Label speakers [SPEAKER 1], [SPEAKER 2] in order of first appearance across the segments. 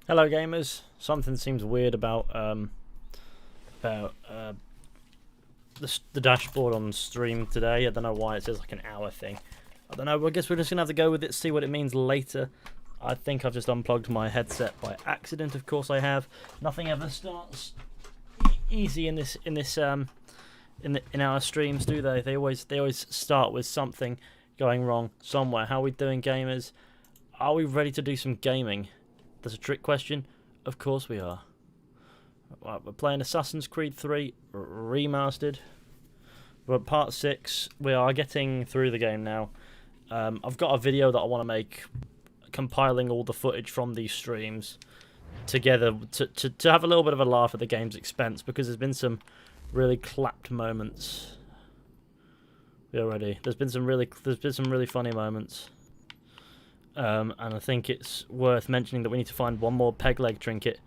[SPEAKER 1] Hello gamers. Something seems weird about the dashboard on stream today. I don't know why it says like an hour thing. I don't know. I guess we're just gonna have to go with it, see what it means later. I think I've just unplugged my headset by accident. Of course I have. Nothing ever starts easy in our streams, do they? They always start with something going wrong somewhere. How are we doing, gamers? Are we ready to do some gaming? That's a trick question. Of course we are. Right, we're playing Assassin's Creed 3 Remastered. We're at part 6. We are getting through the game now. I've got a video that I want to make compiling all the footage from these streams together to have a little bit of a laugh at the game's expense, because there's been some really clapped moments. We are ready. There's been some really funny moments. And I think it's worth mentioning that we need to find one more peg leg trinket.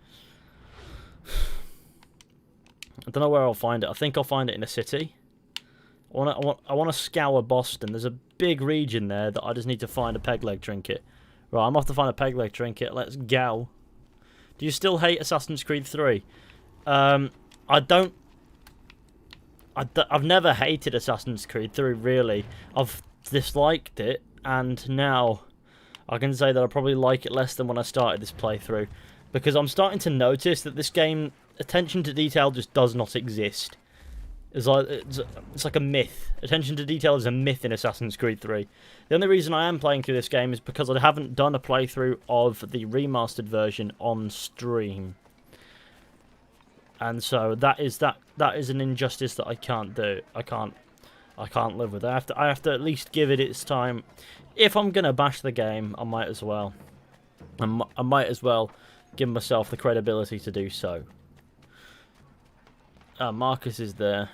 [SPEAKER 1] I don't know where I'll find it. I think I'll find it in a city. I want to scour Boston. There's a big region there that I just need to find a peg leg trinket. Right, I'm off to find a peg leg trinket. Let's go. Do you still hate Assassin's Creed 3? I've never hated Assassin's Creed 3, really. I've disliked it, and now I can say that I probably like it less than when I started this playthrough, because I'm starting to notice that this game, attention to detail just does not exist. It's like a myth. Attention to detail is a myth in Assassin's Creed 3. The only reason I am playing through this game is because I haven't done a playthrough of the remastered version on stream. And so that is an injustice that I can't do. I can't live with it. I have to at least give it its time. If I'm gonna bash the game, I might as well. I might as well give myself the credibility to do so. Marcus is there.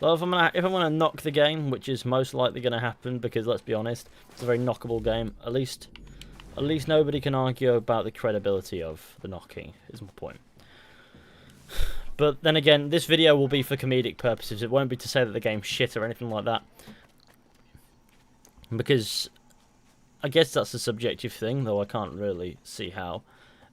[SPEAKER 1] Well, if I'm gonna knock the game, which is most likely gonna happen, because let's be honest, it's a very knockable game. At least nobody can argue about the credibility of the knocking. Is my point. But then again, this video will be for comedic purposes. It won't be to say that the game's shit or anything like that, because I guess that's a subjective thing, though I can't really see how.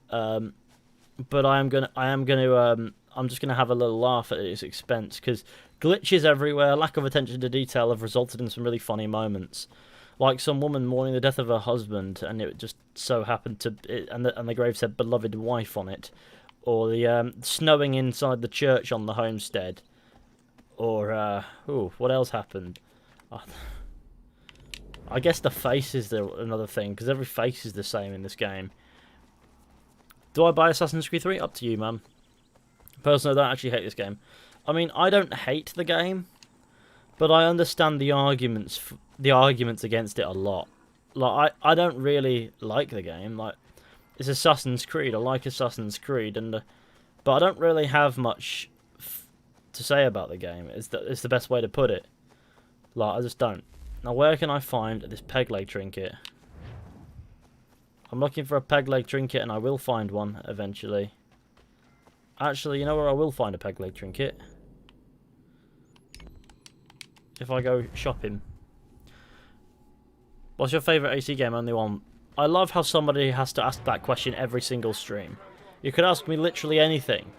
[SPEAKER 1] But I'm just gonna have a little laugh at its expense, because glitches everywhere, lack of attention to detail have resulted in some really funny moments, like some woman mourning the death of her husband, and it just so happened to, and the grave said "beloved wife" on it, or the snowing inside the church on the homestead, or what else happened? I guess the face is another thing, because every face is the same in this game. Do I buy Assassin's Creed 3? Up to you, man. Personally, I don't actually hate this game. I mean, I don't hate the game, but I understand the arguments against it a lot. Like, I don't really like the game. Like, it's Assassin's Creed. I like Assassin's Creed, but I don't really have much to say about the game. It's the best way to put it. Like, I just don't. Now, where can I find this peg leg trinket? I'm looking for a peg leg trinket, and I will find one eventually. Actually, you know where I will find a peg leg trinket? If I go shopping. What's your favourite AC game? Only one. I love how somebody has to ask that question every single stream. You could ask me literally anything,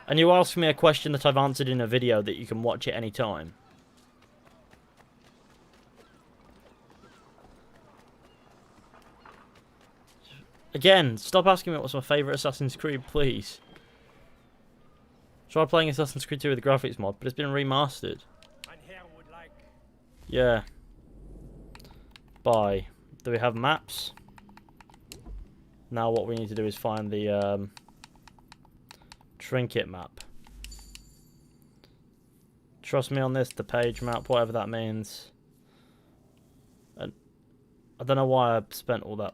[SPEAKER 1] and you ask me a question that I've answered in a video that you can watch at any time. Again, stop asking me what's my favourite Assassin's Creed, please. Try playing Assassin's Creed 2 with the graphics mod, but it's been remastered. Yeah. Bye. Do we have maps? Now what we need to do is find the trinket map. Trust me on this, the page map, whatever that means. And I don't know why I spent all that.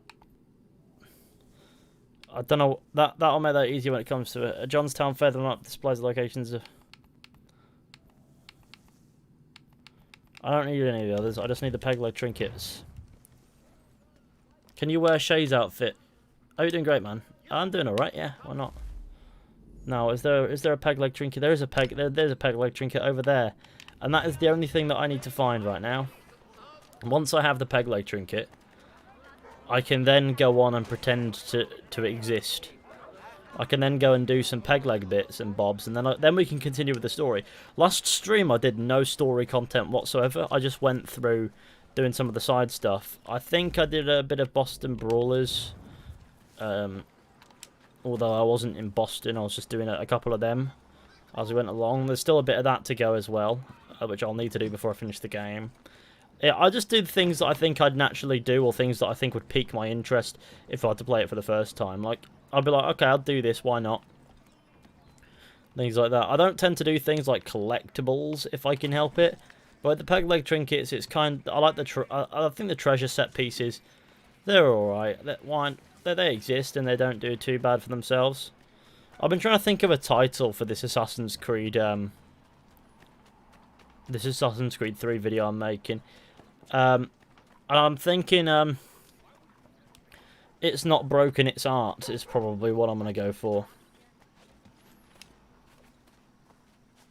[SPEAKER 1] I don't know, that'll make that easier when it comes to it. A Johnstown feather map displays the locations of... I don't need any of the others, I just need the peg leg trinkets. Can you wear Shay's outfit? Oh, you're doing great, man. I'm doing alright, yeah, why not? Now, is there a peg leg trinket? There's a peg leg trinket over there. And that is the only thing that I need to find right now. Once I have the peg leg trinket, I can then go on and pretend to exist. I can then go and do some peg leg bits and bobs, and then we can continue with the story. Last stream I did no story content whatsoever. I just went through doing some of the side stuff. I think I did a bit of Boston Brawlers. Although I wasn't in Boston, I was just doing a couple of them as we went along. There's still a bit of that to go as well, which I'll need to do before I finish the game. Yeah, I just do things that I think I'd naturally do, or things that I think would pique my interest if I had to play it for the first time. Like, I'd be like, okay, I'll do this, why not? Things like that. I don't tend to do things like collectibles if I can help it. But with the peg leg trinkets, it's I like I think the treasure set pieces, they're alright. They exist and they don't do too bad for themselves. I've been trying to think of a title for this Assassin's Creed 3 video I'm making. And I'm thinking It's Not Broken, It's Art is probably what I'm going to go for.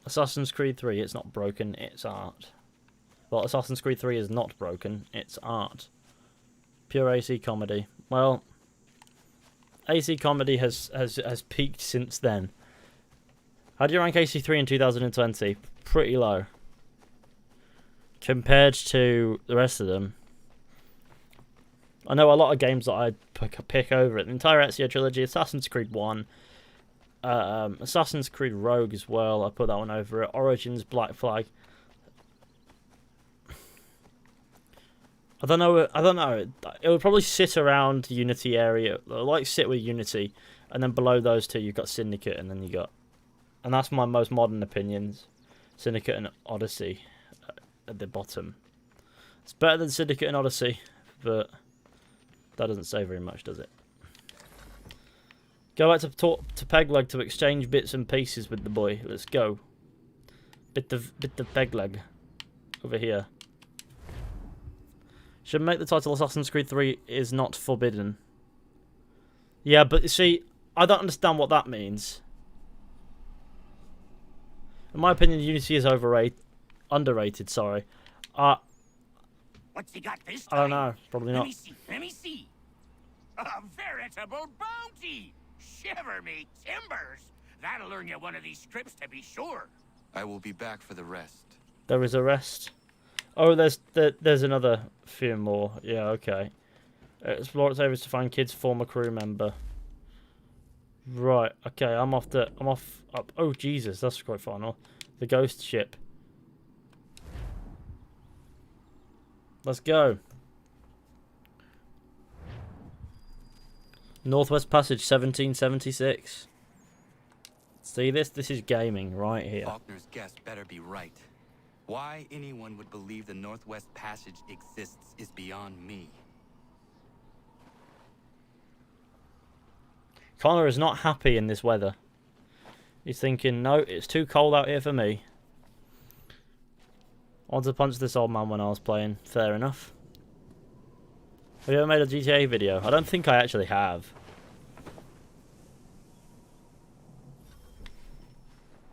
[SPEAKER 1] Assassin's Creed 3, it's not broken, it's art. Well, Assassin's Creed 3 is not broken, it's art. Pure AC comedy. Well, AC comedy has peaked since then. How do you rank AC3 in 2020? Pretty low. Compared to the rest of them. I know a lot of games that I'd pick over it. The entire Ezio trilogy, Assassin's Creed 1, Assassin's Creed Rogue as well. I put that one over it. Origins, Black Flag. I don't know. It would probably sit around Unity area. Like sit with Unity, and then below those two you've got Syndicate, and then you got, and that's my most modern opinions. Syndicate and Odyssey at the bottom. It's better than Syndicate and Odyssey, but that doesn't say very much, does it? Go back to peg leg to exchange bits and pieces with the boy. Let's go. Bit of peg leg over here. Should make the title Assassin's Creed 3 is not forbidden. Yeah, but see, I don't understand what that means. In my opinion, Unity is underrated. Sorry.
[SPEAKER 2] What's he got this time?
[SPEAKER 1] I don't know. Probably not.
[SPEAKER 2] Let me see. A veritable bounty. Shiver me timbers. That'll earn you one of these scripts to be sure.
[SPEAKER 3] I will be back for the rest.
[SPEAKER 1] There is a rest. Oh, there's another few more. Yeah, okay. Explore its areas to find kids' former crew member. Right. Okay, I'm off. Oh Jesus, that's quite far now. The ghost ship. Let's go. Northwest Passage, 1776. See this? This is gaming right here.
[SPEAKER 3] Faulkner's guess better be right. Why anyone would believe the Northwest Passage exists is beyond me.
[SPEAKER 1] Connor is not happy in this weather. He's thinking, no, it's too cold out here for me. I wanted to punch this old man when I was playing. Fair enough. Have you ever made a GTA video? I don't think I actually have.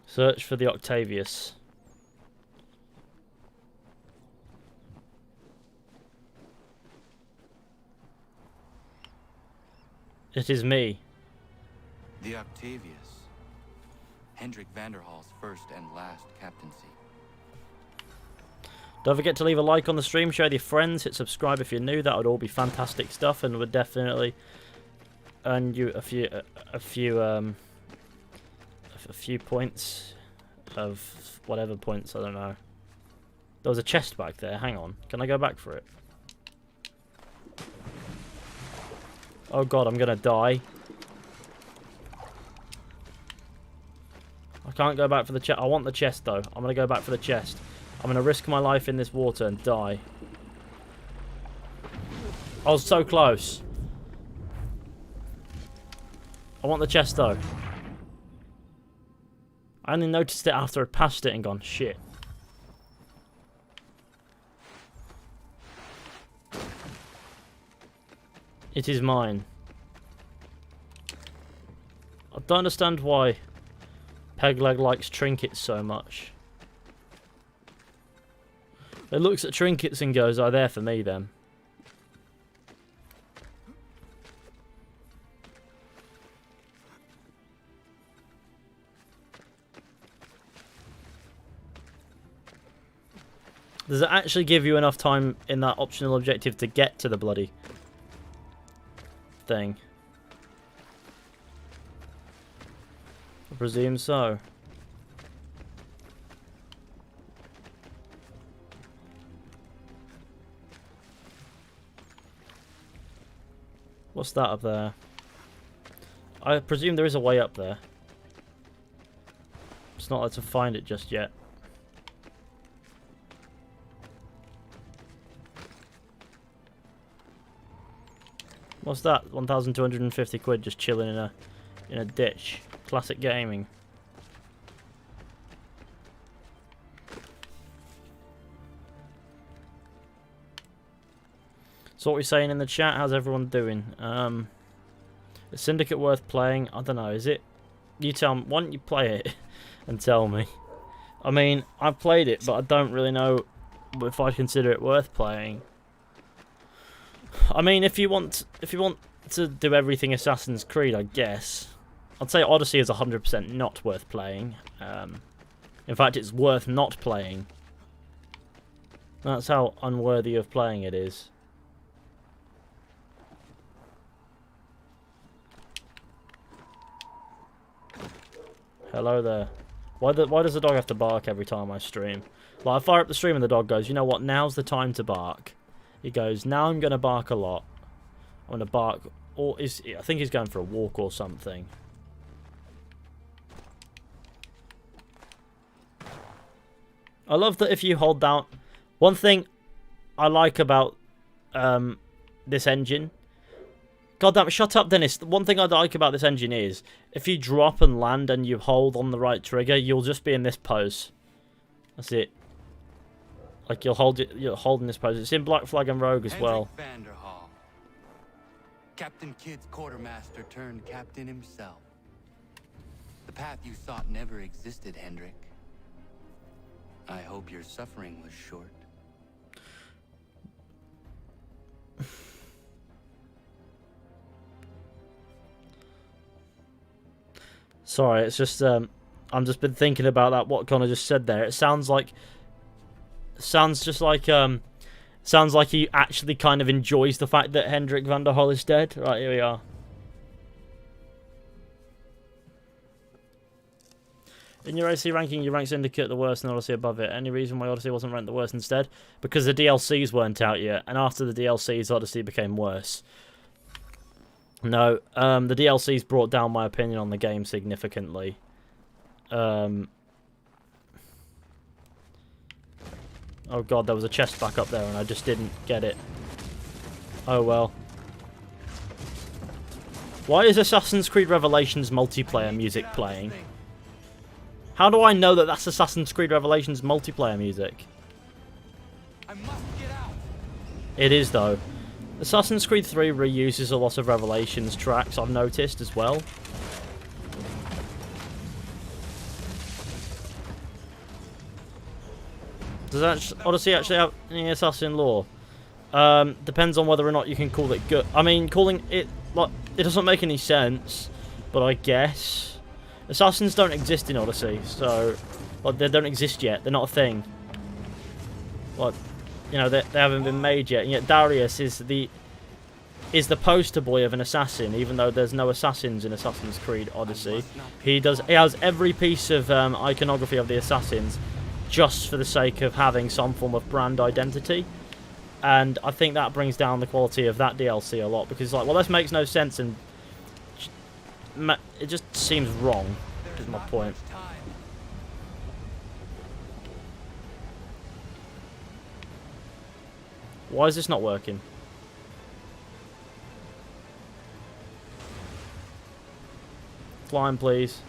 [SPEAKER 1] Search for the Octavius. It is me.
[SPEAKER 3] The Octavius. Hendrik Vanderhall's first and last captaincy.
[SPEAKER 1] Don't forget to leave a like on the stream, share with your friends, hit subscribe if you're new. That would all be fantastic stuff, and would definitely earn you a few points of whatever points, I don't know. There was a chest back there. Hang on, can I go back for it? Oh god, I'm gonna die. I can't go back for the chest. I want the chest though. I'm gonna go back for the chest. I'm gonna risk my life in this water and die. I was so close. I want the chest though. I only noticed it after I'd passed it and gone, shit. It is mine. I don't understand why Pegleg likes trinkets so much. It looks at trinkets and goes, oh, they're for me then. Does it actually give you enough time in that optional objective to get to the bloody thing? I presume so. What's that up there? I presume there is a way up there. It's not like to find it just yet. What's that? 1,250 quid just chilling in a ditch. Classic gaming. So what we're saying in the chat, how's everyone doing? Is Syndicate worth playing? I don't know, is it? You tell me, why don't you play it and tell me? I mean, I've played it, but I don't really know if I consider it worth playing. I mean, if you want to do everything Assassin's Creed, I guess. I'd say Odyssey is 100% not worth playing. In fact, it's worth not playing. That's how unworthy of playing it is. Hello there. Why does the dog have to bark every time I stream? Like, I fire up the stream and the dog goes, you know what, now's the time to bark. He goes, now I'm going to bark a lot. I'm going to bark, or I think he's going for a walk or something. I love that if you hold down... One thing I like about this engine... God damn it, shut up, Dennis. The one thing I like about this engine is, if you drop and land and you hold on the right trigger, you'll just be in this pose. That's it. Like, you're holding this pose. It's in Black Flag and Rogue as well.
[SPEAKER 3] Captain Kidd's quartermaster turned captain himself. The path you sought never existed, Hendrik. I hope your suffering was short.
[SPEAKER 1] Sorry, it's just I'm just been thinking about that. What Connor just said there. It sounds like he actually kind of enjoys the fact that Hendrik van der Hol is dead. Right, here we are. In your AC ranking, you rank Syndicate the worst and Odyssey above it. Any reason why Odyssey wasn't ranked the worst instead? Because the DLCs weren't out yet, and after the DLCs, Odyssey became worse. No, the DLCs brought down my opinion on the game significantly. Oh god, there was a chest back up there and I just didn't get it. Oh well. Why is Assassin's Creed Revelations multiplayer music playing? How do I know that that's Assassin's Creed Revelations multiplayer music?
[SPEAKER 3] I must get out.
[SPEAKER 1] It is though. Assassin's Creed 3 reuses a lot of Revelations tracks, I've noticed as well. Does Odyssey actually have any assassin lore? Depends on whether or not you can call it good. I mean, calling it, like, it doesn't make any sense, but I guess. Assassins don't exist in Odyssey, so, like, they don't exist yet. They're not a thing. Like, you know, they haven't been made yet, and yet Darius is the poster boy of an assassin, even though there's no assassins in Assassin's Creed Odyssey. He has every piece of iconography of the assassins, just for the sake of having some form of brand identity, and I think that brings down the quality of that DLC a lot, because it's like, well, this makes no sense, and it just seems wrong, is my point. Why is this not working? Climb, please.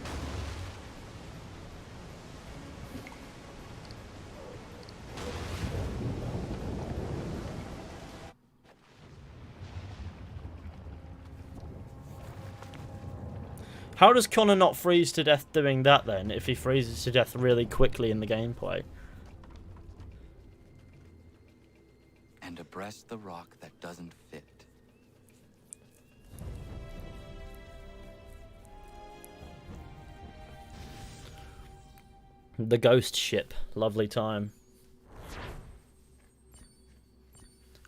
[SPEAKER 1] How does Connor not freeze to death doing that then, if he freezes to death really quickly in the gameplay?
[SPEAKER 3] And abreast the rock that doesn't fit.
[SPEAKER 1] The ghost ship. Lovely time.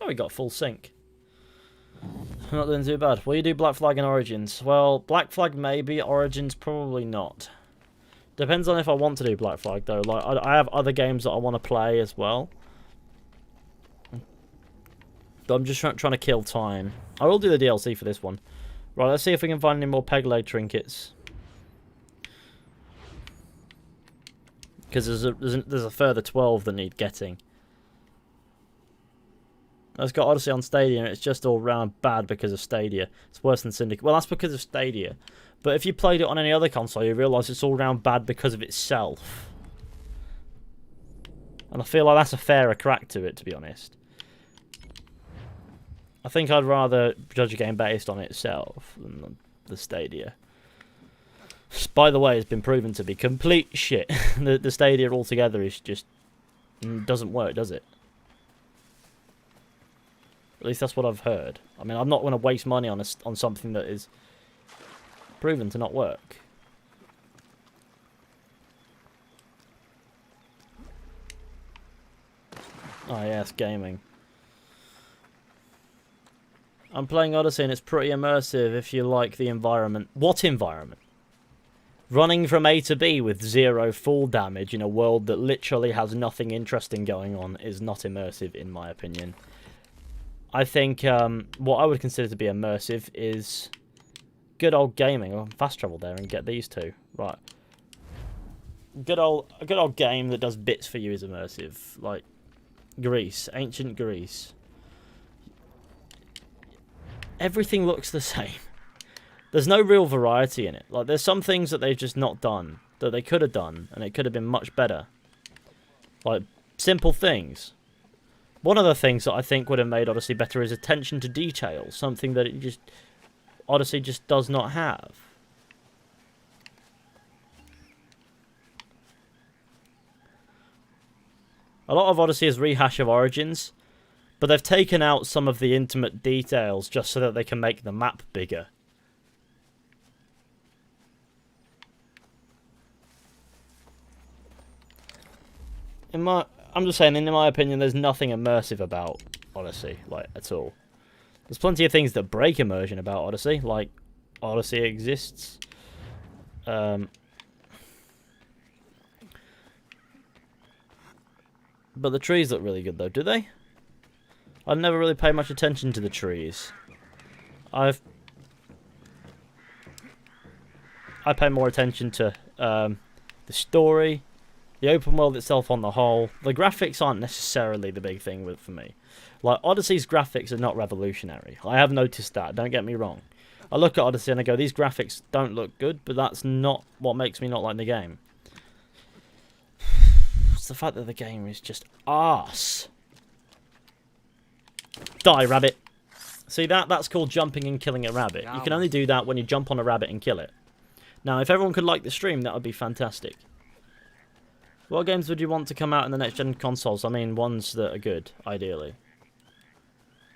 [SPEAKER 1] Oh, we got full sync. I'm not doing too bad. Will you do Black Flag and Origins? Well, Black Flag maybe, Origins probably not. Depends on if I want to do Black Flag though. Like I have other games that I want to play as well. But I'm just trying to kill time. I will do the DLC for this one. Right, let's see if we can find any more peg leg trinkets. Because there's a further 12 that need getting. It's got Odyssey on Stadia, and it's just all round bad because of Stadia. It's worse than Syndicate. Well, that's because of Stadia. But if you played it on any other console, you realise it's all round bad because of itself. And I feel like that's a fairer crack to it, to be honest. I think I'd rather judge a game based on itself than the Stadia. By the way, it's been proven to be complete shit. The Stadia altogether is just... doesn't work, does it? At least that's what I've heard. I mean, I'm not going to waste money on something that is proven to not work. Oh yes, gaming. I'm playing Odyssey and it's pretty immersive if you like the environment. What environment? Running from A to B with 0 fall damage in a world that literally has nothing interesting going on is not immersive in my opinion. I think what I would consider to be immersive is good old gaming. Oh, fast travel there and get these two. Right. A good old game that does bits for you is immersive. Like Greece, ancient Greece. Everything looks the same. There's no real variety in it. Like there's some things that they've just not done that they could have done and it could have been much better. Like simple things. One of the things that I think would have made Odyssey better is attention to detail, something that Odyssey just does not have. A lot of Odyssey is rehash of Origins, but they've taken out some of the intimate details just so that they can make the map bigger. I'm just saying, in my opinion, there's nothing immersive about Odyssey, like, at all. There's plenty of things that break immersion about Odyssey, like Odyssey exists. But the trees look really good, though, do they? I've never really paid much attention to the trees. I pay more attention to the story, the open world itself on the whole. The graphics aren't necessarily the big thing for me. Like, Odyssey's graphics are not revolutionary. I have noticed that, don't get me wrong. I look at Odyssey and I go, these graphics don't look good, but that's not what makes me not like the game. It's the fact that the game is just arse. Die, rabbit. See, that's called jumping and killing a rabbit. You can only do that when you jump on a rabbit and kill it. Now, if everyone could like the stream, that would be fantastic. What games would you want to come out in the next gen consoles? I mean, ones that are good, ideally.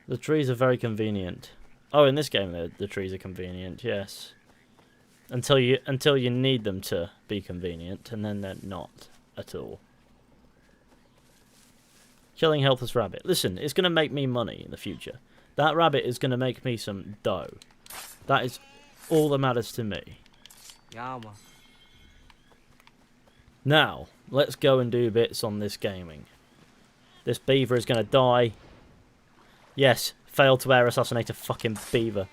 [SPEAKER 1] The trees are very convenient. Oh, in this game, the trees are convenient, yes. Until you need them to be convenient, and then they're not at all. Killing helpless rabbit. Listen, it's going to make me money in the future. That rabbit is going to make me some dough. That is all that matters to me.
[SPEAKER 4] Yama.
[SPEAKER 1] Now, let's go and do bits on this gaming. This beaver is going to die. Yes, failed to air assassinate a fucking beaver.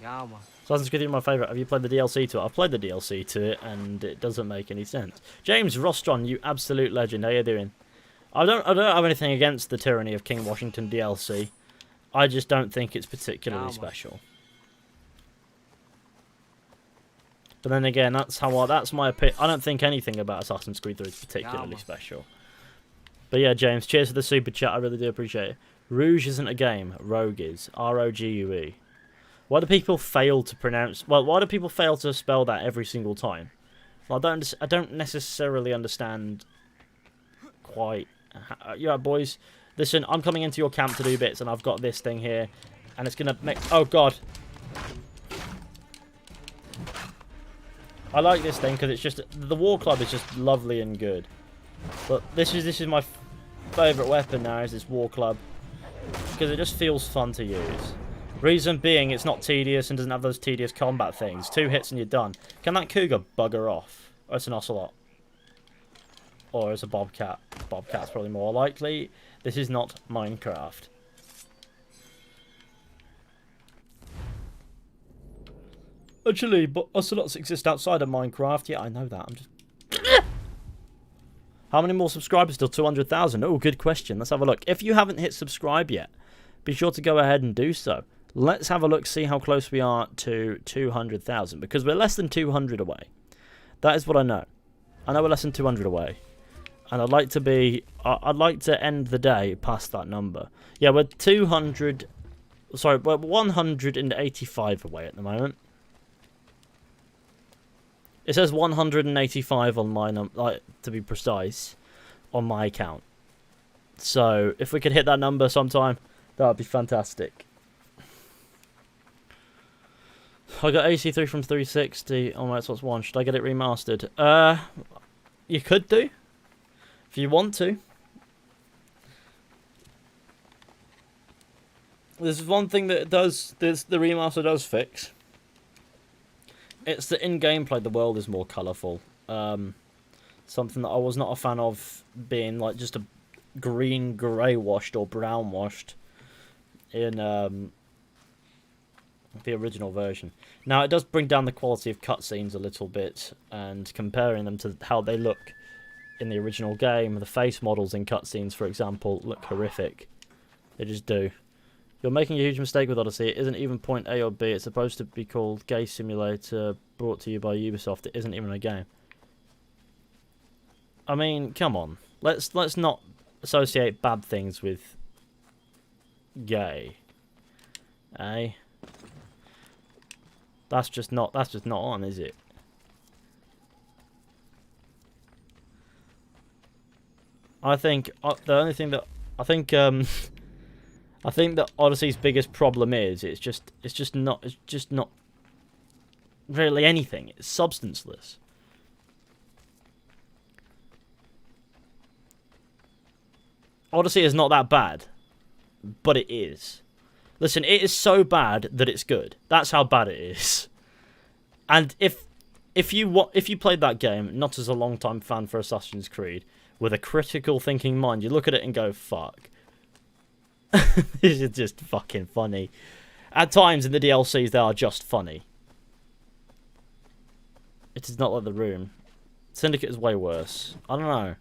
[SPEAKER 4] Yama.
[SPEAKER 1] Assassin's Creed 3 is my favourite. Have you played the DLC to it? I've played the DLC to it, and it doesn't make any sense. James Rostron, you absolute legend. How you doing? I don't have anything against the Tyranny of King Washington DLC. I just don't think it's particularly special. But then again, that's my opinion. I don't think anything about Assassin's Creed 3 is particularly special. But yeah, James, cheers for the super chat. I really do appreciate it. Rouge isn't a game. Rogue is. R-O-G-U-E. Why do people fail to pronounce... Well, why do people fail to spell that every single time? Well, I don't necessarily understand quite... You right, boys? Listen, I'm coming into your camp to do bits, and I've got this thing here. And it's going to make... Oh, God. I like this thing, because it's just... The War Club is just lovely and good. But this is my favourite weapon now is this war club. Because it just feels fun to use. Reason being, it's not tedious and doesn't have those tedious combat things. 2 hits and you're done. Can that cougar bugger off? Or it's an ocelot? Or it's a bobcat? Bobcat's probably more likely. This is not Minecraft. Actually, but ocelots exist outside of Minecraft. Yeah, I know that. I'm just... How many more subscribers till 200,000? Oh, good question. Let's have a look. If you haven't hit subscribe yet, be sure to go ahead and do so. Let's have a look, see how close we are to 200,000. Because we're less than 200 away. That is what I know. I know we're less than 200 away. And I'd like to be... I'd like to end the day past that number. Yeah, we're 200... Sorry, we're 185 away at the moment. It says 185 on my like to be precise, on my account. So if we could hit that number sometime, that would be fantastic. I got AC3 from 360 on my Xbox One. Should I get it remastered? You could do, if you want to. There's one thing that it does. The remaster does fix. It's that in gameplay the world is more colourful. Something that I was not a fan of being like just a green, grey washed or brown washed in the original version. Now it does bring down the quality of cutscenes a little bit, and comparing them to how they look in the original game, the face models in cutscenes, for example, look horrific. They just do. You're making a huge mistake with Odyssey. It isn't even point A or B. It's supposed to be called Gay Simulator, brought to you by Ubisoft. It isn't even a game. I mean, come on. Let's not associate bad things with gay. Eh? That's just not on, is it? I think the only thing that I think that Odyssey's biggest problem is it's just not really anything. It's substanceless. Odyssey is not that bad, but it is. Listen, it is so bad that it's good. That's how bad it is. And if you played that game not as a long-time fan for Assassin's Creed with a critical thinking mind, you look at it and go, fuck. This is just fucking funny. At times in the DLCs, they are just funny. It is not like The Room. Syndicate is way worse. I don't know.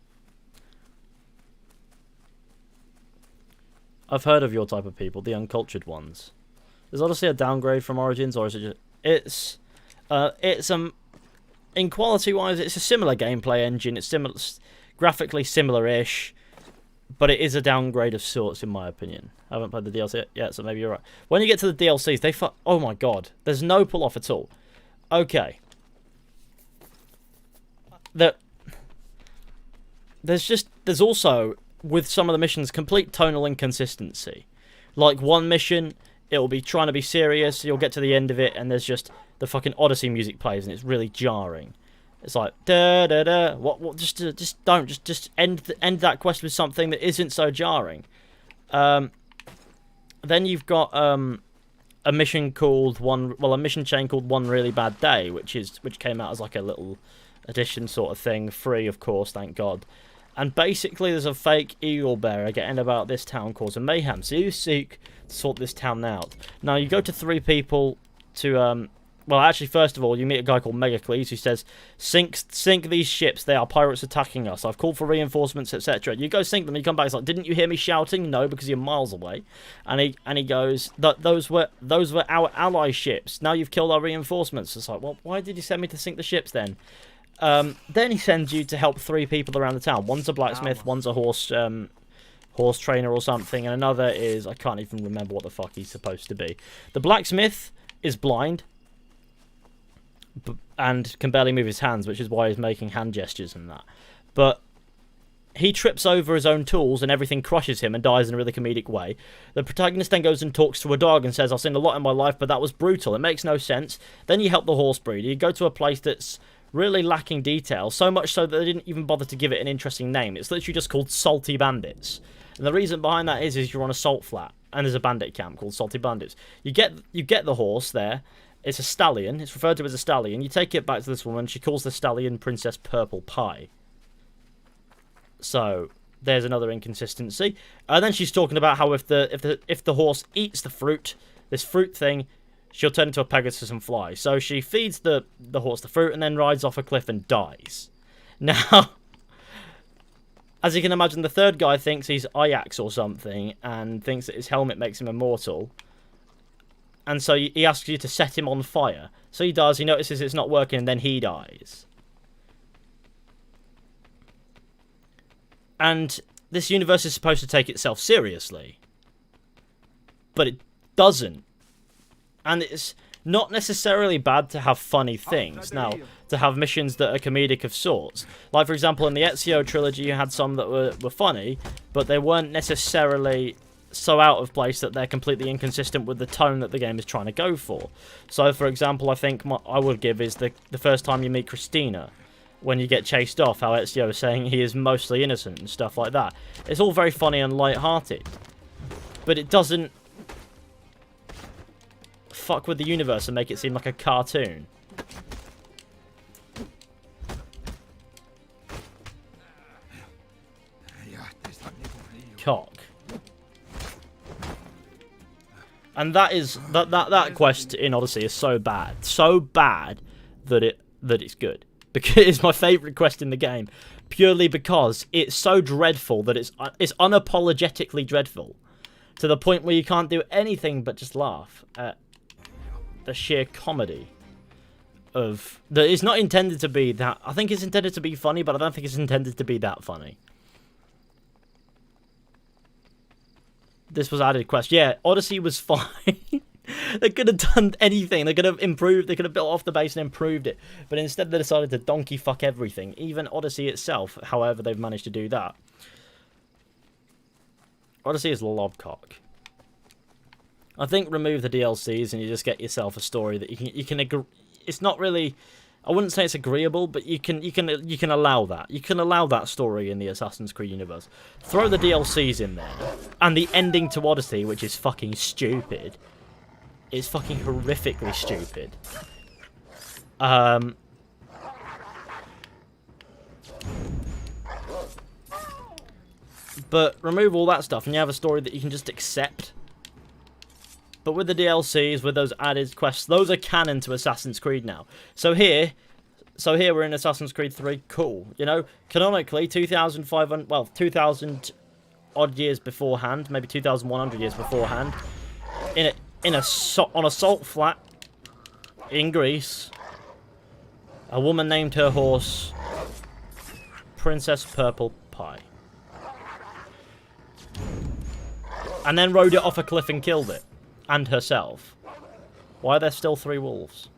[SPEAKER 1] I've heard of your type of people, the uncultured ones. Is Odyssey a downgrade from Origins, or is it just... It's in quality-wise, it's a similar gameplay engine. It's similar, graphically similar-ish. But it is a downgrade of sorts, in my opinion. I haven't played the DLC yet, so maybe you're right. When you get to the DLCs, oh my god. There's no pull-off at all. Okay. There's also, with some of the missions, complete tonal inconsistency. Like, one mission, it'll be trying to be serious, you'll get to the end of it, and there's just the fucking Odyssey music plays, and it's really jarring. It's like da da da. What? Just end that quest with something that isn't so jarring. Then you've got a mission called a mission chain called One Really Bad Day, which came out as like a little edition sort of thing, free of course, thank God. And basically, there's a fake eagle bearer getting about this town causing mayhem. So you seek to sort this town out. Now you go to 3 people to well, actually, first of all, you meet a guy called Megacles who says, sink these ships, they are pirates attacking us. I've called for reinforcements, etc. You go sink them, and you come back, it's like, didn't you hear me shouting? No, because you're miles away. And he goes, those were our ally ships. Now you've killed our reinforcements. It's like, well, why did you send me to sink the ships then? Then he sends you to help 3 people around the town. One's a blacksmith, one's a horse trainer or something, and another is, I can't even remember what the fuck he's supposed to be. The blacksmith is blind and can barely move his hands, which is why he's making hand gestures and that. But he trips over his own tools and everything crushes him and dies in a really comedic way. The protagonist then goes and talks to a dog and says, I've seen a lot in my life, but that was brutal. It makes no sense. Then you help the horse breeder. You go to a place that's really lacking detail, so much so that they didn't even bother to give it an interesting name. It's literally just called Salty Bandits. And the reason behind that is you're on a salt flat, and there's a bandit camp called Salty Bandits. You get the horse there. It's a stallion. It's referred to as a stallion. You take it back to this woman. She calls the stallion Princess Purple Pie. So there's another inconsistency. And then she's talking about how if the horse eats the fruit, this fruit thing, she'll turn into a Pegasus and fly. So she feeds the horse the fruit and then rides off a cliff and dies. Now, as you can imagine, the third guy thinks he's Ajax or something and thinks that his helmet makes him immortal. And so he asks you to set him on fire. So he does, he notices it's not working, and then he dies. And this universe is supposed to take itself seriously. But it doesn't. And it's not necessarily bad to have funny things. Now, to have missions that are comedic of sorts. Like, for example, in the Ezio trilogy, you had some that were funny, but they weren't necessarily so out of place that they're completely inconsistent with the tone that the game is trying to go for. So, for example, I think I would give is the first time you meet Christina, when you get chased off, how Ezio is saying he is mostly innocent and stuff like that. It's all very funny and light-hearted, but it doesn't fuck with the universe and make it seem like a cartoon. Cock. And that quest in Odyssey is so bad that it's good, because it's my favourite quest in the game, purely because it's so dreadful that it's unapologetically dreadful, to the point where you can't do anything but just laugh at the sheer comedy of that. It's not intended to be that. I think it's intended to be funny, but I don't think it's intended to be that funny. This was added quest. Yeah, Odyssey was fine. They could have done anything. They could have improved. They could have built off the base and improved it. But instead they decided to donkey fuck everything. Even Odyssey itself, however they've managed to do that. Odyssey is lobcock. I think remove the DLCs and you just get yourself a story that you can agree. It's not really, I wouldn't say it's agreeable, but you can allow that. You can allow that story in the Assassin's Creed universe. Throw the DLCs in there, and the ending to Odyssey, which is fucking stupid, is fucking horrifically stupid. But remove all that stuff, and you have a story that you can just accept. But with the DLCs, with those added quests, those are canon to Assassin's Creed now. So here we're in Assassin's Creed 3. Cool, you know, canonically 2,500, well, 2,000 odd years beforehand, maybe 2,100 years beforehand, on a salt flat in Greece, a woman named her horse Princess Purple Pie, and then rode it off a cliff and killed it. And herself. Why are there still 3 wolves?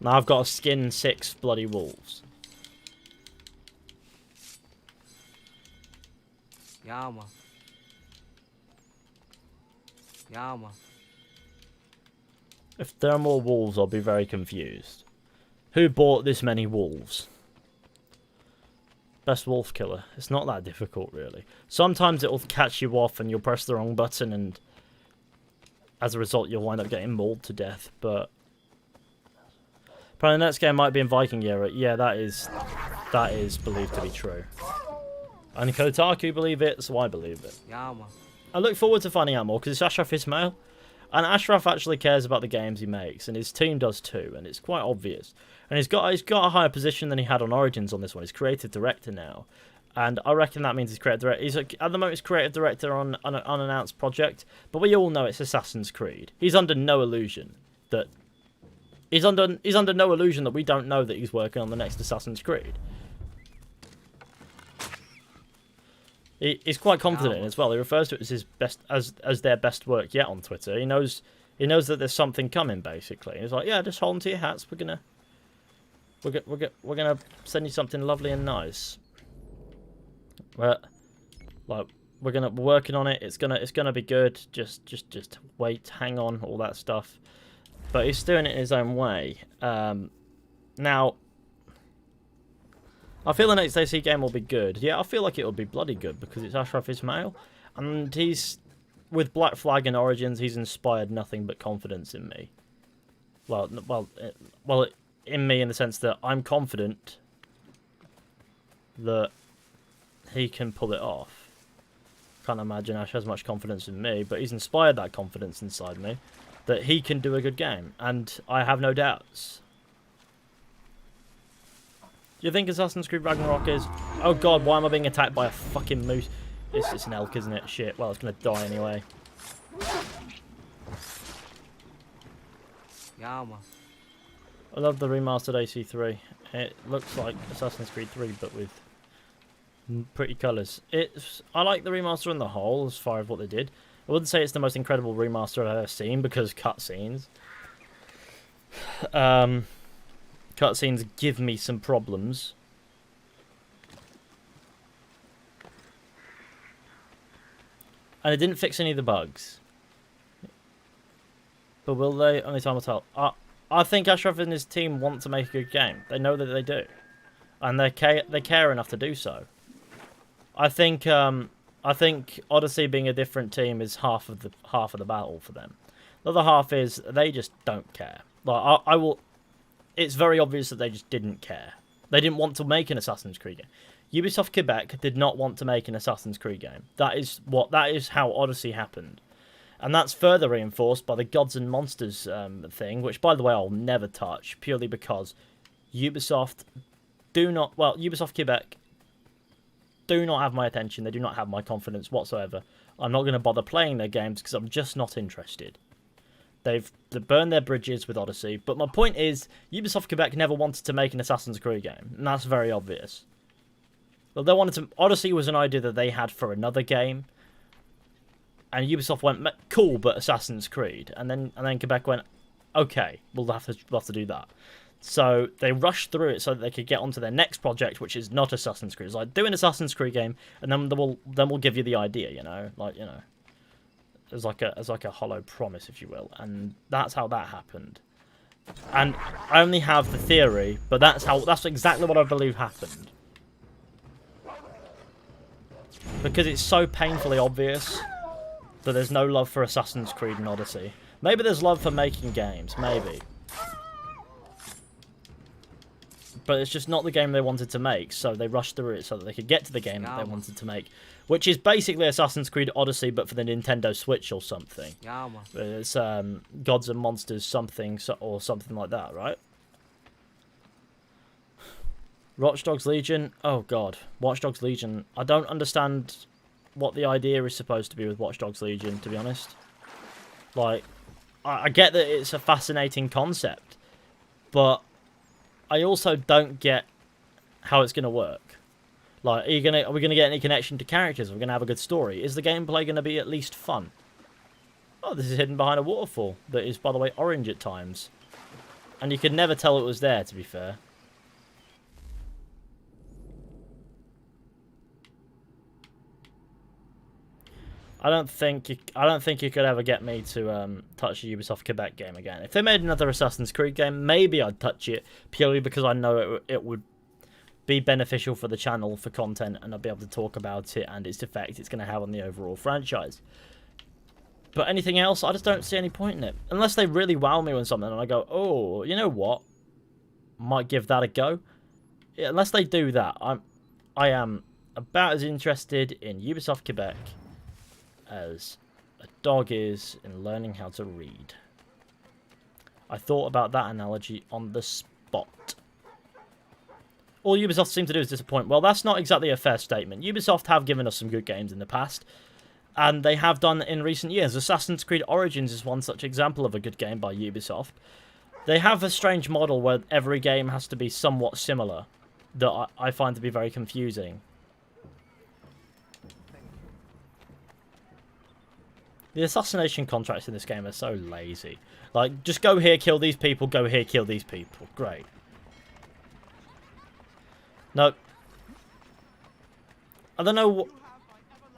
[SPEAKER 1] Now I've got to skin 6 bloody wolves.
[SPEAKER 4] Yama. Yama.
[SPEAKER 1] If there are more wolves, I'll be very confused. Who bought this many wolves? Best wolf killer. It's not that difficult, really. Sometimes it'll catch you off and you'll press the wrong button, and as a result, you'll wind up getting mauled to death. But apparently the next game might be in Viking era. Yeah, that is believed to be true. And Kotaku believe it, so I believe it.
[SPEAKER 4] Yama.
[SPEAKER 1] I look forward to finding out more, because it's Ashraf Ismail, and Ashraf actually cares about the games he makes, and his team does too, and it's quite obvious. And he's got a higher position than he had on Origins on this one. He's creative director now, and I reckon that means he's creative director. At the moment, he's creative director on an unannounced project, but we all know it's Assassin's Creed. He's under no illusion that he's under no illusion that we don't know that he's working on the next Assassin's Creed. He's quite confident as well. He refers to it as his best, as their best work yet on Twitter. He knows He knows that there's something coming, basically. He's like, yeah, just hold on to your hats. We're gonna send you something lovely and nice. But like we're working on it. It's gonna be good. Just wait, hang on, all that stuff. But he's doing it in his own way. Now, I feel the next AC game will be good. Yeah, I feel like it will be bloody good because it's Ashraf Ismail, and he's with Black Flag and Origins. He's inspired nothing but confidence in me. Well, in me in the sense that I'm confident that he can pull it off. Can't imagine Ash has much confidence in me, but he's inspired that confidence inside me that he can do a good game, and I have no doubts. Do you think Assassin's Creed Ragnarok is... Oh god, why am I being attacked by a fucking moose? It's just an elk, isn't it? Shit, well, it's going to die anyway.
[SPEAKER 4] Yeah, man.
[SPEAKER 1] I love the remastered AC3. It looks like Assassin's Creed 3, but with pretty colours. I like the remaster on the whole, as far as what they did. I wouldn't say it's the most incredible remaster I've ever seen, because cutscenes. Cutscenes give me some problems. And it didn't fix any of the bugs. But will they? Only time will tell. I think Ashraf and his team want to make a good game. They know that they do. And they care enough to do so. I think Odyssey being a different team is half of the battle for them. The other half is they just don't care. Like it's very obvious that they just didn't care. They didn't want to make an Assassin's Creed game. Ubisoft Quebec did not want to make an Assassin's Creed game. That is how Odyssey happened. And that's further reinforced by the Gods and Monsters thing, which, by the way, I'll never touch, purely because Ubisoft Quebec do not have my attention. They do not have my confidence whatsoever. I'm not going to bother playing their games because I'm just not interested. They've burned their bridges with Odyssey, but my point is, Ubisoft Quebec never wanted to make an Assassin's Creed game, and that's very obvious. Well, they wanted to. Odyssey was an idea that they had for another game, and Ubisoft went, cool, but Assassin's Creed, and then Quebec went, okay, we'll have to do that. So they rushed through it so that they could get onto their next project, which is not Assassin's Creed. It's like, do an Assassin's Creed game, and then we'll give you the idea, you know, as like a hollow promise, if you will, and that's how that happened. And I only have the theory, but that's exactly what I believe happened. Because it's so painfully obvious that there's no love for Assassin's Creed and Odyssey. Maybe there's love for making games, maybe. But it's just not the game they wanted to make, so they rushed through it so that they could get to the game that they wanted to make. Which is basically Assassin's Creed Odyssey, but for the Nintendo Switch or something.
[SPEAKER 4] Yeah, man.
[SPEAKER 1] It's Gods and Monsters something, or something like that, right? Watch Dogs Legion? Oh god. Watch Dogs Legion. I don't understand what the idea is supposed to be with Watch Dogs Legion, to be honest. Like, I get that it's a fascinating concept, but I also don't get how it's going to work. Like, are we going to get any connection to characters? Are we going to have a good story? Is the gameplay going to be at least fun? Oh, this is hidden behind a waterfall that is, by the way, orange at times. And you could never tell it was there, to be fair. I don't think you could ever get me to touch a Ubisoft Quebec game again. If they made another Assassin's Creed game, maybe I'd touch it purely because I know it would be beneficial for the channel for content, and I'll be able to talk about it and its effect it's going to have on the overall franchise. But anything else, I just don't see any point in it. Unless they really wow me with something and I go, oh, you know what? Might give that a go. Yeah, unless they do that, I am about as interested in Ubisoft Quebec as a dog is in learning how to read. I thought about that analogy on the spot. All Ubisoft seem to do is disappoint. Well, that's not exactly a fair statement. Ubisoft have given us some good games in the past, and they have done in recent years. Assassin's Creed Origins is one such example of a good game by Ubisoft. They have a strange model where every game has to be somewhat similar that I find to be very confusing. The assassination contracts in this game are so lazy. Like, just go here, kill these people, go here, kill these people. Great. No. I don't know what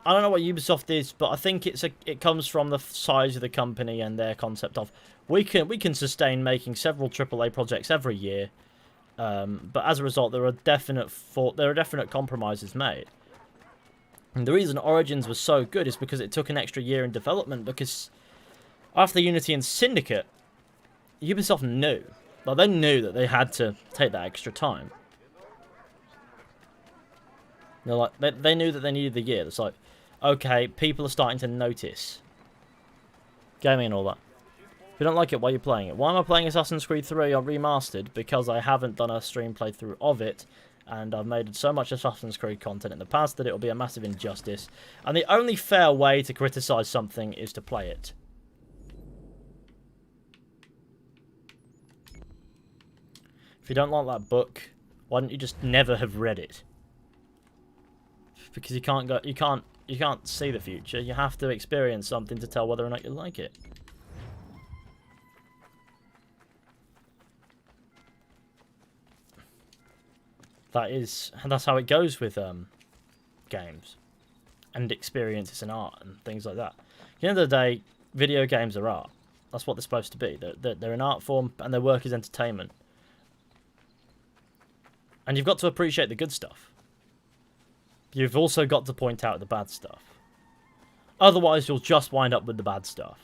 [SPEAKER 1] Ubisoft is, but I think it comes from the size of the company and their concept of we can sustain making several AAA projects every year, but as a result there are definite compromises made. And the reason Origins was so good is because it took an extra year in development, because after Unity and Syndicate, Ubisoft knew. Well, they knew that they had to take that extra time. They're like, they knew that they needed the year. It's like, okay, people are starting to notice gaming and all that. If you don't like it, why are you playing it? Why am I playing Assassin's Creed 3 on Remastered? Because I haven't done a stream playthrough of it, and I've made so much Assassin's Creed content in the past that it will be a massive injustice. And the only fair way to criticize something is to play it. If you don't like that book, why don't you just never have read it? Because you can't see the future. You have to experience something to tell whether or not you like it. That's how it goes with games and experiences and art and things like that. At the end of the day, video games are art. That's what they're supposed to be. They're an art form, and their work is entertainment. And you've got to appreciate the good stuff. You've also got to point out the bad stuff. Otherwise, you'll just wind up with the bad stuff.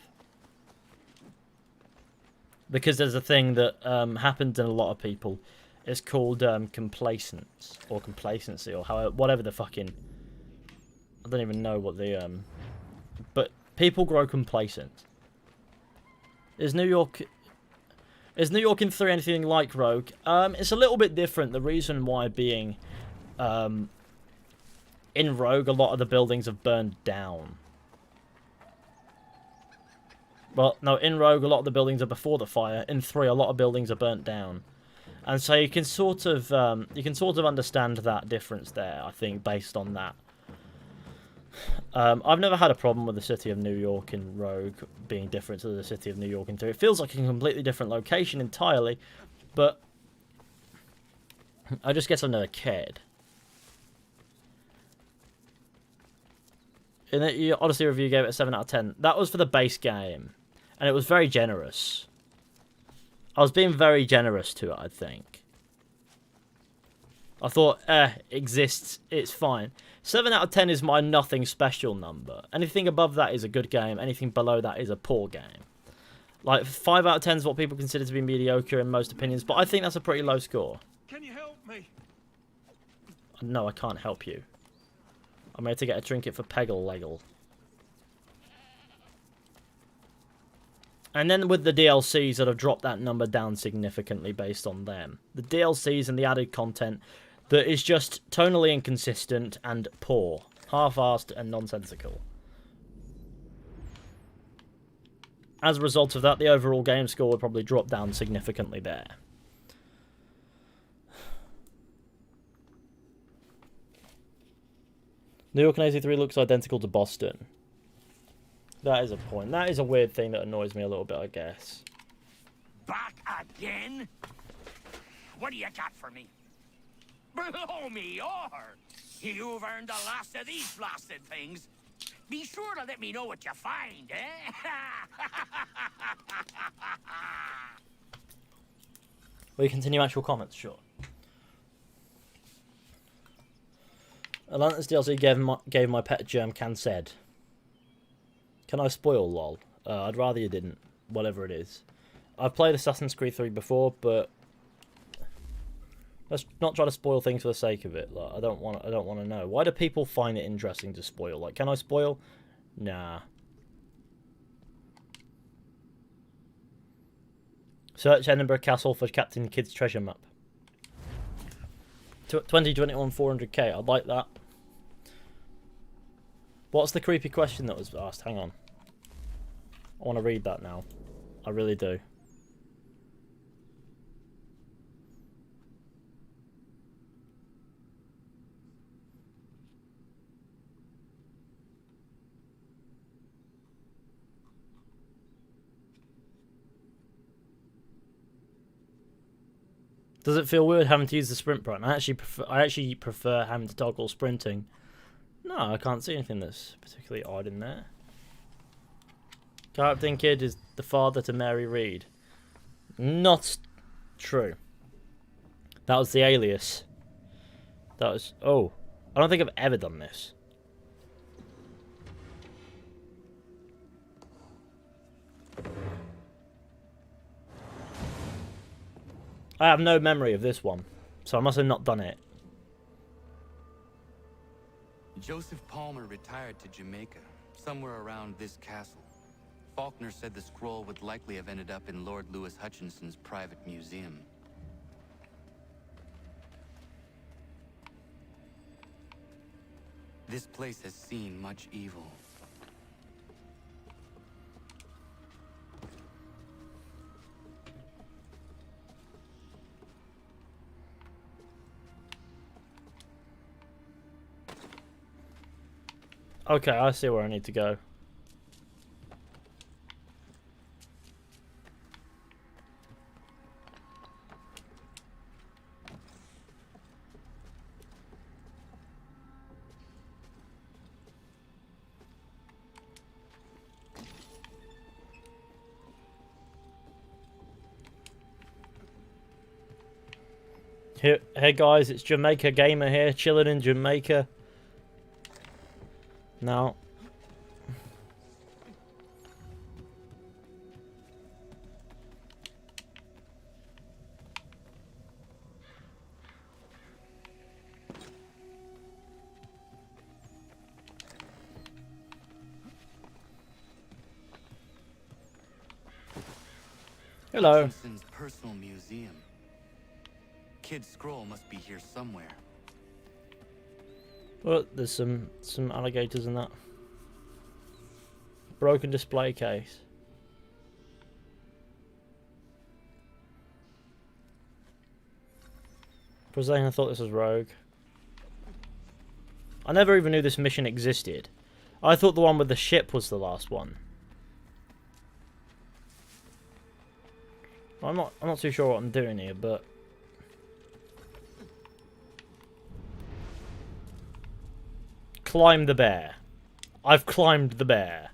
[SPEAKER 1] Because there's a thing that happens in a lot of people. It's called complacence, or complacency, or whatever the fucking... I don't even know what the... But people grow complacent. Is New York in 3 anything like Rogue? It's a little bit different. The reason why being... in Rogue, a lot of the buildings have burned down. Well, no, in Rogue, a lot of the buildings are before the fire. In 3, a lot of buildings are burnt down. And so you can sort of understand that difference there, I think, based on that. I've never had a problem with the city of New York in Rogue being different to the city of New York in 3. It feels like a completely different location entirely, but I just guess I've never cared. In the Odyssey review, gave it a 7 out of 10. That was for the base game, and it was very generous. I was being very generous to it, I think. I thought, exists, it's fine. 7 out of 10 is my nothing special number. Anything above that is a good game. Anything below that is a poor game. Like, 5 out of 10 is what people consider to be mediocre in most opinions, but I think that's a pretty low score.
[SPEAKER 5] Can you help me?
[SPEAKER 1] No, I can't help you. I'm here to get a trinket for Peggle-Leggle. And then with the DLCs that have dropped that number down significantly based on them. The DLCs and the added content that is just tonally inconsistent and poor. Half-assed and nonsensical. As a result of that, the overall game score would probably drop down significantly there. New York and 83 looks identical to Boston. That is a point. That is a weird thing that annoys me a little bit, I guess.
[SPEAKER 2] Back again? What do you got for me? Blow me over! You've earned the last of these blasted things. Be sure to let me know what you find, eh?
[SPEAKER 1] Will you continue actual comments? Sure. Atlantis DLC gave my pet germ can said. Can I spoil, lol? I'd rather you didn't, whatever it is. I've played Assassin's Creed 3 before, but let's not try to spoil things for the sake of it. Like, I don't want to know. Why do people find it interesting to spoil? Like, can I spoil? Nah. Search Edinburgh Castle for Captain Kidd's treasure map. 2021 400k. I'd like that. What's the creepy question that was asked? Hang on. I want to read that now. I really do. Does it feel weird having to use the sprint button? I actually prefer having to toggle sprinting. No, I can't see anything that's particularly odd in there. Captain Kidd is the father to Mary Read. Not true. That was the alias. That was... Oh. I don't think I've ever done this. I have no memory of this one, so I must have not done it.
[SPEAKER 3] Joseph Palmer retired to Jamaica, somewhere around this castle. Faulkner said the scroll would likely have ended up in Lord Louis Hutchinson's private museum. This place has seen much evil.
[SPEAKER 1] Okay, I see where I need to go. Here, hey guys, it's Jamaica Gamer here, chilling in Jamaica. Now, hello.
[SPEAKER 3] Hutchinson's personal museum. Kid's scroll must be here somewhere.
[SPEAKER 1] Well, there's some alligators in that. Broken display case. For a second I thought this was Rogue. I never even knew this mission existed. I thought the one with the ship was the last one. I'm not too sure what I'm doing here, but climb the bear. I've climbed the bear.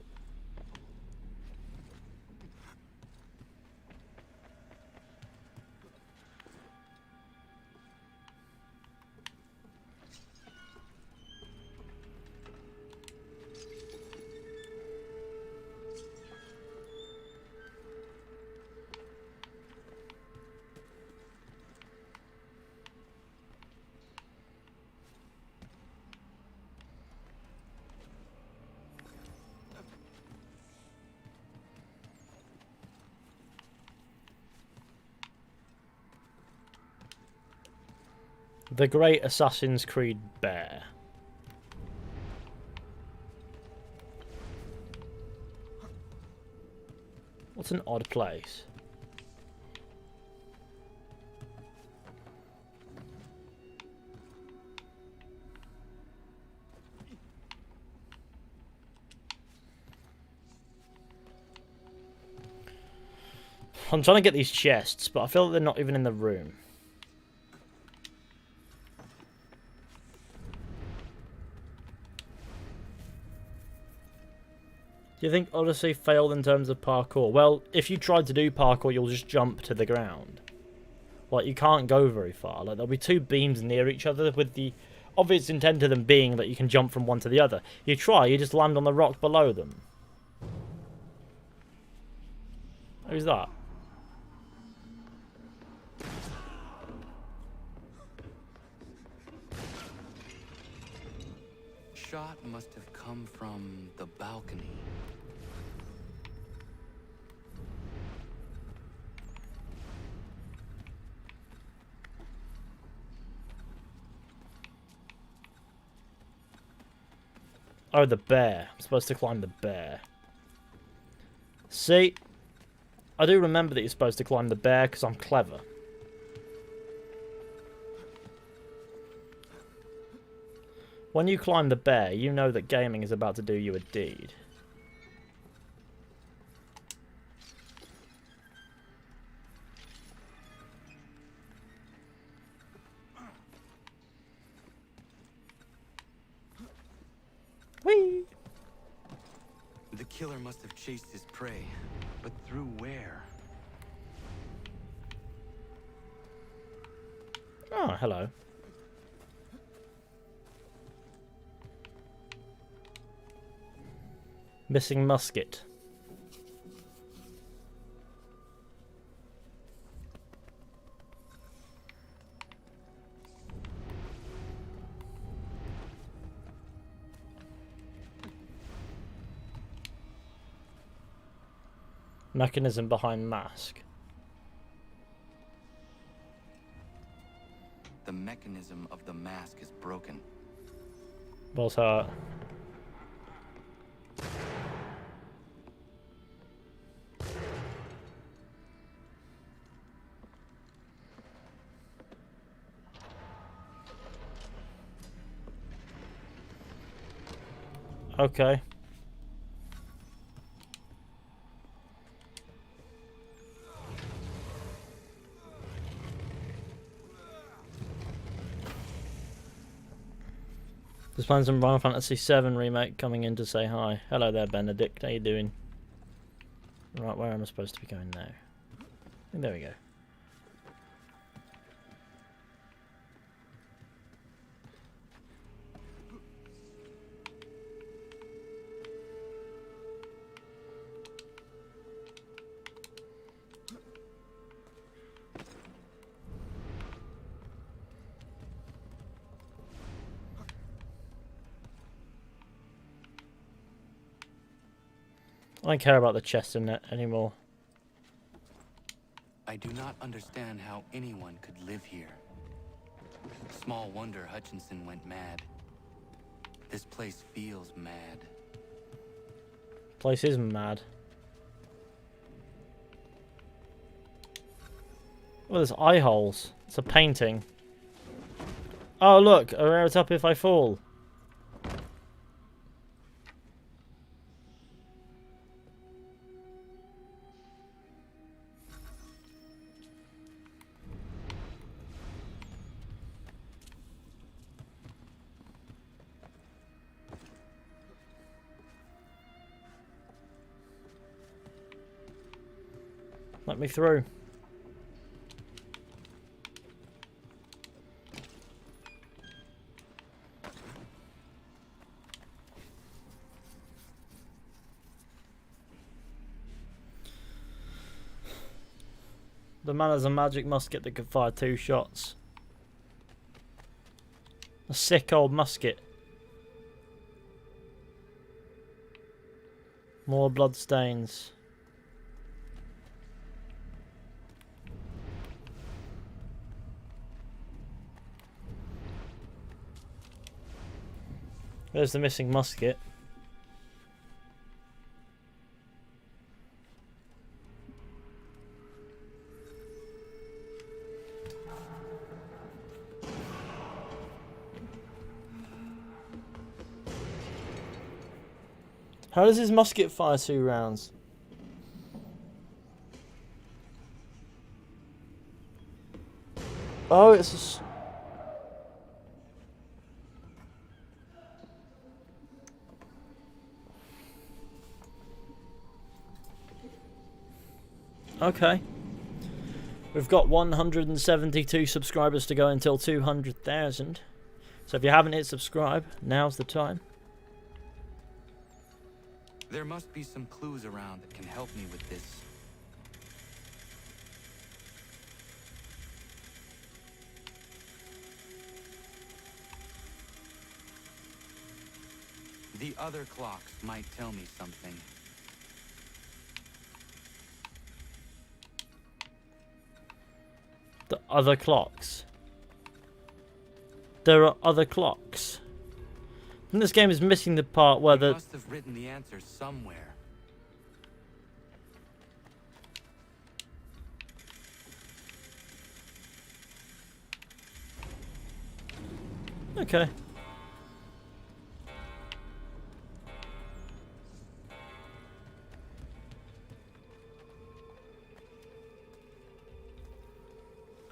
[SPEAKER 1] The Great Assassin's Creed Bear. What's an odd place? I'm trying to get these chests, but I feel like they're not even in the room. Do you think Odyssey failed in terms of parkour? Well, if you tried to do parkour, you'll just jump to the ground. Like, you can't go very far. Like, there'll be two beams near each other with the obvious intent of them being that you can jump from one to the other. You try, you just land on the rock below them. Who's that?
[SPEAKER 3] Shot must have come from the balcony.
[SPEAKER 1] Oh, the bear. I'm supposed to climb the bear. See? I do remember that you're supposed to climb the bear because I'm clever. When you climb the bear, you know that gaming is about to do you a deed. Whee!
[SPEAKER 3] The killer must have chased his prey, but through where?
[SPEAKER 1] Oh, hello. Missing musket. Mechanism behind mask.
[SPEAKER 3] The mechanism of the mask is broken.
[SPEAKER 1] What's that? Okay. There's plans on Final Fantasy VII Remake coming in to say hi. Hello there, Benedict. How you doing? Right, where am I supposed to be going now? There we go. I don't care about the chest in it anymore.
[SPEAKER 3] I do not understand how anyone could live here. Small wonder Hutchinson went mad. This place feels mad.
[SPEAKER 1] Place is mad. Oh, there's eye holes. It's a painting. Oh, look. A rare it up if I fall. Let me through. The man has a magic musket that can fire 2 shots. A sick old musket. More blood stains. There's the missing musket. How does his musket fire 2 rounds? Oh, it's a... Okay. We've got 172 subscribers to go until 200,000. So if you haven't hit subscribe, now's the time.
[SPEAKER 3] There must be some clues around that can help me with this. The other clocks might tell me something.
[SPEAKER 1] The other clocks. There are other clocks. And this game is missing the part where
[SPEAKER 3] You must have written the answer somewhere.
[SPEAKER 1] Okay.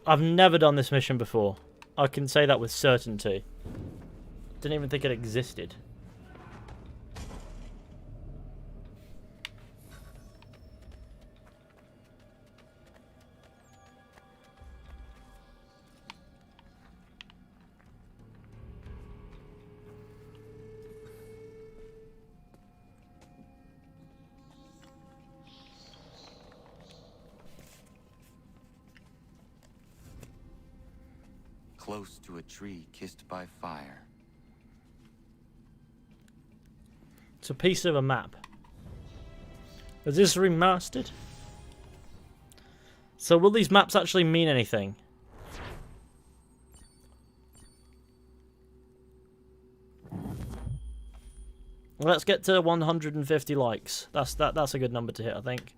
[SPEAKER 1] I've never done this mission before. I can say that with certainty. Didn't even think it existed.
[SPEAKER 3] close to a tree kissed by fire.
[SPEAKER 1] It's a piece of a map. Is this remastered? So will these maps actually mean anything? Let's get to 150 likes. That's a good number to hit, I think.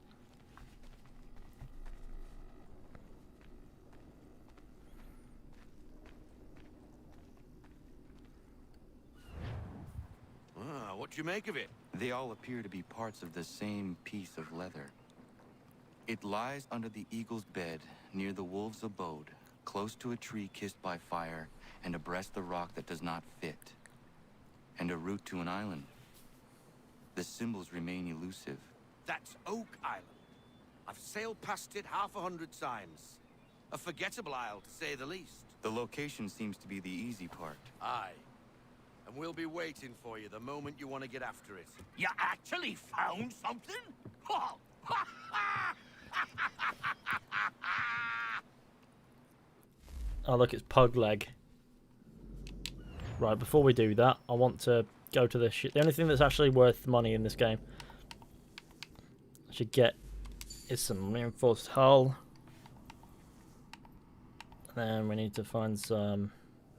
[SPEAKER 2] What do you make of it?
[SPEAKER 3] They all appear to be parts of the same piece of leather. It lies under the eagle's bed, near the wolf's abode, close to a tree kissed by fire, and abreast the rock that does not fit, and a route to an island. The symbols remain elusive.
[SPEAKER 2] That's Oak Island. I've sailed past it half 100 times. A forgettable isle, to say the least.
[SPEAKER 3] The location seems to be the easy part.
[SPEAKER 2] Aye. And we'll be waiting for you the moment you want to get after it. You actually found something? Oh.
[SPEAKER 1] Oh, look, it's Pug Leg. Right, before we do that, I want to go to this shit. The only thing that's actually worth money in this game I should get is some reinforced hull. And then we need to find some,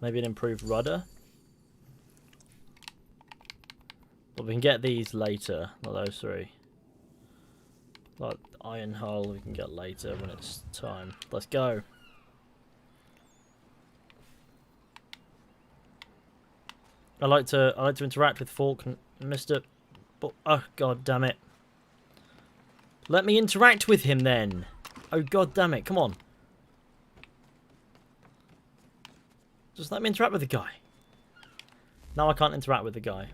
[SPEAKER 1] maybe an improved rudder. But we can get these later, not those three. Like iron hull we can get later when it's time. Let's go. I like to interact with Falk and Mr. Oh god damn it. Let me interact with him then. Oh god damn it, come on. Just let me interact with the guy. Now I can't interact with the guy.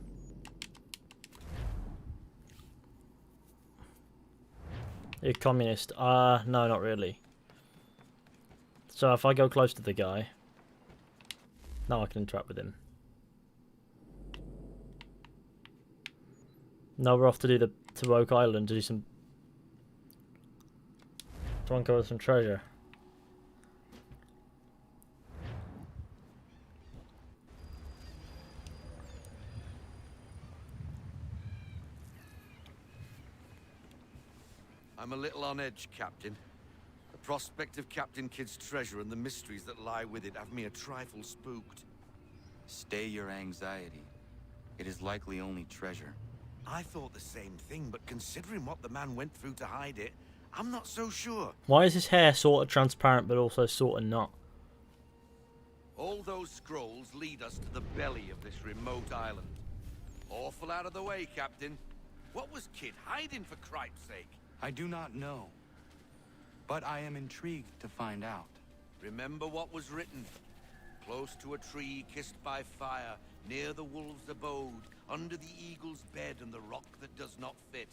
[SPEAKER 1] You're communist. No, not really. So if I go close to the guy, now I can interact with him. Now we're off to do to Oak Island to do some, to uncover some treasure.
[SPEAKER 2] I'm a little on edge, Captain. The prospect of Captain Kidd's treasure and the mysteries that lie with it have me a trifle spooked.
[SPEAKER 3] Stay your anxiety. It is likely only treasure.
[SPEAKER 2] I thought the same thing, but considering what the man went through to hide it, I'm not so sure.
[SPEAKER 1] Why is his hair sort of transparent but also sort of not?
[SPEAKER 2] All those scrolls lead us to the belly of this remote island. Awful out of the way, Captain. What was Kidd hiding, for Christ's sake?
[SPEAKER 3] I do not know, but I am intrigued to find out.
[SPEAKER 2] Remember what was written. Close to a tree kissed by fire, near the wolf's abode, under the eagle's bed and the rock that does not fit.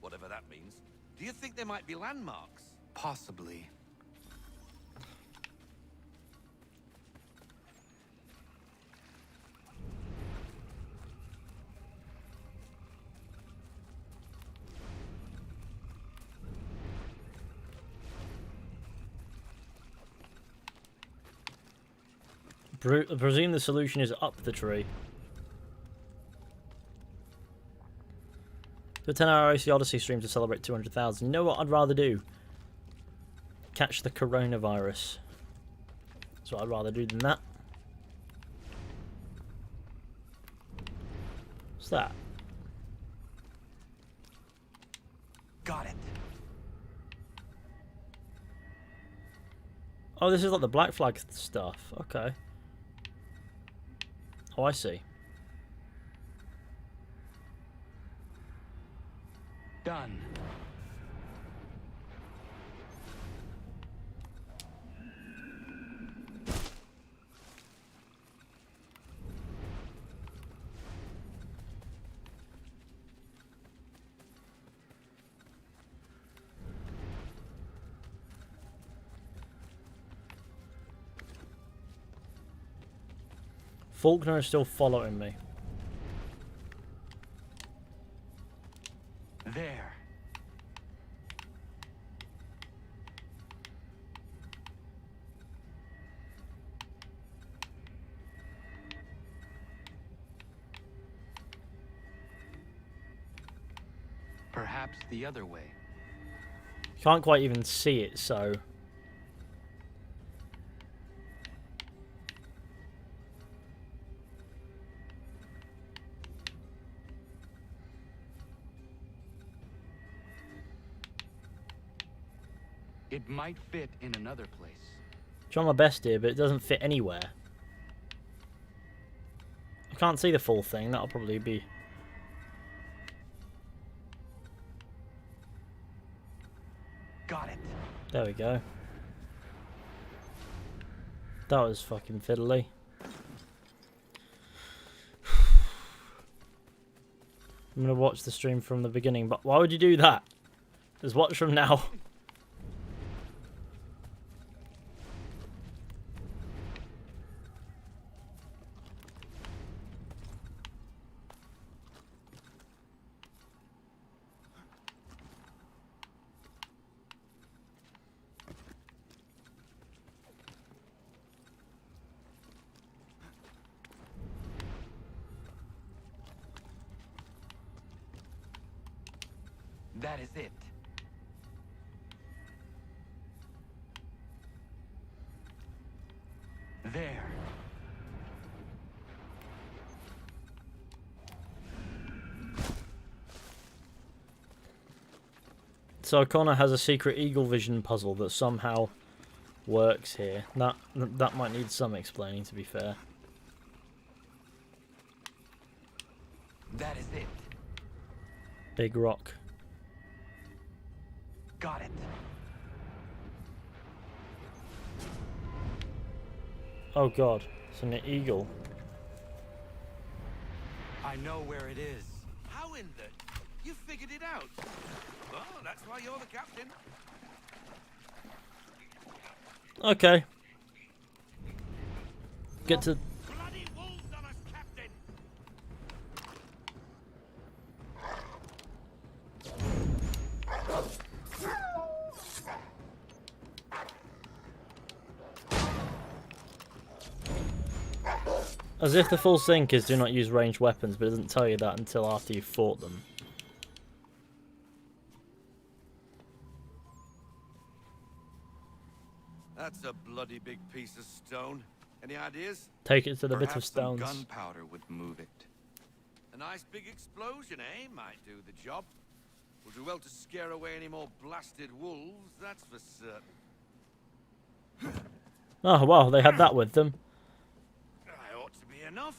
[SPEAKER 2] Whatever that means. Do you think there might be landmarks?
[SPEAKER 3] Possibly.
[SPEAKER 1] I presume the solution is up the tree. Do a 10-hour OC Odyssey stream to celebrate 200,000. You know what I'd rather do? Catch the coronavirus. That's what I'd rather do than that. What's that?
[SPEAKER 3] Got it.
[SPEAKER 1] Oh, this is like the Black Flag stuff. Okay. Oh, I see.
[SPEAKER 3] Done.
[SPEAKER 1] Faulkner is still following me.
[SPEAKER 3] There. Perhaps the other way.
[SPEAKER 1] Can't quite even see it, so...
[SPEAKER 3] It might fit in another place.
[SPEAKER 1] Trying my best here, but it doesn't fit anywhere. I can't see the full thing. That'll probably be...
[SPEAKER 3] Got it.
[SPEAKER 1] There we go. That was fucking fiddly. I'm gonna watch the stream from the beginning, but why would you do that? Just watch from now.
[SPEAKER 3] That is it. There.
[SPEAKER 1] So Connor has a secret eagle vision puzzle that somehow works here. That might need some explaining, to be fair.
[SPEAKER 3] That is it.
[SPEAKER 1] Big rock.
[SPEAKER 3] Got it.
[SPEAKER 1] Oh god, it's an eagle.
[SPEAKER 3] I know where it is.
[SPEAKER 2] How in the... You figured it out. Well, that's why you're the captain.
[SPEAKER 1] Okay. Get to...
[SPEAKER 2] Bloody wolves on us, captain.
[SPEAKER 1] As if the full sync is do not use ranged weapons, but it doesn't tell you that until after you've fought them.
[SPEAKER 2] That's a bloody big piece of stone. Any ideas?
[SPEAKER 1] Take it to the bit of
[SPEAKER 3] Perhaps some
[SPEAKER 1] stones.
[SPEAKER 3] gunpowder would move it.
[SPEAKER 2] A nice big explosion, eh? Might do the job. Will do well to scare away any more blasted wolves, that's for certain.
[SPEAKER 1] Oh wow, they had that with them.
[SPEAKER 2] I ought to be enough.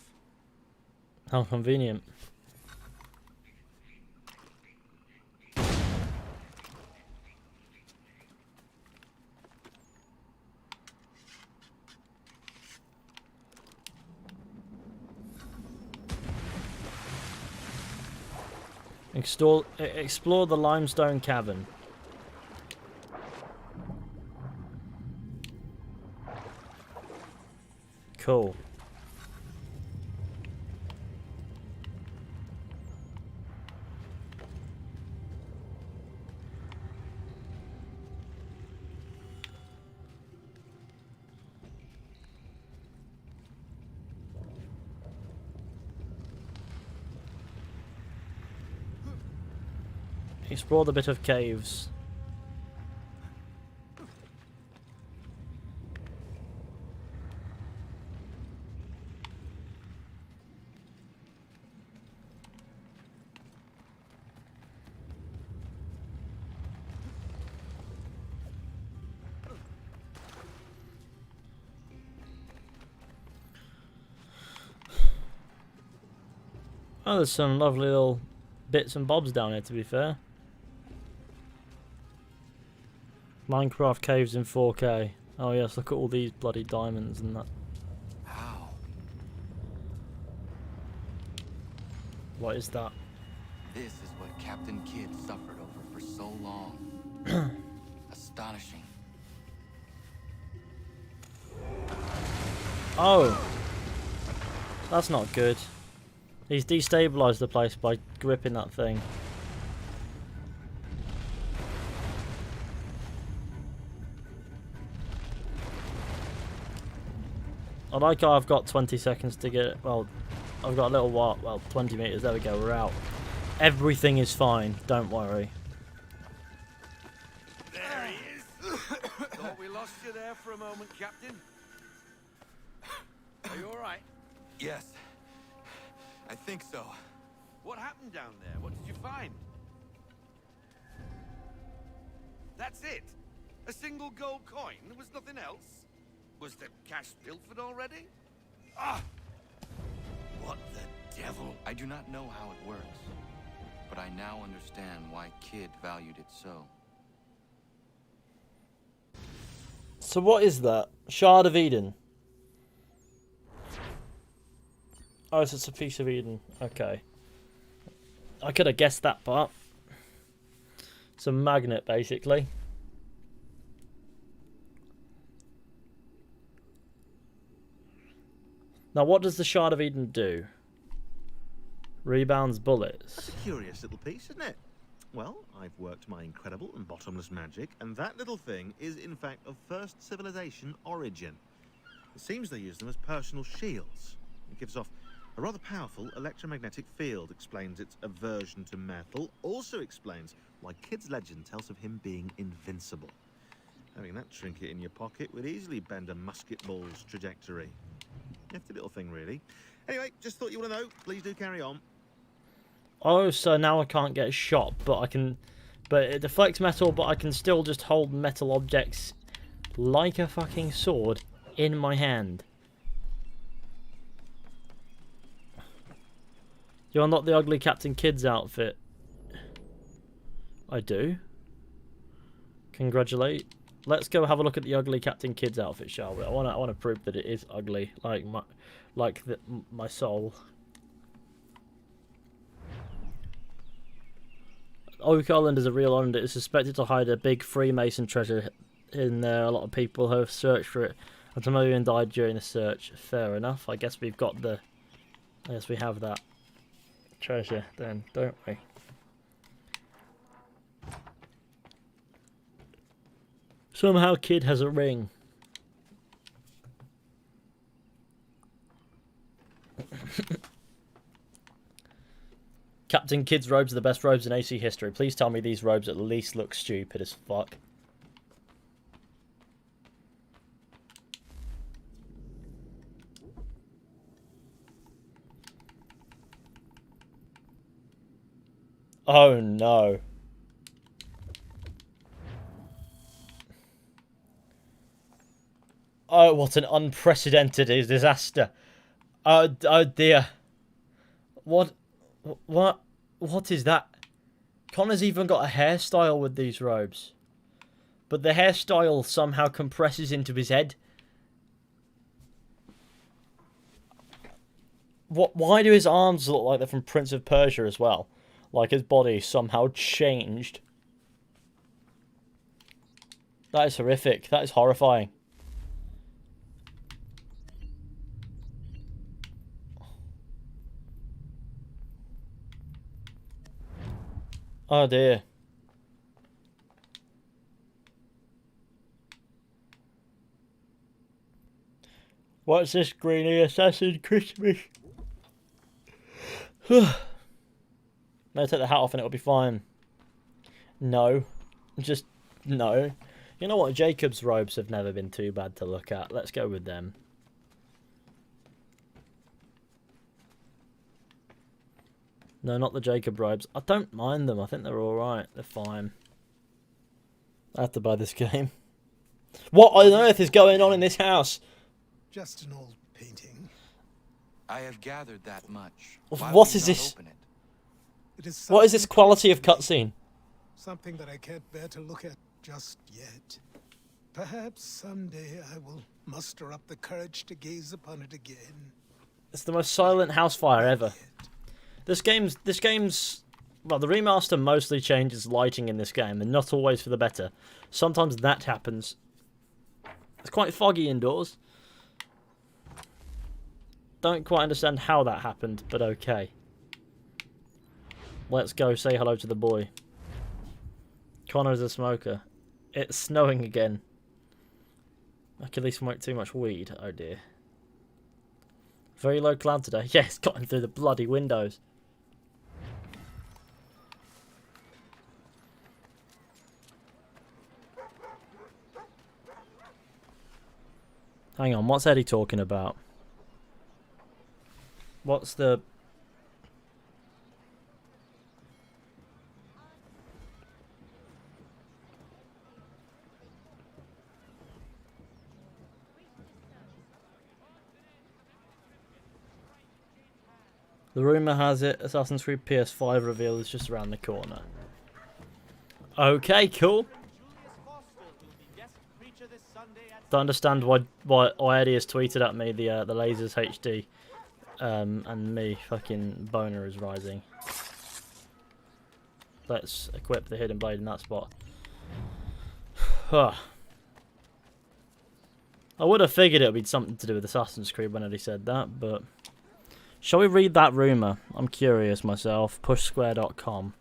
[SPEAKER 1] How convenient. Explore the limestone cavern. Cool. Explore the bit of caves. Oh, there's some lovely little bits and bobs down here, to be fair. Minecraft caves in 4K. Oh yes, look at all these bloody diamonds and that.
[SPEAKER 3] How?
[SPEAKER 1] What is that?
[SPEAKER 3] This is what Captain Kidd suffered over for so long. Astonishing.
[SPEAKER 1] Oh! That's not good. He's destabilised the place by gripping that thing. I like how I've got 20 seconds to get it. Well, I've got a little while. Well, 20 meters. There we go. We're out. Everything is fine. Don't worry.
[SPEAKER 5] There he is. Thought we lost you there for a moment, Captain. Are you all right?
[SPEAKER 3] Yes. I think so.
[SPEAKER 5] What happened down there? What did you find? That's it. A single gold coin. There was nothing else. Was the cash pilfered already? Ah! What the devil?
[SPEAKER 3] I do not know how it works, but I now understand why Kid valued it so.
[SPEAKER 1] So what is that? Shard of Eden. Oh, so it's a piece of Eden. Okay. I could have guessed that part. It's a magnet, basically. Now, what does the Shard of Eden do? Rebounds bullets.
[SPEAKER 6] That's a curious little piece, isn't it? Well, I've worked my incredible and bottomless magic, and that little thing is, in fact, of first civilization origin. It seems they use them as personal shields. It gives off a rather powerful electromagnetic field, explains its aversion to metal, also explains why Kid's legend tells of him being invincible. Having that trinket in your pocket would easily bend a musket ball's trajectory. Nifty little thing, really. Anyway, just thought you want to know. Please do carry on.
[SPEAKER 1] Oh, so now I can't get shot, but I can... But it deflects metal, but I can still just hold metal objects like a fucking sword in my hand. You unlock the ugly Captain Kidd's outfit. I do. Congratulate. Let's go have a look at the ugly Captain Kidd's outfit, shall we? I want to prove that it is ugly, like my soul. Oak Island is a real island. It is suspected to hide a big Freemason treasure in there. A lot of people have searched for it, and some even died during the search. Fair enough. I guess we've got the... I guess we have that treasure then, don't we? Somehow Kid has a ring. Captain Kidd's robes are the best robes in AC history. Please tell me these robes at least look stupid as fuck. Oh no. Oh, what an unprecedented disaster. Oh dear. What is that? Connor's even got a hairstyle with these robes. But the hairstyle somehow compresses into his head. Why do his arms look like they're from Prince of Persia as well? Like his body somehow changed. That is horrific. That is horrifying. Oh dear. What's this, Greeny? Assassin Christmas? Maybe take the hat off and it'll be fine. No. Just no. You know what? Jacob's robes have never been too bad to look at. Let's go with them. No, not the Jacob robes. I don't mind them. I think they're alright. They're fine. I have to buy this game. What on earth is going on in this house?
[SPEAKER 7] Just an old painting.
[SPEAKER 3] I have gathered that much.
[SPEAKER 1] What is this?
[SPEAKER 7] It is
[SPEAKER 1] What is this
[SPEAKER 7] something
[SPEAKER 1] quality of
[SPEAKER 7] close to me,
[SPEAKER 1] cutscene?
[SPEAKER 7] something that I can't bear to look at just yet. Perhaps someday I will muster up the courage to gaze upon it again.
[SPEAKER 1] It's the most silent house fire ever. This game's well, the remaster mostly changes lighting in this game, and not always for the better. Sometimes that happens. It's quite foggy indoors. Don't quite understand how that happened, but okay. Let's go say hello to the boy. Connor's a smoker. It's snowing again. I can at least smoke too much weed. Oh dear. Very low cloud today. Yeah, it's gotten through the bloody windows. Hang on, what's Eddie talking about? What's the... The rumour has it Assassin's Creed PS5 reveal is just around the corner. Okay, cool. Don't understand why Eddie has tweeted at me the lasers HD, and me fucking boner is rising. Let's equip the hidden blade in that spot. I would have figured it would be something to do with Assassin's Creed when Eddie said that, but shall we read that rumour? I'm curious myself. Pushsquare.com.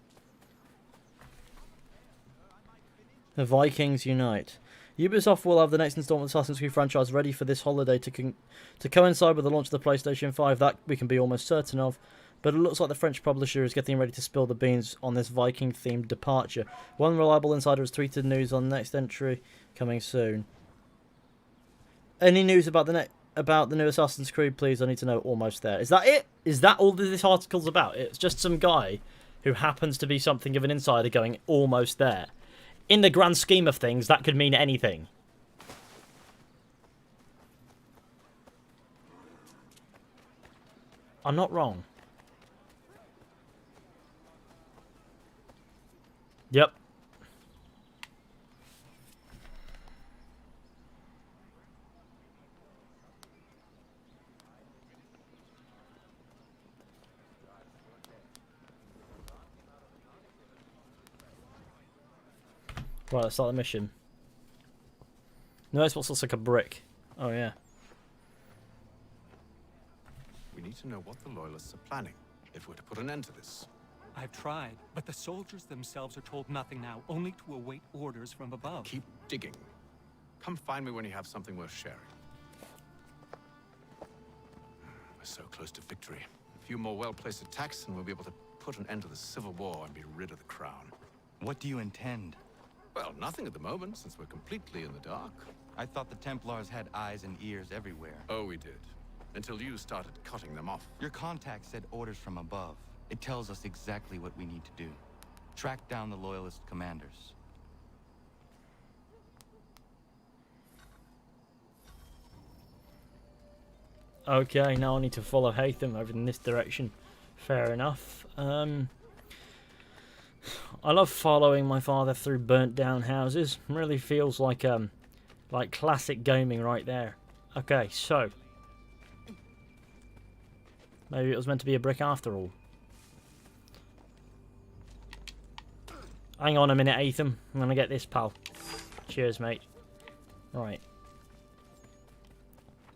[SPEAKER 1] The Vikings unite. Ubisoft will have the next installment of the Assassin's Creed franchise ready for this holiday to coincide with the launch of the PlayStation 5. That we can be almost certain of. But it looks like the French publisher is getting ready to spill the beans on this Viking-themed departure. One reliable insider has tweeted news on the next entry coming soon. Any news about the new Assassin's Creed, please? I need to know. Almost there. Is that it? Is that all that this article's about? It's just some guy who happens to be something of an insider going almost there. In the grand scheme of things, that could mean anything. I'm not wrong. Yep. Right, let's start the mission. Notice what looks like a brick. Oh, yeah.
[SPEAKER 8] We need to know what the Loyalists are planning, if we're to put an end to this.
[SPEAKER 9] I've tried, but the soldiers themselves are told nothing now, only to await orders from above.
[SPEAKER 8] Keep digging. Come find me when you have something worth sharing. We're so close to victory. A few more well-placed attacks and we'll be able to put an end to the civil war and be rid of the crown.
[SPEAKER 3] What do you intend?
[SPEAKER 8] Well, nothing at the moment, since we're completely in the dark.
[SPEAKER 3] I thought the Templars had eyes and ears everywhere.
[SPEAKER 8] Oh, we did. Until you started cutting them off.
[SPEAKER 3] Your contact said orders from above. It tells us exactly what we need to do. Track down the Loyalist commanders.
[SPEAKER 1] Okay, now I need to follow Hatham over in this direction. Fair enough. I love following my father through burnt down houses. Really feels like classic gaming right there. Okay, so maybe it was meant to be a brick after all. Hang on a minute, Hatham. I'm gonna get this, pal. Cheers, mate. Right.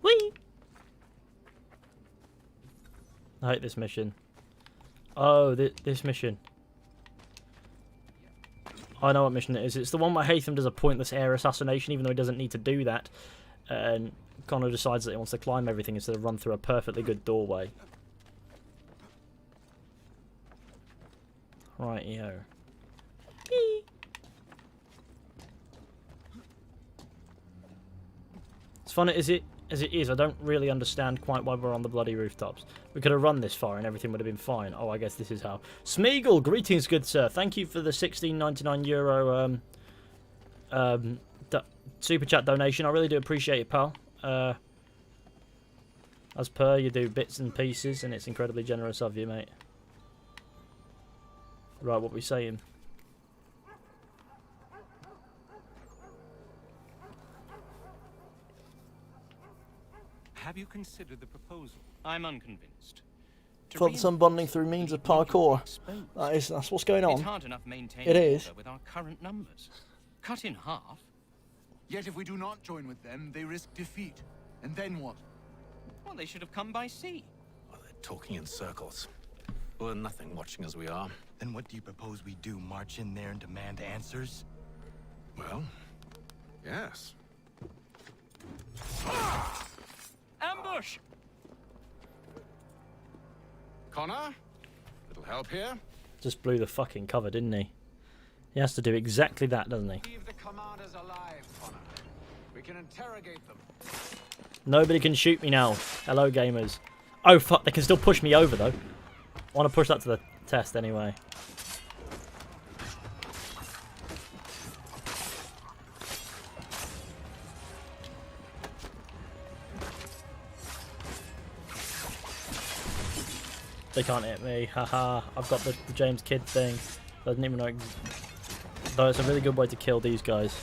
[SPEAKER 1] Whee! I hate this mission. Oh, this mission. I know what mission it is. It's the one where Hatham does a pointless air assassination, even though he doesn't need to do that. And Connor decides that he wants to climb everything instead of run through a perfectly good doorway. Right, yo. It's fun as it is. I don't really understand quite why we're on the bloody rooftops. We could have run this far and everything would have been fine. Oh, I guess this is how. Smeagol, greetings, good sir. Thank you for the €16.99 super chat donation. I really do appreciate it, pal. As per, you do bits and pieces, and it's incredibly generous of you, mate. Right, what we saying?
[SPEAKER 9] Have you considered the proposal? I'm unconvinced.
[SPEAKER 1] For some bonding through means of parkour. That's what's going on.
[SPEAKER 2] It's hard enough maintaining
[SPEAKER 1] It is.
[SPEAKER 2] order with our current numbers. Cut in half.
[SPEAKER 5] Yet if we do not join with them, they risk defeat. And then what?
[SPEAKER 2] Well, they should have come by sea.
[SPEAKER 8] Well, they're talking in circles. We're nothing watching as we are.
[SPEAKER 3] Then what do you propose we do? March in there and demand answers?
[SPEAKER 8] Well, yes.
[SPEAKER 2] Ambush!
[SPEAKER 8] Connor? Little help here?
[SPEAKER 1] Just blew the fucking cover, didn't he? He has to do exactly that, doesn't he?
[SPEAKER 5] Leave the commanders alive, Connor. We can interrogate them.
[SPEAKER 1] Nobody can shoot me now. Hello, gamers. Oh, fuck. They can still push me over, though. I want to push that to the test anyway. They can't hit me. Haha. I've got the James Kidd thing. Doesn't even know. Though it's a really good way to kill these guys.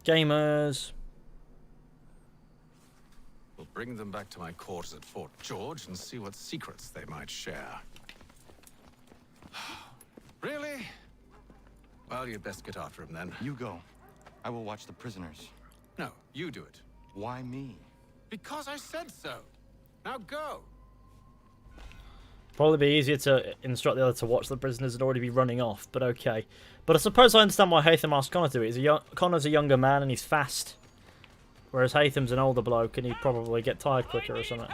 [SPEAKER 1] Gamers.
[SPEAKER 8] We'll bring them back to my quarters at Fort George and see what secrets they might share. Really? Well, you'd best get after him then.
[SPEAKER 3] You go. I will watch the prisoners.
[SPEAKER 8] No, you do it.
[SPEAKER 3] Why me?
[SPEAKER 8] Because I said so. Now go.
[SPEAKER 1] Probably be easier to instruct the other to watch the prisoners and already be running off, but okay. But I suppose I understand why Hatham asked Connor to do it. Connor's a younger man and he's fast. Whereas Hatham's an older bloke and he'd probably get tired quicker or something.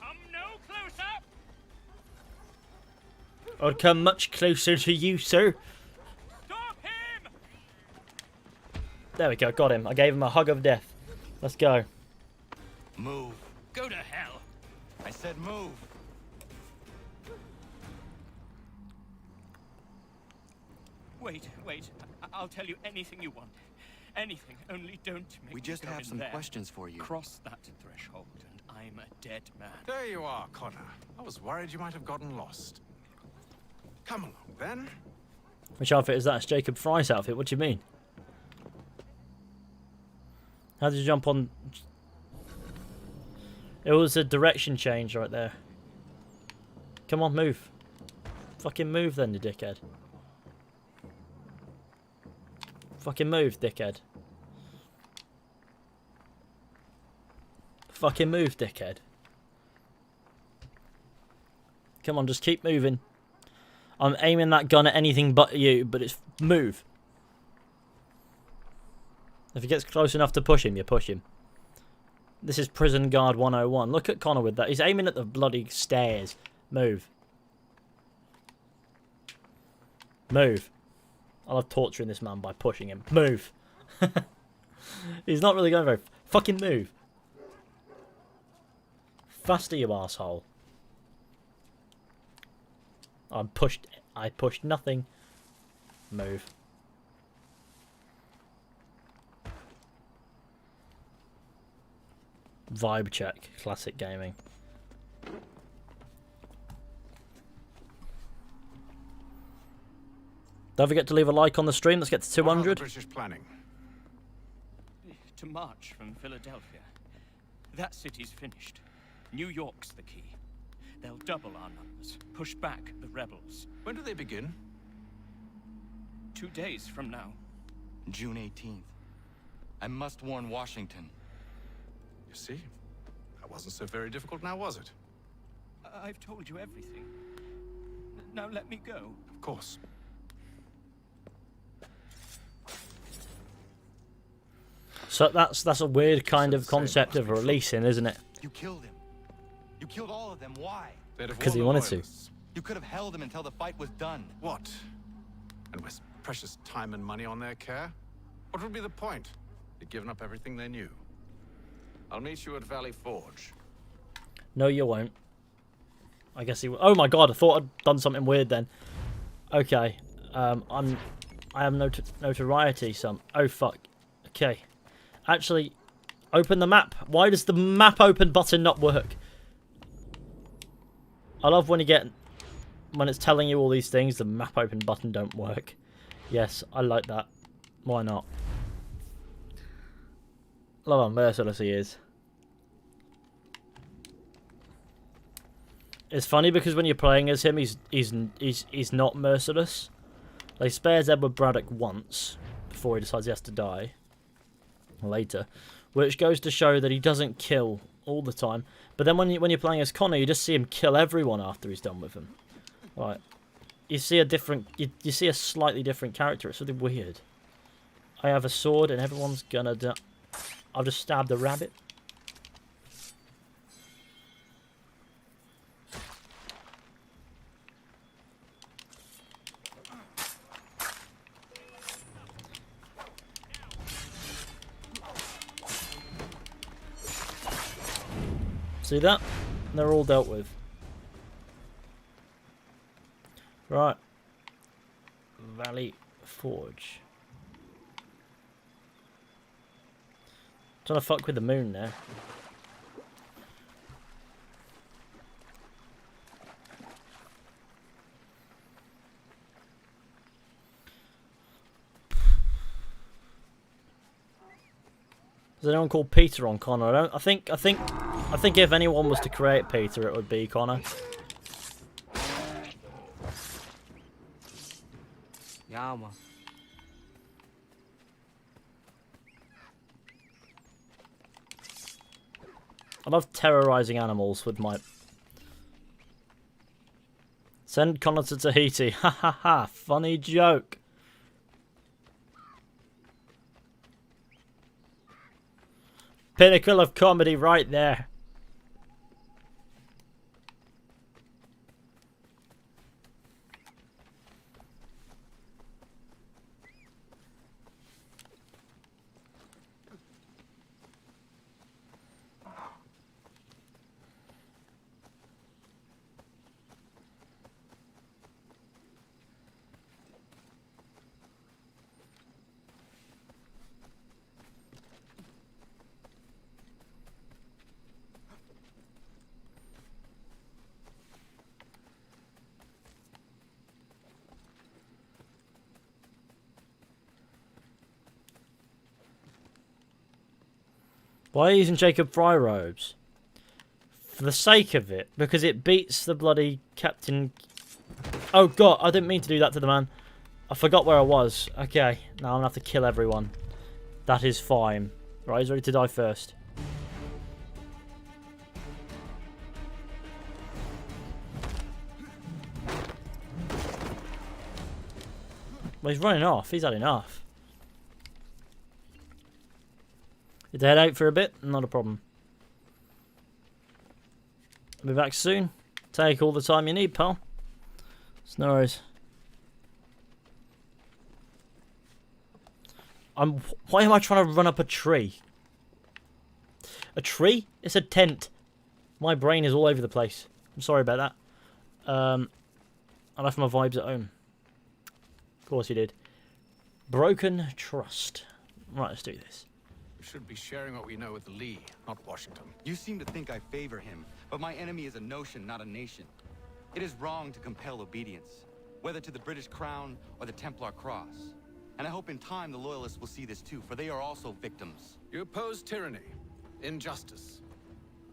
[SPEAKER 2] Come no closer.
[SPEAKER 1] I'd come much closer to you, sir.
[SPEAKER 2] Stop him.
[SPEAKER 1] There we go, got him. I gave him a hug of death. Let's go.
[SPEAKER 3] Move.
[SPEAKER 2] Go to hell.
[SPEAKER 3] I said move.
[SPEAKER 9] Wait. I'll tell you anything you want. Anything. Only don't make
[SPEAKER 3] We
[SPEAKER 9] me
[SPEAKER 3] just
[SPEAKER 9] go
[SPEAKER 3] have
[SPEAKER 9] in
[SPEAKER 3] some
[SPEAKER 9] there.
[SPEAKER 3] questions for you.
[SPEAKER 9] Cross that threshold, and I'm a dead man.
[SPEAKER 8] There you are, Connor. I was worried you might have gotten lost. Come along, then.
[SPEAKER 1] Which outfit is that? It's Jacob Fry's outfit. What do you mean? How did you jump on? It was a direction change right there. Come on, move. Fucking move then, you dickhead. Fucking move, dickhead. Fucking move, dickhead. Come on, just keep moving. I'm aiming that gun at anything but you, but it's move. If he gets close enough to push him, you push him. This is Prison Guard 101. Look at Connor with that. He's aiming at the bloody stairs. Move. Move. I love torturing this man by pushing him. Move. He's not really going very... Fucking move. Faster, you arsehole. I pushed nothing. Move. Vibe check. Classic gaming. Don't forget to leave a like on the stream. Let's get to 200.
[SPEAKER 8] British planning.
[SPEAKER 9] To march from Philadelphia. That city's finished. New York's the key. They'll double our numbers. Push back the rebels.
[SPEAKER 8] When do they begin?
[SPEAKER 9] 2 days from now.
[SPEAKER 3] June 18th. I must warn Washington.
[SPEAKER 8] You see? That wasn't so very difficult now, was it?
[SPEAKER 9] I've told you everything. Now let me go.
[SPEAKER 8] Of course.
[SPEAKER 1] So that's a weird kind of concept of releasing, isn't it?
[SPEAKER 3] You killed him. You killed all of them. Why?
[SPEAKER 8] They'd have
[SPEAKER 1] 'Cause he
[SPEAKER 8] warned the
[SPEAKER 1] wanted to.
[SPEAKER 8] loyalists.
[SPEAKER 3] You could have held them until the fight was done.
[SPEAKER 8] What? And waste precious time and money on their care? What would be the point? They'd given up everything they knew. I'll meet you at Valley Forge.
[SPEAKER 1] No, you won't. I guess he... Oh my god, I thought I'd done something weird then. Okay. I have notoriety, some... Oh, fuck. Okay. Actually, open the map. Why does the map open button not work? I love when you get... When it's telling you all these things, the map open button don't work. Yes, I like that. Why not? Love how merciless he is. It's funny because when you're playing as him, he's not merciless. Like, he spares Edward Braddock once before he decides he has to die later, which goes to show that he doesn't kill all the time. But then when you're playing as Connor, you just see him kill everyone after he's done with them. Right, you see a different, you see a slightly different character. It's really weird. I have a sword and everyone's gonna die. I've just stabbed a rabbit. See that? They're all dealt with. Right. Valley Forge. Trying to fuck with the moon there. Is anyone called Peter on Connor? I think if anyone was to create Peter, it would be Connor.
[SPEAKER 4] Yeah, man.
[SPEAKER 1] I love terrorizing animals with my... Send Connor to Tahiti. Ha ha ha. Funny joke. Pinnacle of comedy right there. Why are you using Jacob Fry robes? For the sake of it. Because it beats the bloody Captain... Oh god, I didn't mean to do that to the man. I forgot where I was. Okay, now I'm gonna have to kill everyone. That is fine. Right, he's ready to die first. Well, he's running off. He's had enough. Did they head out for a bit? Not a problem. I'll be back soon. Take all the time you need, pal. It's no worries. Why am I trying to run up a tree? A tree? It's a tent. My brain is all over the place. I'm sorry about that. I left my vibes at home. Of course you did. Broken trust. Right, let's do this.
[SPEAKER 8] We should be sharing what we know with Lee, not Washington.
[SPEAKER 3] You seem to think I favor him, but my enemy is a notion, not a nation. It is wrong to compel obedience, whether to the British Crown or the Templar Cross. And I hope in time the Loyalists will see this too, for they are also victims.
[SPEAKER 8] You oppose tyranny, injustice.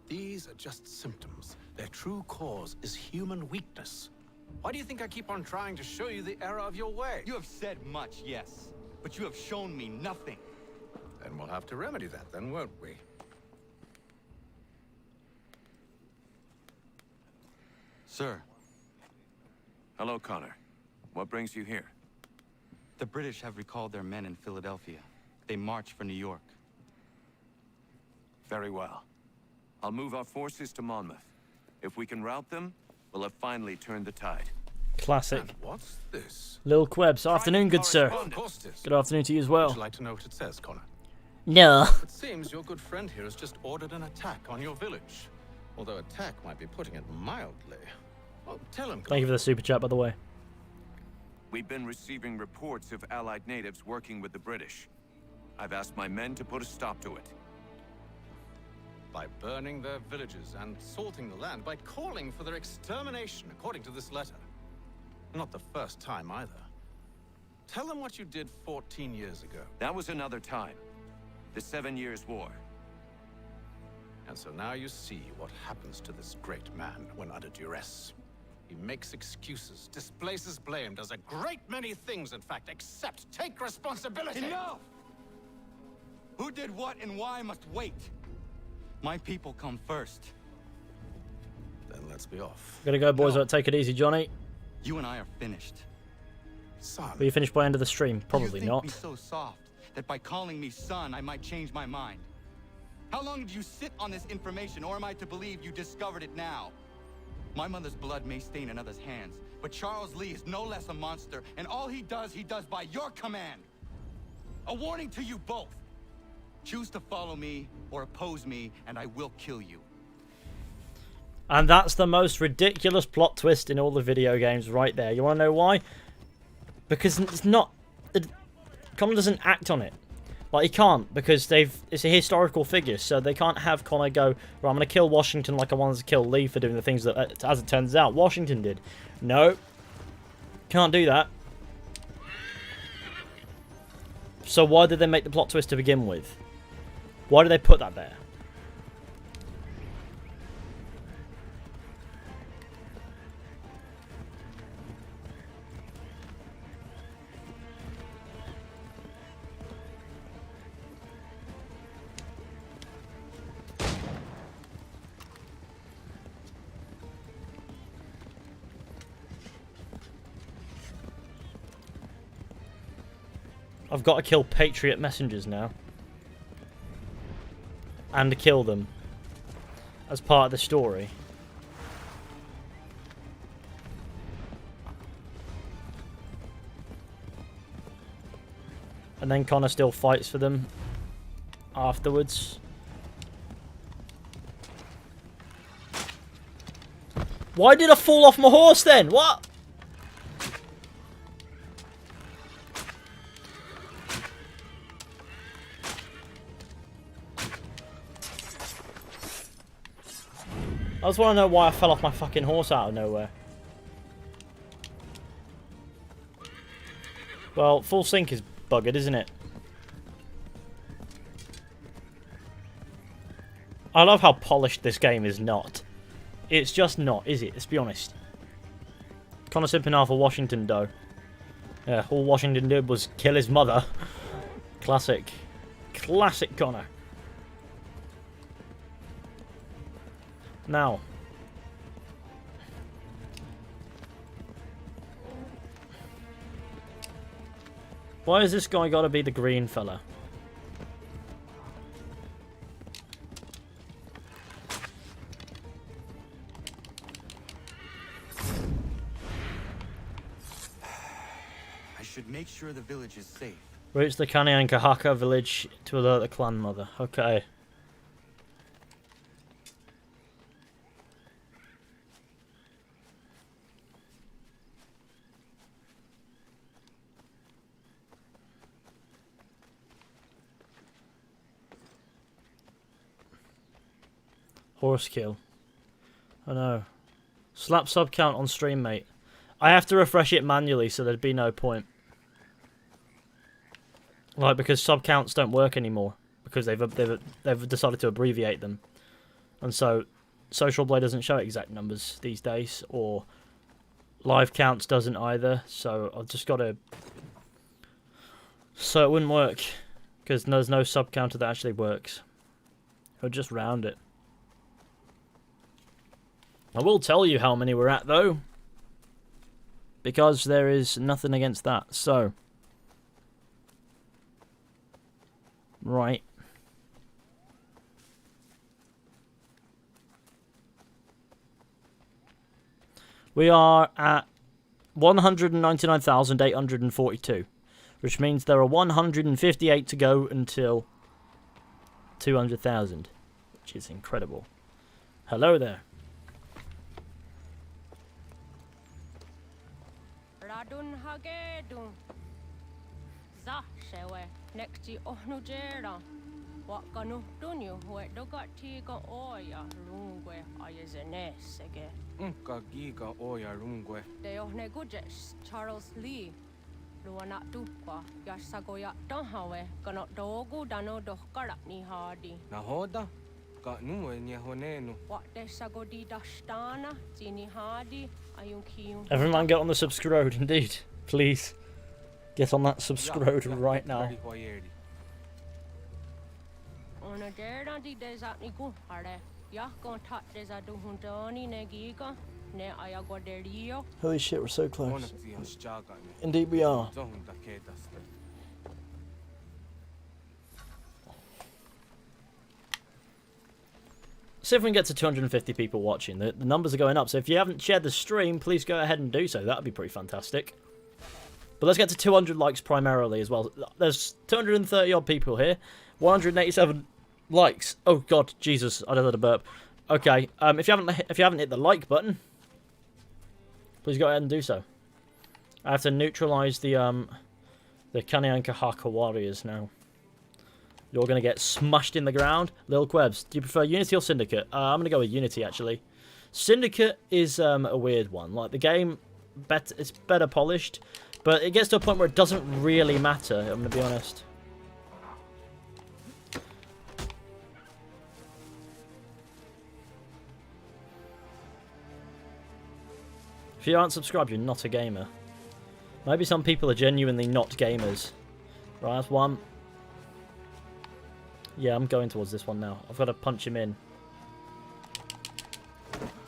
[SPEAKER 8] These are just symptoms. Their true cause is human weakness. Why do you think I keep on trying to show you the error of your way?
[SPEAKER 3] You have said much, yes, but you have shown me nothing.
[SPEAKER 8] Then we'll have to remedy that, then, won't we?
[SPEAKER 3] Sir.
[SPEAKER 10] Hello, Connor. What brings you here?
[SPEAKER 3] The British have recalled their men in Philadelphia. They march for New York.
[SPEAKER 10] Very well. I'll move our forces to Monmouth. If we can rout them, we'll have finally turned the tide.
[SPEAKER 1] Classic.
[SPEAKER 8] And what's this?
[SPEAKER 1] Lil Quebs. Afternoon, good sir.
[SPEAKER 8] Oh, of course it is.
[SPEAKER 1] Good afternoon to you as well.
[SPEAKER 8] Would you like to know what it says, Connor?
[SPEAKER 1] No.
[SPEAKER 8] It seems your good friend here has just ordered an attack on your village. Although attack might be putting it mildly. Well, tell him.
[SPEAKER 1] Thank you for the super chat, by the way.
[SPEAKER 10] We've been receiving reports of Allied natives working with the British. I've asked my men to put a stop to it.
[SPEAKER 8] By burning their villages and salting the land, by calling for their extermination, according to this letter. Not the first time either. Tell them what you did 14 years ago.
[SPEAKER 10] That was another time. The 7 Years' War.
[SPEAKER 8] And so now you see what happens to this great man when under duress. He makes excuses, displaces blame, does a great many things, in fact, except take responsibility.
[SPEAKER 3] Enough! Who did what and why must wait. My people come first.
[SPEAKER 8] Then let's be off.
[SPEAKER 1] Gotta go, boys. Take it easy, Johnny.
[SPEAKER 3] You and I are finished.
[SPEAKER 7] Son,
[SPEAKER 1] Will you finish by the end of the stream? Probably
[SPEAKER 3] you think
[SPEAKER 1] not.
[SPEAKER 3] me so soft that by calling me son, I might change my mind? How long did you sit on this information, or am I to believe you discovered it now? My mother's blood may stain another's hands, but Charles Lee is no less a monster, and all he does by your command. A warning to you both. Choose to follow me or oppose me, and I will kill you.
[SPEAKER 1] And that's the most ridiculous plot twist in all the video games right there. You want to know why? Because it's not... Connor doesn't act on it. Like, he can't, because it's a historical figure, so they can't have Connor go, right, I'm going to kill Washington like I wanted to kill Lee for doing the things that, as it turns out, Washington did. No. Can't do that. So why did they make the plot twist to begin with? Why did they put that there? I've got to kill Patriot messengers now. And to kill them. As part of the story. And then Connor still fights for them afterwards. Why did I fall off my horse then? What? I just want to know why I fell off my fucking horse out of nowhere. Well, full sync is buggered, isn't it? I love how polished this game is not. It's just not, is it? Let's be honest. Connor simping half of Washington, though. Yeah, all Washington did was kill his mother. Classic. Classic Connor. Now. Why has this guy got to be the green fella?
[SPEAKER 3] I should make sure the village is safe.
[SPEAKER 1] Reach the Kanyankahaka village to alert the clan mother. Okay. Horse kill. I know. Slap sub count on stream, mate. I have to refresh it manually, so there'd be no point. Like, because sub counts don't work anymore. Because they've decided to abbreviate them. And so, Social Blade doesn't show exact numbers these days. Or live counts doesn't either. So, I've just got to... So, it wouldn't work. Because there's no sub counter that actually works. I'll just round it. I will tell you how many we're at, though. Because there is nothing against that. So. Right. We are at 199,842. Which means there are 158 to go until 200,000. Which is incredible. Hello there.
[SPEAKER 11] Radun hagedun. Za shewe nekti ohnujera. Wakanu dunyu we dogati ga oya rungwe ayezenesege.
[SPEAKER 4] Unka giga oya rungwe.
[SPEAKER 11] De ohne gujes Charles Lee. Luana tukwa yasagoya tanhawe kana dogu dano dohkara ni hadi.
[SPEAKER 4] Nahoda ka nuwe nyehonenu.
[SPEAKER 11] What de sagodi dashtana zini hadi.
[SPEAKER 1] Everyone get on the subscribe, indeed. Please. Get on that subscribe right now. Holy shit, we're so close.
[SPEAKER 4] Ona tia shaga ne.
[SPEAKER 1] Indeed we are.
[SPEAKER 4] Zohun da kedaste.
[SPEAKER 1] See if we can get to 250 people watching. The numbers are going up, so if you haven't shared the stream, please go ahead and do so. That would be pretty fantastic. But let's get to 200 likes primarily as well. There's 230 odd people here. 187 likes. Oh god, Jesus, I just had a burp. Okay, if you haven't hit the like button, please go ahead and do so. I have to neutralize the Kanyanka Haka warriors now. You're going to get smashed in the ground. Lil Quebs, do you prefer Unity or Syndicate? I'm going to go with Unity, actually. Syndicate is a weird one. Like, the game, it's better polished, but it gets to a point where it doesn't really matter, I'm going to be honest. If you aren't subscribed, you're not a gamer. Maybe some people are genuinely not gamers. Right, that's one. Yeah, I'm going towards this one now. I've got to punch him in.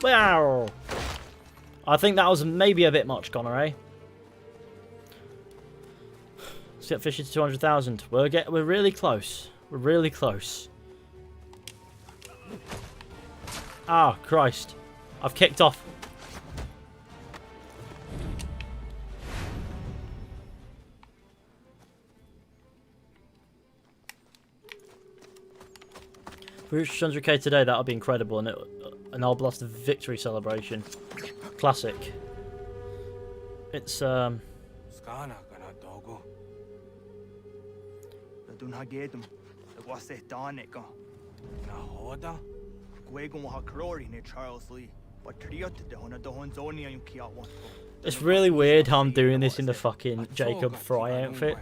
[SPEAKER 1] Wow! I think that was maybe a bit much, Connor, eh? Let's get Fisher to 200,000. We're really close. We're really close. Ah, Christ. I've kicked off. If we reach 100k today, that'll be incredible, and I'll blast a victory celebration. Classic. It's
[SPEAKER 4] Skana kana dogo.
[SPEAKER 12] Dun hagedum. Wase danika.
[SPEAKER 4] Na hoda.
[SPEAKER 12] Gwegun wa krori ne Charles Lee. But triot de hona do hon zonia yun kia one.
[SPEAKER 1] It's really weird how I'm doing this in the fucking Jacob Fry outfit.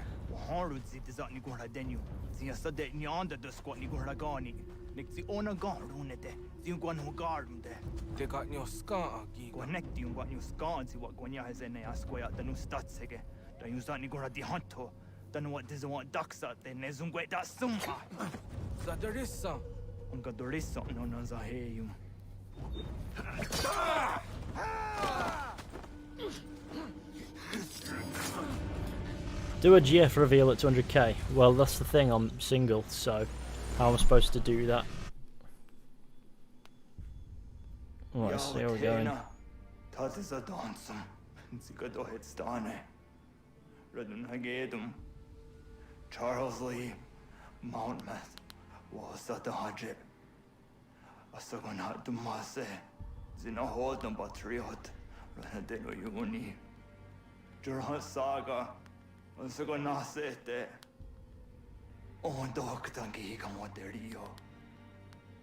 [SPEAKER 12] Harud zit zat ni gora denu. Zia sade ni anda de squat ni gora gani. Nik zi ona garunete. Zi gwan ho garunde.
[SPEAKER 4] Te got nyo ska agi.
[SPEAKER 12] Connect you what you scan see what gwanya has in a square the new stats again. Da you zat ni gora di hanto. Then what does want ducks out then nezungwe da summa.
[SPEAKER 4] Zadarissa.
[SPEAKER 12] Unga dorissa no no za heyu.
[SPEAKER 1] Do a GF reveal at 200k. Well, that's the thing, I'm single, so how am I supposed to do that? Right, let's see how we're going.
[SPEAKER 12] That is a dancum. Zigado hit stane. Redun hagedum. Charles Lee. Mountmouth. Was at the hajib. Asagonat the masse. Zina hold them patriot. Renadelo uni. Jurhan saga. Asagonasete. On doctangi camoterio.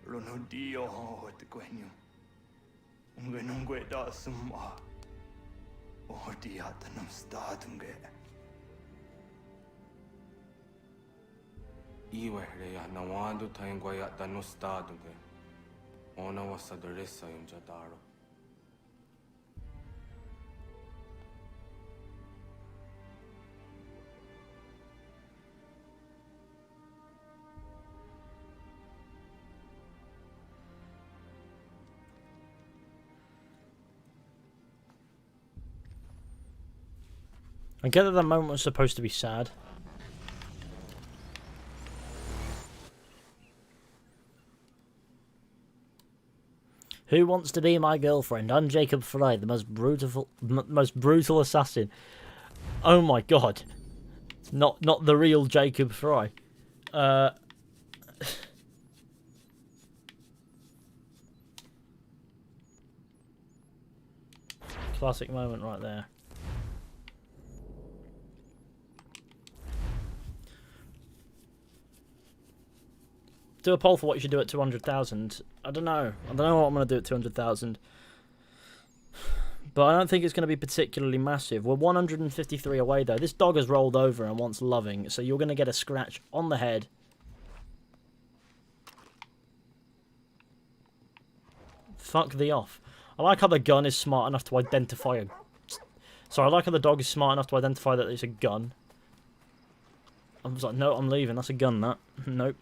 [SPEAKER 12] Ronudio hot quenu. Ungenungue da summa. Oh, diatanum statunge.
[SPEAKER 4] Iwe reya nawando tangwaya dano staduge. Ona wasadarissa yun jadaro.
[SPEAKER 1] I get that that moment was supposed to be sad. Who wants to be my girlfriend? I'm Jacob Fry, the most brutal assassin. Oh my god. Not the real Jacob Fry. Classic moment right there. Do a poll for what you should do at 200,000. I don't know. I don't know what I'm going to do at 200,000. But I don't think it's going to be particularly massive. We're 153 away, though. This dog has rolled over and wants loving, so you're going to get a scratch on the head. Fuck thee off. I like how the gun is smart enough to identify a... Sorry, I like how the dog is smart enough to identify that it's a gun. I was like, no, I'm leaving. That's a gun, that. Nope.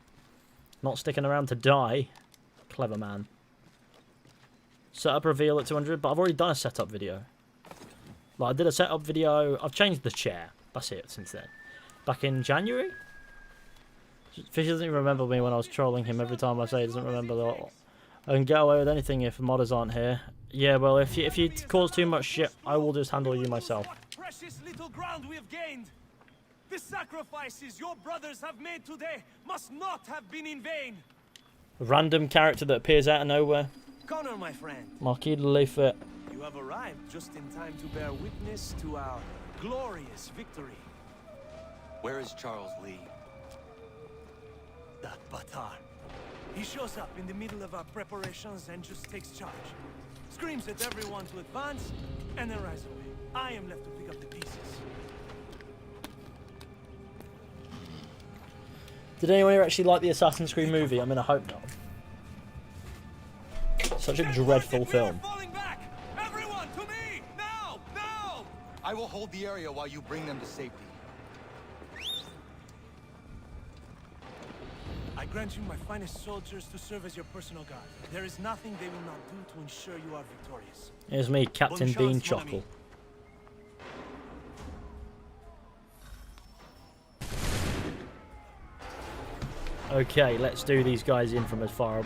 [SPEAKER 1] Not sticking around to die. Clever man. Setup reveal at 200, but I've already done a setup video. Like, I did a setup video. I've changed the chair. That's it since then. Back in January? Fish doesn't even remember me when I was trolling him. Every time I say he doesn't remember that. I can get away with anything if modders aren't here. Yeah, well, if you cause too much shit, I will just handle you myself.
[SPEAKER 13] Precious little ground we have gained. The sacrifices your brothers have made today must not have been in vain.
[SPEAKER 1] A random character that appears out of nowhere.
[SPEAKER 13] Connor, my friend.
[SPEAKER 1] Marquis de Leifert.
[SPEAKER 13] You have arrived just in time to bear witness to our glorious victory.
[SPEAKER 3] Where is Charles Lee?
[SPEAKER 13] That Batar. He shows up in the middle of our preparations and just takes charge. Screams at everyone to advance, and then rides away. I am left to pick up the pieces.
[SPEAKER 1] Did anyone here actually like the Assassin's Creed movie? I mean, I hope not. Such a dreadful film.
[SPEAKER 13] Everyone, to me! Now! Now!
[SPEAKER 3] I will hold the area while you bring them to safety.
[SPEAKER 13] I grant you my finest soldiers to serve as your personal guard. There is nothing they will not do to ensure you are victorious.
[SPEAKER 1] Here's me, Captain Bean Chockle. Okay, let's do these guys in from as far up.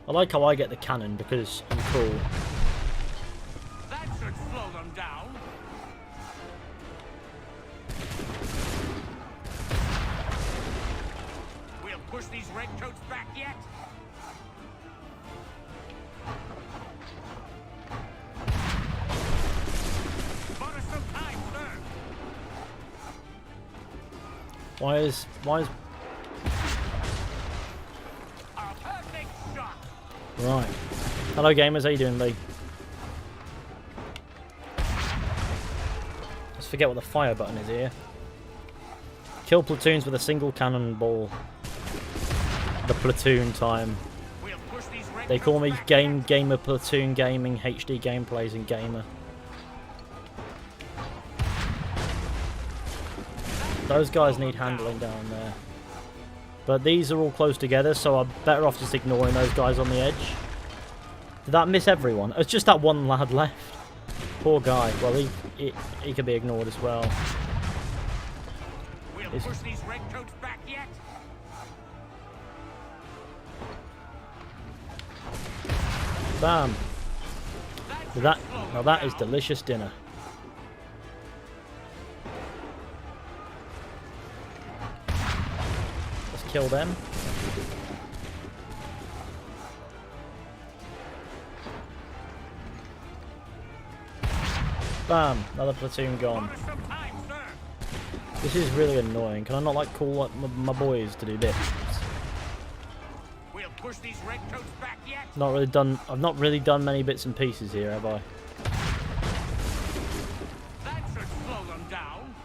[SPEAKER 1] I like how I get the cannon because I'm cool.
[SPEAKER 2] That should slow them down. We'll push these redcoats back yet. Bought us some time, sir.
[SPEAKER 1] Why is
[SPEAKER 2] A perfect shot.
[SPEAKER 1] right? Hello gamers, how you doing, Lee? Let's forget what the fire button is here. Kill platoons with a single cannonball. The platoon time.
[SPEAKER 2] We'll push these
[SPEAKER 1] They call me Gamer Platoon Gaming, HD Gameplays and Gamer. Those guys need handling down there. But these are all close together, so I'm better off just ignoring those guys on the edge. Did that miss everyone? It's just that one lad left. Poor guy. Well, he can be ignored as well.
[SPEAKER 2] We'll push these redcoats back yet.
[SPEAKER 1] Bam. Now that is delicious dinner. Let's kill them. Bam. Another platoon gone. This is really annoying. Can I not like call my boys to do bits?
[SPEAKER 2] We'll push these redcoats back yet.
[SPEAKER 1] Not really done. I've not really done many bits and pieces here, have I?
[SPEAKER 2] That should slow them down.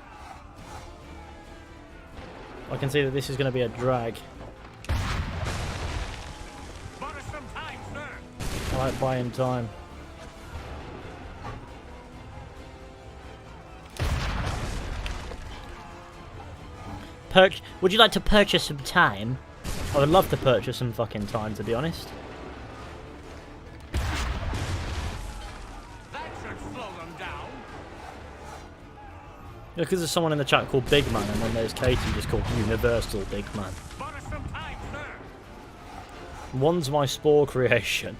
[SPEAKER 1] I can see that this is going to be a drag.
[SPEAKER 2] Bought us some time, sir.
[SPEAKER 1] I like buying time. Would you like to purchase some time? I would love to purchase some fucking time, to be honest.
[SPEAKER 2] That should slow them down.
[SPEAKER 1] Yeah, because there's someone in the chat called Big Man, and then there's Katie just called Universal Big Man.
[SPEAKER 2] Bought us some time, sir.
[SPEAKER 1] One's my Spore creation.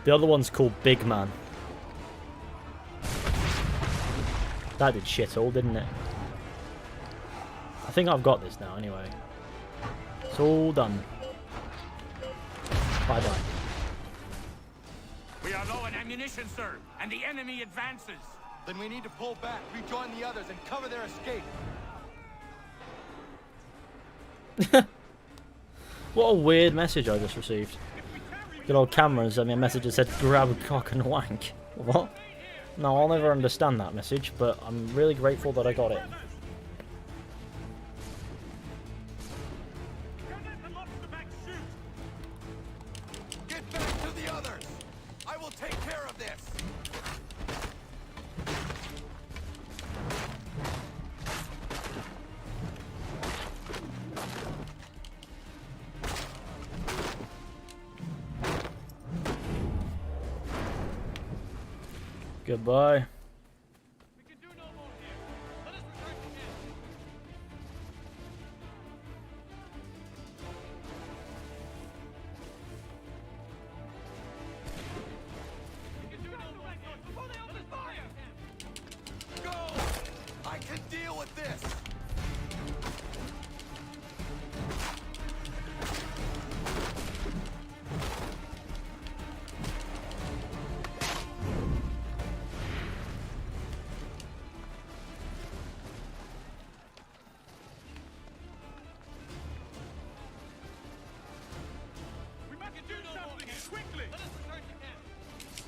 [SPEAKER 1] The other one's called Big Man. That did shit all, didn't it? I think I've got this now, anyway. It's all done. Bye-bye.
[SPEAKER 2] We are low on ammunition, sir, and the enemy advances.
[SPEAKER 3] Then we need to pull back, rejoin the others, and cover their escape.
[SPEAKER 1] What a weird message I just received. Good old Cameron sent me a message that said, grab a cock and wank. What? No, I'll never understand that message, but I'm really grateful that I got it.
[SPEAKER 5] Get back to the others! I will take care of this!
[SPEAKER 1] Goodbye.
[SPEAKER 5] Go! I can deal with this!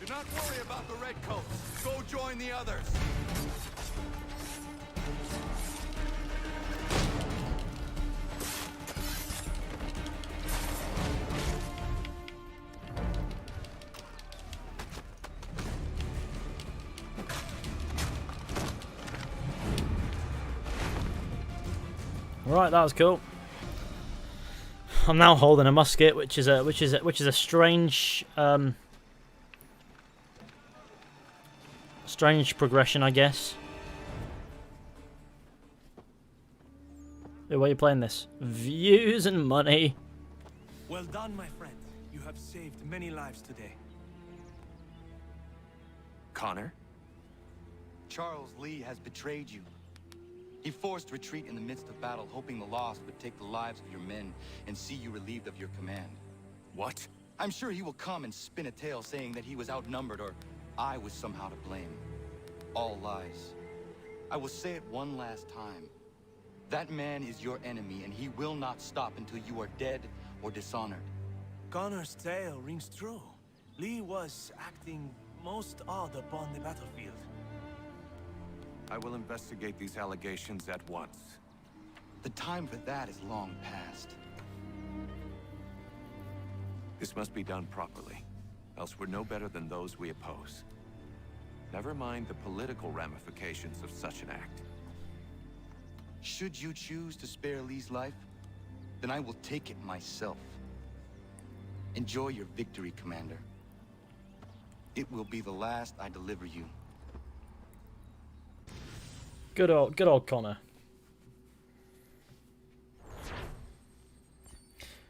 [SPEAKER 5] Do not worry about the redcoats. Go join the others.
[SPEAKER 1] Right, that was cool. I'm now holding a musket, which is a strange strange progression, I guess. Hey, why are you playing this? Views and money.
[SPEAKER 13] Well done, my friend. You have saved many lives today.
[SPEAKER 10] Connor?
[SPEAKER 3] Charles Lee has betrayed you. He forced retreat in the midst of battle, hoping the loss would take the lives of your men and see you relieved of your command.
[SPEAKER 10] What?
[SPEAKER 3] I'm sure he will come and spin a tale saying that he was outnumbered or I was somehow to blame. All lies. I will say it one last time. That man is your enemy, and he will not stop until you are dead or dishonored.
[SPEAKER 13] Connor's tale rings true. Lee was acting most odd upon the battlefield.
[SPEAKER 10] I will investigate these allegations at once.
[SPEAKER 3] The time for that is long past.
[SPEAKER 10] This must be done properly, else we're no better than those we oppose. Never mind the political ramifications of such an act.
[SPEAKER 3] Should you choose to spare Lee's life, then I will take it myself. Enjoy your victory, Commander. It will be the last I deliver you.
[SPEAKER 1] Good old Connor.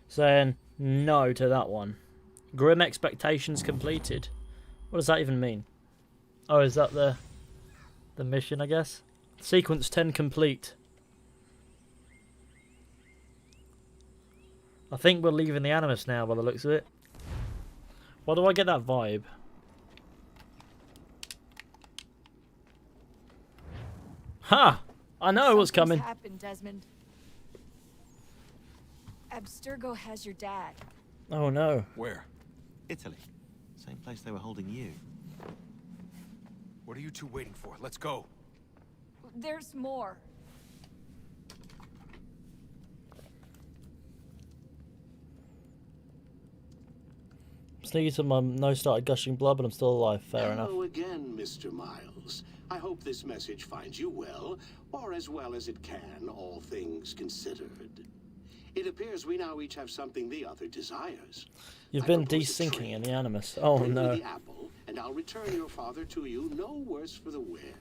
[SPEAKER 1] Saying no to that one. Grim expectations completed. What does that even mean? Oh, is that the mission, I guess? Sequence 10 complete. I think we're leaving the Animus now by the looks of it. Why do I get that vibe? Ha! I know what's coming.
[SPEAKER 14] Happened, Desmond. Abstergo has your dad.
[SPEAKER 1] Oh no.
[SPEAKER 6] Where? Italy. Same place they were holding you.
[SPEAKER 5] What are you two waiting for? Let's go.
[SPEAKER 14] There's more.
[SPEAKER 1] Sneaky to my nose started gushing blood, but I'm still alive. Fair enough.
[SPEAKER 15] Hello again, Mr. Miles. I hope this message finds you well, or as well as it can, all things considered. It appears we now each have something the other desires.
[SPEAKER 1] You've been desyncing in the Animus. Oh
[SPEAKER 15] Bring
[SPEAKER 1] no.
[SPEAKER 15] me the apple, and I'll return your father to you, no worse for the wear.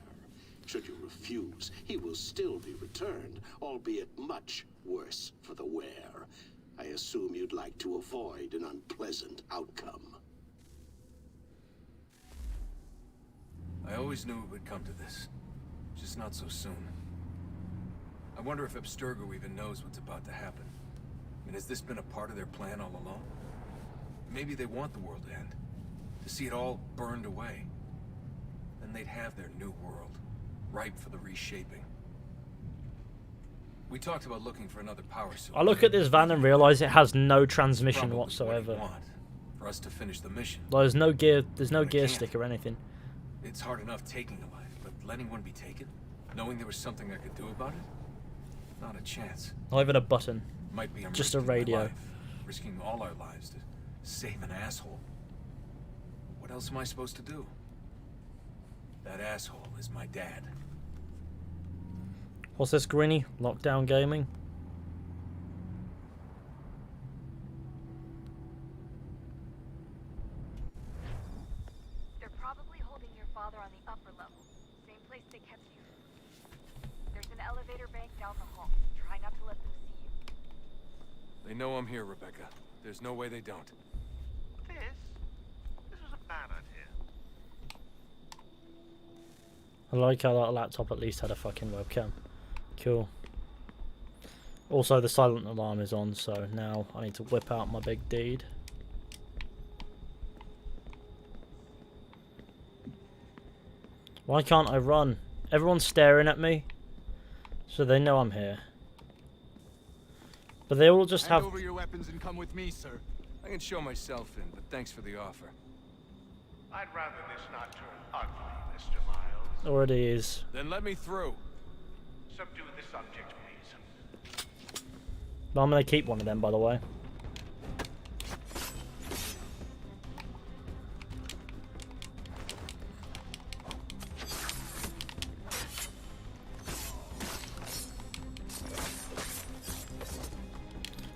[SPEAKER 15] Should you refuse, he will still be returned, albeit much worse for the wear. I assume you'd like to avoid an unpleasant outcome.
[SPEAKER 16] I always knew it would come to this. Just not so soon. I wonder if Abstergo even knows what's about to happen. And has this been a part of their plan all along? Maybe they want the world to end. To see it all burned away. Then they'd have their new world, ripe for the reshaping. We talked about looking for another power source.
[SPEAKER 1] I look at this van and realise it has no transmission
[SPEAKER 16] Probably
[SPEAKER 1] whatsoever.
[SPEAKER 16] what we want, for us to finish the mission.
[SPEAKER 1] There's no gear stick or anything.
[SPEAKER 16] It's hard enough taking a life, but letting one be taken? Knowing there was something I could do about it? Not a chance.
[SPEAKER 1] Not even a button.
[SPEAKER 16] Might be I'm
[SPEAKER 1] Just a
[SPEAKER 16] risking my
[SPEAKER 1] radio.
[SPEAKER 16] life, risking all our lives to save an asshole. What else am I supposed to do? That asshole is my dad.
[SPEAKER 1] What's this, Grinny? Lockdown gaming?
[SPEAKER 14] They're probably holding your father on the
[SPEAKER 17] down the hall. Try not to let them see you.
[SPEAKER 16] They know I'm here, Rebecca. There's no way they don't.
[SPEAKER 5] This is a bad idea.
[SPEAKER 1] I like how that laptop at least had a fucking webcam. Cool. Also, the silent alarm is on, so now I need to whip out my big deed. Why can't I run? Everyone's staring at me, so they know I'm here. But they all just
[SPEAKER 16] Hand
[SPEAKER 1] have...
[SPEAKER 16] over your weapons and come with me, sir. I can show myself in, but thanks for the offer.
[SPEAKER 5] I'd rather this not turn ugly, Mr. Miles.
[SPEAKER 1] Already is.
[SPEAKER 16] Then let me through.
[SPEAKER 5] Subdue the subject, please.
[SPEAKER 1] But I'm going to keep one of them, by the way.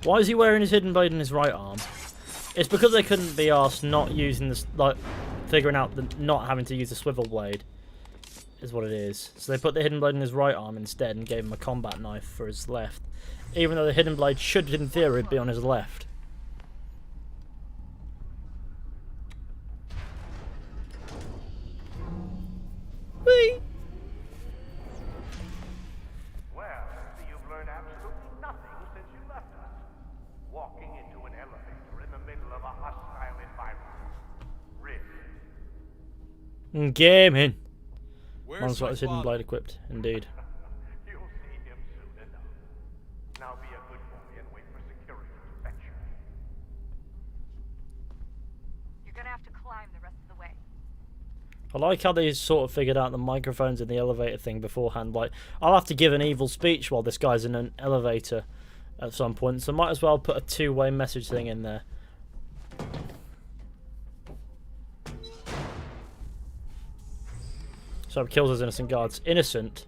[SPEAKER 1] Why is he wearing his hidden blade in his right arm? It's because they couldn't be asked not using this, like, figuring out the not having to use the swivel blade is what it is. So they put the hidden blade in his right arm instead and gave him a combat knife for his left, even though the hidden blade should, in theory, be on his left. Whee!
[SPEAKER 5] Well, you've learned absolutely nothing since you left us. Walking into an elevator in the middle of a hostile environment. Really?
[SPEAKER 1] Gaming.
[SPEAKER 16] Where's
[SPEAKER 1] Man's got
[SPEAKER 16] my
[SPEAKER 1] his hidden
[SPEAKER 16] father?
[SPEAKER 1] blade equipped, indeed.
[SPEAKER 5] You'll see him soon enough. Now be a good boy and wait for security to fetch you.
[SPEAKER 17] You're gonna have to climb the rest of the way.
[SPEAKER 1] I like how they sort of figured out the microphones in the elevator thing beforehand. Like, I'll have to give an evil speech while this guy's in an elevator at some point, so might as well put a two-way message thing in there. So it kills those innocent guards. Innocent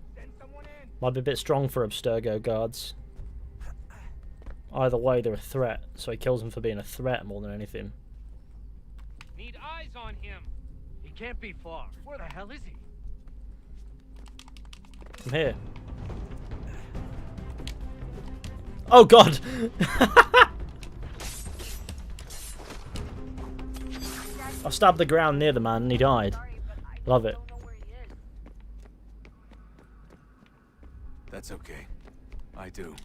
[SPEAKER 1] might be a bit strong for Abstergo guards. Either way, they're a threat, so he kills them for being a threat more than anything.
[SPEAKER 18] Need eyes on him. He can't be far. Where the hell is he?
[SPEAKER 1] I'm here. Oh god! I stabbed the ground near the man and he died. Love it.
[SPEAKER 16] That's okay. I do.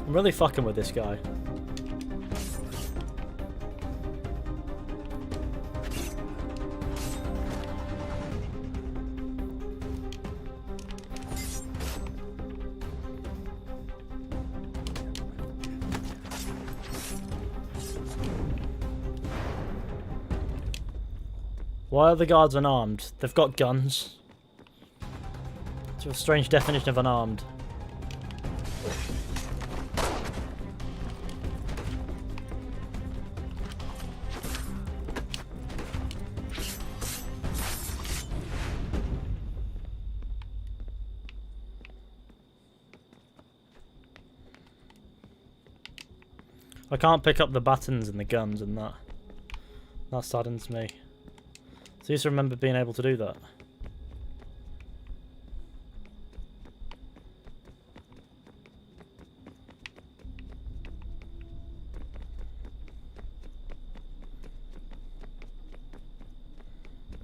[SPEAKER 1] I'm really fucking with this guy. Why are the guards unarmed? They've got guns. It's a strange definition of unarmed. I can't pick up the buttons and the guns and that. That saddens me. So I used to remember being able to do that.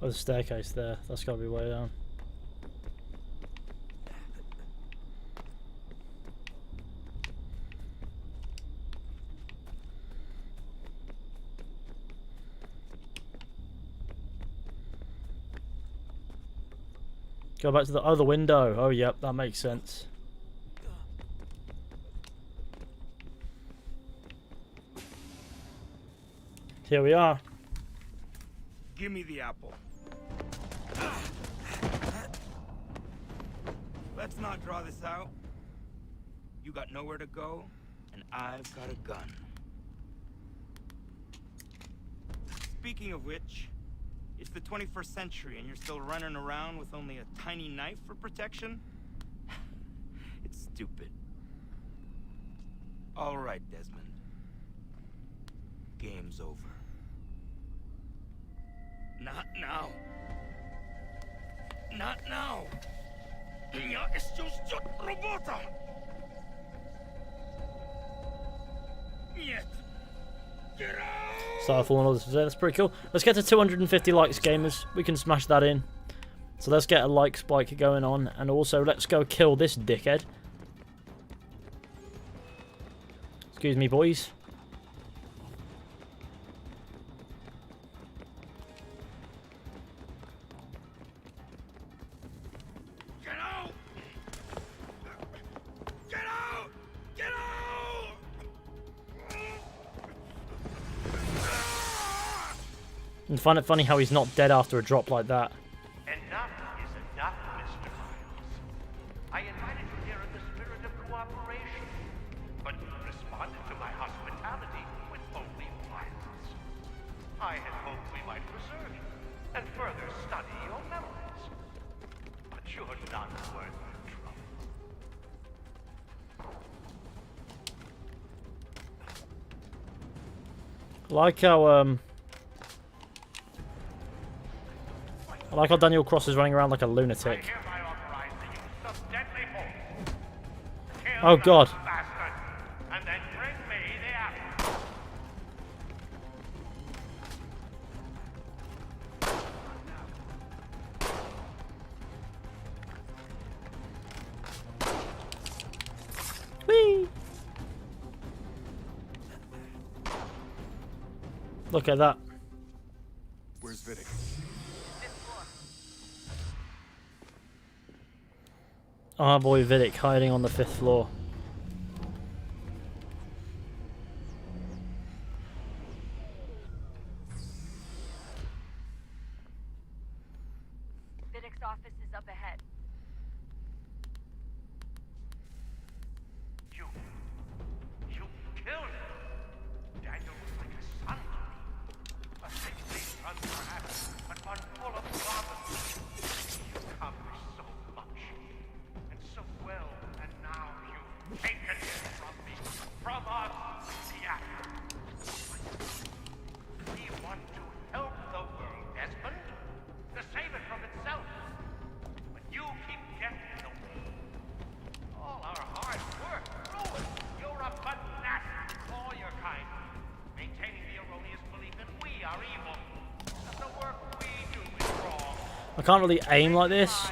[SPEAKER 1] Oh, there's a staircase there. That's got to be way down. Go back to the other window. Oh, yep, that makes sense. Here we are.
[SPEAKER 12] Give me the apple. Let's not draw this out. You got nowhere to go, and I've got a gun. Speaking of which, it's the 21st century and you're still running around with only a tiny knife for protection? It's stupid. All right, Desmond. Game's over. Not now. Not now. Я ждет работа. Нет.
[SPEAKER 1] Starfall and all this today. That's pretty cool. Let's get to 250 likes, gamers. We can smash that in. So let's get a like spike going on, and also let's go kill this dickhead. Excuse me, boys.
[SPEAKER 12] Get out! Get out! Get out!
[SPEAKER 1] And find it funny how he's not dead after a drop like that.
[SPEAKER 18] Enough is enough, Mr. Miles. I invited you here in the spirit of cooperation, but you responded to my hospitality with only violence. I had hoped we might preserve you and further study your memories, but you're not worth the trouble.
[SPEAKER 1] I like how Daniel Cross is running around like a lunatic. Oh god.
[SPEAKER 18] And then bring me the apple.
[SPEAKER 1] Whee! Look at that.
[SPEAKER 16] Where's Vidic?
[SPEAKER 1] Our boy Vidic hiding on the 5th floor.
[SPEAKER 17] Vidic's office is up ahead.
[SPEAKER 18] You killed him. Daniel was like a son to me. A six-day son, perhaps, but one full of promise. You accomplished so much, and so well, and now you've taken it from me, from us, the actor. We want to help the world, Desmond, to save it from itself. But you keep getting in the way. All our hard work ruined. You're a fanatic, all your kind, maintaining the erroneous belief that we are evil, that the work we do is wrong.
[SPEAKER 1] I can't really aim like this.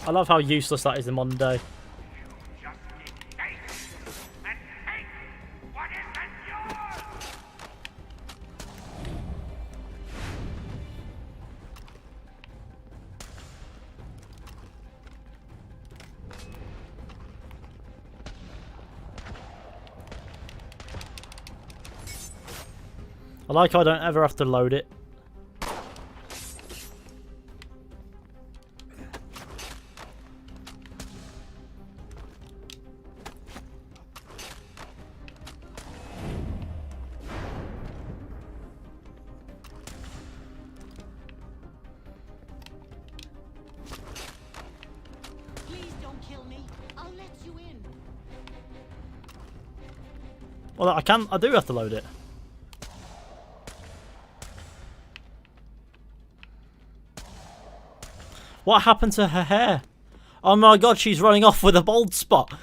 [SPEAKER 1] I love how useless that is in modern day. I like how I don't ever have to load it.
[SPEAKER 19] Please don't kill me. I'll let you in.
[SPEAKER 1] Well, I do have to load it. What happened to her hair? Oh my god, she's running off with a bald spot.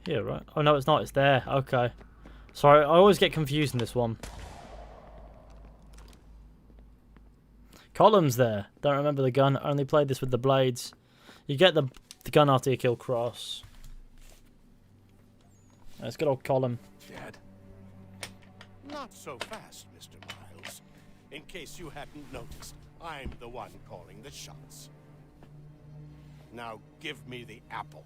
[SPEAKER 1] Yeah, right. Oh no, it's not. It's there. Okay. Sorry, I always get confused in this one. Columns there. Don't remember the gun. Only played this with the blades. You get the gun after you kill Cross. It's good old column.
[SPEAKER 18] Dad?
[SPEAKER 20] Not so fast, Mr. Miles. In case you hadn't noticed, I'm the one calling the shots. Now give me the apple.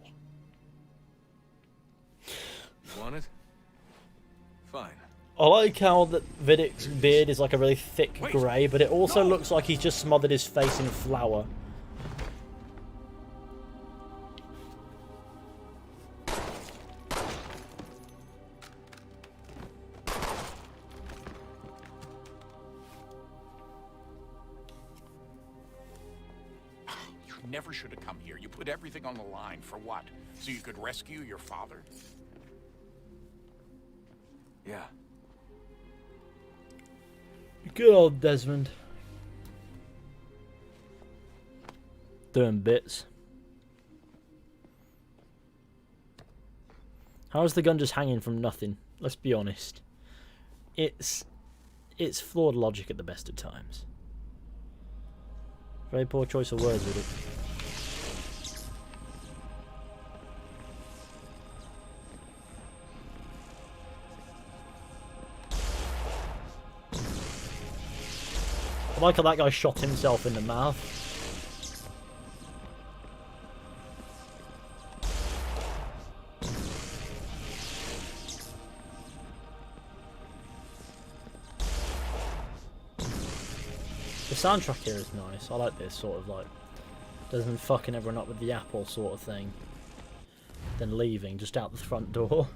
[SPEAKER 16] You want it? Fine.
[SPEAKER 1] I like how that Vidic's beard is like a really thick grey, but it also looks like he's just smothered his face in flour.
[SPEAKER 2] You never should have come here. You put everything on the line. For what? So you could rescue your father?
[SPEAKER 16] Yeah.
[SPEAKER 1] Good old Desmond. Doing bits. How is the gun just hanging from nothing? Let's be honest. It's flawed logic at the best of times. Very poor choice of words with it. I like how that guy shot himself in the mouth. The soundtrack here is nice. I like this sort of like doesn't fucking everyone up with the apple sort of thing. Then leaving just out the front door.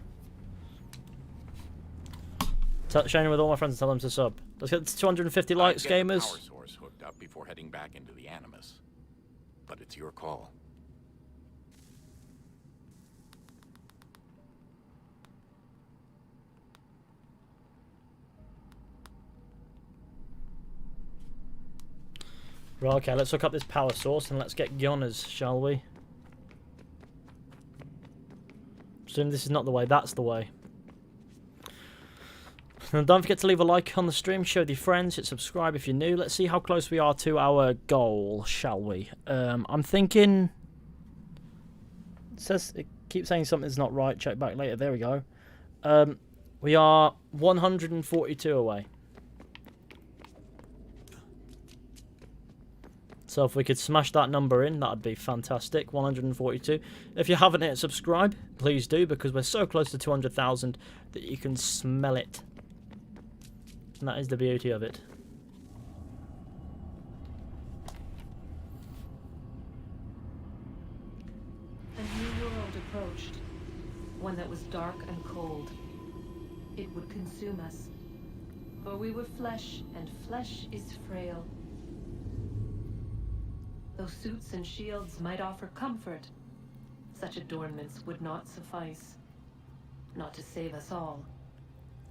[SPEAKER 1] Sharing with all my friends and tell them to sub. Let's get to 250 likes, gamers.
[SPEAKER 2] Power source hooked up before heading back into the Animus, but it's your call.
[SPEAKER 1] Right, okay, let's hook up this power source and let's get Gunners, shall we? Assume this is not the way, that's the way. And don't forget to leave a like on the stream, share with your friends, hit subscribe if you're new. Let's see how close we are to our goal, shall we? I'm thinking... It keeps saying something's not right, check back later, there we go. We are 142 away. So if we could smash that number in, that'd be fantastic. 142. If you haven't hit subscribe, please do, because we're so close to 200,000 that you can smell it. And that is the beauty of it.
[SPEAKER 21] A new world approached. One that was dark and cold. It would consume us. For we were flesh, and flesh is frail. Though suits and shields might offer comfort, such adornments would not suffice. Not to save us all.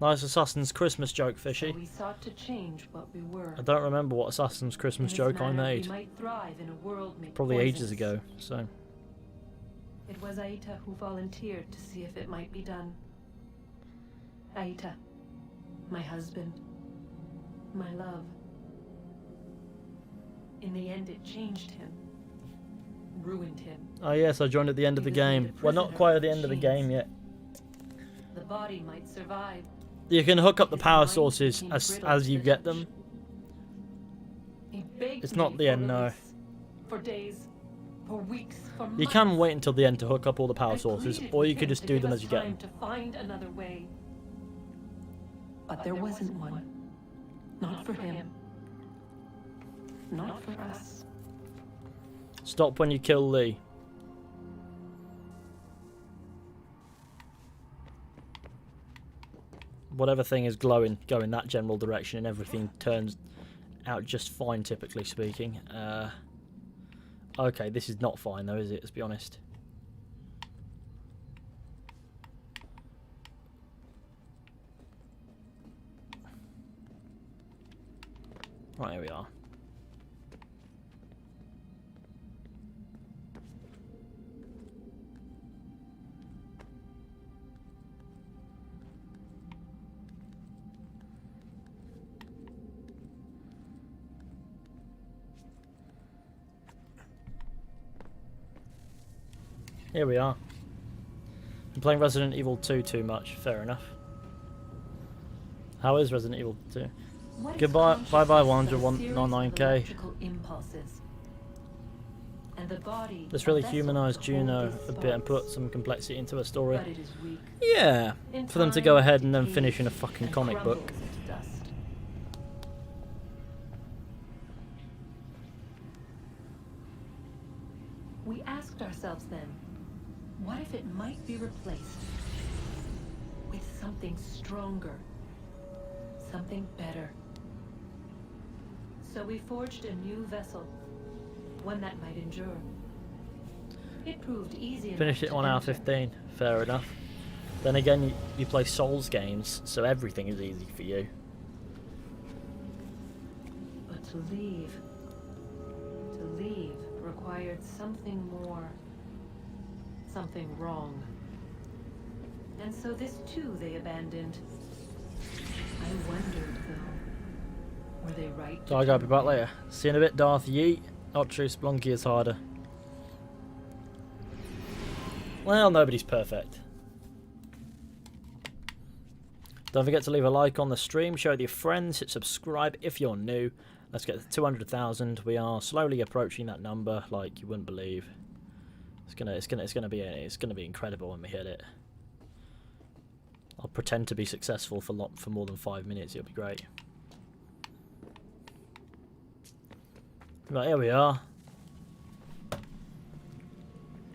[SPEAKER 1] Nice Assassin's Christmas joke, Fishy.
[SPEAKER 21] So we sought to change what we were.
[SPEAKER 1] I don't remember what Assassin's Christmas joke I made.
[SPEAKER 21] We might thrive in a world made
[SPEAKER 1] Probably
[SPEAKER 21] poisonous.
[SPEAKER 1] ages ago, so...
[SPEAKER 21] It was Aita who volunteered to see if it might be done. Aita, my husband, my love. In the end, it changed him. Ruined him.
[SPEAKER 1] Oh yes, I joined at the end of the game. We're not quite at the end of the game yet.
[SPEAKER 21] The body might survive.
[SPEAKER 1] You can hook up the power sources as you get them. It's not the end, no.
[SPEAKER 21] For days, for weeks, for months.
[SPEAKER 1] You can wait until the end to hook up all the power sources, or you could just do them as you get them.
[SPEAKER 21] To find another way. But there wasn't one. Not for him. Not for us.
[SPEAKER 1] Stop when you kill Lee. Whatever thing is glowing, go in that general direction and everything turns out just fine, typically speaking. Okay, this is not fine though, is it? Let's be honest. Right, here we are. Here we are. I'm playing Resident Evil 2 too much. Fair enough. How is Resident Evil 2? Goodbye. Bye bye 199k. Let's really humanise Juno a bit and put some complexity into her story. Yeah, for them to go ahead and then finish in a fucking comic book.
[SPEAKER 21] We asked ourselves then, what if it might be replaced with something stronger, something better? So we forged a new vessel, one that might endure. It proved easy.
[SPEAKER 1] Finished it 1 hour 15. Fair enough. Then again, you play Souls games, so everything is easy for you.
[SPEAKER 21] But to leave required something more, something wrong. And so this too they abandoned. I wondered though, were they right?
[SPEAKER 1] So I gotta be back later. See you in a bit, Darth Yeet. Not true, Splunky is harder. Well, nobody's perfect. Don't forget to leave a like on the stream, share it with your friends, hit subscribe if you're new. Let's get to 200,000. We are slowly approaching that number, like you wouldn't believe. It's gonna be incredible when we hit it. I'll pretend to be successful for more than 5 minutes. It'll be great. Right, here we are.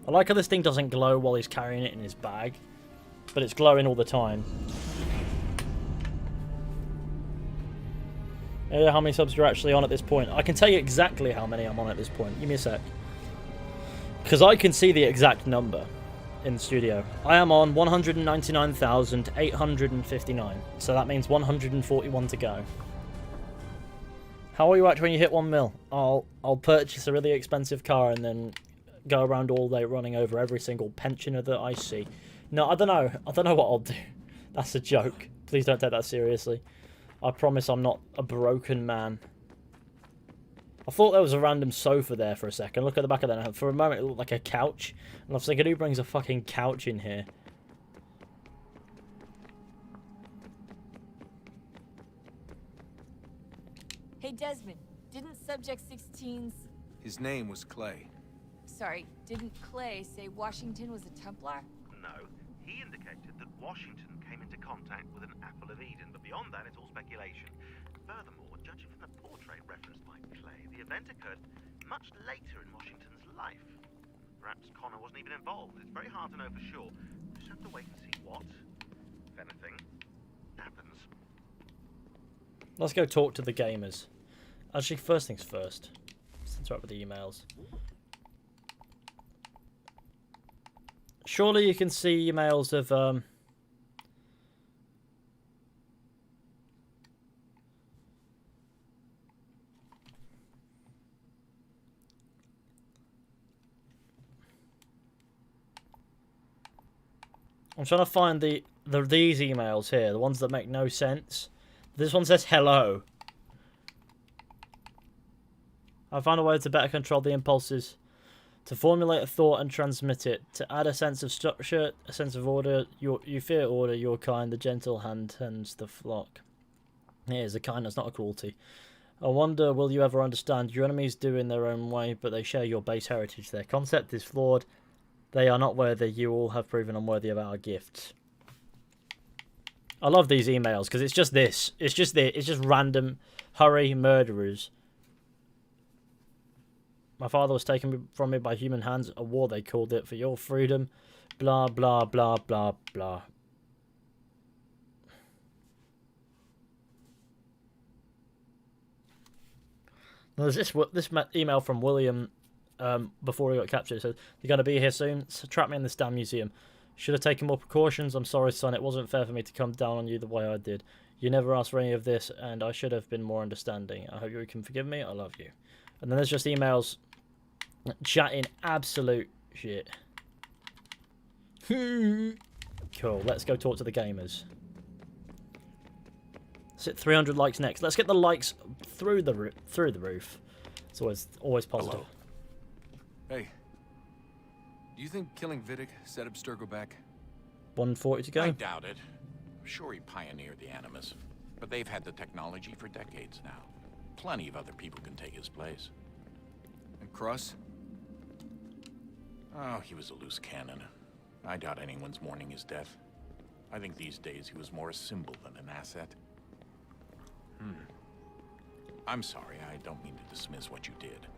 [SPEAKER 1] I like how this thing doesn't glow while he's carrying it in his bag, but it's glowing all the time. How many subs you're actually on at this point? I can tell you exactly how many I'm on at this point. Give me a sec. Because I can see the exact number in the studio. I am on 199,859. So that means 141 to go. How will you act when you hit 1 mil? I'll purchase a really expensive car and then go around all day running over every single pensioner that I see. No, I don't know. I don't know what I'll do. That's a joke. Please don't take that seriously. I promise I'm not a broken man. I thought there was a random sofa there for a second. Look at the back of that. For a moment, it looked like a couch. And I was thinking, who brings a fucking couch in here?
[SPEAKER 14] Hey, Desmond, didn't Subject 16's...
[SPEAKER 16] His name was Clay.
[SPEAKER 14] Sorry, didn't Clay say Washington was a Templar?
[SPEAKER 18] No, he indicated that Washington came into contact with an Apple of Eden, but beyond that, it's all speculation. Furthermore, judging from the portrait referenced by Clay, the event occurred much later in Washington's life. Perhaps Connor wasn't even involved. It's very hard to know for sure. We just have to wait and see what, if anything, happens.
[SPEAKER 1] Let's go talk to the gamers. Actually, first things first. Let's interact with the emails. Surely you can see emails of I'm trying to find these emails here, the ones that make no sense. This one says hello. I found a way to better control the impulses, to formulate a thought and transmit it, to add a sense of structure, a sense of order. You fear order, your kind, the gentle hand tends the flock. Here's a kindness, not a cruelty. I wonder, will you ever understand? Your enemies do in their own way, but they share your base heritage. Their concept is flawed. They are not worthy. You all have proven unworthy of our gifts. I love these emails because it's just this. It's just random hurry murderers. My father was taken from me by human hands. A war, they called it, for your freedom. Blah, blah, blah, blah, blah. There's this email from William before he got captured. It says, you're going to be here soon? So trap me in this damn museum. Should have taken more precautions. I'm sorry, son. It wasn't fair for me to come down on you the way I did. You never asked for any of this, and I should have been more understanding. I hope you can forgive me. I love you. And then there's just emails chatting absolute shit. Cool. Let's go talk to the gamers. Let's hit 300 likes next. Let's get the likes through the roof. It's always positive.
[SPEAKER 16] Hello. Hey.
[SPEAKER 10] Do you think killing Vidic set Abstergo back?
[SPEAKER 1] 140 to go.
[SPEAKER 9] I doubt it. Sure, he pioneered the Animus, but they've had the technology for decades now. Plenty of other people can take his place.
[SPEAKER 10] And Cross?
[SPEAKER 9] Oh, he was a loose cannon. I doubt anyone's mourning his death. I think these days he was more a symbol than an asset. I'm sorry, I don't mean to dismiss what you did.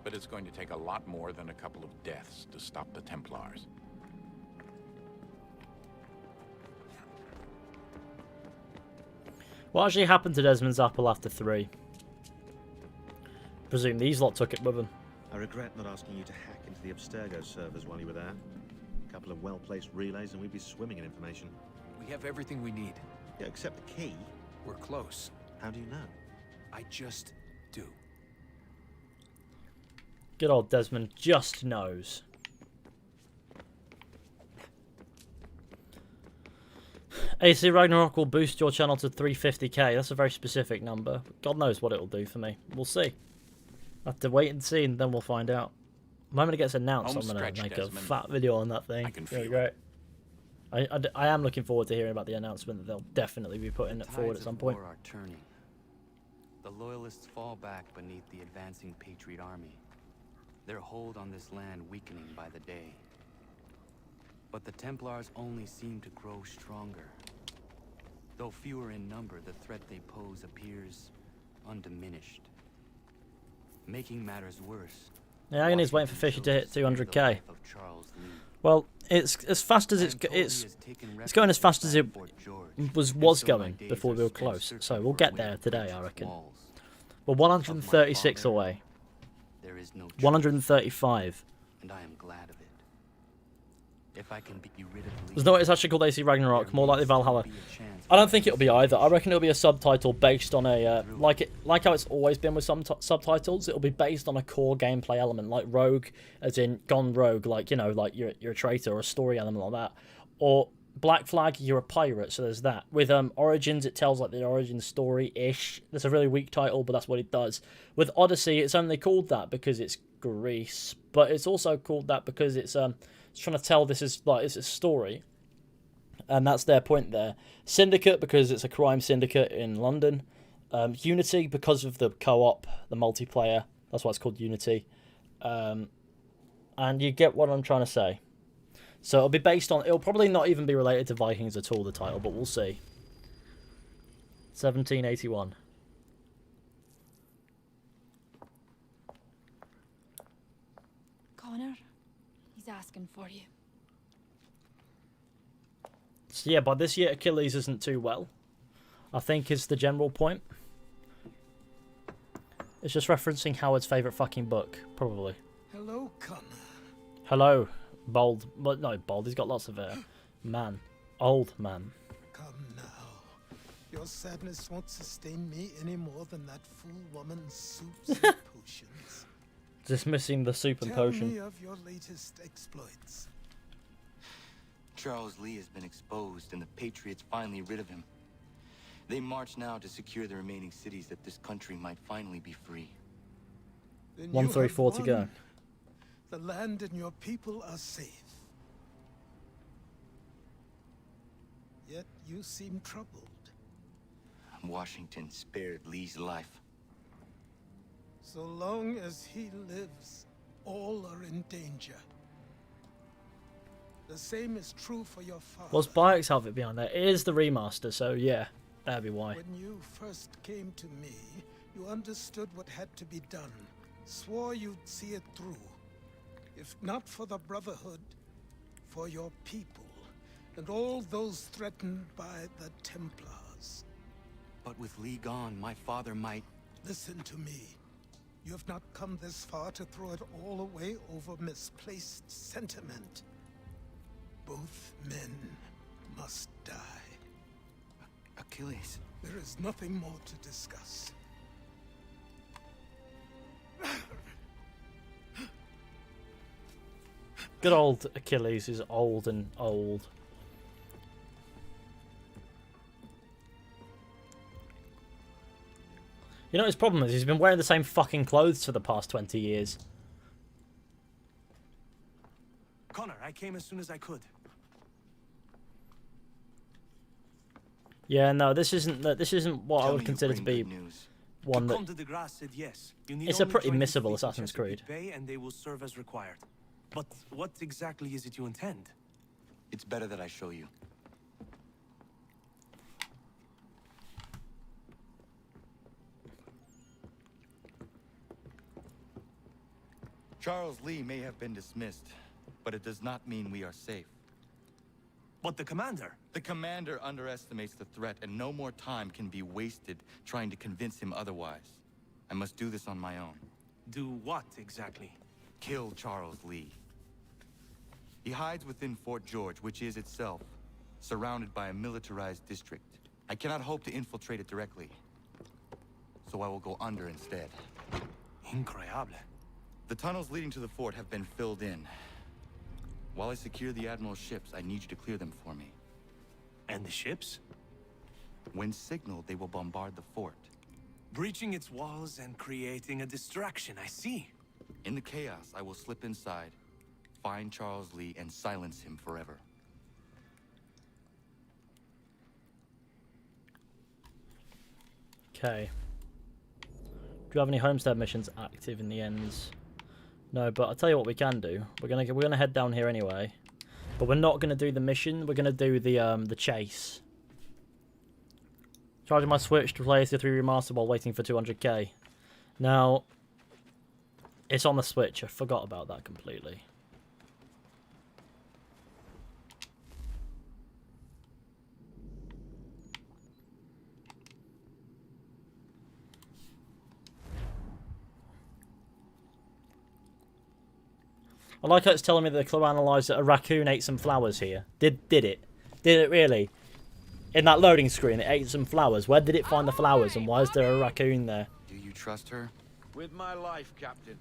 [SPEAKER 9] But it's going to take a lot more than a couple of deaths to stop the Templars.
[SPEAKER 1] What actually happened to Desmond's apple after 3? Presume these lot took it with them.
[SPEAKER 6] I regret not asking you to hack into the Abstergo servers while you were there. A couple of well-placed relays and we'd be swimming in information.
[SPEAKER 10] We have everything we need.
[SPEAKER 6] Yeah, except the key.
[SPEAKER 10] We're close.
[SPEAKER 6] How do you know?
[SPEAKER 10] I just do.
[SPEAKER 1] Good old Desmond just knows. AC Ragnarok will boost your channel to 350k. That's a very specific number. God knows what it'll do for me. We'll see. I'll have to wait and see, and then we'll find out. The moment it gets announced, I'm going to make a fat video on that thing. It's really great. I am looking forward to hearing about the announcement that they'll definitely be putting it forward at some point.
[SPEAKER 3] The tides of war are turning. The Loyalists fall back beneath the advancing Patriot army. Their hold on this land weakening by the day. But the Templars only seem to grow stronger. Though fewer in number, the threat they pose appears undiminished. Making matters worse.
[SPEAKER 1] Yeah, Agony's waiting for Fisher to hit 200k. Well, it's as fast as it's going as fast as it was going before we were close. So we'll get there today, I reckon. We're 136 away. 135.
[SPEAKER 3] And I am glad of it. If I can be rid of
[SPEAKER 1] There's no way it's actually called AC Ragnarok, more likely Valhalla. I don't think it'll be either. I reckon it'll be a subtitle based on a like how it's always been with some subtitles. It'll be based on a core gameplay element, like Rogue, as in Gone Rogue, like, you know, like you're a traitor, or a story element like that. Or Black Flag, you're a pirate, so there's that. With Origins, it tells like the origin story-ish. That's a really weak title, but that's what it does. With Odyssey, it's only called that because it's Greece, but it's also called that because it's trying to tell this is like it's a story, and that's their point there. Syndicate because it's a crime syndicate in London. Unity because of the co-op, the multiplayer. That's why it's called Unity. And you get what I'm trying to say. So it'll be based on. It'll probably not even be related to Vikings at all, the title, but we'll see. 1781.
[SPEAKER 14] Connor, he's asking for you.
[SPEAKER 1] So yeah, by this year Achilles isn't too well, I think is the general point. It's just referencing Howard's favourite fucking book, probably.
[SPEAKER 7] Hello, Connor.
[SPEAKER 1] Hello, Bold. But no, Bold, he's got lots of man. Old man.
[SPEAKER 7] Come now. Your sadness won't sustain me any more than that fool woman's soups and potions.
[SPEAKER 1] Dismissing the soup and potion.
[SPEAKER 7] Tell me of your latest exploits.
[SPEAKER 3] Charles Lee has been exposed, and the Patriots finally rid of him. They march now to secure the remaining cities that this country might finally be free.
[SPEAKER 1] 134 to go.
[SPEAKER 7] The land and your people are safe. Yet you seem troubled.
[SPEAKER 3] Washington spared Lee's life.
[SPEAKER 7] So long as he lives, all are in danger. The same is true for your father.
[SPEAKER 1] What's Bayek's outfit behind there? It is the remaster, so yeah, that'd be why.
[SPEAKER 7] When you first came to me, you understood what had to be done. Swore you'd see it through. If not for the Brotherhood, for your people, and all those threatened by the Templars.
[SPEAKER 3] But with Lee gone, my father might...
[SPEAKER 7] Listen to me. You have not come this far to throw it all away over misplaced sentiment. Both men must die.
[SPEAKER 3] Achilles.
[SPEAKER 7] There is nothing more to discuss.
[SPEAKER 1] Good old Achilles is old and old. You know what his problem is? He's been wearing the same fucking clothes for the past 20 years.
[SPEAKER 20] Connor,
[SPEAKER 13] I came as soon as I could.
[SPEAKER 1] Yeah, no, this isn't what I would consider to be one that.
[SPEAKER 13] Comte de Grasse said yes. You need
[SPEAKER 1] It's a
[SPEAKER 13] only
[SPEAKER 1] pretty
[SPEAKER 13] join the
[SPEAKER 1] missable
[SPEAKER 13] fleet in
[SPEAKER 1] Assassin's Creed.
[SPEAKER 13] Chesapeake Bay and they will serve as required. But what exactly is it you intend?
[SPEAKER 3] It's better that I show you. Charles Lee may have been dismissed, but it does not mean we are safe.
[SPEAKER 13] But the commander?
[SPEAKER 3] The commander underestimates the threat, and no more time can be wasted trying to convince him otherwise. I must do this on my own.
[SPEAKER 13] Do what exactly?
[SPEAKER 3] Kill Charles Lee. He hides within Fort George, which is itself surrounded by a militarized district. I cannot hope to infiltrate it directly, so I will go under instead.
[SPEAKER 13] Incroyable.
[SPEAKER 3] The tunnels leading to the fort have been filled in. While I secure the Admiral's ships, I need you to clear them for me.
[SPEAKER 13] And the ships?
[SPEAKER 3] When signaled, they will bombard the fort.
[SPEAKER 13] Breaching its walls and creating a distraction, I see.
[SPEAKER 3] In the chaos, I will slip inside, find Charles Lee, and silence him forever.
[SPEAKER 1] Okay. Do you have any homestead missions active in the ends? No, but I'll tell you what we can do. We're gonna head down here anyway, but we're not gonna do the mission. We're gonna do the chase. Charging my Switch to play AC3 Remastered while waiting for 200k. Now, it's on the Switch. I forgot about that completely. I like how it's telling me that the clue analysed that a raccoon ate some flowers here. Did it? Did it really? In that loading screen, it ate some flowers. Where did it find the flowers, and why is there a raccoon there?
[SPEAKER 3] Do you trust her?
[SPEAKER 5] With my life, Captain.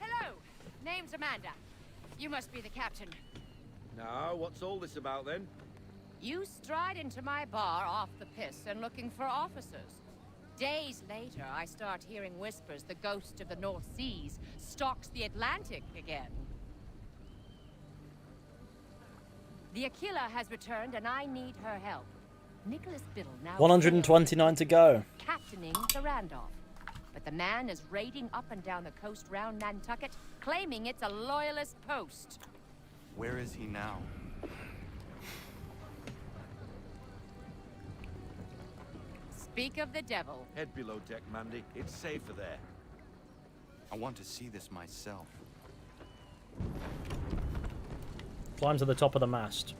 [SPEAKER 8] Hello. Name's Amanda. You must be the captain.
[SPEAKER 5] Now, what's all this about then?
[SPEAKER 8] You stride into my bar off the piss and looking for officers. Days later, I start hearing whispers the ghost of the North Seas stalks the Atlantic again. The Aquila has returned and I need her help. Nicholas Biddle now
[SPEAKER 1] 129 to go.
[SPEAKER 8] captaining the Randolph. But the man is raiding up and down the coast round Nantucket, claiming it's a loyalist post.
[SPEAKER 3] Where is he now?
[SPEAKER 8] Speak of the devil.
[SPEAKER 5] Head below deck, Mandy. It's safer there.
[SPEAKER 3] I want to see this myself.
[SPEAKER 1] Climb to the top of the mast.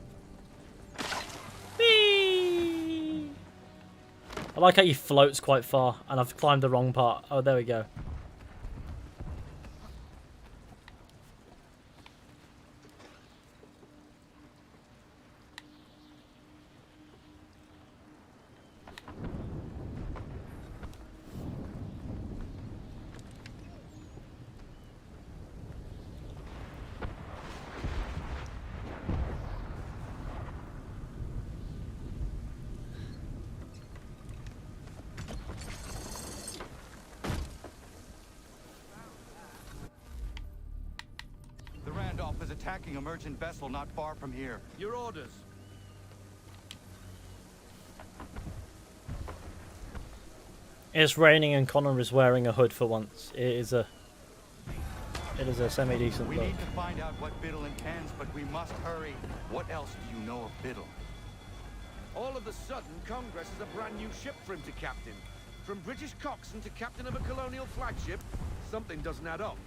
[SPEAKER 1] Whee! I like how he floats quite far, and I've climbed the wrong part. Oh, there we go.
[SPEAKER 3] The Randolph is attacking a merchant vessel not far from here.
[SPEAKER 5] Your orders.
[SPEAKER 1] It's raining and Connor is wearing a hood for once. It is a semi-decent
[SPEAKER 3] We
[SPEAKER 1] look.
[SPEAKER 3] need to find out what Biddle intends, but we must hurry. What else do you know of Biddle?
[SPEAKER 5] All of a sudden, Congress has a brand new ship for him to captain. From British coxswain to captain of a colonial flagship, something doesn't add up.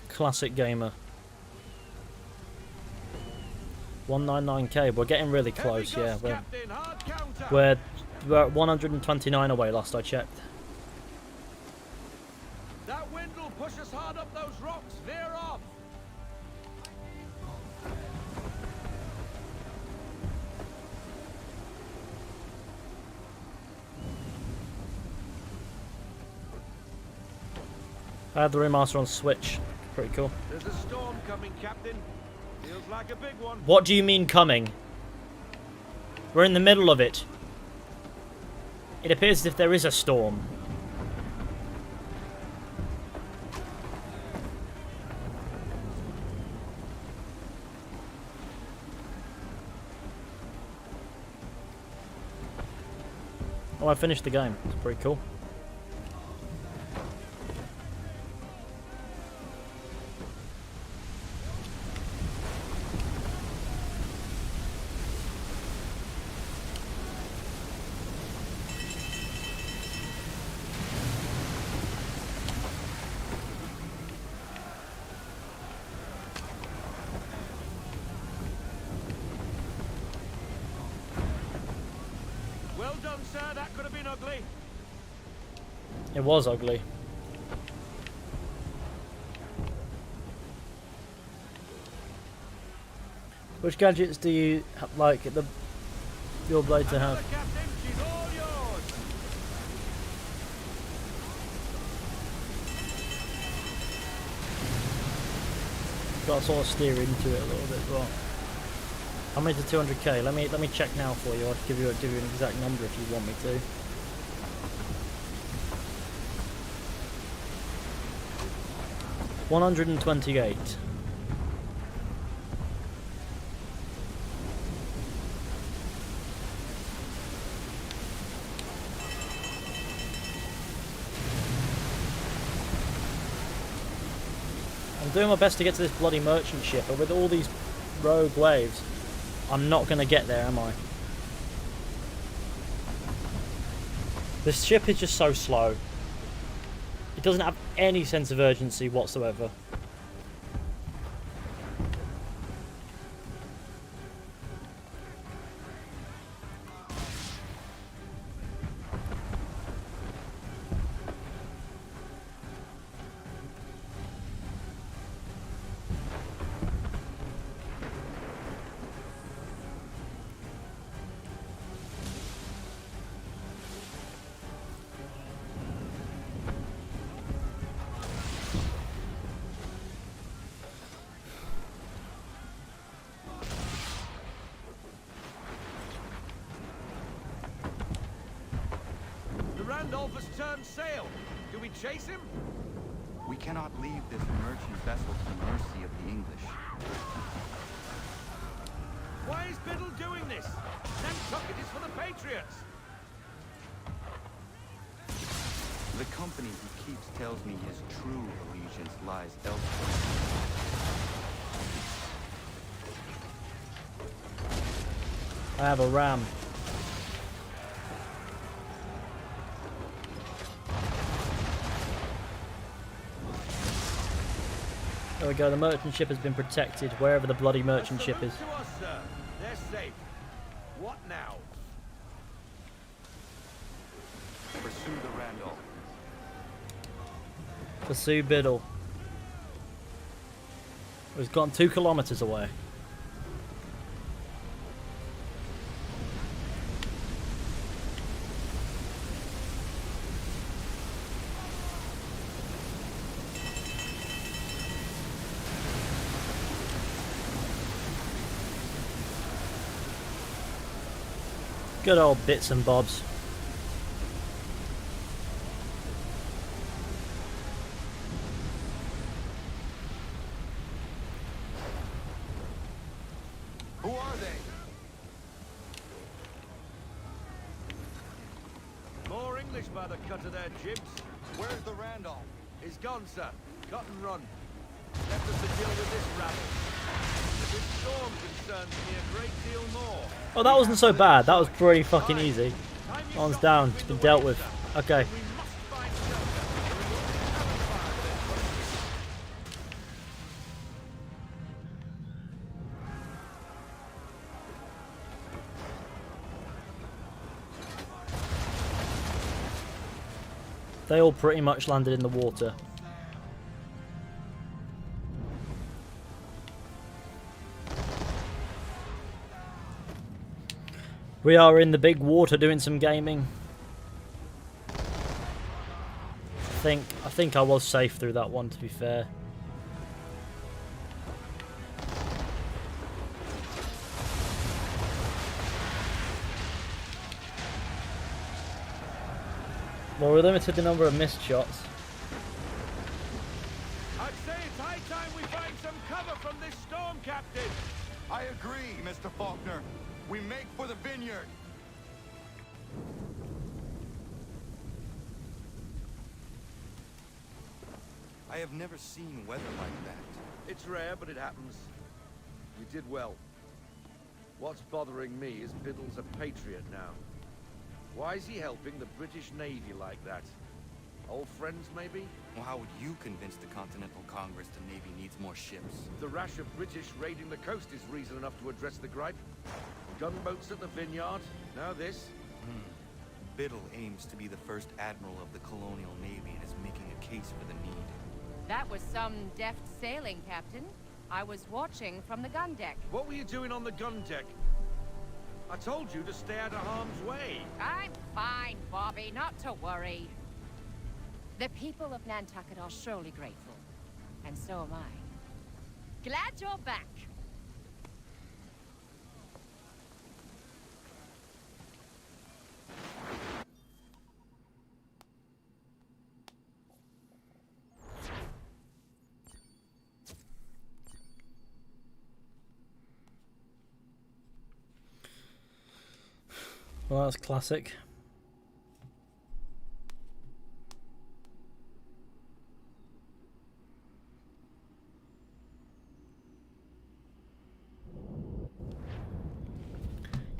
[SPEAKER 1] Classic gamer. 199k. We're getting really close. Yeah, we're at 129 away. Last I checked.
[SPEAKER 5] That wind will push us hard up those rocks. Veer off.
[SPEAKER 1] I had the remaster on Switch. Pretty cool.
[SPEAKER 5] There's a storm coming, Captain. Feels like a big one.
[SPEAKER 1] What do you mean coming? We're in the middle of it. It appears as if there is a storm. Oh, I finished the game. It's pretty cool.
[SPEAKER 20] Well done, sir. That could have been ugly.
[SPEAKER 1] It was ugly. Which gadgets do you like your blade to have?
[SPEAKER 20] Captain, she's all yours.
[SPEAKER 1] Got to sort of steer into it a little bit as well. How many to 200k? Let me check now for you. I'll give you an exact number if you want me to. $128. I'm doing my best to get to this bloody merchant ship, but with all these rogue waves, I'm not going to get there, am I? This ship is just so slow. It doesn't have any sense of urgency whatsoever.
[SPEAKER 20] Randolph has turned sail. Do we chase him?
[SPEAKER 3] We cannot leave this merchant vessel to the mercy of the English.
[SPEAKER 20] Why is Biddle doing this? Nantucket is for the Patriots.
[SPEAKER 3] The company he keeps tells me his true allegiance lies elsewhere.
[SPEAKER 1] I have a ram. There we go, the merchant ship has been protected, wherever the bloody merchant ship is.
[SPEAKER 20] To us, sir. They're safe. What now?
[SPEAKER 3] Pursue the Randolph.
[SPEAKER 1] Pursue Biddle. He's gone 2 kilometers away. Good old bits and bobs.
[SPEAKER 20] Who are they? More English by the cut of their jibs. Where's the Randolph? He's gone, sir. Cut and run. Left us to deal with this rabble. This storm concerns me a great deal more.
[SPEAKER 1] Oh, that wasn't so bad. That was pretty fucking easy. That one's down. It's been dealt with. Okay. They all pretty much landed in the water. We are in the big water doing some gaming. I think I was safe through that one, to be fair. Well, we're limited the number of missed shots.
[SPEAKER 20] I'd say it's high time we find some cover from this storm, Captain.
[SPEAKER 3] I agree, Mr. Faulkner. We make for the vineyard. I have never seen weather like that.
[SPEAKER 20] It's rare, but it happens. You did well. What's bothering me is Biddle's a patriot now. Why is he helping the British Navy like that? Old friends, maybe?
[SPEAKER 3] Well, how would you convince the Continental Congress the Navy needs more ships?
[SPEAKER 20] The rash of British raiding the coast is reason enough to address the gripe. Gunboats at the Vineyard, now this.
[SPEAKER 3] Biddle aims to be the first admiral of the colonial navy and is making a case for the need.
[SPEAKER 8] That was some deft sailing, Captain. I was watching from the gun deck.
[SPEAKER 20] What were you doing on the gun deck? I told you to stay out of harm's way.
[SPEAKER 8] I'm fine, Bobby, not to worry. The people of Nantucket are surely grateful. And so am I. Glad you're back.
[SPEAKER 1] Well, that's classic.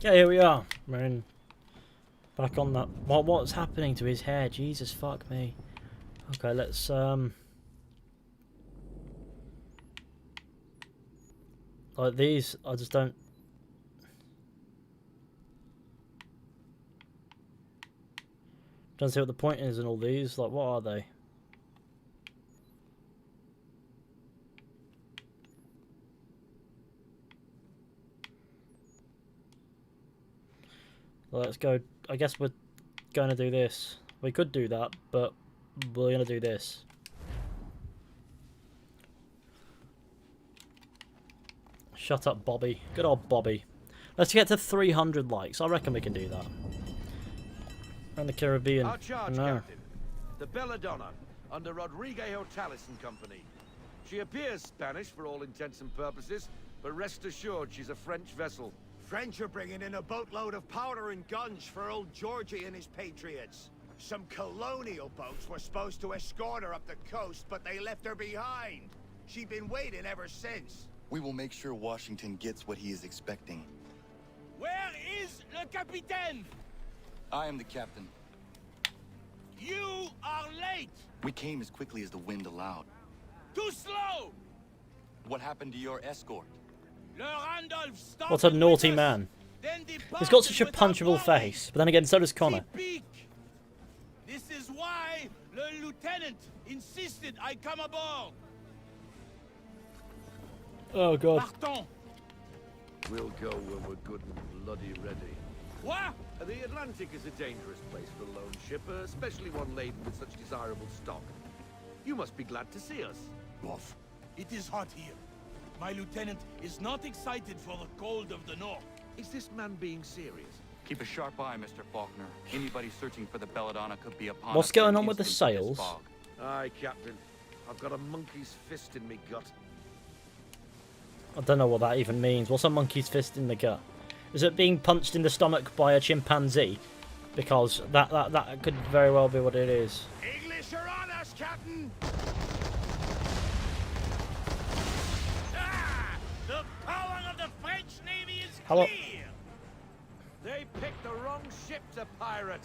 [SPEAKER 1] Yeah, here we are. We're in back on that. What's happening to his hair? Jesus fuck me. Okay, let's like these. I just don't see what the point is in all these. Like, what are they? Well, let's go. I guess we're going to do this. We could do that, but we're going to do this. Shut up, Bobby. Good old Bobby. Let's get to 300 likes. I reckon we can do that. And the Caribbean.
[SPEAKER 20] Our charge,
[SPEAKER 1] No.
[SPEAKER 20] Captain. The Belladonna, under Rodrigo Talis and Company. She appears Spanish for all intents and purposes, but rest assured she's a French vessel.
[SPEAKER 2] French are bringing in a boatload of powder and guns for old Georgie and his patriots. Some colonial boats were supposed to escort her up the coast, but they left her behind. She's been waiting ever since.
[SPEAKER 3] We will make sure Washington gets what he is expecting.
[SPEAKER 2] Where is le capitaine?
[SPEAKER 3] I am the captain.
[SPEAKER 2] You are late!
[SPEAKER 3] We came as quickly as the wind allowed.
[SPEAKER 2] Too slow!
[SPEAKER 3] What happened to your escort?
[SPEAKER 2] Le Randolph stopped
[SPEAKER 1] What's a naughty
[SPEAKER 2] with us,
[SPEAKER 1] man?
[SPEAKER 2] then
[SPEAKER 1] He's got such a
[SPEAKER 2] departed
[SPEAKER 1] punchable
[SPEAKER 2] without
[SPEAKER 1] face, but then again, so does Connor.
[SPEAKER 2] warning. This is why the lieutenant insisted I come aboard.
[SPEAKER 1] Oh god.
[SPEAKER 2] Partons.
[SPEAKER 20] We'll go when we're good and bloody ready.
[SPEAKER 2] What?
[SPEAKER 20] The Atlantic is a dangerous place for a lone ship, especially one laden with such desirable stock. You must be glad to see us.
[SPEAKER 2] Off. It is hot here. My lieutenant is not excited for the cold of the north.
[SPEAKER 20] Is this man being serious?
[SPEAKER 3] Keep a sharp eye, Mr. Faulkner. Anybody searching for the Belladonna could be upon
[SPEAKER 1] What's
[SPEAKER 3] us
[SPEAKER 1] going
[SPEAKER 3] in
[SPEAKER 1] on with the
[SPEAKER 3] instant of this
[SPEAKER 1] sails?
[SPEAKER 3] fog.
[SPEAKER 20] Aye, Captain. I've got a monkey's fist in me gut.
[SPEAKER 1] I don't know what that even means. What's a monkey's fist in the gut? Is it being punched in the stomach by a chimpanzee? Because that could very well be what it is.
[SPEAKER 2] English are on us, Captain! Ah! The power of the French Navy is
[SPEAKER 1] Hello.
[SPEAKER 2] clear!
[SPEAKER 20] They picked the wrong ship to pirate.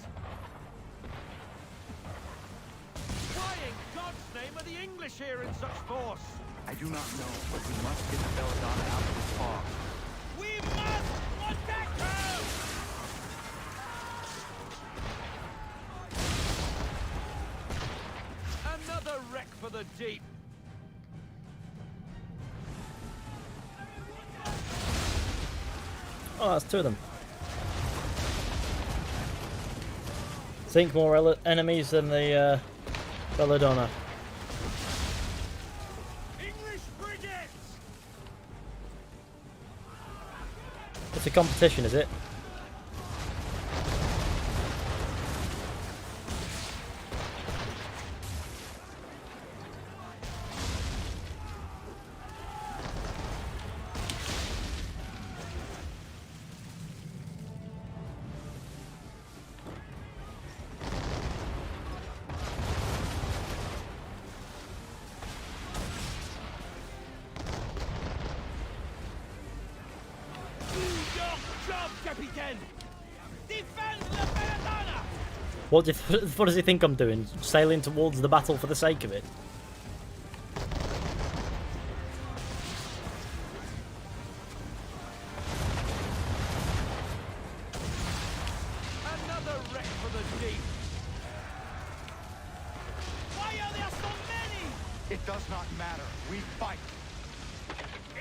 [SPEAKER 20] Why in God's name are the English here in such force?
[SPEAKER 3] I do not know, but we must get the Belladonna out of this fog.
[SPEAKER 2] We must protect her!
[SPEAKER 20] Another wreck for the deep.
[SPEAKER 1] Oh, that's two of them. Sink more enemies than the Belladonna.
[SPEAKER 2] English frigates!
[SPEAKER 1] It's a competition, is it?
[SPEAKER 13] job, Captain! Defend the Belladonna!
[SPEAKER 1] What does he think I'm doing? Sailing towards the battle for the sake of it?
[SPEAKER 20] Another wreck for the deep.
[SPEAKER 13] Why are there so many?
[SPEAKER 3] It does not matter. We fight.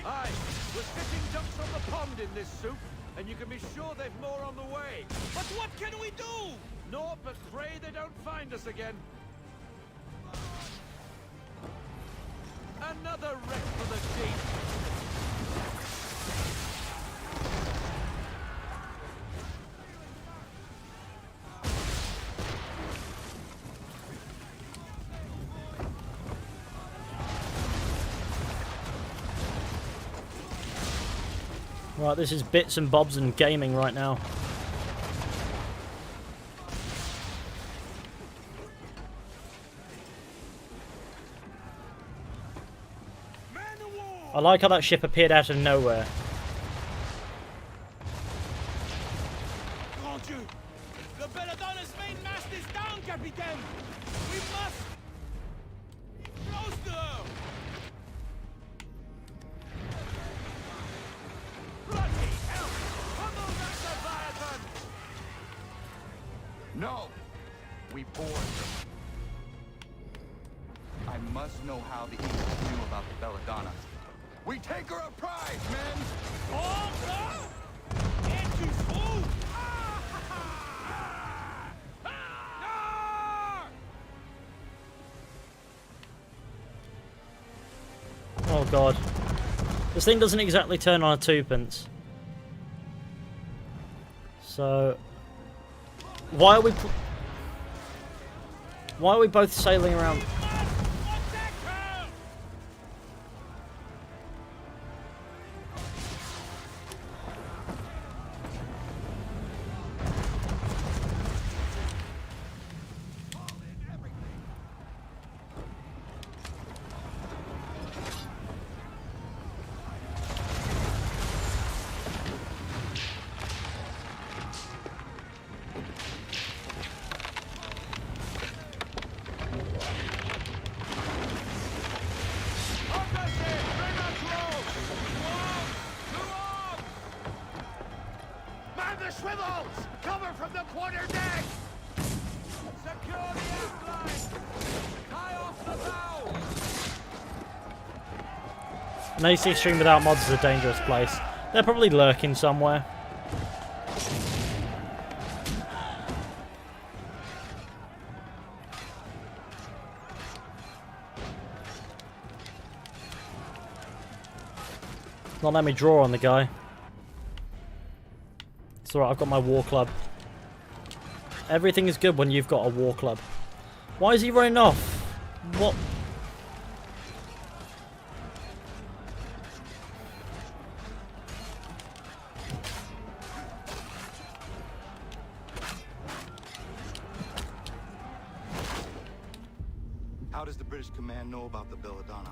[SPEAKER 20] Aye, we're sitting ducks on the pond in this soup, and you can be sure they've more on the way.
[SPEAKER 13] But what can we do?
[SPEAKER 20] Naught but pray they don't find us again. Another wreck for the deep.
[SPEAKER 1] Right, this is bits and bobs and gaming right now. I like how that ship appeared out of nowhere.
[SPEAKER 13] Grand Dieu! The Belladonna's main mast is down, Captain! We must... close to her!
[SPEAKER 20] Bloody hell! Pummel that Leviathan!
[SPEAKER 3] No! We board her. I must know how the Eagles knew about the Belladonna. We take her a prize, men!
[SPEAKER 13] Oh, no! Et tu fous!
[SPEAKER 1] Oh god. This thing doesn't exactly turn on a twopence. So... Why are we both sailing around?
[SPEAKER 20] Man the swivels! Cover from the quarter deck! Secure the outline! Tie off the bow!
[SPEAKER 1] An AC stream without mods is a dangerous place. They're probably lurking somewhere. Not let me draw on the guy. It's alright, I've got my war club. Everything is good when you've got a war club. Why is he running off? What?
[SPEAKER 3] How does the British command know about the Belladonna?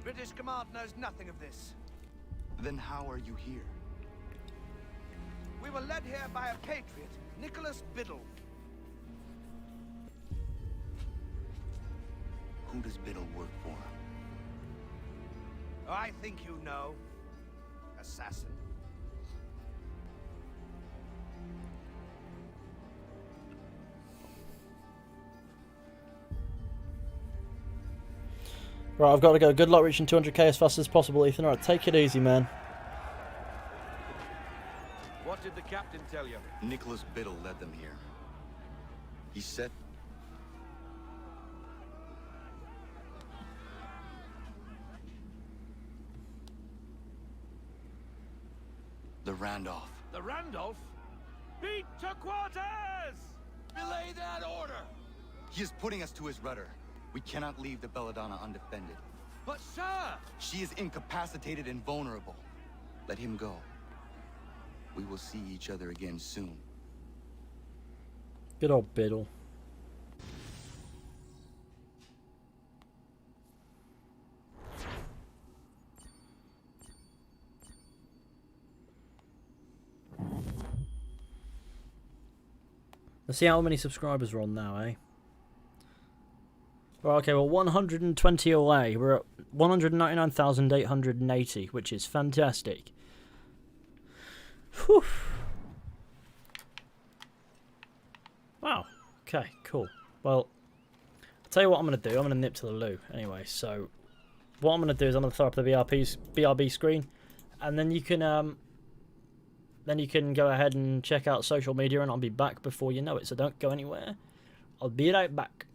[SPEAKER 20] British command knows nothing of this.
[SPEAKER 3] Then how are you here?
[SPEAKER 20] We were led here by a patriot, Nicholas Biddle.
[SPEAKER 3] Who does Biddle work for?
[SPEAKER 20] I think you know. Assassin.
[SPEAKER 1] Right, I've got to go. Good luck reaching 200k as fast as possible, Ethan. Alright, take it easy, man.
[SPEAKER 20] What did the captain tell you?
[SPEAKER 3] Nicholas Biddle led them here. He said... The Randolph.
[SPEAKER 20] The Randolph? Beat to quarters! Belay that order!
[SPEAKER 3] He is putting us to his rudder. We cannot leave the Belladonna undefended.
[SPEAKER 20] But sir!
[SPEAKER 3] She is incapacitated and vulnerable. Let him go. We will see each other again soon.
[SPEAKER 1] Good old Biddle. Let's see how many subscribers we're on now, eh? Well, okay, well, 120 away. We're at 199,880, which is fantastic. Whew. Wow. Okay, cool. Well, I'll tell you what I'm going to do. I'm going to nip to the loo anyway. So, what I'm going to do is I'm going to throw up the BRB screen, and then you can go ahead and check out social media, and I'll be back before you know it. So don't go anywhere. I'll be right back.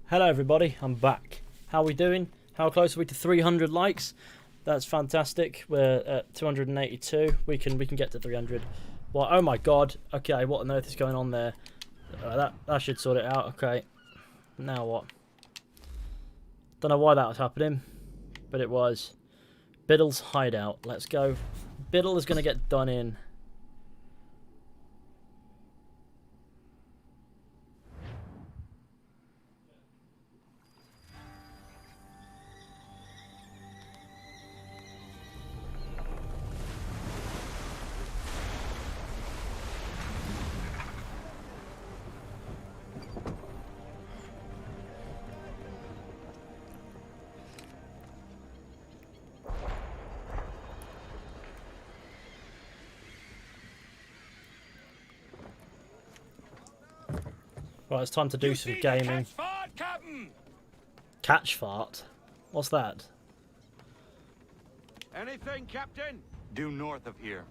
[SPEAKER 1] Hello everybody, I'm back. How are we doing? How close are we to 300 likes? That's fantastic. We're at 282. We can get to 300. Well, oh my god. Okay, what on earth is going on there? That should sort it out. Okay. Now what? Don't know why that was happening, but it was. Biddle's hideout. Let's go. Biddle is going to get done in. Right, it's time to do some gaming.
[SPEAKER 2] Catch fart, Captain!
[SPEAKER 1] Catch fart? What's that?
[SPEAKER 5] Anything, Captain?
[SPEAKER 3] Due north of here.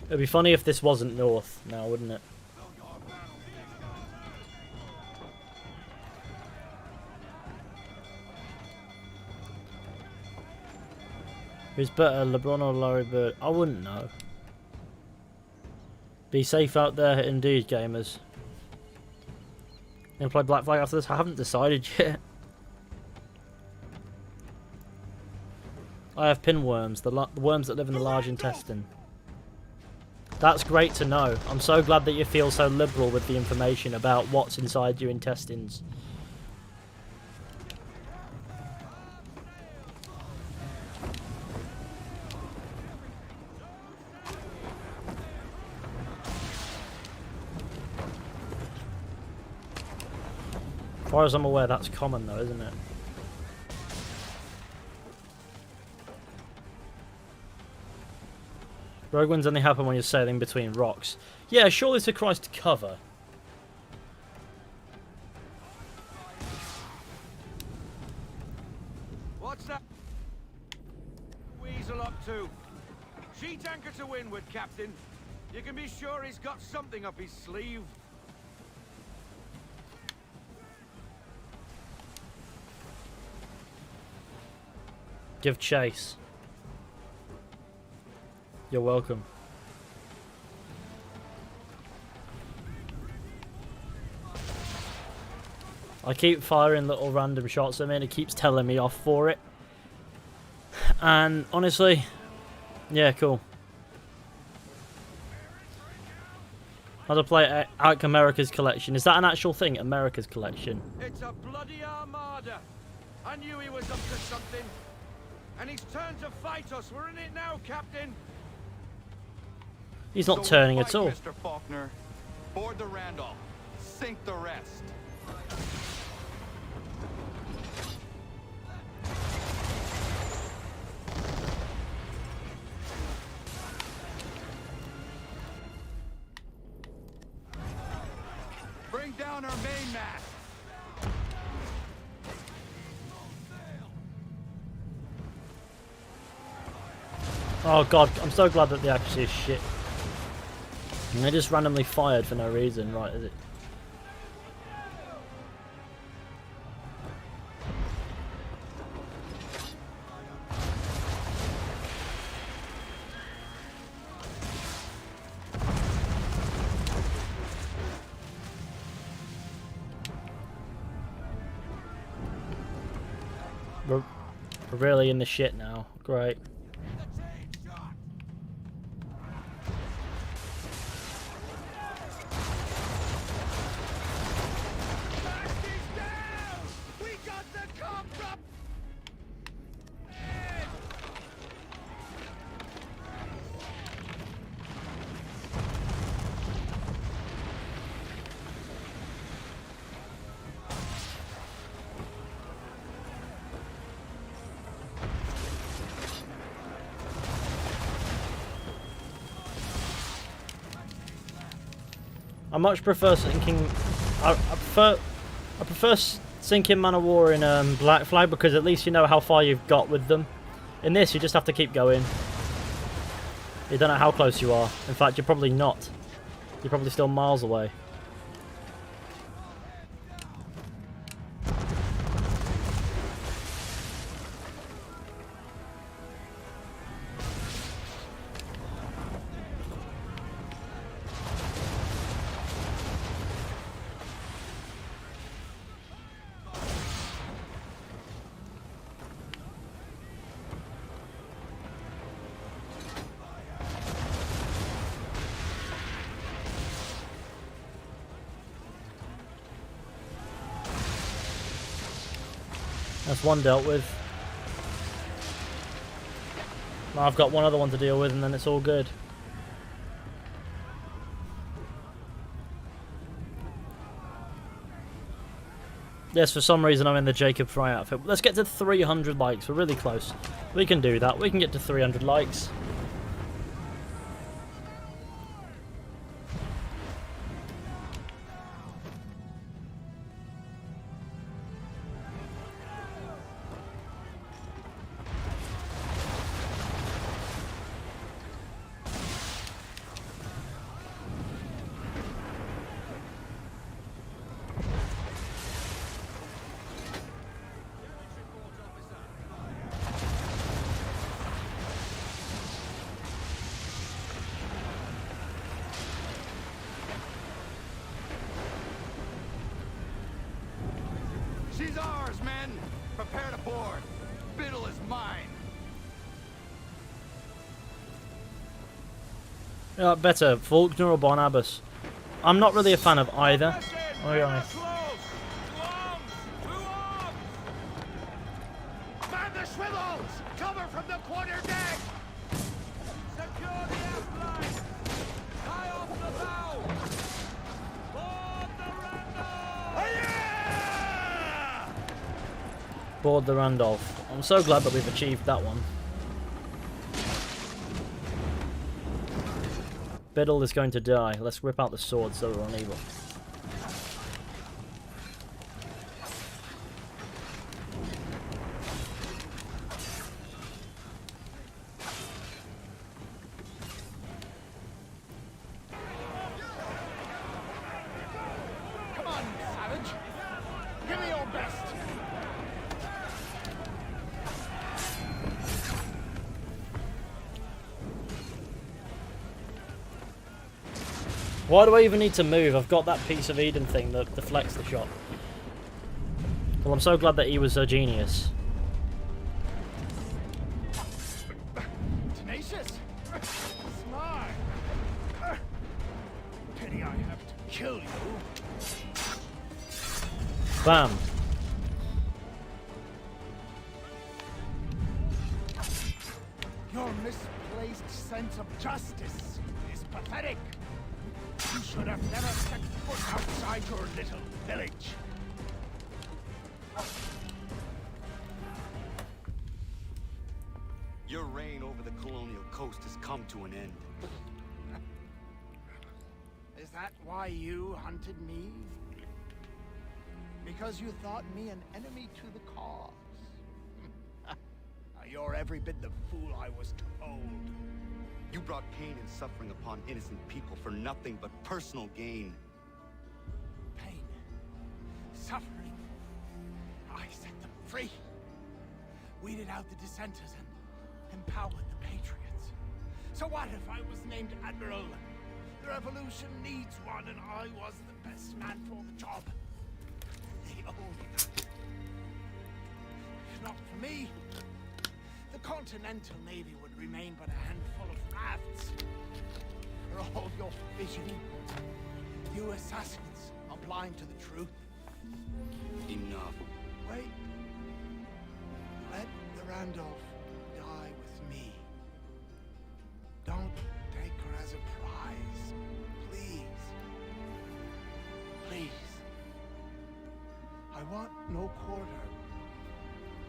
[SPEAKER 1] It'd be funny if this wasn't north now, wouldn't it? Who's better, LeBron or Larry Bird? I wouldn't know. Be safe out there, indeed, gamers. Gonna play Black Flag after this? I haven't decided yet. I have pinworms, the worms that live in the large intestine. That's great to know. I'm so glad that you feel so liberal with the information about what's inside your intestines. As far as I'm aware, that's common though, isn't it? Rogue ones only happen when you're sailing between rocks. Yeah, surely to Christ cover.
[SPEAKER 5] What's that? Weasel up to? Sheet anchor to windward, Captain.
[SPEAKER 20] You can be sure he's got something up his sleeve.
[SPEAKER 1] Give chase. You're welcome. I keep firing little random shots at me and it keeps telling me off for it. And honestly, yeah, cool. How to play Alec America's Collection. Is that an actual thing? America's Collection.
[SPEAKER 20] It's a bloody armada. I knew he was up to something. And he's turned to fight us. We're in it now, Captain.
[SPEAKER 1] He's not turning at all.
[SPEAKER 3] Mr. Faulkner. Board the Randolph. Sink the rest. Bring down our mainmast.
[SPEAKER 1] Oh god, I'm so glad that the accuracy is shit. And they just randomly fired for no reason, right, is it? We're really in the shit now. Great. I much prefer sinking. I prefer sinking Man of War in Black Flag because at least you know how far you've got with them. In this, you just have to keep going. You don't know how close you are. In fact, you're probably not. You're probably still miles away. That's one dealt with. Now I've got one other one to deal with and then it's all good. Yes, for some reason I'm in the Jacob Fry outfit. Let's get to 300 likes. We're really close. We can do that. We can get to 300 likes.
[SPEAKER 20] She's ours, men! Prepare to board. Biddle is mine.
[SPEAKER 1] Yeah, better Faulkner or Barnabas. I'm not really a fan of either. I'll be honest.
[SPEAKER 20] Man the swivels! Cover from the quarter deck! Secure the aft line! Tie off the bow! Board the Randolph!
[SPEAKER 1] Board the Randolph. I'm so glad that we've achieved that one. Biddle is going to die. Let's whip out the sword so we're on evil. Why do I even need to move? I've got that piece of Eden thing that deflects the shot. Well, I'm so glad that he was a genius.
[SPEAKER 18] Tenacious. Smart. Pity I have to kill you.
[SPEAKER 1] Bam.
[SPEAKER 18] Your misplaced sense of justice is pathetic. You should have never set foot outside your little village.
[SPEAKER 5] Your reign over the colonial coast has come to an end.
[SPEAKER 18] Is that why you hunted me? Because you thought me an enemy to the cause? You're every bit the fool I was told.
[SPEAKER 5] You brought pain and suffering upon innocent people for nothing but personal gain.
[SPEAKER 18] Pain. Suffering. I set them free. Weeded out the dissenters and empowered the patriots. So what if I was named Admiral? The revolution needs one and I was the best man for the job. The only man. If not for me, the Continental Navy would remain but a handful of rafts. For all your vision, you assassins are blind to the truth.
[SPEAKER 5] Enough.
[SPEAKER 18] Wait. Let the Randolph die with me. Don't take her as a prize. Please. Please. I want no quarter.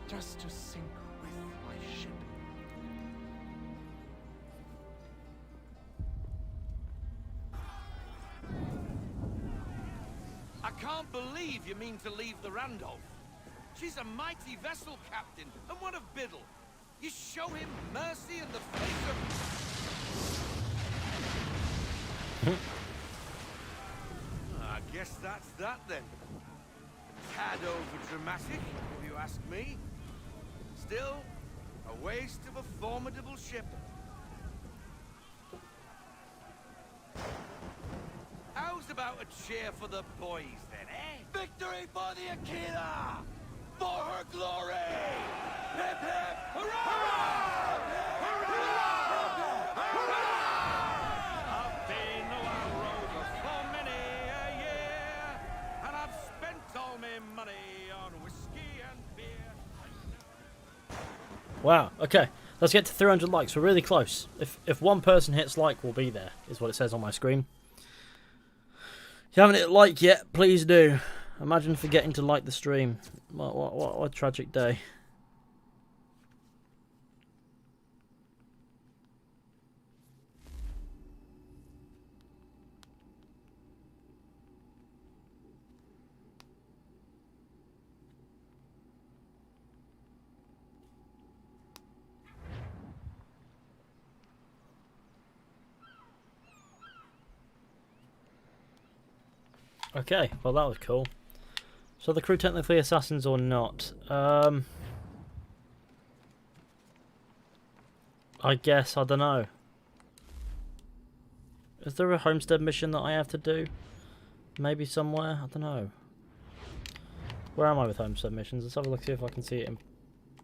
[SPEAKER 18] Just to sink with my ship.
[SPEAKER 5] I can't believe you mean to leave the Randolph. She's a mighty vessel, Captain, and one of Biddle. You show him mercy in the face of... I guess that's that then. Tad over dramatic, if you ask me. Still, a waste of a formidable ship. How's about a cheer for the boys then, eh? Victory for the Akira! For her glory! Hip hip! Hurrah! Hurrah! Hurrah! I've been a wild rover for many a year, and I've spent all my money on whiskey and beer.
[SPEAKER 1] Wow, okay. Let's get to 300 likes. We're really close. If one person hits like, we'll be there, is what it says on my screen. If you haven't hit like yet, please do. Imagine forgetting to like the stream. What a tragic day. Okay, well that was cool. So the crew technically assassins or not? I guess, I don't know. Is there a homestead mission that I have to do? Maybe somewhere? I don't know. Where am I with homestead missions? Let's have a look, see if I can see it in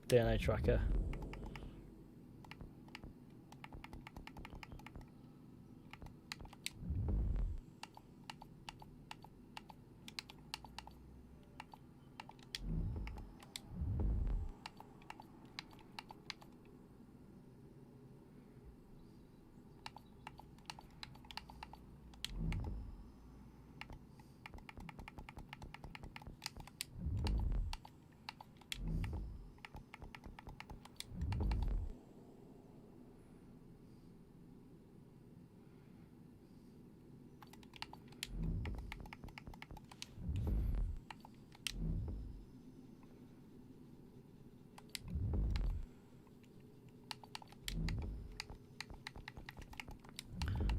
[SPEAKER 1] DNA tracker.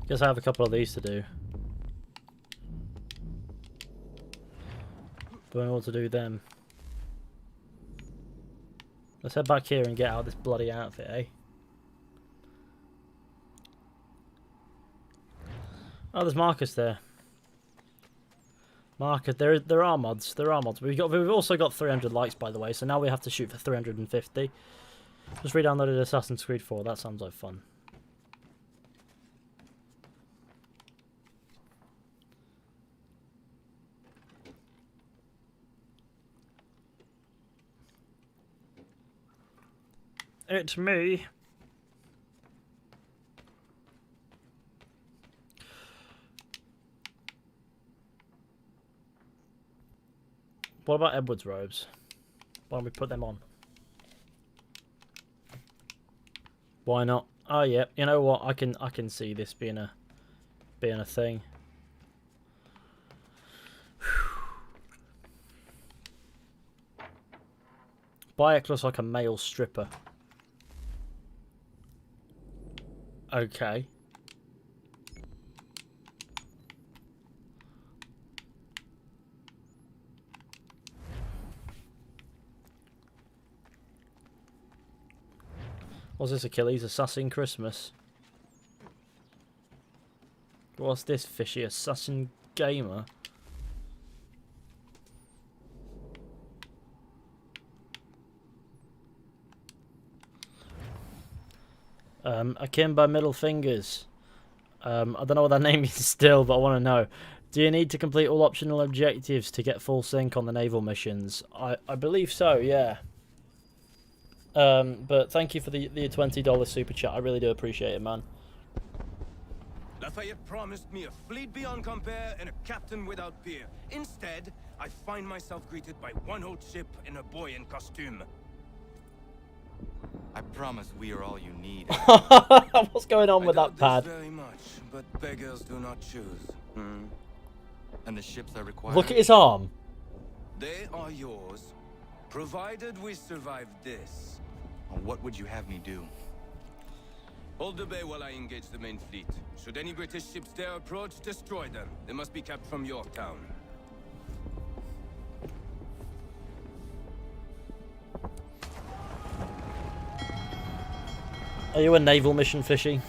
[SPEAKER 1] Guess I have a couple of these to do. But in order to do them, let's head back here and get out this bloody outfit, eh? Oh, there's Marcus there. Marcus, there are mods. There are mods. We've also got 300 likes, by the way. So now we have to shoot for 350. Just re-downloaded Assassin's Creed 4. That sounds like fun. It's me. What about Edward's robes? Why don't we put them on? Why not? Oh yeah, you know what? I can see this being a thing. Bayek looks like a male stripper. Okay. What's this, Achilles? Assassin Christmas. What's this, fishy? Assassin Gamer? Akimbo Middle Fingers. I don't know what that name is still, but I want to know. Do you need to complete all optional objectives to get full sync on the naval missions? I believe so, yeah. But thank you for the $20 super chat. I really do appreciate it, man.
[SPEAKER 11] Lafayette promised me a fleet beyond compare and a captain without peer. Instead, I find myself greeted by one old ship and a boy in costume.
[SPEAKER 3] I promise we are all you need.
[SPEAKER 1] What's going on with that pad?
[SPEAKER 11] Very much, but beggars do not choose.
[SPEAKER 3] And the ships I require.
[SPEAKER 1] Look at his arm.
[SPEAKER 11] They are yours, provided we survive this.
[SPEAKER 3] What would you have me do?
[SPEAKER 11] Hold the bay while I engage the main fleet. Should any British ships dare approach, destroy them. They must be kept from Yorktown.
[SPEAKER 1] Are you a naval mission, fishy?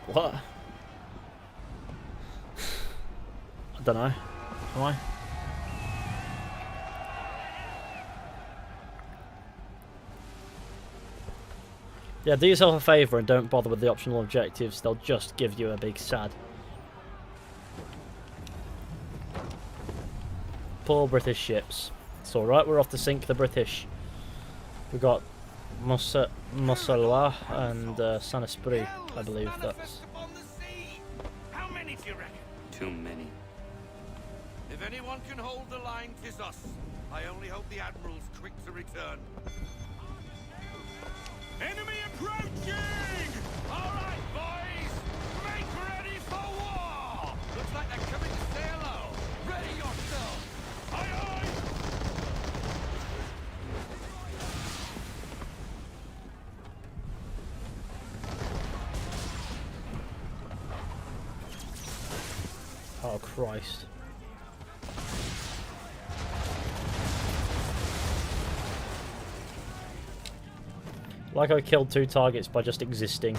[SPEAKER 1] What? I don't know. Am I? Yeah, do yourself a favour and don't bother with the optional objectives. They'll just give you a big sad. Poor British ships. It's alright, we're off to sink the British. We've got Mosala and Saint Esprit, I believe that's.
[SPEAKER 2] How many do you reckon?
[SPEAKER 3] Too many.
[SPEAKER 20] If anyone can hold the line, 'tis us. I only hope the Admiral's quick to return. Enemy approaching! All right, boys! Make ready for war! Looks like they're coming to say hello. Ready yourselves! Aye, aye!
[SPEAKER 1] Oh, Christ. Like I killed 2 targets by just existing.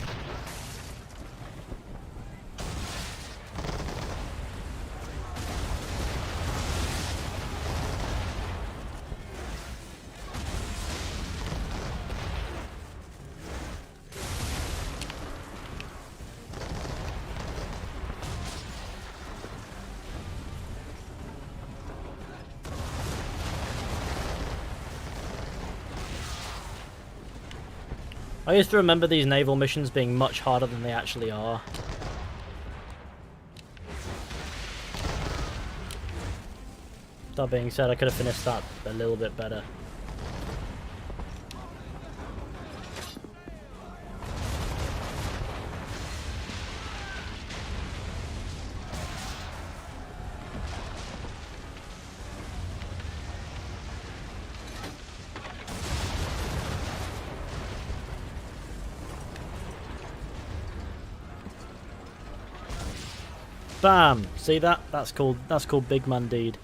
[SPEAKER 1] I used to remember these naval missions being much harder than they actually are. That being said, I could have finished that a little bit better. Bam! See that? That's called big man deed.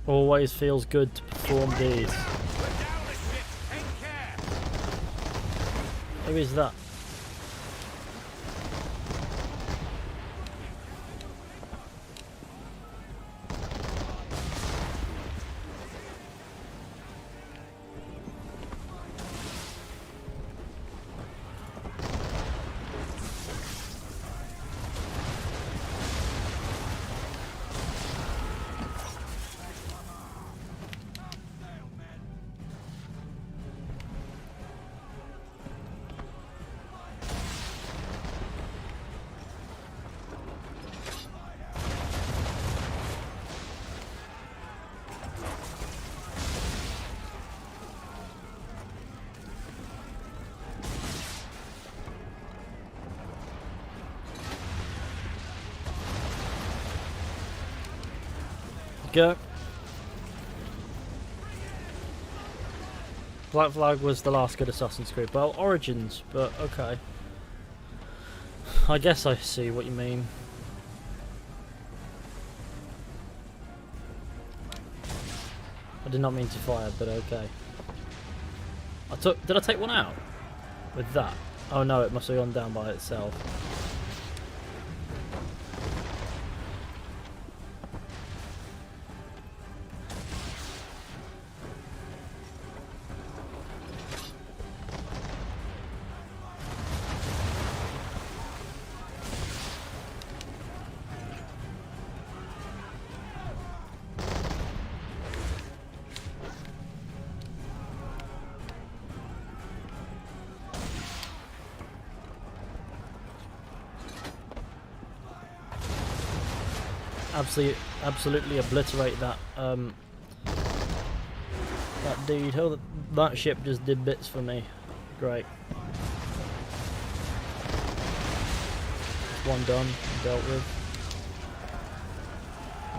[SPEAKER 1] Always feels good to perform deeds. Who is that? Go. Black Flag was the last good Assassin's Creed. Well, Origins, but okay. I guess I see what you mean. I did not mean to fire, but okay. Did I take one out? With that? Oh no, it must have gone down by itself. Absolutely obliterate that that dude. Oh, that ship just did bits for me. Great. One done, dealt with.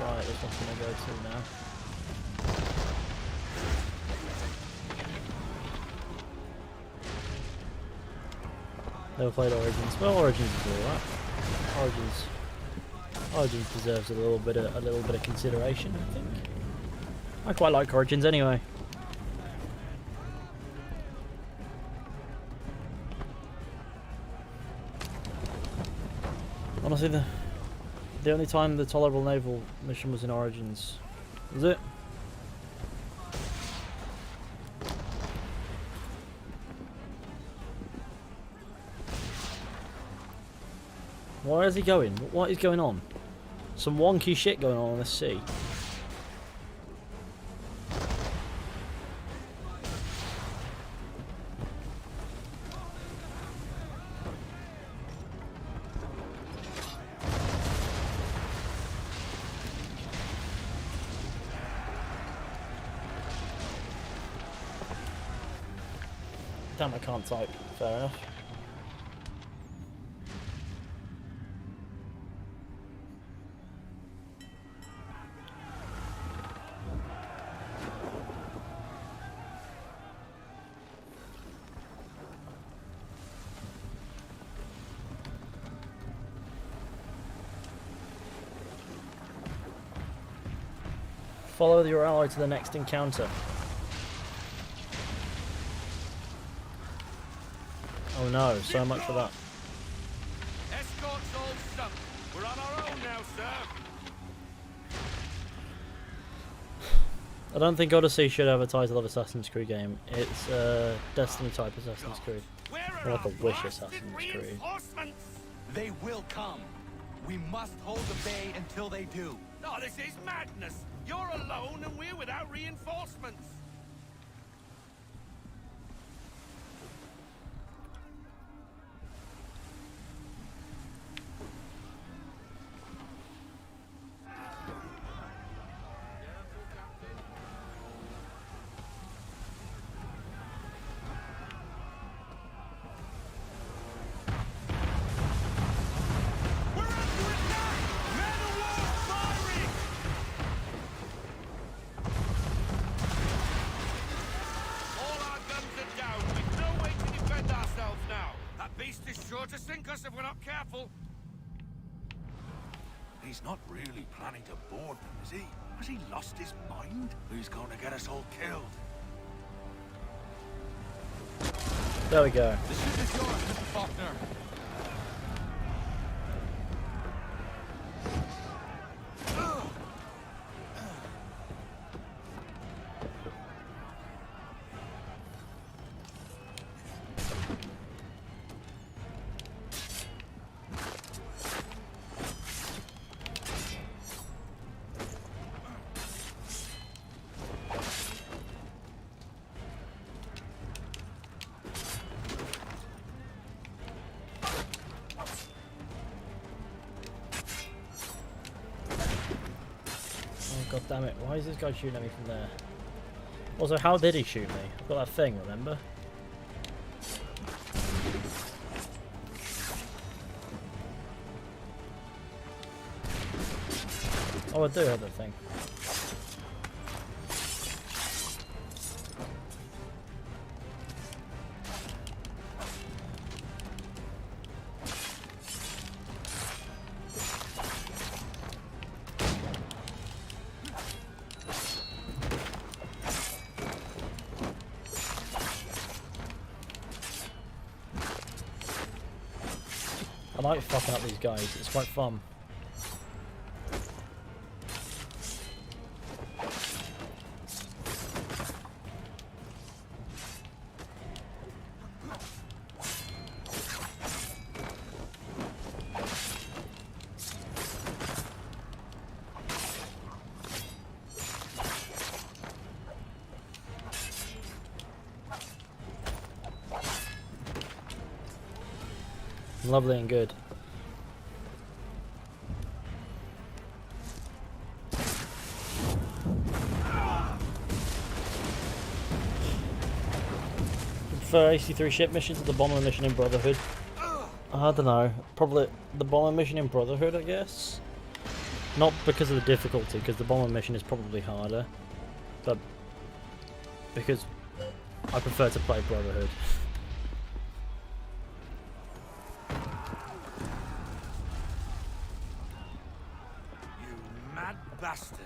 [SPEAKER 1] Right, there's nothing to go to now. Never played Origins. Well, Origins is alright. Origins deserves a little bit of consideration, I think. I quite like Origins anyway. Honestly, the only time the tolerable naval mission was in Origins. Was it? Where is he going? What is going on? Some wonky shit going on the sea. Damn, I can't type. Fair enough. Follow your ally to the next encounter. Oh no, so much for that.
[SPEAKER 5] Escort's all sunk. We're on our own now, sir.
[SPEAKER 1] I don't think Odyssey should have a title of Assassin's Creed game. It's a Destiny type Assassin's Creed. Or like a Wish Assassin's Creed.
[SPEAKER 5] They will come. We must hold the bay until they do. No, this is madness. You're alone and we're without reinforcements. To sink us if we're not careful.
[SPEAKER 10] He's not really planning to board them, is he?
[SPEAKER 20] Has he lost his mind? He's going to get us all killed.
[SPEAKER 1] There we go.
[SPEAKER 3] The ship is yours, Mr. Faulkner.
[SPEAKER 1] God damn it, why is this guy shooting at me from there? Also, how did he shoot me? I've got that thing, remember? Oh, I do have that thing. I like fucking up these guys, it's quite fun. Lovely and good. For AC3 ship missions or the bomber mission in Brotherhood? I don't know. Probably the bomber mission in Brotherhood, I guess. Not because of the difficulty, because the bomber mission is probably harder, but because I prefer to play Brotherhood.
[SPEAKER 11] Bastard.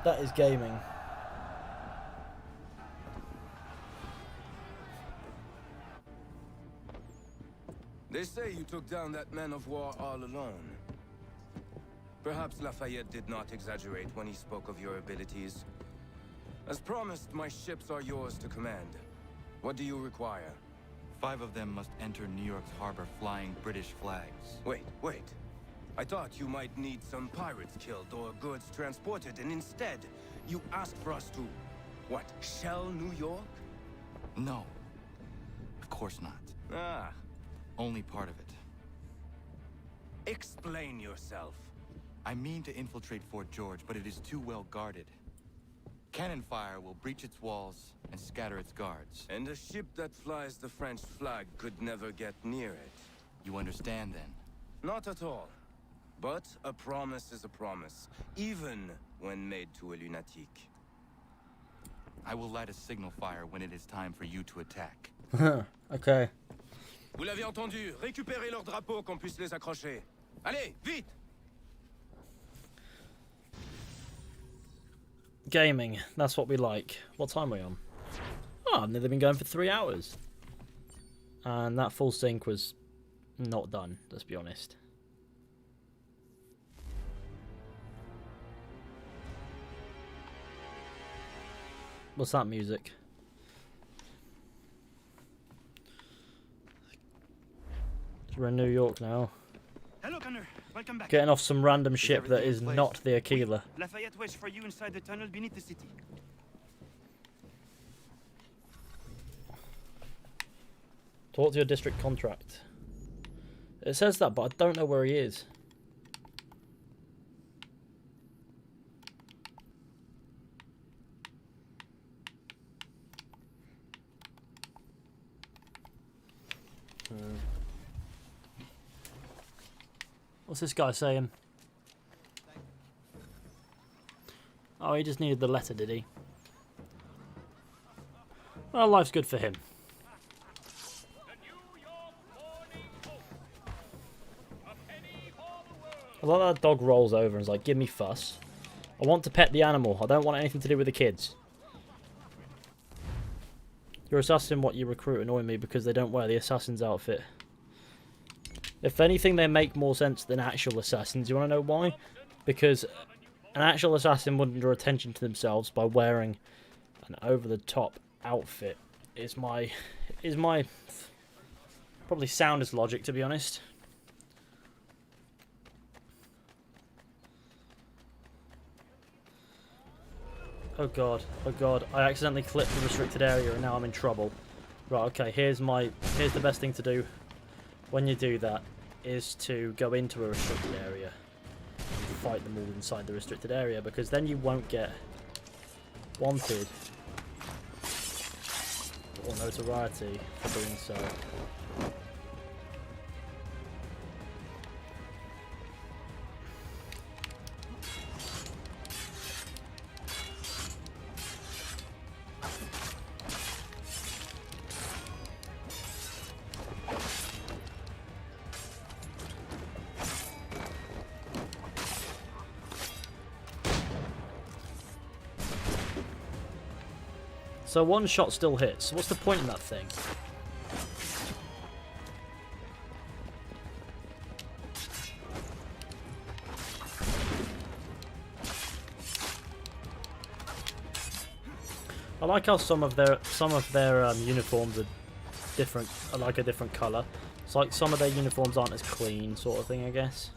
[SPEAKER 1] That is gaming.
[SPEAKER 11] They say you took down that man of war all alone. Perhaps Lafayette did not exaggerate when he spoke of your abilities. As promised, my ships are yours to command. What do you require?
[SPEAKER 3] 5 of them must enter New York's harbor flying British flags.
[SPEAKER 11] Wait. I thought you might need some pirates killed or goods transported, and instead, you asked for us to, what, shell New York?
[SPEAKER 3] No. Of course not.
[SPEAKER 11] Ah.
[SPEAKER 3] Only part of it.
[SPEAKER 11] Explain yourself.
[SPEAKER 3] I mean to infiltrate Fort George, but it is too well guarded. Cannon fire will breach its walls and scatter its guards.
[SPEAKER 11] And a ship that flies the French flag could never get near it.
[SPEAKER 3] You understand, then?
[SPEAKER 11] Not at all. But a promise is a promise, even when made to a lunatic.
[SPEAKER 3] I will light a signal fire when it is time for you to attack.
[SPEAKER 1] Okay.
[SPEAKER 11] Vous l'avez entendu. Récupérez leurs drapeaux qu'on puisse les accrocher. Allez, vite!
[SPEAKER 1] Gaming, that's what we like. What time are we on? Oh, I've nearly been going for 3 hours. And that full sync was not done, let's be honest. What's that music? We're in New York now.
[SPEAKER 12] Hello, Connor. Welcome back.
[SPEAKER 1] Getting off some random ship that is not the Aquila.
[SPEAKER 12] Lafayette waits for you inside the tunnel beneath the city.
[SPEAKER 1] Talk to your district contract. It says that, but I don't know where he is. What's this guy saying? Oh, he just needed the letter, did he? Well, life's good for him. I like that dog rolls over and is like, give me fuss. I want to pet the animal. I don't want anything to do with the kids. Your assassin, what you recruit, annoy me because they don't wear the assassin's outfit. If anything, they make more sense than actual assassins. You want to know why? Because an actual assassin wouldn't draw attention to themselves by wearing an over-the-top outfit. Is my probably soundest logic, to be honest. Oh god, I accidentally clipped the restricted area and now I'm in trouble. Right, okay, here's the best thing to do when you do that is to go into a restricted area and fight them all inside the restricted area, because then you won't get wanted or notoriety for doing so. So one shot still hits. What's the point in that thing? I like how some of their uniforms are different, are like a different colour. It's like some of their uniforms aren't as clean, sort of thing, I guess.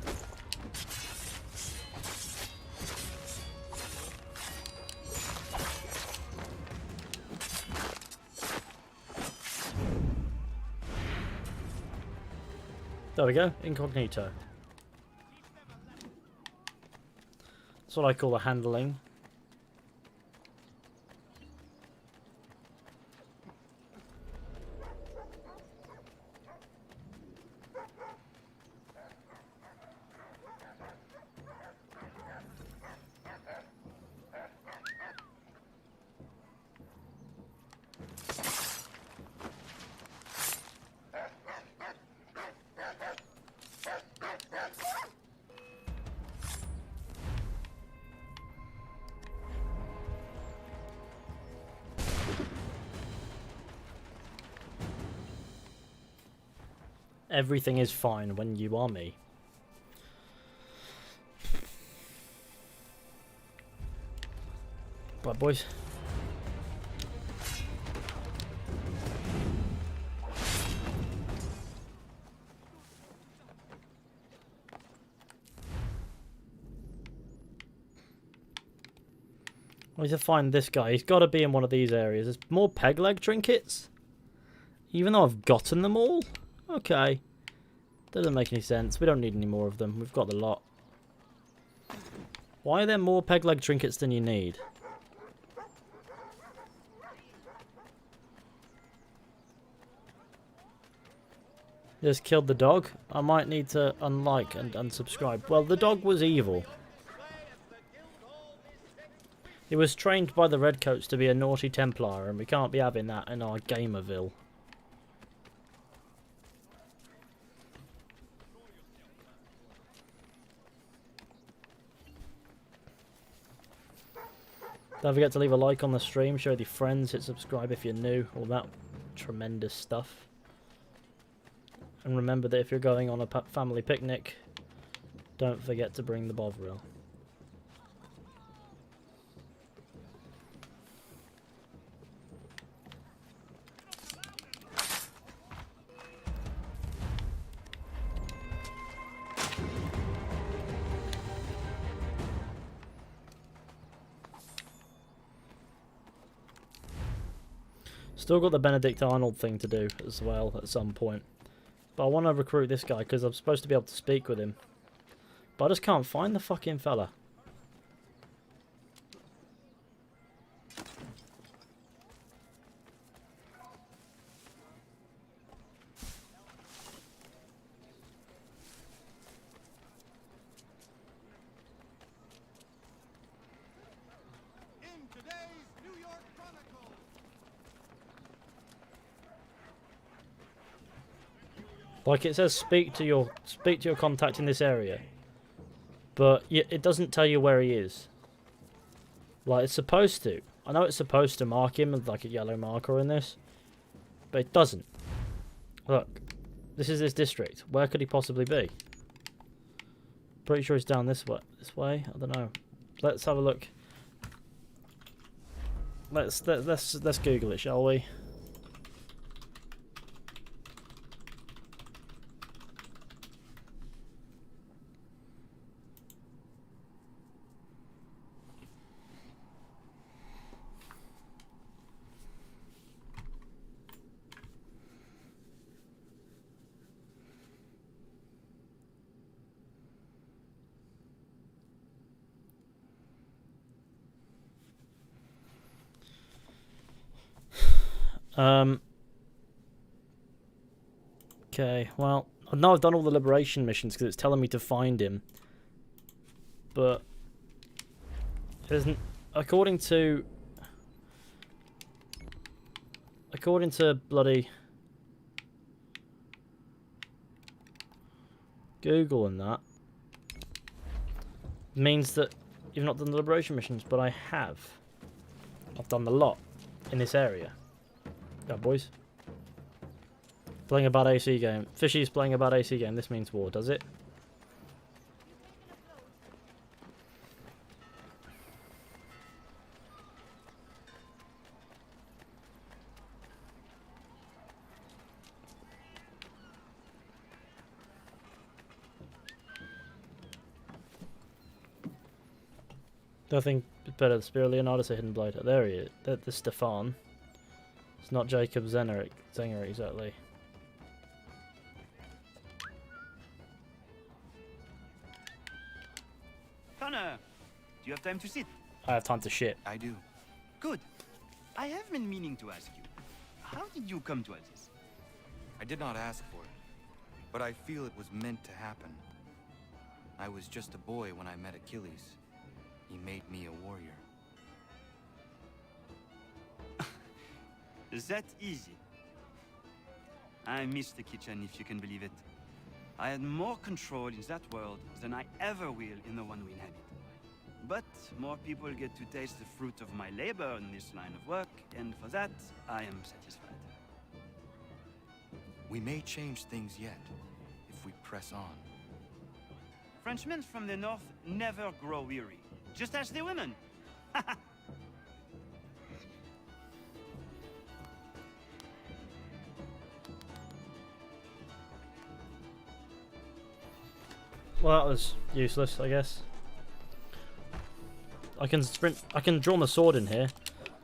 [SPEAKER 1] There we go, incognito. That's what I call the handling. Everything is fine when you are me. Right, boys. I need to find this guy. He's got to be in one of these areas. There's more peg leg trinkets? Even though I've gotten them all? Okay. Doesn't make any sense. We don't need any more of them. We've got the lot. Why are there more peg leg trinkets than you need? Just killed the dog. I might need to unlike and unsubscribe. Well, the dog was evil. He was trained by the Redcoats to be a naughty Templar, and we can't be having that in our Gamerville. Don't forget to leave a like on the stream, show your friends, hit subscribe if you're new, all that tremendous stuff. And remember that if you're going on a family picnic, don't forget to bring the Bovril. Still got the Benedict Arnold thing to do as well at some point. But I want to recruit this guy because I'm supposed to be able to speak with him. But I just can't find the fucking fella. Like it says, speak to your contact in this area, but it doesn't tell you where he is. Like it's supposed to. I know it's supposed to mark him with like a yellow marker in this, but it doesn't. Look, this is this district. Where could he possibly be? Pretty sure he's down this way. This way? I don't know. Let's have a look. Let's Google it, shall we? Okay, well, I know I've done all the liberation missions because it's telling me to find him. But it isn't according to bloody Google and that means that you've not done the liberation missions, but I have. I've done a lot in this area. Yeah, boys. Playing a bad AC game. Fishy's playing a bad AC game. This means war, does it? I think it's better. The Spear of Leonardus, a hidden blade. Oh, there he is. That's Stefan. It's not Jacob Zenger exactly.
[SPEAKER 4] Connor, do you have time to sit?
[SPEAKER 1] I have time to shit.
[SPEAKER 3] I do.
[SPEAKER 4] Good. I have been meaning to ask you. How did you come to all this?
[SPEAKER 3] I did not ask for it, but I feel it was meant to happen. I was just a boy when I met Achilles. He made me a warrior.
[SPEAKER 4] That easy. I miss the kitchen, if you can believe it. I had more control in that world than I ever will in the one we inhabit. But more people get to taste the fruit of my labor in this line of work, and for that, I am satisfied.
[SPEAKER 3] We may change things yet, if we press on.
[SPEAKER 4] Frenchmen from the north never grow weary. Just ask the women.
[SPEAKER 1] Well, that was useless, I guess. I can sprint. I can draw my sword in here.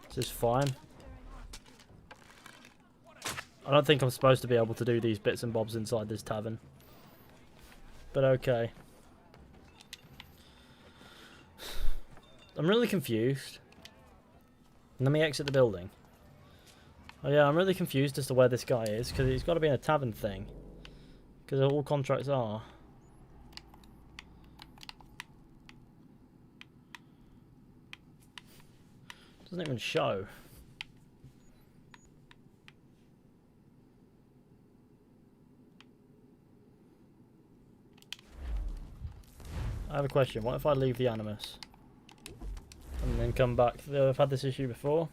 [SPEAKER 1] This is fine. I don't think I'm supposed to be able to do these bits and bobs inside this tavern. But okay. I'm really confused. Let me exit the building. Oh yeah, I'm really confused as to where this guy is, because he's got to be in a tavern thing. Because all contracts are. Doesn't even show. I have a question. What if I leave the Animus? And then come back? I've had this issue before.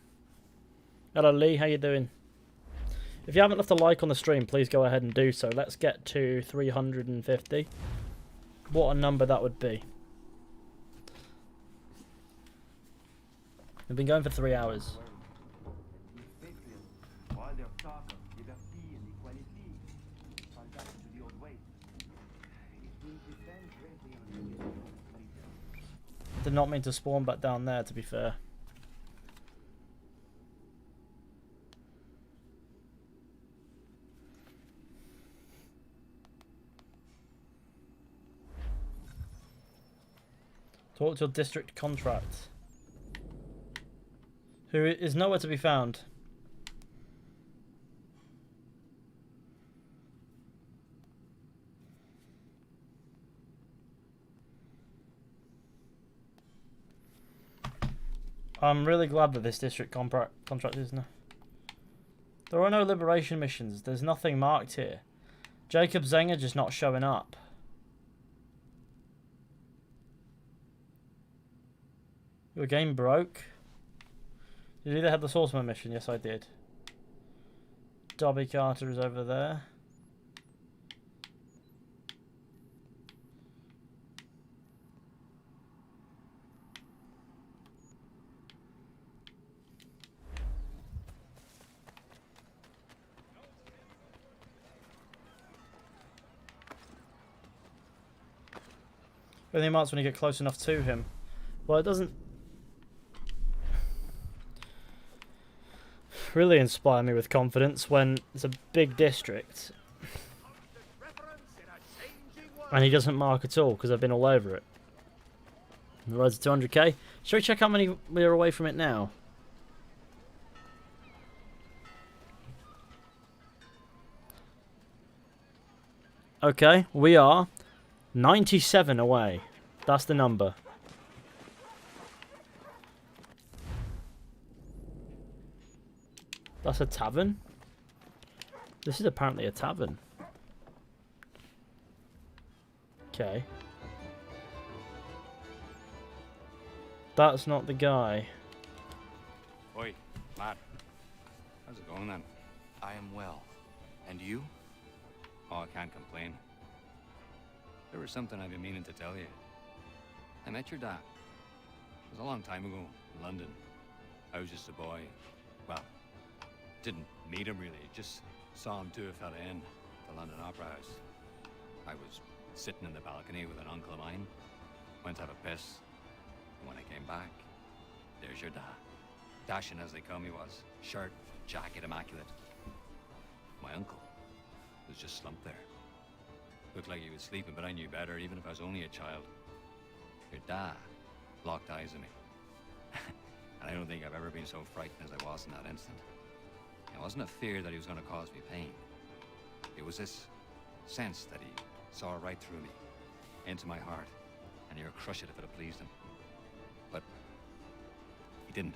[SPEAKER 1] Hello Lee, how you doing? If you haven't left a like on the stream, please go ahead and do so. Let's get to 350. What a number that would be. We've been going for 3 hours. Did not mean to spawn back down there, to be fair. Talk to your district contract. Who is nowhere to be found. I'm really glad that this district contract is now. There are no liberation missions. There's nothing marked here. Jacob Zenger just not showing up. Your game broke. Did you either have the Swordsman mission? Yes, I did. Dobby Carter is over there. Only marks when you get close enough to him. Well, it doesn't really inspire me with confidence when it's a big district and he doesn't mark at all because I've been all over it. The road's 200k. Shall we check how many we're away from it now? Okay, we are 97 away. That's the number. That's a tavern? This is apparently a tavern. Okay. That's not the guy.
[SPEAKER 15] Oi, lad. How's it going then?
[SPEAKER 3] I am well. And you?
[SPEAKER 15] Oh, I can't complain. There was something I've been meaning to tell you. I met your dad. It was a long time ago, in London. I was just a boy. Well, didn't meet him really, just saw him do a fella in the London Opera House. I was sitting in the balcony with an uncle of mine, went to have a piss, and when I came back, there's your dad. Dashing as they come he was, shirt, jacket, immaculate. My uncle was just slumped there. Looked like he was sleeping, but I knew better, even if I was only a child. Your dad locked eyes on me. And I don't think I've ever been so frightened as I was in that instant. It wasn't a fear that he was going to cause me pain. It was this sense that he saw right through me, into my heart, and he would crush it if it had pleased him. But he didn't.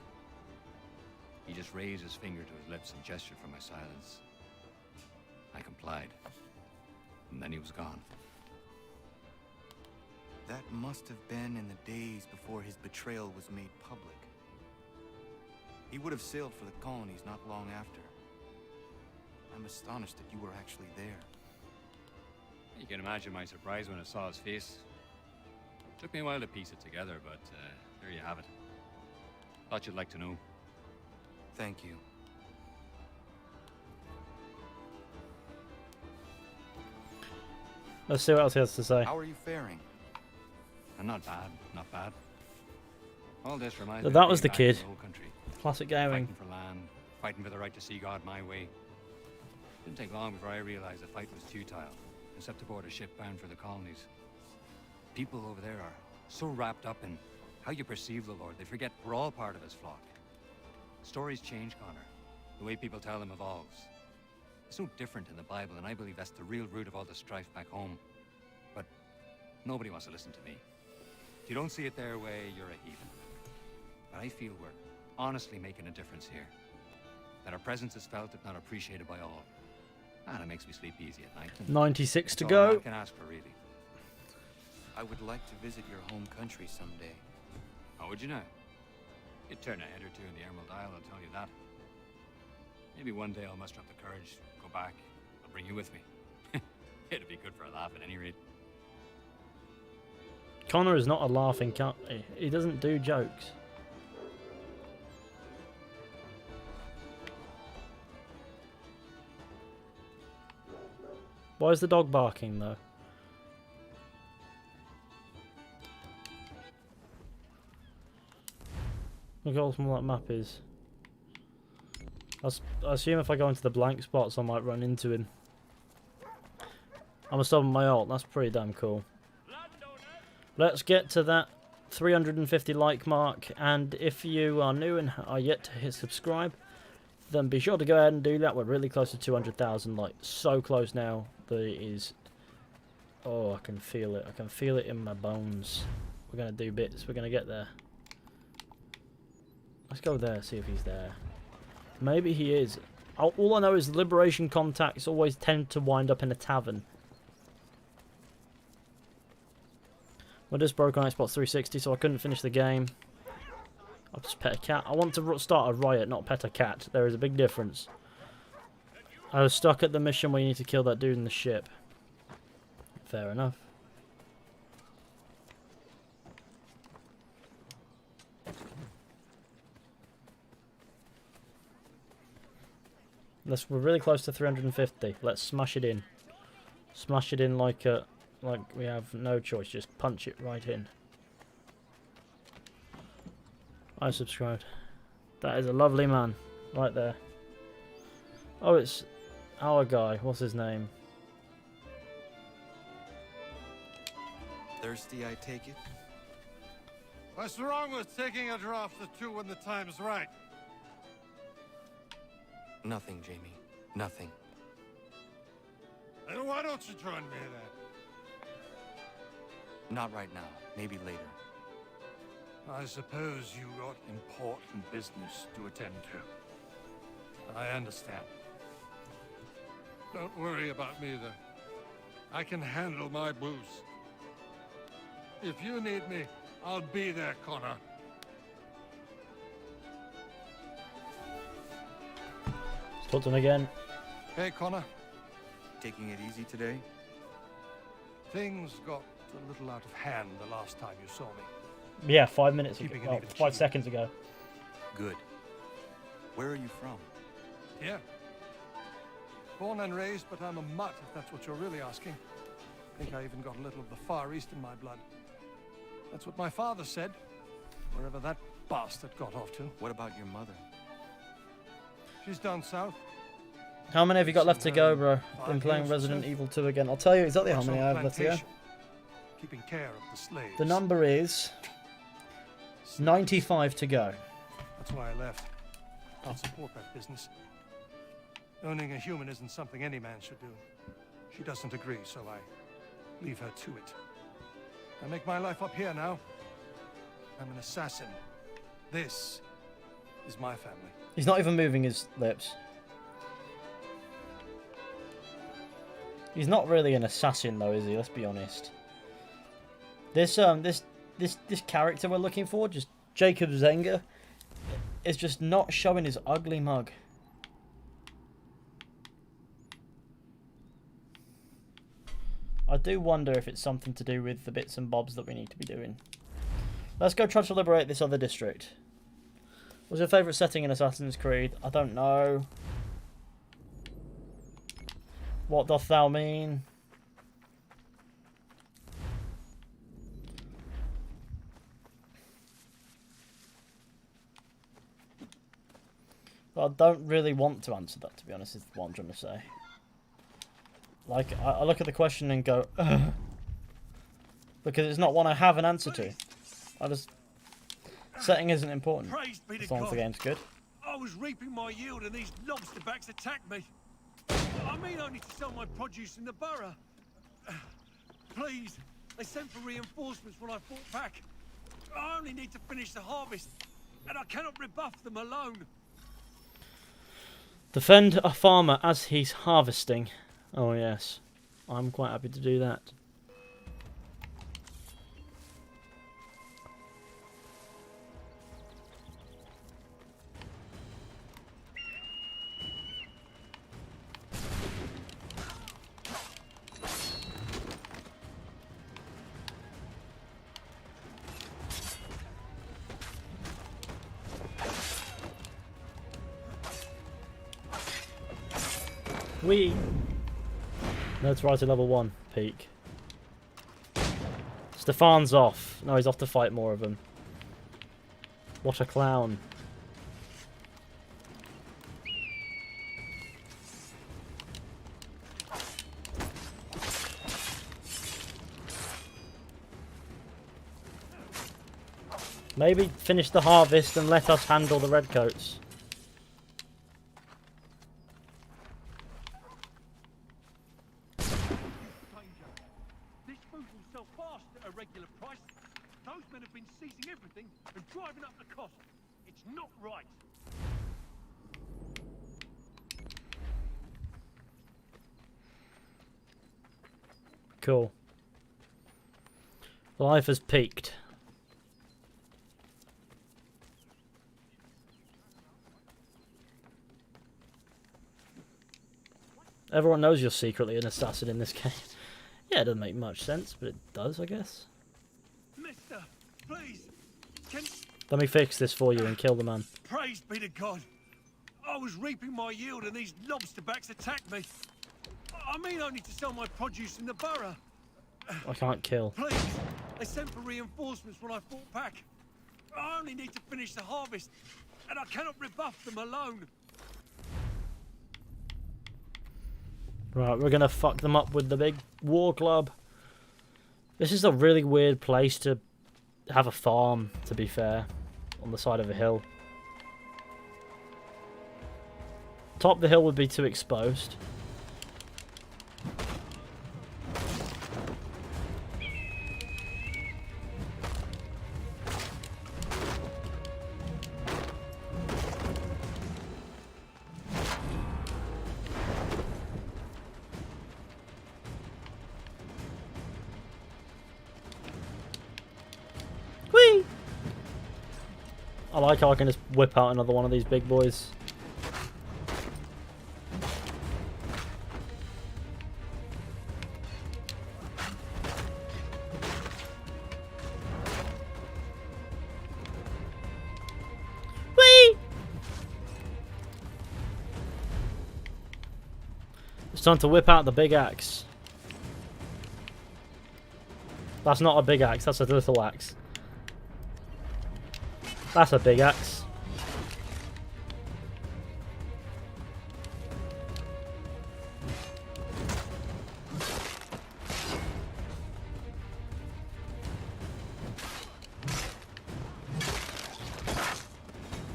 [SPEAKER 15] He just raised his finger to his lips and gestured for my silence. I complied. And then he was gone.
[SPEAKER 3] That must have been in the days before his betrayal was made public. He would have sailed for the colonies not long after. I'm astonished that you were actually there.
[SPEAKER 15] You can imagine my surprise when I saw his face. Took me a while to piece it together, but there you have it. Thought you'd like to know.
[SPEAKER 3] Thank you.
[SPEAKER 1] Let's see what else he has to say.
[SPEAKER 3] How are you faring?
[SPEAKER 15] I'm not bad, not bad. All this reminds
[SPEAKER 1] So
[SPEAKER 15] me
[SPEAKER 1] that
[SPEAKER 15] of
[SPEAKER 1] was the
[SPEAKER 15] being back
[SPEAKER 1] kid.
[SPEAKER 15] in the old country.
[SPEAKER 1] Classic gaming.
[SPEAKER 15] Fighting for land, fighting for the right to see God my way. Didn't take long before I realized the fight was futile, except aboard a ship bound for the colonies. People over there are so wrapped up in how you perceive the Lord, they forget we're all part of his flock. Stories change, Connor. The way people tell them evolves. It's so different in the Bible, and I believe that's the real root of all the strife back home. But nobody wants to listen to me. If you don't see it their way, you're a heathen. But I feel we're honestly making a difference here. That our presence is felt, if not appreciated by all. And it makes me sleep easy at night.
[SPEAKER 1] 96 to
[SPEAKER 15] That's all
[SPEAKER 1] go.
[SPEAKER 15] I can ask for, really.
[SPEAKER 3] I would like to visit your home country someday.
[SPEAKER 15] How would you know? You'd turn a head or two in the Emerald Isle, I'll tell you that. Maybe one day I'll muster up the courage, go back. I'll bring you with me. It'd be good for a laugh at any rate.
[SPEAKER 1] Connor is not a laughing cut. He doesn't do jokes. Why is the dog barking though? Look how small that map is. I assume if I go into the blank spots I might run into him. I'm gonna stop with my ult, that's pretty damn cool. Let's get to that 350 like mark, and if you are new and are yet to hit subscribe, then be sure to go ahead and do that. We're really close to 200,000, like so close now that it is. Oh, I can feel it. I can feel it in my bones. We're gonna do bits. We're gonna get there. Let's go there, see if he's there. Maybe he is. All I know is Liberation contacts always tend to wind up in a tavern. My disc broke on Xbox 360, so I couldn't finish the game. I'll just pet a cat. I want to start a riot, not pet a cat. There is a big difference. I was stuck at the mission where you need to kill that dude in the ship. Fair enough. We're really close to 350. Let's smash it in. Smash it in like we have no choice. Just punch it right in. I subscribed. That is a lovely man, right there. Oh, it's our guy. What's his name?
[SPEAKER 3] Thirsty, I take it?
[SPEAKER 17] What's wrong with taking a draught or two when the time's right?
[SPEAKER 3] Nothing, Jamie. Nothing.
[SPEAKER 17] Then why don't you join me then?
[SPEAKER 3] Not right now. Maybe later.
[SPEAKER 17] I suppose you got important business to attend to. I understand. Don't worry about me, though. I can handle my booze. If you need me, I'll be there, Connor.
[SPEAKER 1] Let's talk to him again.
[SPEAKER 17] Hey, Connor.
[SPEAKER 3] Taking it easy today?
[SPEAKER 17] Things got a little out of hand the last time you saw me.
[SPEAKER 1] Yeah, 5 minutes ago. Oh, 5 seconds ago.
[SPEAKER 3] Good. Where are you from?
[SPEAKER 17] Here. Born and raised, but I'm a mutt, if that's what you're really asking. I think I even got a little of the Far East in my blood. That's what my father said, wherever that bastard got off to.
[SPEAKER 3] What about your mother?
[SPEAKER 17] She's down south.
[SPEAKER 1] How many have you got left to go, bro? Been playing Resident Evil 2 again. I'll tell you exactly how many I have left to go.
[SPEAKER 17] Keeping care of the slaves.
[SPEAKER 1] The number is 95 to go.
[SPEAKER 17] That's why I left. I'll support that business. Owning a human isn't something any man should do. She doesn't agree, so I leave her to it. I make my life up here now. I'm an assassin. This is my family.
[SPEAKER 1] He's not even moving his lips. He's not really an assassin, though, is he? Let's be honest. This character we're looking for, just Jacob Zenger, is just not showing his ugly mug. I do wonder if it's something to do with the bits and bobs that we need to be doing. Let's go try to liberate this other district. What's your favourite setting in Assassin's Creed? I don't know. What doth thou mean? Well, I don't really want to answer that, to be honest, is what I'm trying to say. Like, I look at the question and go, ugh, because it's not one I have an answer to. I just... Setting isn't important, as long as the game's good.
[SPEAKER 13] I was reaping my yield and these lobsterbacks attacked me. I mean, I need to sell my produce in the borough. Please, they sent for reinforcements when I fought back. I only need to finish the harvest, and I cannot rebuff them alone.
[SPEAKER 1] Defend a farmer as he's harvesting. Oh yes, I'm quite happy to do that. Let's rise to level 1, peak. Stefan's off. No, he's off to fight more of them. What a clown. Maybe finish the harvest and let us handle the redcoats. Cool. Life has peaked. Everyone knows you're secretly an assassin in this game. Yeah, it doesn't make much sense, but it does, I guess.
[SPEAKER 13] Mister, please, can...
[SPEAKER 1] Let me fix this for you and kill the man.
[SPEAKER 13] Praise be to God. I was reaping my yield and these lobsterbacks attacked me. I mean, I need to sell my produce in the borough.
[SPEAKER 1] I can't kill.
[SPEAKER 13] Please, they sent for reinforcements when I fought back. I only need to finish the harvest, and I cannot rebuff them alone.
[SPEAKER 1] Right, we're gonna fuck them up with the big war club. This is a really weird place to have a farm, to be fair, on the side of a hill. Top of the hill would be too exposed. Whee! I like how I can just whip out another one of these big boys. It's time to whip out the big axe. That's not a big axe, that's a little axe. That's a big axe.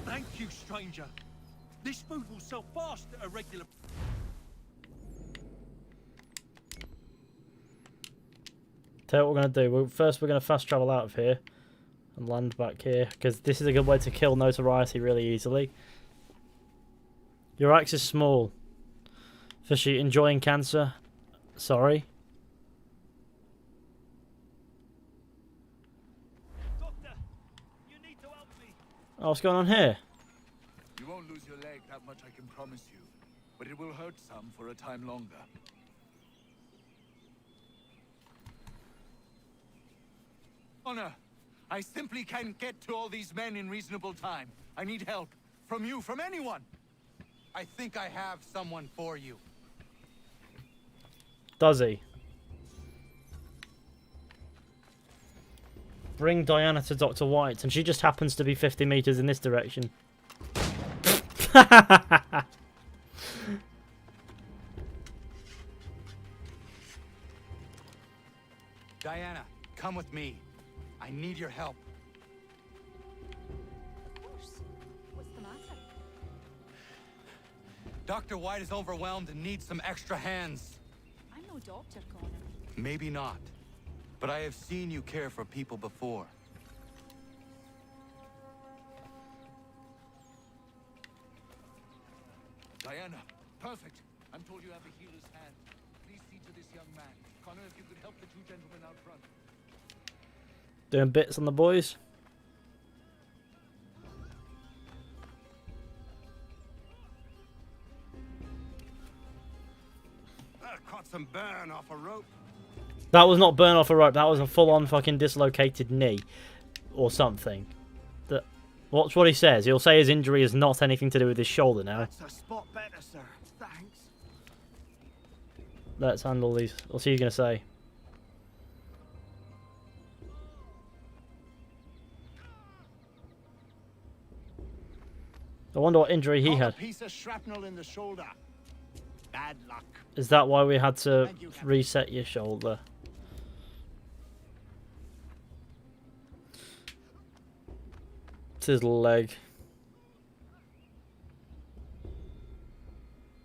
[SPEAKER 13] Thank you, stranger. This food will sell fast at a regular...
[SPEAKER 1] Tell you what we're going to do. First we're going to fast travel out of here and land back here, because this is a good way to kill notoriety really easily. Your axe is small. Fishy, enjoying cancer? Sorry.
[SPEAKER 5] Doctor, you need to help me.
[SPEAKER 1] Oh, what's going on here?
[SPEAKER 19] You won't lose your leg, that much I can promise you. But it will hurt some for a time longer.
[SPEAKER 3] Honor, I simply can't get to all these men in reasonable time. I need help. From you, from anyone. I think I have someone for you.
[SPEAKER 1] Does he? Bring Diana to Dr. White, and she just happens to be 50 meters in this direction.
[SPEAKER 3] Diana, come with me. I need your help.
[SPEAKER 14] Of course. What's the matter?
[SPEAKER 3] Dr. White is overwhelmed and needs some extra hands.
[SPEAKER 14] I'm no doctor, Connor.
[SPEAKER 3] Maybe not. But I have seen you care for people before.
[SPEAKER 19] Diana, perfect. I'm told you have a healer's hand. Please see to this young man. Connor, if you could help the two gentlemen out front.
[SPEAKER 1] Doing bits on the boys.
[SPEAKER 5] Caught some burn off a rope.
[SPEAKER 1] That was not burn off a rope. That was a full-on fucking dislocated knee, or something. Watch what he says. He'll say his injury has not anything to do with his shoulder now.
[SPEAKER 5] That's a spot better, sir. Thanks.
[SPEAKER 1] Let's handle these. What's he gonna say? I wonder what injury he had.
[SPEAKER 5] A piece of shrapnel in the shoulder. Bad luck.
[SPEAKER 1] Is that why we had to reset your shoulder? It's his leg.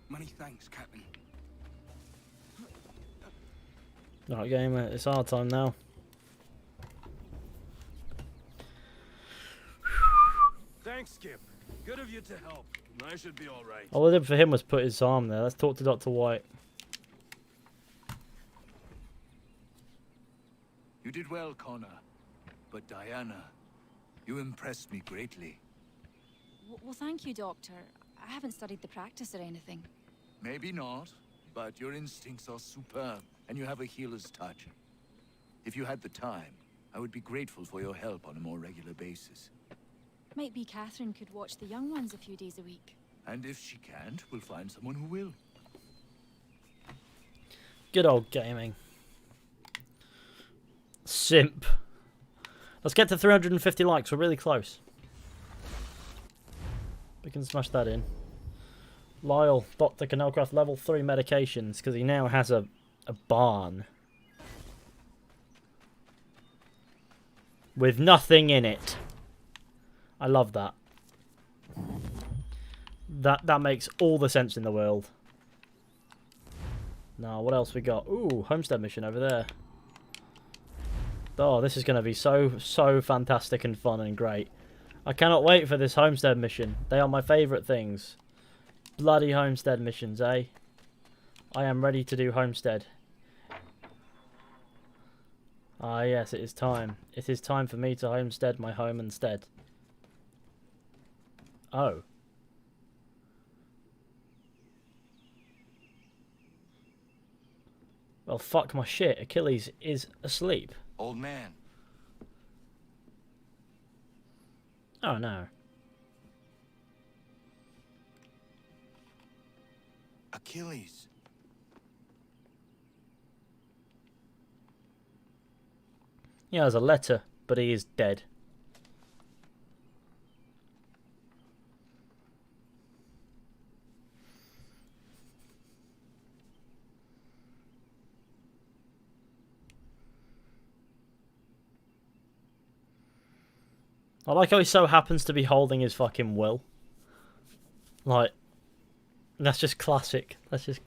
[SPEAKER 5] Many thanks, Captain.
[SPEAKER 1] Alright, gamer, it's our time now.
[SPEAKER 11] Thanks, Skip. Good of you to help. I should be all right.
[SPEAKER 1] All I did for him was put his arm there. Let's talk to Dr. White.
[SPEAKER 19] You did well, Connor. But Diana, you impressed me greatly.
[SPEAKER 14] Well, thank you, Doctor. I haven't studied the practice or anything.
[SPEAKER 19] Maybe not, but your instincts are superb, and you have a healer's touch. If you had the time, I would be grateful for your help on a more regular basis.
[SPEAKER 14] Might be Catherine could watch the young ones a few days a week.
[SPEAKER 19] And if she can't, we'll find someone who will.
[SPEAKER 1] Good old gaming. Simp. Let's get to 350 likes. We're really close. We can smash that in. Lyle, Dr. Canelcraft, level 3 medications, because he now has a barn. With nothing in it. I love that. That makes all the sense in the world. Now, what else we got? Ooh, homestead mission over there. Oh, this is going to be so fantastic and fun and great. I cannot wait for this homestead mission. They are my favourite things. Bloody homestead missions, eh? I am ready to do homestead. Ah, yes, it is time. It is time for me to homestead my home instead. Oh. Well, fuck my shit. Achilles is asleep.
[SPEAKER 3] Old man.
[SPEAKER 1] Oh, no.
[SPEAKER 3] Achilles.
[SPEAKER 1] He has a letter, but he is dead. I like how he so happens to be holding his fucking will. Like, that's just classic. That's just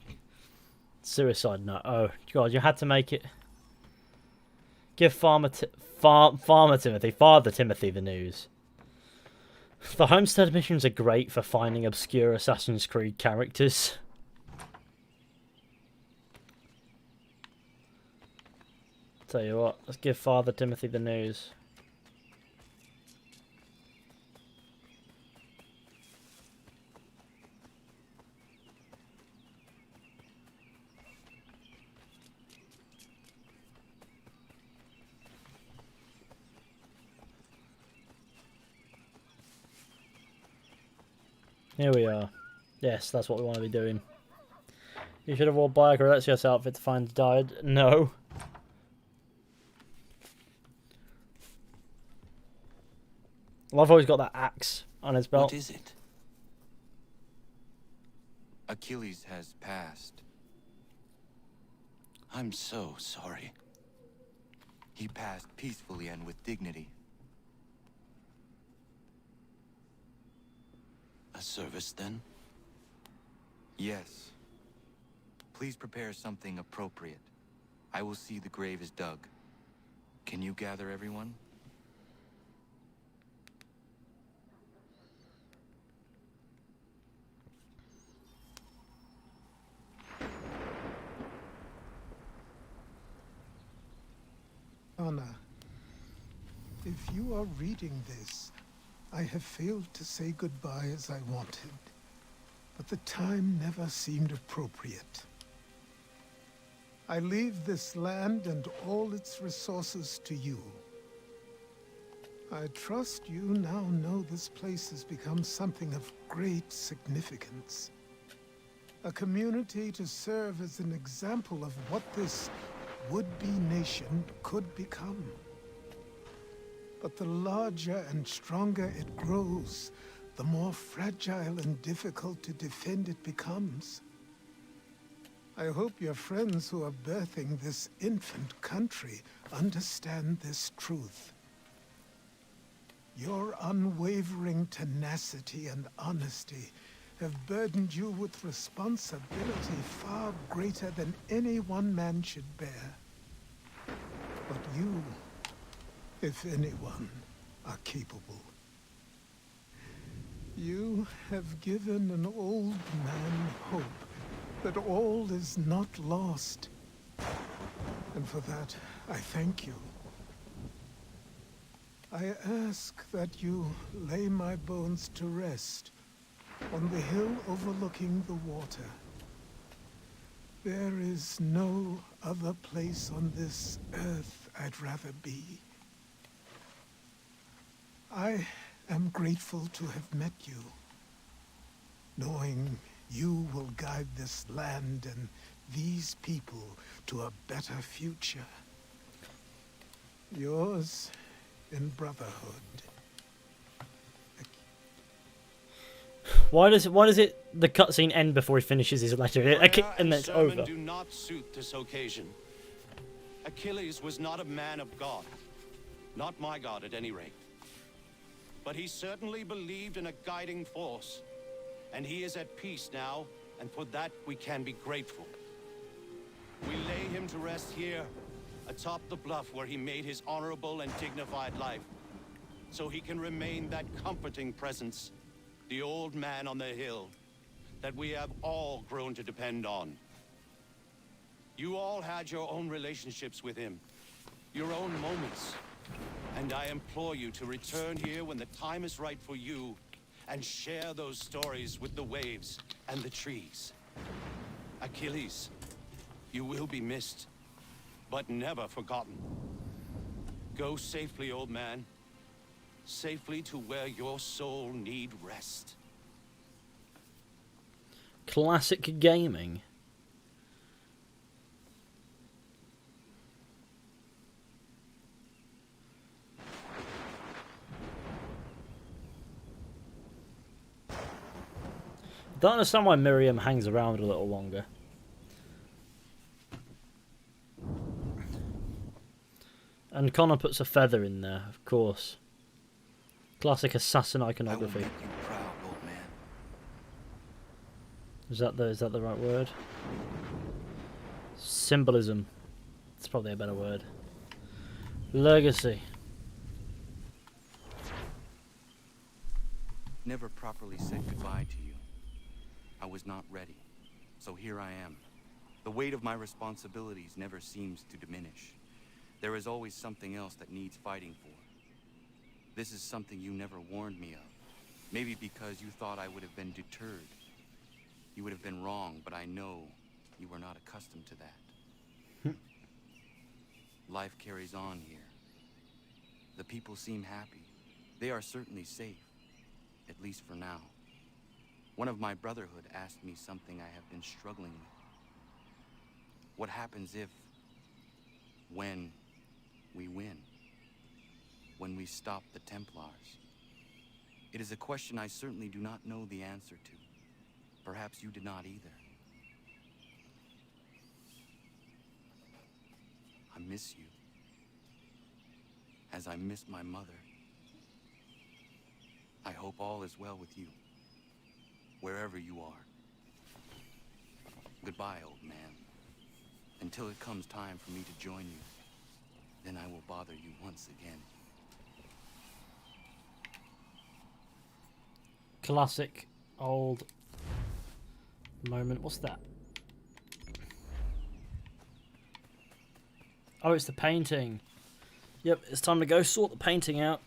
[SPEAKER 1] suicide note. Oh, God, you had to make it. Give Father Timothy the news. The homestead missions are great for finding obscure Assassin's Creed characters. Tell you what, let's give Father Timothy the news. Here we are. Yes, that's what we want to be doing. You should have worn Biocorrectius outfit to find died. No. Well, I've always got that axe on his belt.
[SPEAKER 3] What is it? Achilles has passed. I'm so sorry. He passed peacefully and with dignity.
[SPEAKER 19] A service, then?
[SPEAKER 3] Yes. Please prepare something appropriate. I will see the grave is dug. Can you gather everyone?
[SPEAKER 7] Anna, if you are reading this, I have failed to say goodbye as I wanted, but the time never seemed appropriate. I leave this land and all its resources to you. I trust you now know this place has become something of great significance. A community to serve as an example of what this would-be nation could become. But the larger and stronger it grows, the more fragile and difficult to defend it becomes. I hope your friends who are birthing this infant country understand this truth. Your unwavering tenacity and honesty have burdened you with responsibility far greater than any one man should bear. But you, if anyone, are capable. You have given an old man hope that all is not lost. And for that, I thank you. I ask that you lay my bones to rest on the hill overlooking the water. There is no other place on this earth I'd rather be. I am grateful to have met you, knowing you will guide this land and these people to a better future. Yours in brotherhood.
[SPEAKER 1] Why does the cutscene end before he finishes his letter? And then it's over.
[SPEAKER 21] Do not suit this occasion. Achilles was not a man of God. Not my God, at any rate. But he certainly believed in a guiding force. And he is at peace now, and for that we can be grateful. We lay him to rest here, atop the bluff where he made his honorable and dignified life, so he can remain that comforting presence, the old man on the hill, that we have all grown to depend on. You all had your own relationships with him, your own moments, and I implore you to return here when the time is right for you, and share those stories with the waves and the trees. Achilles, you will be missed, but never forgotten. Go safely, old man. Safely to where your soul need rest.
[SPEAKER 1] Classic gaming. Don't understand why Miriam hangs around a little longer. And Connor puts a feather in there, of course. Classic assassin iconography.
[SPEAKER 3] Proud, old man.
[SPEAKER 1] Is that the right word? Symbolism. It's probably a better word. Legacy.
[SPEAKER 3] Never properly said goodbye to you. I was not ready, so here I am. The weight of my responsibilities never seems to diminish. There is always something else that needs fighting for. This is something you never warned me of. Maybe because you thought I would have been deterred. You would have been wrong, but I know you were not accustomed to that. Life carries on here. The people seem happy. They are certainly safe, at least for now. One of my brotherhood asked me something I have been struggling with. What happens if, when we win? When we stop the Templars? It is a question I certainly do not know the answer to. Perhaps you did not either. I miss you. As I miss my mother. I hope all is well with you. Wherever you are. Goodbye, old man. Until it comes time for me to join you, then I will bother you once again.
[SPEAKER 1] Classic old moment. What's that? Oh, it's the painting. Yep, it's time to go sort the painting out.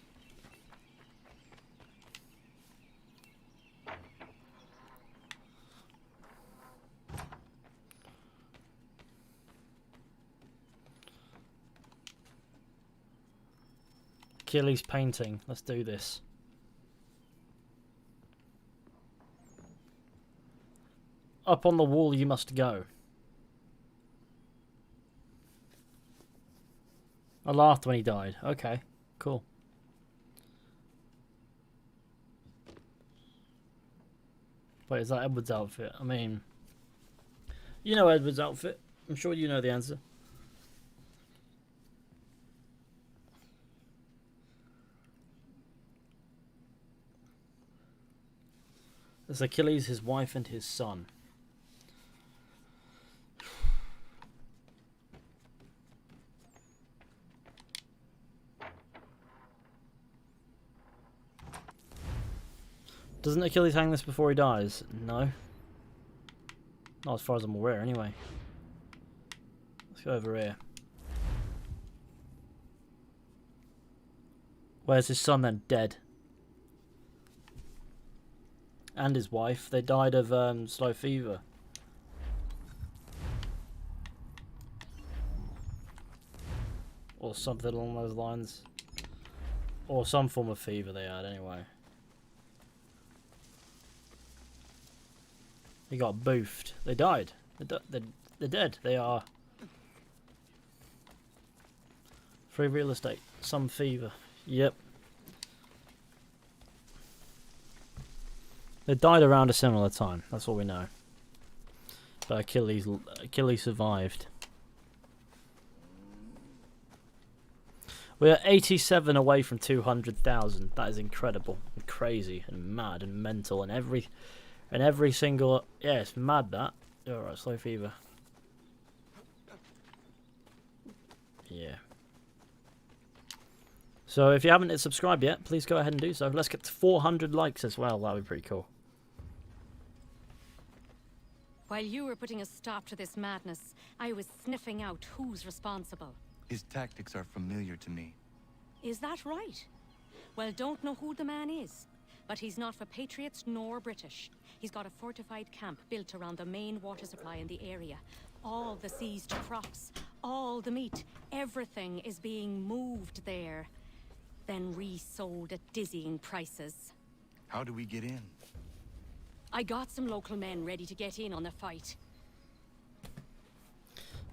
[SPEAKER 1] Achilles painting. Let's do this. Up on the wall you must go. I laughed when he died. Okay, cool. Wait, is that Edward's outfit? I mean, you know Edward's outfit. I'm sure you know the answer. There's Achilles, his wife, and his son. Doesn't Achilles hang this before he dies? No. Not as far as I'm aware, anyway. Let's go over here. Where's his son then? Dead. And his wife. They died of slow fever. Or something along those lines. Or some form of fever they had anyway. He got boofed. They died. They're dead. They are. Free real estate. Some fever. Yep. They died around a similar time. That's all we know. But Achilles survived. We are 87 away from 200,000. That is incredible, and crazy, and mad, and mental, and every single. Yeah, it's mad that. Alright, slow fever. Yeah. So if you haven't hit subscribe yet, please go ahead and do so. Let's get to 400 likes as well. That would be pretty cool.
[SPEAKER 8] While you were putting a stop to this madness, I was sniffing out who's responsible.
[SPEAKER 3] His tactics are familiar to me.
[SPEAKER 8] Is that right? Well, don't know who the man is, but he's not for Patriots nor British. He's got a fortified camp built around the main water supply in the area. All the seized crops, all the meat, everything is being moved there, then resold at dizzying prices.
[SPEAKER 3] How do we get in?
[SPEAKER 8] I got some local men ready to get in on the fight.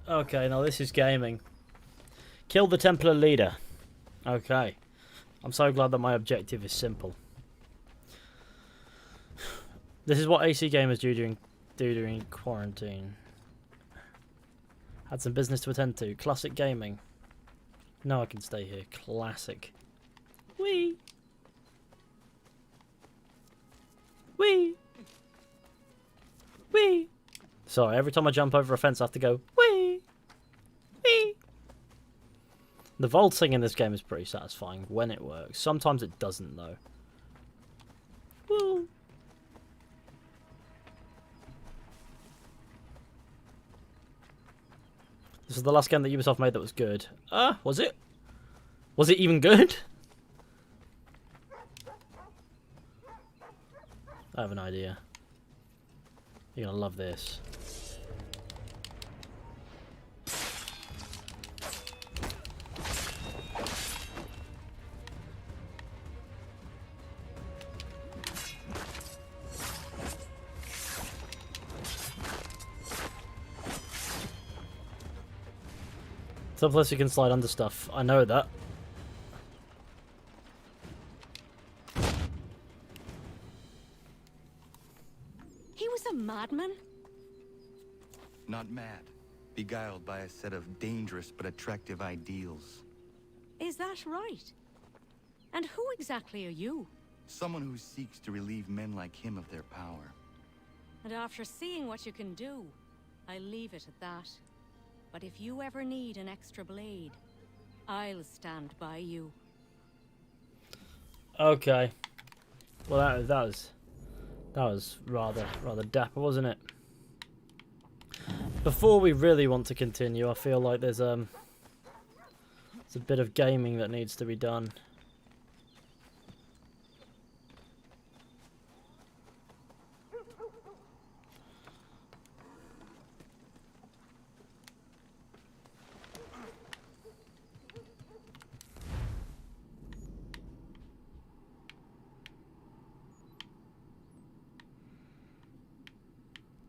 [SPEAKER 1] Okay, now this is gaming. Kill the Templar leader. Okay. I'm so glad that my objective is simple. This is what AC gamers do during quarantine. Had some business to attend to. Classic gaming. No, I can stay here. Classic. Wee. Wee. Wee. Sorry, every time I jump over a fence I have to go wee. Wee. The vaulting in this game is pretty satisfying when it works. Sometimes it doesn't though. Woo. This is the last game that Ubisoft made that was good. Was it? Was it even good? I have an idea. You're gonna love this. So plus you can slide under stuff. I know that.
[SPEAKER 8] He was a madman?
[SPEAKER 3] Not mad. Beguiled by a set of dangerous but attractive ideals.
[SPEAKER 8] Is that right? And who exactly are you?
[SPEAKER 3] Someone who seeks to relieve men like him of their power.
[SPEAKER 8] And after seeing what you can do, I leave it at that. But if you ever need an extra blade, I'll stand by you.
[SPEAKER 1] Okay. Well, that was rather dapper, wasn't it? Before we really want to continue, I feel like there's a bit of gaming that needs to be done.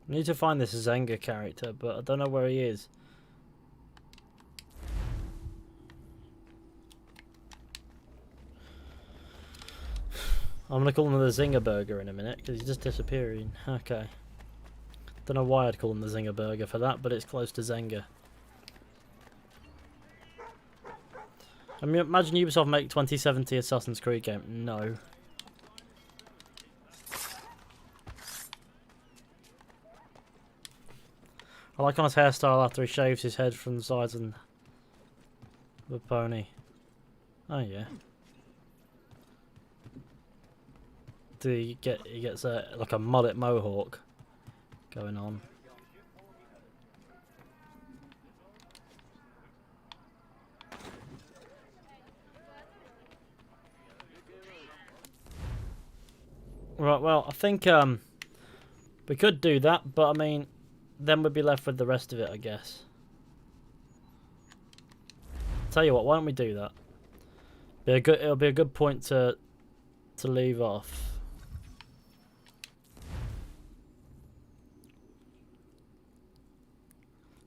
[SPEAKER 1] I need to find this Zenga character, but I don't know where he is. I'm gonna call him the Zinger Burger in a minute because he's just disappearing. Okay. Don't know why I'd call him the Zinger Burger for that, but it's close to Zenga. I mean, imagine Ubisoft make 2070 Assassin's Creed game. No. I like on his hairstyle after he shaves his head from the sides and the pony. Oh yeah. He gets like a mullet mohawk going on. Right, well, I think we could do that, but I mean, then we'd be left with the rest of it, I guess. Tell you what, why don't we do that? It'll be a good point to leave off.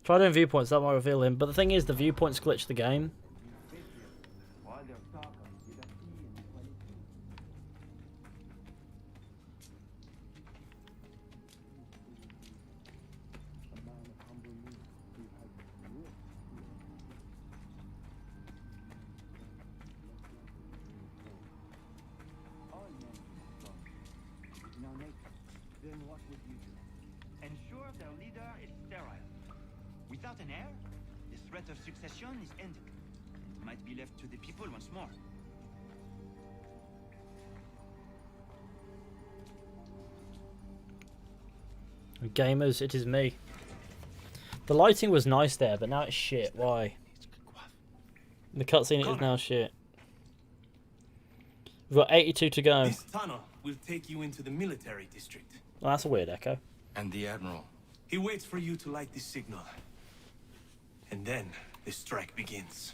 [SPEAKER 1] Try doing viewpoints, that might reveal him. But the thing is, the viewpoints glitch the game.
[SPEAKER 4] Then what would you do? Ensure their leader is sterile. Without an heir, the threat of succession is ended. It might be left to the people once more.
[SPEAKER 1] Gamers, it is me. The lighting was nice there, but now it's shit. Why? The cutscene is now shit. We've got 82 to go.
[SPEAKER 16] This tunnel will take you into the military district.
[SPEAKER 1] Well, that's a weird echo.
[SPEAKER 3] And the Admiral?
[SPEAKER 16] He waits for you to light the signal. And then the strike begins.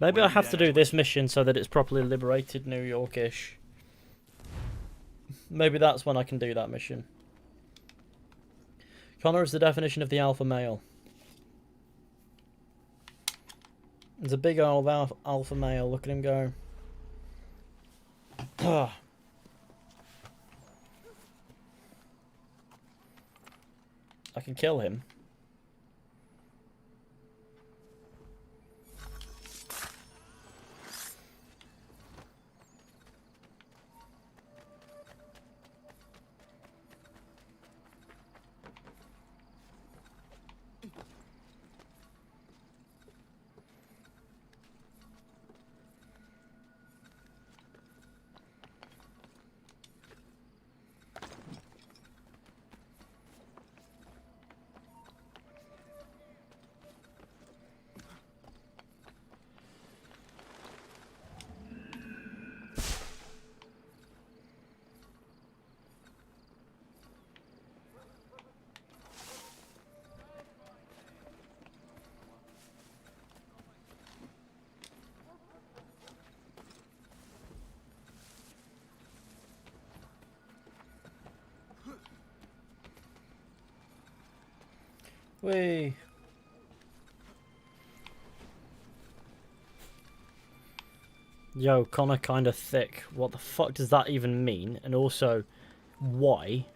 [SPEAKER 1] Maybe I have to do this mission so that it's properly liberated New York-ish. Maybe that's when I can do that mission. Connor is the definition of the alpha male. There's a big old alpha male. Look at him go. I can kill him. Whee! Yo, Connor kinda thick. What the fuck does that even mean? And also, why?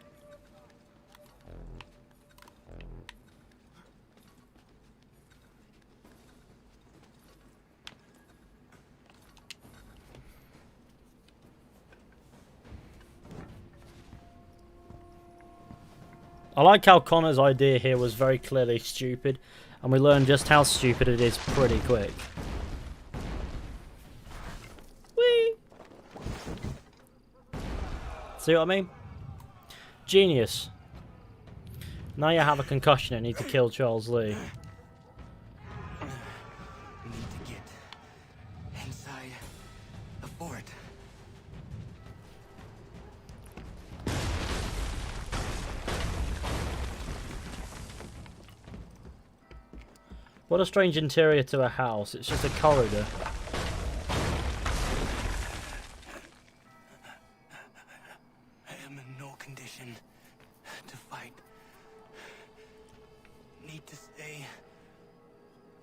[SPEAKER 1] I like how Connor's idea here was very clearly stupid, and we learned just how stupid it is pretty quick. Whee! See what I mean? Genius. Now you have a concussion and need to kill Charles Lee.
[SPEAKER 3] We need to get inside the fort.
[SPEAKER 1] What a strange interior to a house. It's just a corridor.
[SPEAKER 16] I am in no condition to fight. Need to stay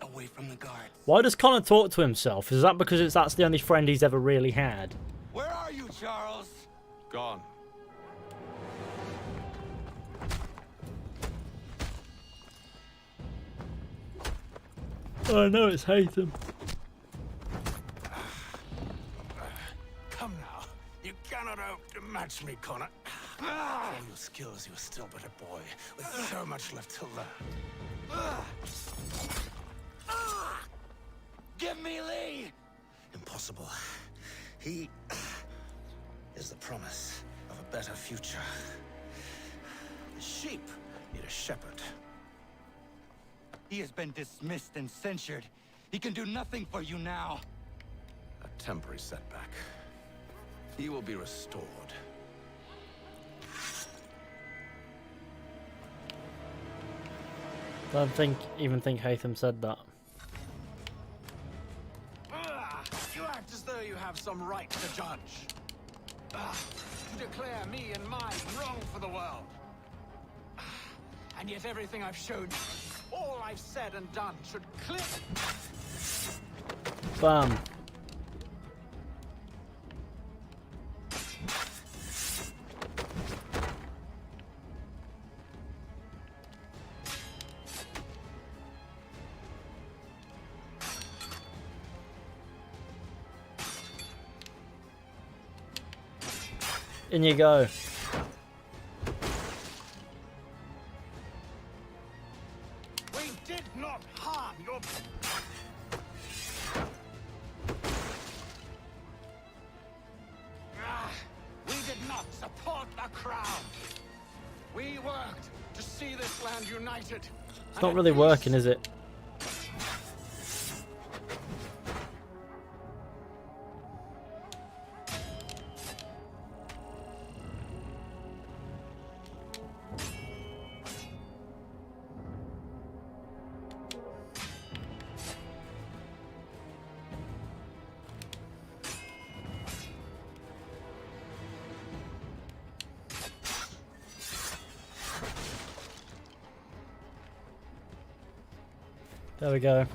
[SPEAKER 16] away from the guards.
[SPEAKER 1] Why does Connor talk to himself? Is that because that's the only friend he's ever really had?
[SPEAKER 5] Where are you, Charles?
[SPEAKER 10] Gone.
[SPEAKER 1] I know it's Haytham.
[SPEAKER 16] Come now. You cannot hope to match me, Connor. All your skills, you are still but a boy, with so much left to learn.
[SPEAKER 5] Give me Lee!
[SPEAKER 16] Impossible. He is the promise of a better future. The sheep need a shepherd.
[SPEAKER 3] He has been dismissed and censured. He can do nothing for you now.
[SPEAKER 10] A temporary setback. He will be restored.
[SPEAKER 1] Even think Hatham said that.
[SPEAKER 16] You act as though you have some right to judge. To declare me and mine wrong for the world. And yet everything I've shown you, all I've said and done should clear.
[SPEAKER 1] Bam. In you go.
[SPEAKER 16] We did not harm your... We did not support the crown. We worked to see this land united.
[SPEAKER 1] It's not really working, is it? There we go.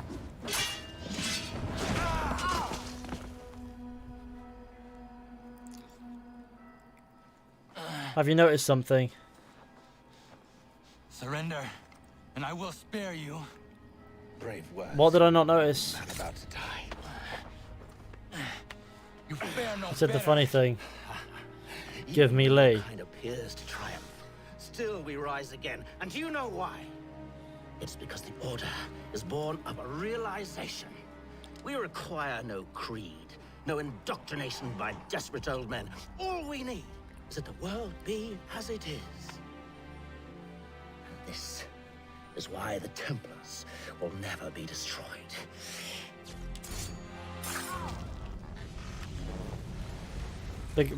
[SPEAKER 1] Have you noticed something?
[SPEAKER 3] Surrender, and I will spare you.
[SPEAKER 16] Brave words.
[SPEAKER 1] What did I not notice?
[SPEAKER 16] Man about to die.
[SPEAKER 3] You fare no
[SPEAKER 1] I said the
[SPEAKER 3] better.
[SPEAKER 1] funny thing. Give me Lee.
[SPEAKER 9] Kind appears to triumph. Still we rise again. And do you know why? It's because the Order is born of a realization. We require no creed, no indoctrination by desperate old men. All we need is that the world be as it is. And this is why the Templars will never be destroyed.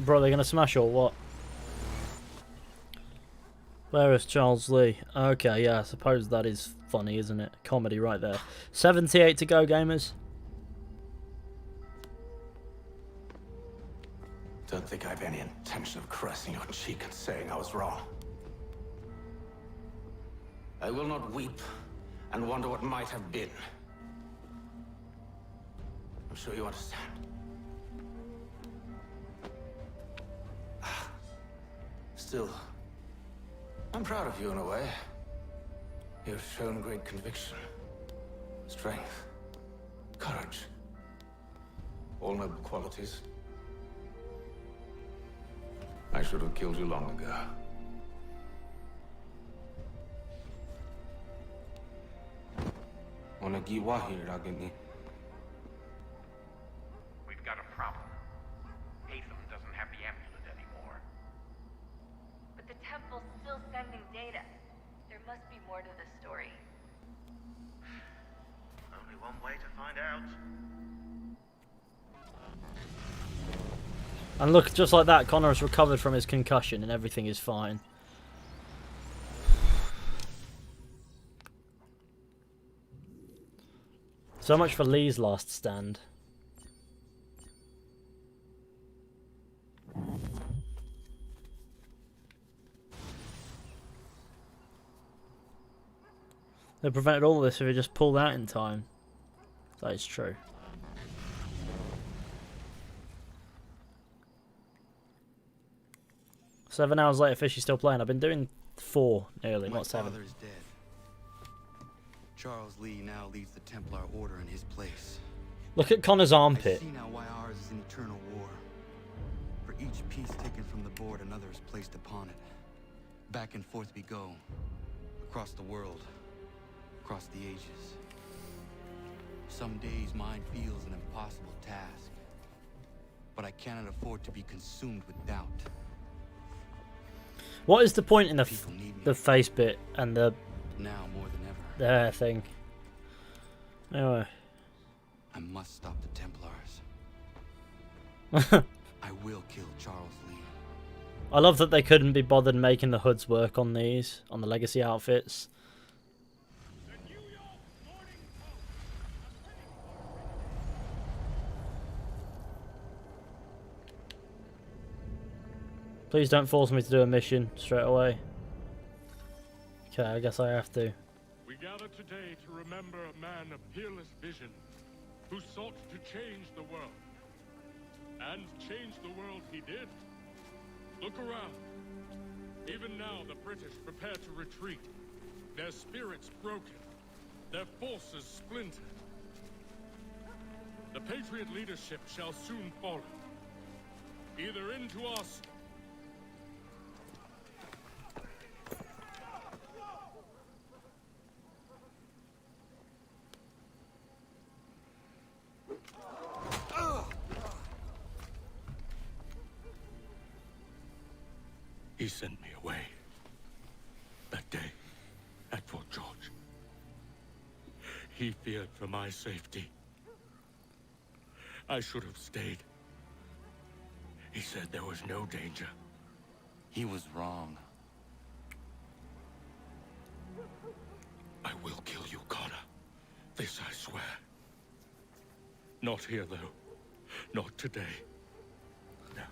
[SPEAKER 1] Bro, they're gonna smash or what? Where is Charles Lee? Okay, yeah, I suppose that is funny, isn't it? Comedy right there. 78 to go, gamers.
[SPEAKER 16] Don't think I have any intention of caressing your cheek and saying I was wrong. I will not weep and wonder what might have been. I'm sure you understand. Still, I'm proud of you in a way. You've shown great conviction, strength, courage. All noble qualities. I should have killed you long ago.
[SPEAKER 11] We've
[SPEAKER 18] got a problem. Hatham doesn't have the amulet anymore.
[SPEAKER 22] But the temple's still sending data. There must be more to the story.
[SPEAKER 9] Only one way to find out.
[SPEAKER 1] And look, just like that, Connor has recovered from his concussion and everything is fine. So much for Lee's last stand. They prevented all of this if he just pulled out in time. That is true. Seven hours later, Fishy's still playing. I've been doing 4 nearly, not 7.
[SPEAKER 3] My father is dead. Charles Lee now leads the Templar Order in his place.
[SPEAKER 1] Look at Connor's armpit.
[SPEAKER 3] I see now why ours is an eternal war. For each piece taken from the board, another is placed upon it. Back and forth we go. Across the world. Across the ages. Some days mine feels an impossible task. But I cannot afford to be consumed with doubt.
[SPEAKER 1] What is the point in the face bit and the
[SPEAKER 3] now more than ever.
[SPEAKER 1] the hair thing? Anyway.
[SPEAKER 3] I must stop the Templars. I will kill Charles Lee.
[SPEAKER 1] I love that they couldn't be bothered making the hoods work on these, on the legacy outfits. Please don't force me to do a mission straight away. Okay, I guess I have to.
[SPEAKER 2] We gather today to remember a man of peerless vision who sought to change the world. And change the world he did. Look around. Even now the British prepare to retreat. Their spirits broken. Their forces splintered. The Patriot leadership shall soon follow. Either into us... He sent me away. That day, at Fort George. He feared for my safety. I should have stayed. He said there was no danger.
[SPEAKER 3] He was wrong.
[SPEAKER 2] I will kill you, Connor. This I swear. Not here, though. Not today. No.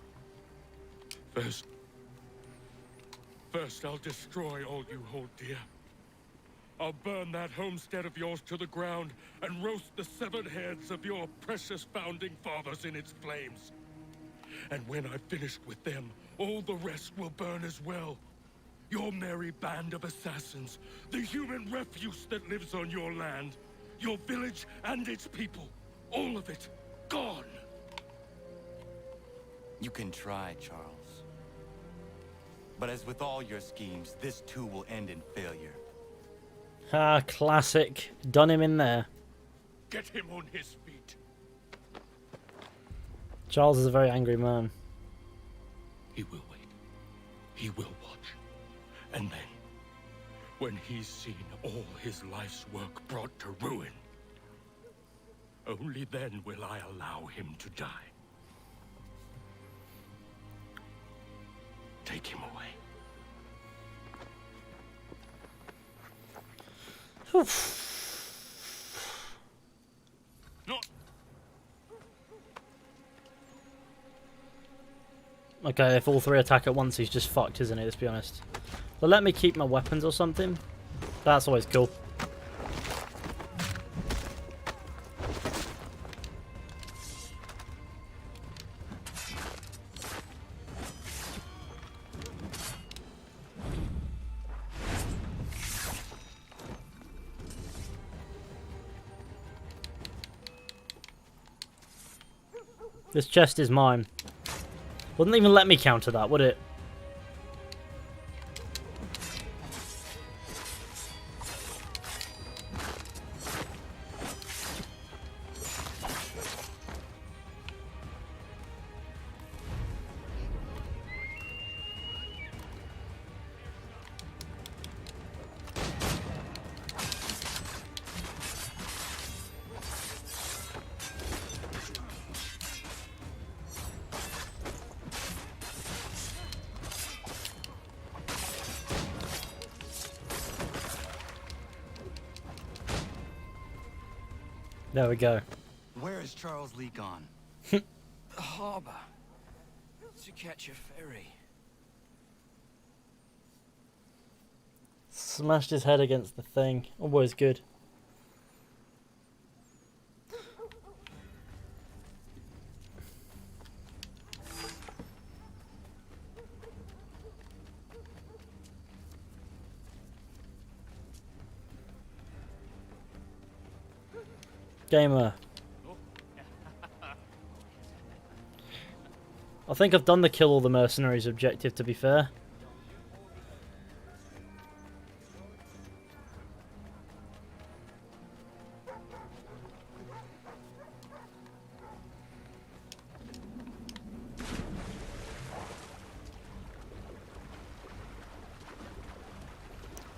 [SPEAKER 2] First, I'll destroy all you hold dear. I'll burn that homestead of yours to the ground and roast the severed heads of your precious founding fathers in its flames. And when I've finished with them, all the rest will burn as well. Your merry band of assassins, the human refuse that lives on your land, your village and its people, all of it, gone.
[SPEAKER 3] You can try, Charles. But as with all your schemes, this too will end in failure.
[SPEAKER 1] Ah, classic. Done him in there.
[SPEAKER 2] Get him on his feet.
[SPEAKER 1] Charles is a very angry man.
[SPEAKER 2] He will wait. He will watch. And then, when he's seen all his life's work brought to ruin, only then will I allow him to die. Take him away. No.
[SPEAKER 1] Okay, if all three attack at once, he's just fucked, isn't he? Let's be honest. But let me keep my weapons or something. That's always cool. This chest is mine. Wouldn't even let me counter that, would it? There we go.
[SPEAKER 3] Where is Charles Lee gone?
[SPEAKER 5] The harbor. To catch a ferry.
[SPEAKER 1] Smashed his head against the thing. Always good. Gamer. I think I've done the kill all the mercenaries objective, to be fair.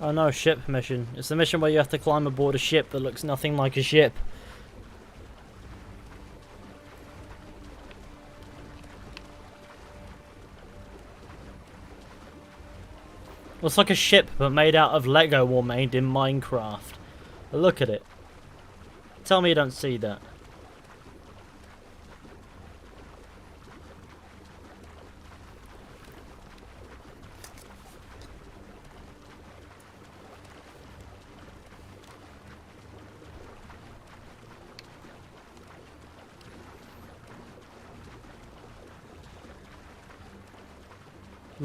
[SPEAKER 1] Oh no, ship mission. It's the mission where you have to climb aboard a ship that looks nothing like a ship. Looks like a ship, but made out of Lego or made in Minecraft. But look at it. Tell me you don't see that.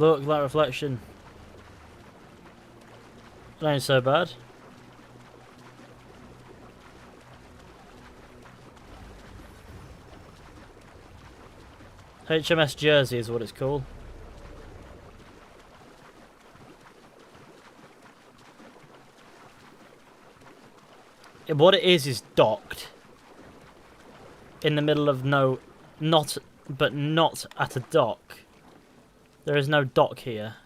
[SPEAKER 1] Look, that reflection. It ain't so bad. HMS Jersey is what it's called. What it is docked. In the middle of not at a dock. There is no dock here.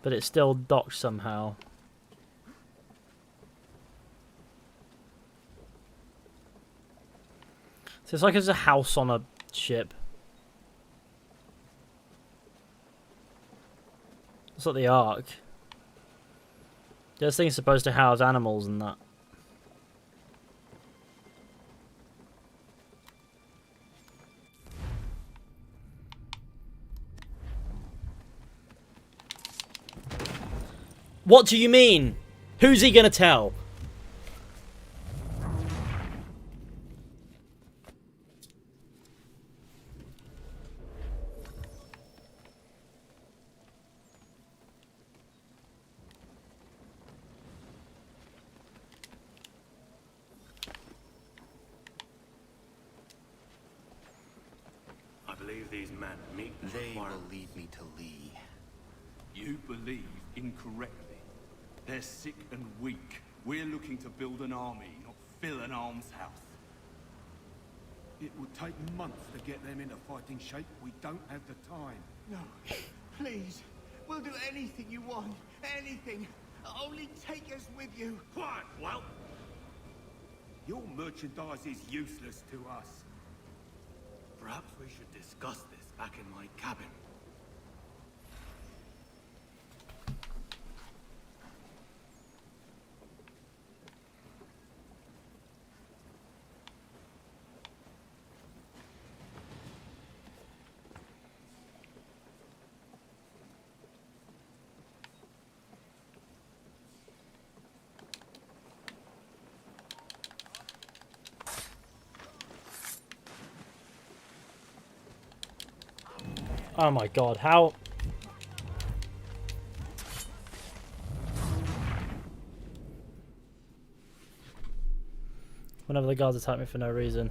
[SPEAKER 1] But it's still docked somehow. So it's like it's a house on a ship. It's like the Ark. This thing's supposed to house animals and that. What do you mean? Who's he gonna tell?
[SPEAKER 6] I believe these men meet the
[SPEAKER 3] They will
[SPEAKER 6] requirements.
[SPEAKER 3] lead me to Lee.
[SPEAKER 20] You believe incorrectly. They're sick and weak. We're looking to build an army, not fill an almshouse.
[SPEAKER 23] It would take months to get them into fighting shape. We don't have the time.
[SPEAKER 24] No, please. We'll do anything you want. Anything. Only take us with you.
[SPEAKER 23] Quiet, well. Your merchandise is useless to us.
[SPEAKER 6] Perhaps we should discuss this back in my cabin.
[SPEAKER 1] Oh my god, how... Whenever the guards attack me for no reason.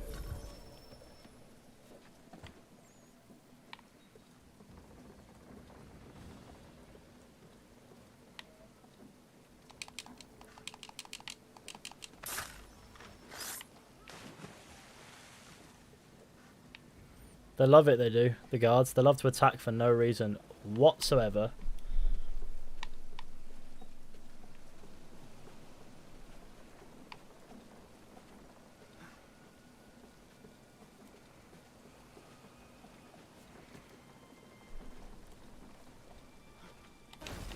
[SPEAKER 1] They love it, they do, the guards. They love to attack for no reason whatsoever.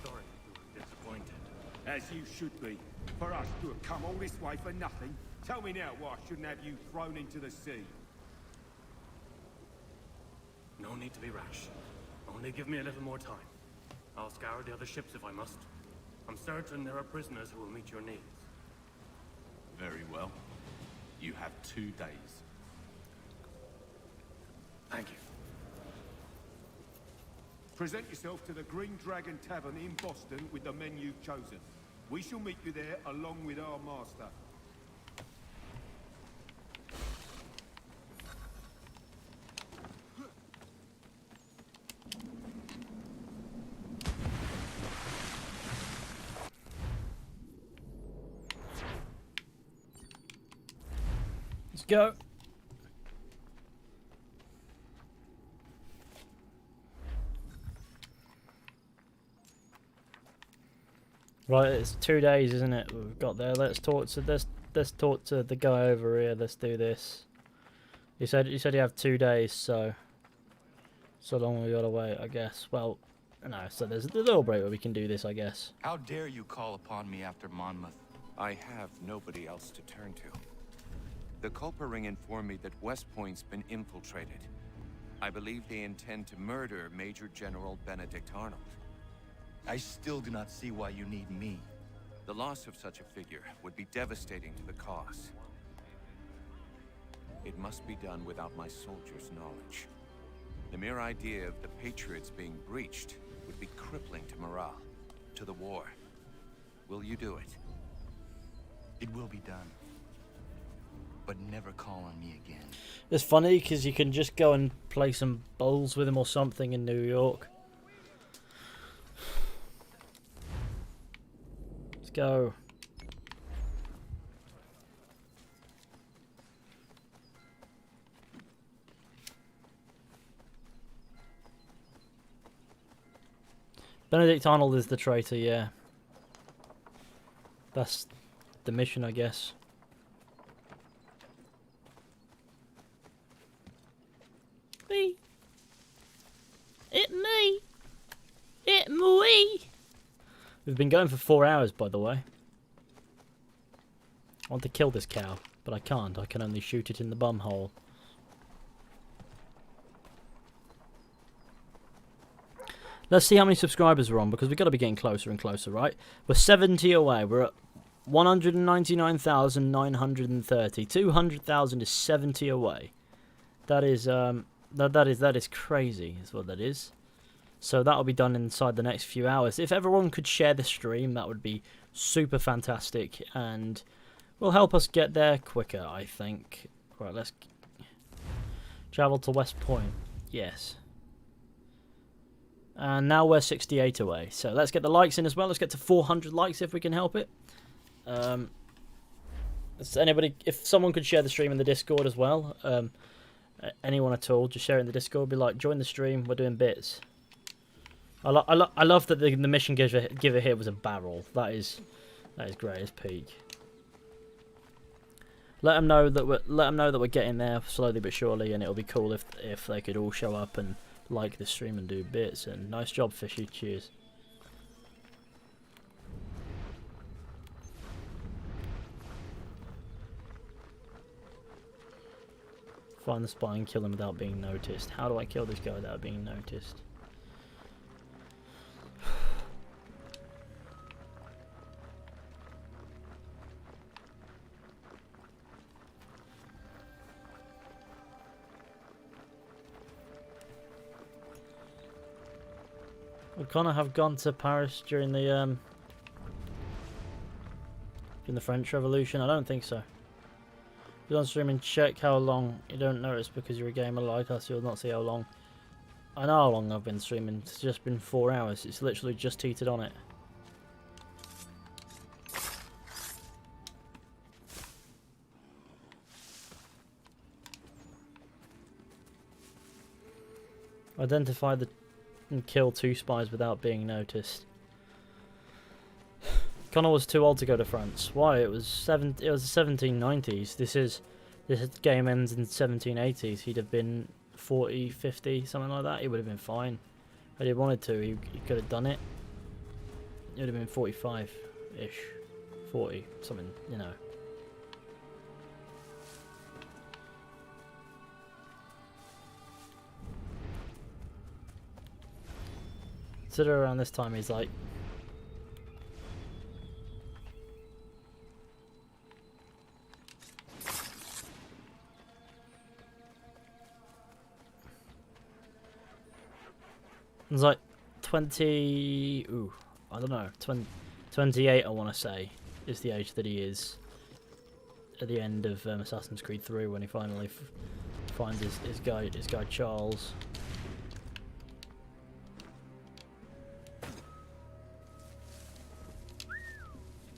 [SPEAKER 23] Sorry you were disappointed. As you should be. For us to have come all this way for nothing. Tell me now why I shouldn't have you thrown into the sea.
[SPEAKER 6] No need to be rash. Only give me a little more time. I'll scour the other ships if I must. I'm certain there are prisoners who will meet your needs.
[SPEAKER 20] Very well. You have 2 days.
[SPEAKER 6] Thank you.
[SPEAKER 23] Present yourself to the Green Dragon Tavern in Boston with the men you've chosen. We shall meet you there along with our master.
[SPEAKER 1] Let's go. Right, it's 2 days, isn't it? We've got there. Let's talk to the guy over here. Let's do this. You said you have 2 days, so long we gotta wait, I guess. Well, no. So there's a little break where we can do this, I guess.
[SPEAKER 3] How dare you call upon me after Monmouth?
[SPEAKER 10] I have nobody else to turn to. The Culper Ring informed me that West Point's been infiltrated. I believe they intend to murder Major General Benedict Arnold.
[SPEAKER 3] I still do not see why you need me.
[SPEAKER 10] The loss of such a figure would be devastating to the cause. It must be done without my soldiers' knowledge. The mere idea of the Patriots being breached would be crippling to morale, to the war. Will you do it?
[SPEAKER 3] It will be done. But never call on me again.
[SPEAKER 1] It's funny because you can just go and play some bowls with him or something in New York. Let's go. Benedict Arnold is the traitor, yeah. That's the mission, I guess. Me. It me. It me. We've been going for 4 hours, by the way. I want to kill this cow, but I can't. I can only shoot it in the bum hole. Let's see how many subscribers we're on, because we've got to be getting closer and closer, right? We're 70 away. We're at 199,930. 200,000 is 70 away. That is that is crazy, is what that is. So that'll be done inside the next few hours. If everyone could share the stream, that would be super fantastic, and will help us get there quicker, I think. Right, let's travel to West Point. Yes. And now we're 68 away. So let's get the likes in as well. Let's get to 400 likes if we can help it. If someone could share the stream in the Discord as well, anyone at all, just share it in the Discord. Be like, join the stream. We're doing bits. I love that the mission giver here was a barrel. That is great as peak. Let them know that we're getting there slowly but surely, and it'll be cool if they could all show up and like the stream and do bits. And nice job, Fishy. Cheers. Find the spy and kill him without being noticed. How do I kill this guy without being noticed? Would Connor have gone to Paris during the French Revolution? I don't think so. If you're on stream and check how long, you don't notice because you're a gamer like us, you'll not see how long. I know how long I've been streaming, it's just been 4 hours, it's literally just heated on it. Identify and kill 2 spies without being noticed. Connor was too old to go to France. Why? It was the 1790s. This game ends in 1780s. He'd have been 40, 50, something like that. He would have been fine. If he wanted to, he could have done it. It would have been 45-ish, 40, something, you know. Consider around this time he's like it's like 20, I don't know, 28 I want to say is the age that he is at the end of Assassin's Creed 3 when he finally finds his guy Charles.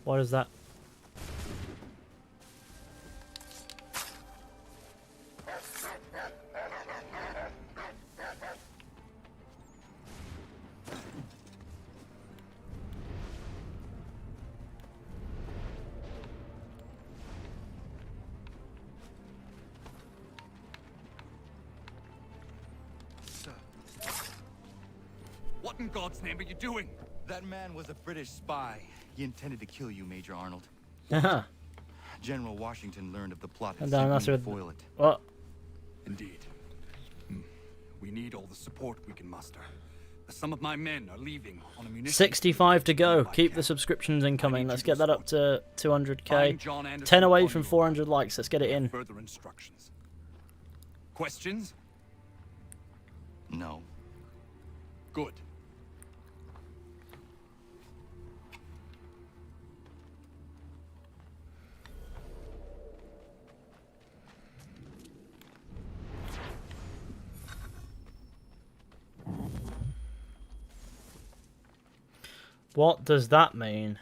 [SPEAKER 1] What is that?
[SPEAKER 3] What in God's name are you doing? That man was a British spy. He intended to kill you, Major Arnold. General Washington learned of the plot and sent me to foil it.
[SPEAKER 1] What?
[SPEAKER 12] Indeed. We need all the support we can muster. Some of my men are leaving on a munitions.
[SPEAKER 1] 65 to go. Keep the subscriptions incoming. Let's get that up to 200k. 10 away from 400 likes. Let's get it in.
[SPEAKER 12] Further instructions. Questions?
[SPEAKER 3] No.
[SPEAKER 12] Good.
[SPEAKER 1] What does that mean?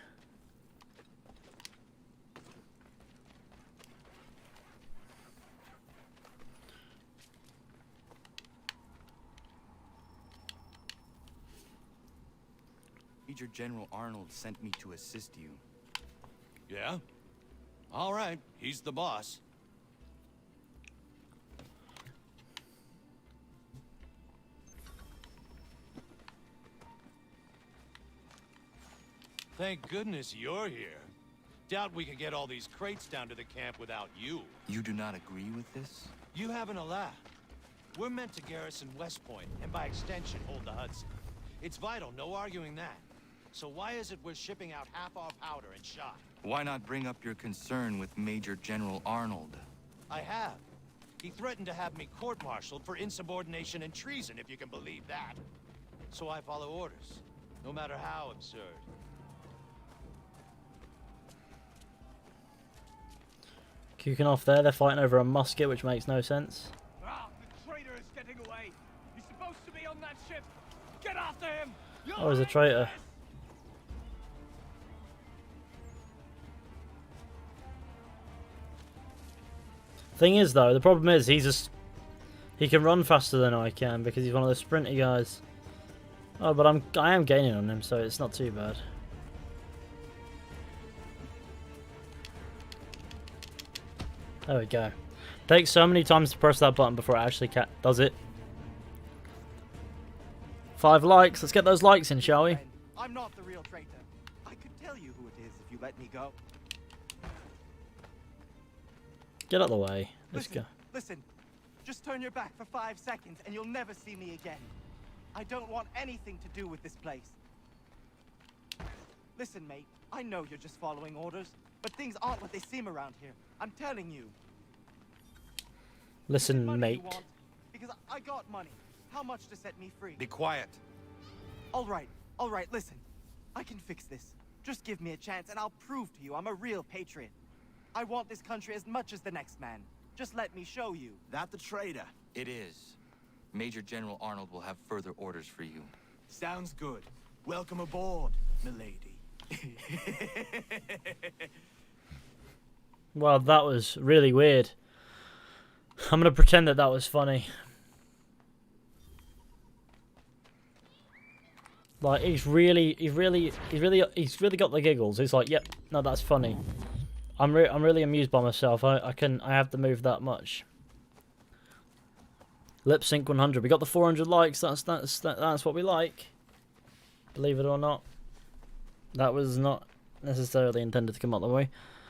[SPEAKER 3] Major General Arnold sent me to assist you.
[SPEAKER 21] Yeah? All right, he's the boss. Thank goodness you're here. Doubt we could get all these crates down to the camp without you.
[SPEAKER 3] You do not agree with this?
[SPEAKER 21] You having a laugh. We're meant to garrison West Point, and by extension hold the Hudson. It's vital, no arguing that. So why is it we're shipping out half our powder and shot?
[SPEAKER 3] Why not bring up your concern with Major General Arnold?
[SPEAKER 21] I have. He threatened to have me court-martialed for insubordination and treason, if you can believe that. So I follow orders, no matter how absurd.
[SPEAKER 1] Kicking off there, they're fighting over a musket, which makes no sense.
[SPEAKER 13] Ah, the traitor is getting away. He's supposed to be on that ship. Get after him.
[SPEAKER 1] Oh, he's a traitor. Thing is, though, the problem is he can run faster than I can because he's one of the sprinty guys. Oh, but I am gaining on him, so it's not too bad. There we go. Takes so many times to press that button before it actually does it. 5 likes. Let's get those likes in, shall we?
[SPEAKER 14] I'm not the real traitor. I could tell you who it is if you let me go.
[SPEAKER 1] Get out of the way. Let's go.
[SPEAKER 14] Listen, just turn your back for 5 seconds and you'll never see me again. I don't want anything to do with this place. Listen, mate, I know you're just following orders, but things aren't what they seem around here. I'm telling you.
[SPEAKER 1] Listen, mate.
[SPEAKER 14] Because I got money. How much to set me free?
[SPEAKER 3] Be quiet.
[SPEAKER 14] All right, listen. I can fix this. Just give me a chance and I'll prove to you I'm a real patriot. I want this country as much as the next man. Just let me show you.
[SPEAKER 3] That the traitor? It is. Major General Arnold will have further orders for you.
[SPEAKER 19] Sounds good. Welcome aboard, milady.
[SPEAKER 1] Well, that was really weird. I'm gonna pretend that was funny. Like he's really got the giggles. He's like, yep, no, that's funny. I'm really amused by myself. I have to move that much. Lip sync 100. We got the 400 likes. That's what we like. Believe it or not, that was not necessarily intended to come out that way.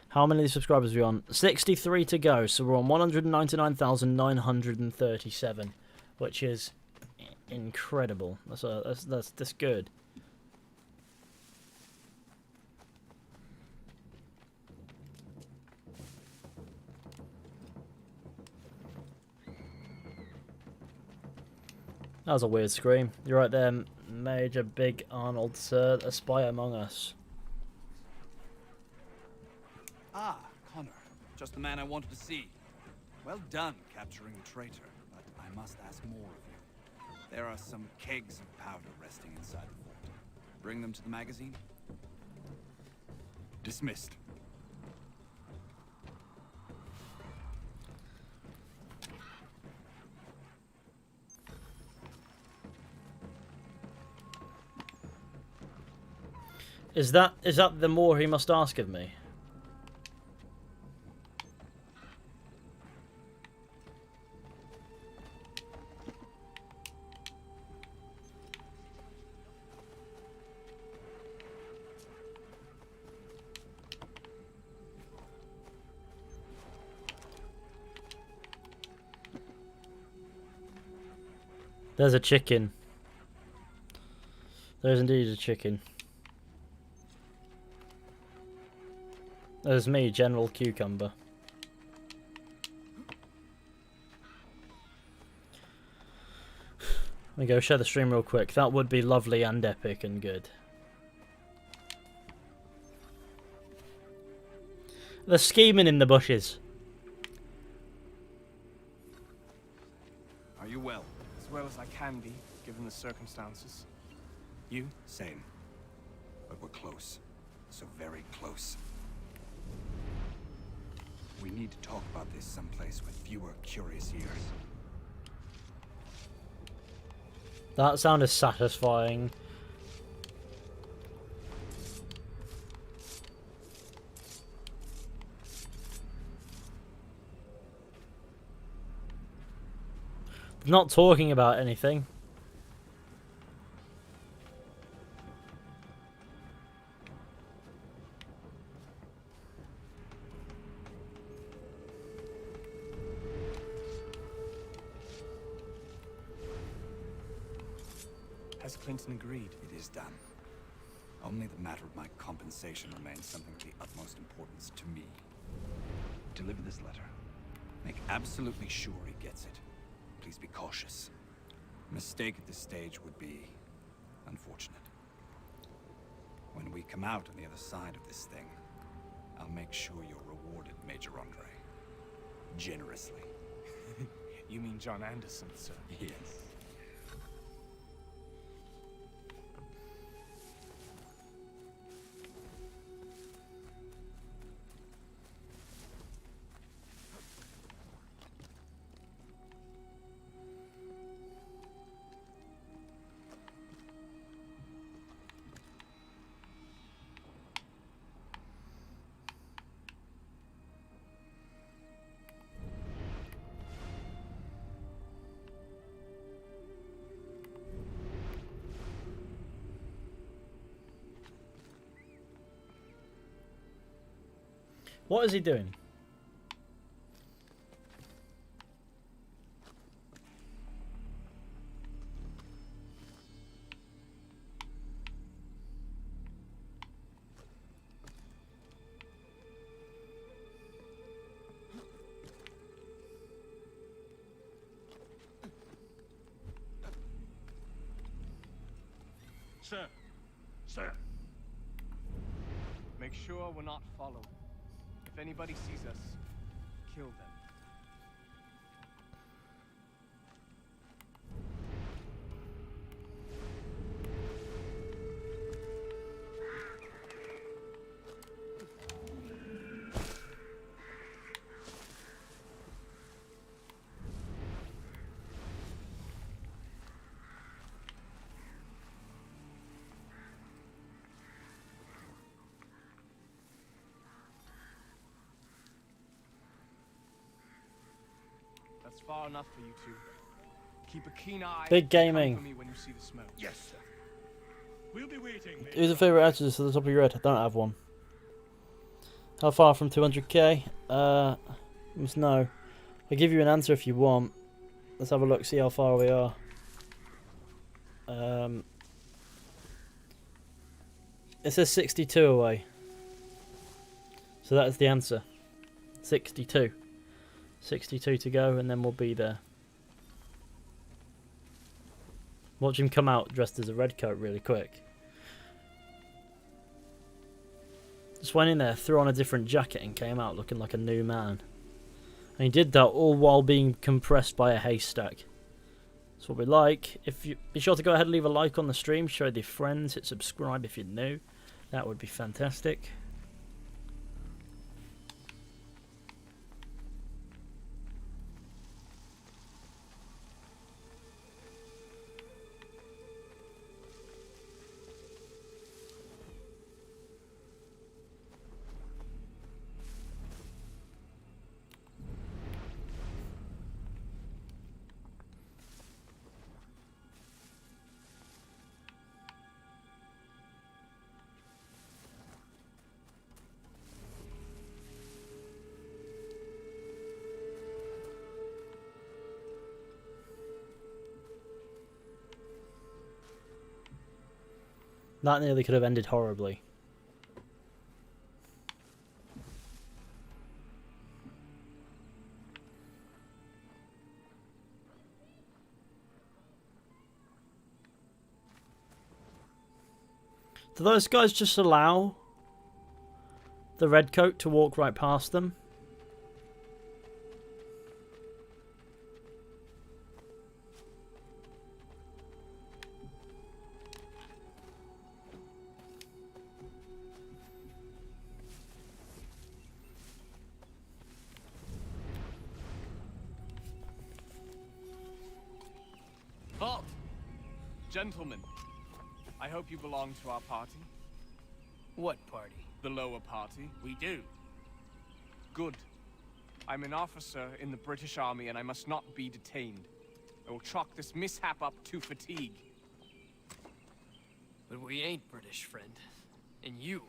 [SPEAKER 1] How many subscribers are we on? 63 to go. So we're on 199,937, which is incredible. That's good. That was a weird scream. You're right there, Major Big Arnold, sir. A spy among us.
[SPEAKER 12] Ah, Connor. Just the man I wanted to see. Well done capturing the traitor, but I must ask more of you. There are some kegs of powder resting inside the fort. Bring them to the magazine? Dismissed.
[SPEAKER 1] Is that the more he must ask of me? There's a chicken. There's indeed a chicken. There's me, General Cucumber. Let me go share the stream real quick. That would be lovely and epic and good. They're scheming in the bushes.
[SPEAKER 12] Are you well?
[SPEAKER 13] As well as I can be, given the circumstances. You?
[SPEAKER 12] Same. But we're close. So very close. We need to talk about this someplace with fewer curious ears.
[SPEAKER 1] That sounded satisfying. Not talking about anything.
[SPEAKER 13] Has Clinton agreed?
[SPEAKER 12] It is done. Only the matter of my compensation remains something of the utmost importance to me. Deliver this letter. Make absolutely sure he gets it. Please be cautious. A mistake at this stage would be unfortunate. When we come out on the other side of this thing, I'll make sure you're rewarded, Major Andre. Generously.
[SPEAKER 13] You mean John Anderson, sir?
[SPEAKER 12] Yes.
[SPEAKER 1] What is he doing?
[SPEAKER 13] Sir. Sir. Make sure we're not followed. If anybody sees us, kill them. That's far enough for you two. Keep a keen eye.
[SPEAKER 1] Big gaming.
[SPEAKER 13] Come for me when you see the smoke.
[SPEAKER 2] Yes, sir. We'll be waiting.
[SPEAKER 1] Who's your favourite actor to the top of your head? I don't have one. How far from 200k? Must know. I'll give you an answer if you want. Let's have a look, see how far we are. It says 62 away. So that is the answer. 62. 62 to go, and then we'll be there. Watch him come out dressed as a redcoat really quick. Just went in there, threw on a different jacket, and came out looking like a new man. And he did that all while being compressed by a haystack. That's what we like. If you be sure to go ahead and leave a like on the stream, share with your friends, hit subscribe if you're new. That would be fantastic. That nearly could have ended horribly. Do those guys just allow the redcoat to walk right past them?
[SPEAKER 7] Halt! Gentlemen, I hope you belong to our party.
[SPEAKER 13] What party?
[SPEAKER 7] The lower party.
[SPEAKER 13] We do.
[SPEAKER 7] Good. I'm an officer in the British Army and I must not be detained. I will chalk this mishap up to fatigue.
[SPEAKER 13] But we ain't British, friend. And you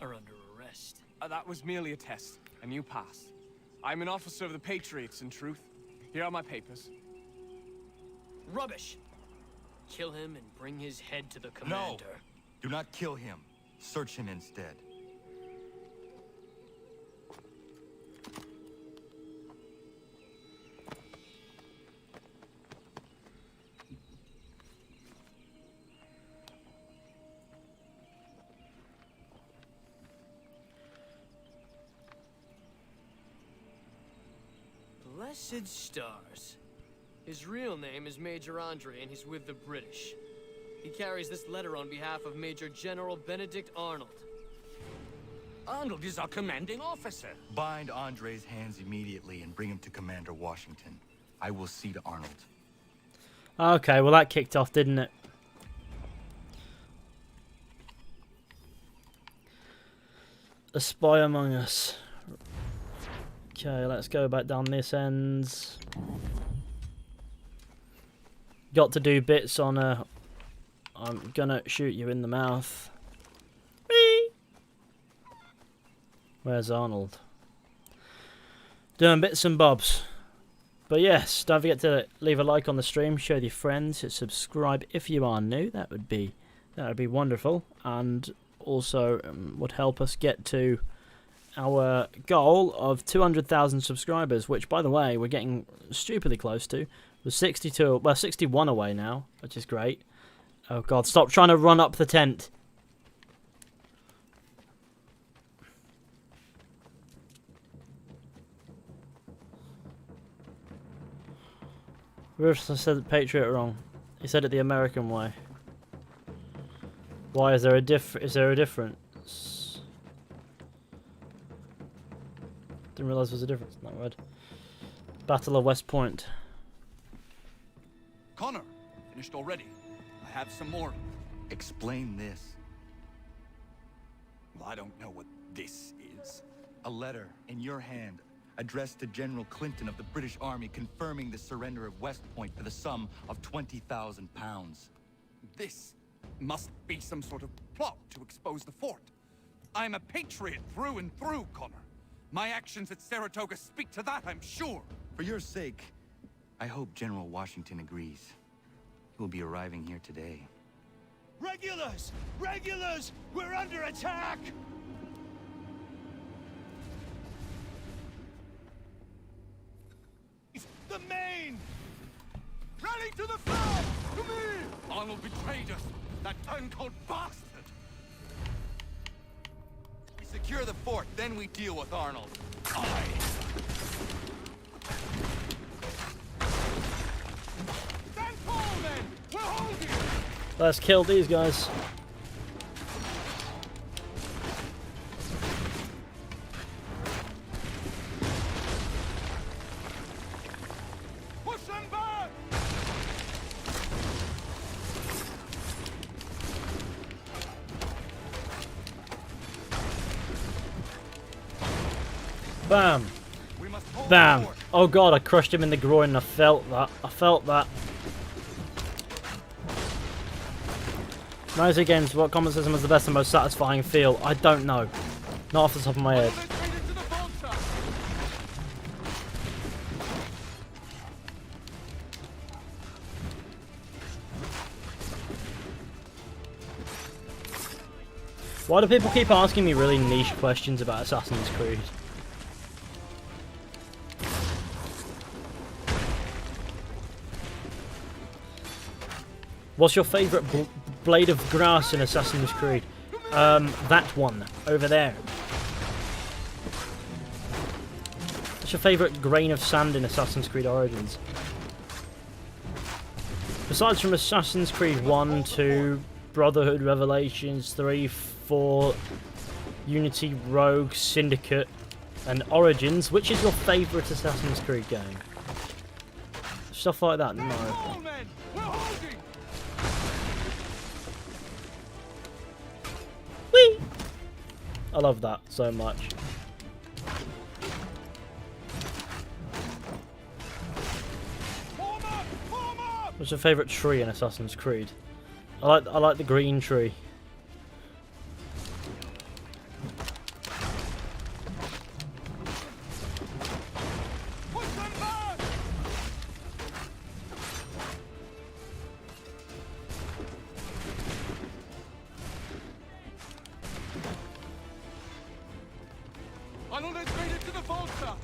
[SPEAKER 13] are under arrest.
[SPEAKER 7] That was merely a test, and you passed. I'm an officer of the Patriots, in truth. Here are my papers.
[SPEAKER 13] Rubbish! Kill him and bring his head to the commander.
[SPEAKER 3] No! Do not kill him. Search him instead.
[SPEAKER 13] Blessed stars. His real name is Major Andre, and he's with the British. He carries this letter on behalf of Major General Benedict Arnold.
[SPEAKER 5] Arnold is our commanding officer.
[SPEAKER 3] Bind Andre's hands immediately and bring him to Commander Washington. I will see to Arnold.
[SPEAKER 1] Okay, well that kicked off, didn't it? A spy among us. Okay, let's go back down this end. Got to do bits on a... I'm gonna shoot you in the mouth. Whee! Where's Arnold? Doing bits and bobs. But yes, don't forget to leave a like on the stream, share with your friends, hit subscribe if you are new. That would be wonderful, and also would help us get to our goal of 200,000 subscribers, which, by the way, we're getting stupidly close to. We're 61 away now, which is great. Oh god, stop trying to run up the tent. Rufus said the Patriot wrong. He said it the American way. Why is there a difference? Didn't realise there was a difference in that word. Battle of West Point.
[SPEAKER 12] Connor, finished already. I have some more.
[SPEAKER 3] Explain this.
[SPEAKER 12] Well, I don't know what this is.
[SPEAKER 3] A letter in your hand, addressed to General Clinton of the British Army, confirming the surrender of West Point for the sum of 20,000 pounds.
[SPEAKER 12] This must be some sort of plot to expose the fort. I'm a patriot through and through, Connor. My actions at Saratoga speak to that, I'm sure.
[SPEAKER 3] For your sake, I hope General Washington agrees. He will be arriving here today.
[SPEAKER 16] Regulars! Regulars! We're under attack! The Maine!
[SPEAKER 5] Rally to the flag! To me! Arnold betrayed us! That turncoat bastard!
[SPEAKER 3] We secure the fort, then we deal with Arnold.
[SPEAKER 5] Aye! Stand tall, men! We'll hold you!
[SPEAKER 1] Let's kill these guys.
[SPEAKER 5] Push them back!
[SPEAKER 1] Bam. Bam. Oh god, I crushed him in the groin and I felt that. I felt that. Nosy Games, what combat system was the best and most satisfying feel? I don't know. Not off the top of my head. Why do people keep asking me really niche questions about Assassin's Creed? What's your favourite blade of grass in Assassin's Creed? That one over there. What's your favourite grain of sand in Assassin's Creed Origins? Besides from Assassin's Creed 1, 2, Brotherhood, Revelations, 3, 4, Unity, Rogue, Syndicate, and Origins, which is your favourite Assassin's Creed game? Stuff like that, no. Whee! I love that so much. What's your favourite tree in Assassin's Creed? I like the green tree.
[SPEAKER 5] Arnold has made it to the vault, sir!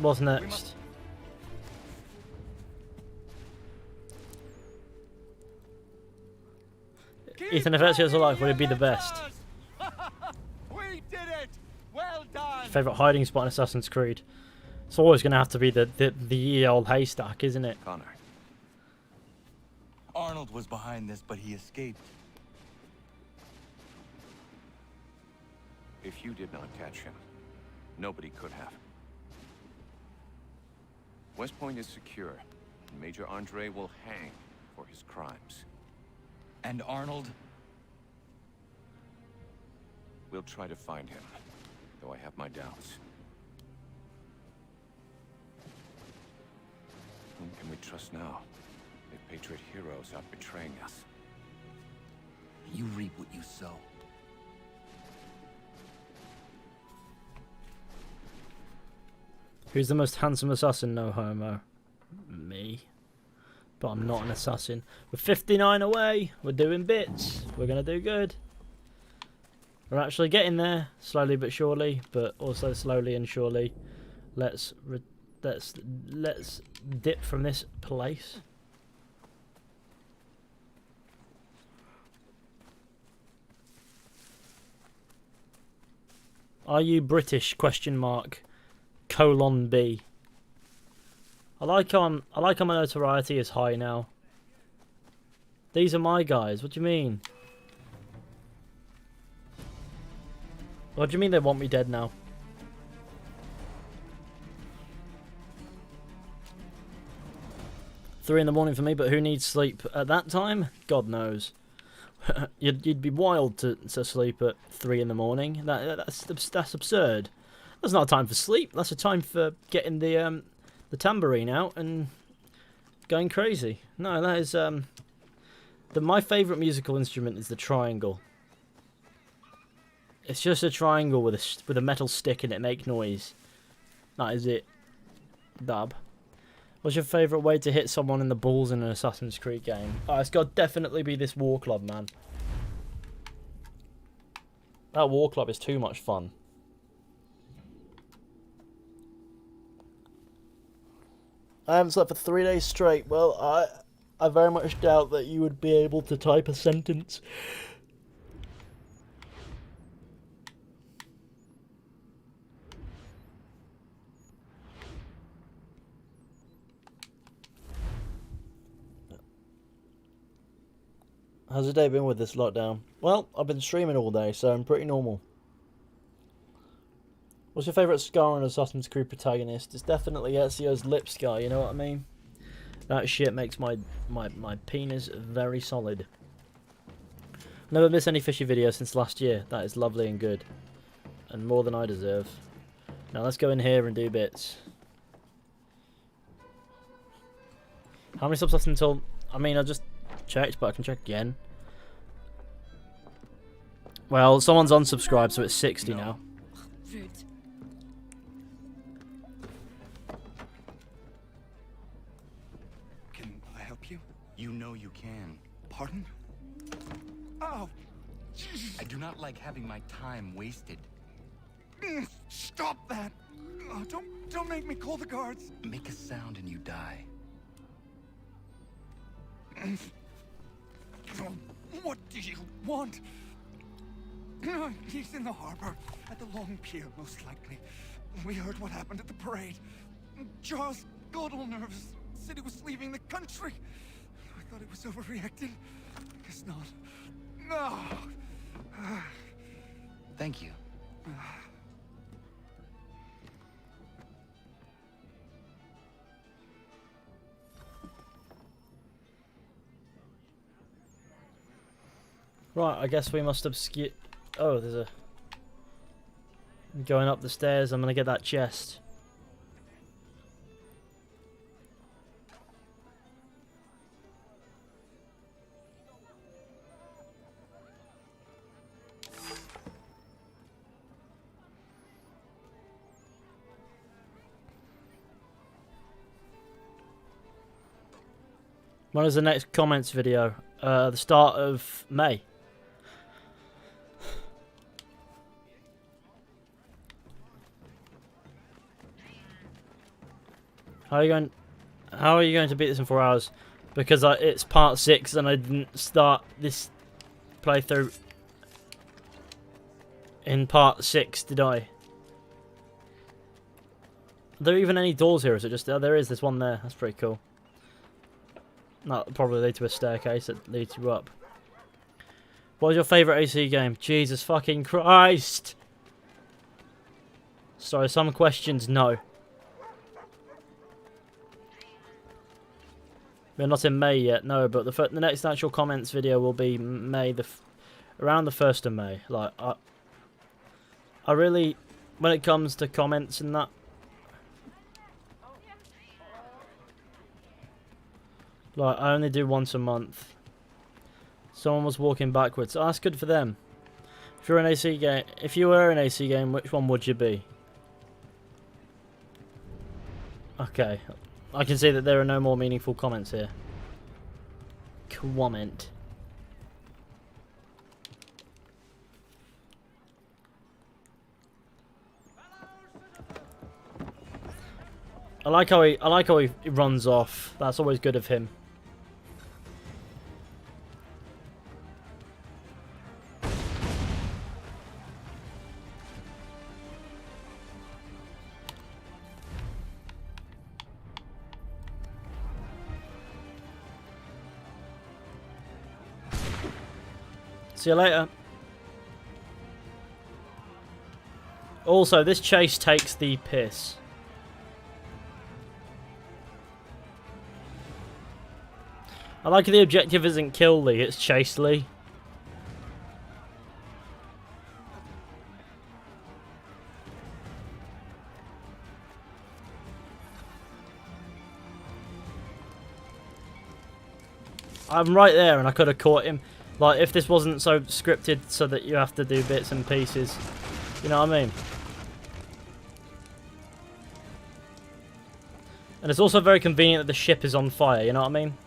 [SPEAKER 1] What's next? Ethan, if Ezio's alive, would it be the best?
[SPEAKER 5] We did it! Well done!
[SPEAKER 1] Favourite hiding spot in Assassin's Creed? It's always going to have to be the old haystack, isn't it?
[SPEAKER 3] Connor. Arnold was behind this, but he escaped.
[SPEAKER 10] If you did not catch him, nobody could have. West Point is secure, and Major Andre will hang for his crimes.
[SPEAKER 3] And Arnold?
[SPEAKER 10] We'll try to find him, though I have my doubts. Whom can we trust now, if Patriot heroes are betraying us?
[SPEAKER 3] You reap what you sow.
[SPEAKER 1] Who's the most handsome assassin? No homo. Me. But I'm not an assassin. We're 59 away. We're doing bits. We're going to do good. We're actually getting there. Slowly but surely. But also slowly and surely. Let's dip from this place. Are you British? Question mark. Colon B. I like how my notoriety is high now. These are my guys. What do you mean? What do you mean they want me dead now? Three in the morning for me, but who needs sleep at that time? God knows. you'd be wild to sleep at 3 in the morning. That's absurd. That's not a time for sleep. That's a time for getting the tambourine out and going crazy. No, that is my favourite musical instrument is the triangle. It's just a triangle with a metal stick and it make noise. That is it. Dub. What's your favourite way to hit someone in the balls in an Assassin's Creed game? Oh, it's got to definitely be this war club, man. That war club is too much fun. I haven't slept for 3 days straight. Well, I very much doubt that you would be able to type a sentence. How's your day been with this lockdown? Well, I've been streaming all day, so I'm pretty normal. What's your favourite scar on Assassin's Creed protagonist? It's definitely Ezio's lip scar, you know what I mean? That shit makes my penis very solid. Never missed any fishy videos since last year. That is lovely and good. And more than I deserve. Now let's go in here and do bits. How many subs left until... I mean, I just checked, but I can check again. Well, someone's unsubscribed, so it's 60 now.
[SPEAKER 3] You know you can.
[SPEAKER 19] Pardon? Oh, Jesus.
[SPEAKER 3] I do not like having my time wasted.
[SPEAKER 19] Stop that! Oh, don't make me call the guards.
[SPEAKER 3] Make a sound and you die.
[SPEAKER 19] What do you want? He's in the harbor, at the Long Pier, most likely. We heard what happened at the parade. Charles got all nervous, said he was leaving the country. I thought he was overreacting. Guess not. No.
[SPEAKER 3] Thank you.
[SPEAKER 1] Right, I guess we must obscure... Oh, there's a... Going up the stairs, I'm gonna get that chest. When is the next comments video? The start of May. How are you going to beat this in 4 hours? Because it's part 6 and I didn't start this playthrough in part 6, did I? Are there even any doors here? Or is it just... Oh, there is. There's one there. That's pretty cool. That probably lead to a staircase that leads you up. What was your favourite AC game? Jesus fucking Christ! Sorry, some questions, no. We're not in May yet, no, but the next actual comments video will be May, around the 1st of May. Like, I really, when it comes to comments and that, like, I only do once a month. Someone was walking backwards. Oh, that's good for them. If you're an AC game, if you were an AC game, which one would you be? Okay. I can see that there are no more meaningful comments here. Comment. I like how he runs off. That's always good of him. See you later. Also, this chase takes the piss. I like the objective isn't kill Lee, it's chase Lee. I'm right there and I could have caught him. Like, if this wasn't so scripted so that you have to do bits and pieces. You know what I mean? And it's also very convenient that the ship is on fire, you know what I mean?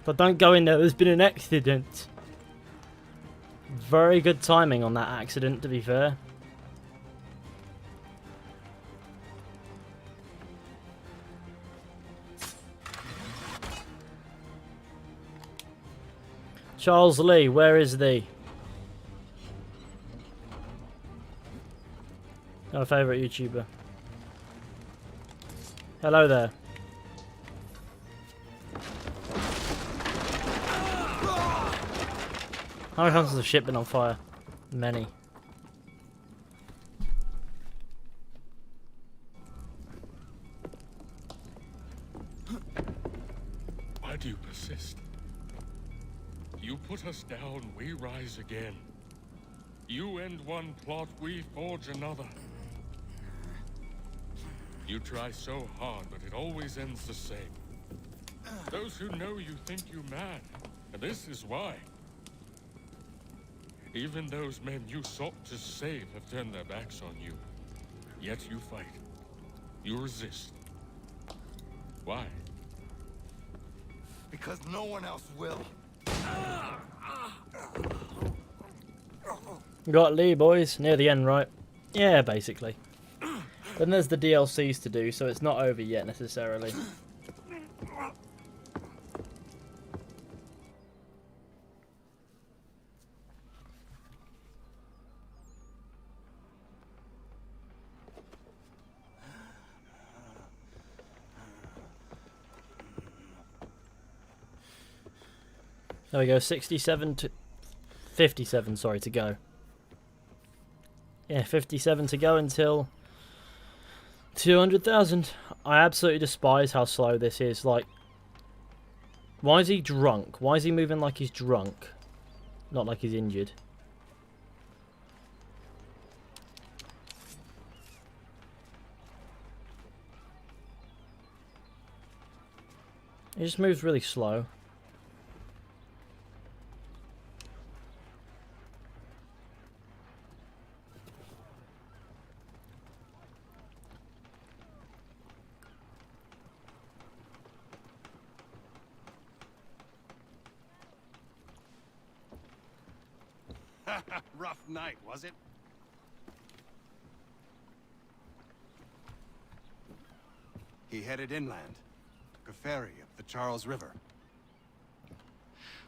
[SPEAKER 1] But don't go in there, there's been an accident. Very good timing on that accident, to be fair. Charles Lee, where is thee? Our favourite YouTuber. Hello there. How many times has the ship been on fire? Many.
[SPEAKER 2] Why do you persist? You put us down, we rise again. You end one plot, we forge another. You try so hard, but it always ends the same. Those who know you think you mad, and this is why. Even those men you sought to save have turned their backs on you. Yet you fight. You resist. Why?
[SPEAKER 5] Because no one else will.
[SPEAKER 1] Got Lee, boys. Near the end, right? Yeah, basically. Then there's the DLCs to do, so it's not over yet necessarily. There we go, 67 to 57, sorry, to go. Yeah, 57 to go until 200,000. I absolutely despise how slow this is. Like, why is he drunk? Why is he moving like he's drunk? Not like he's injured. He just moves really slow.
[SPEAKER 21] Rough night, was it? He headed inland, took a ferry up the Charles River.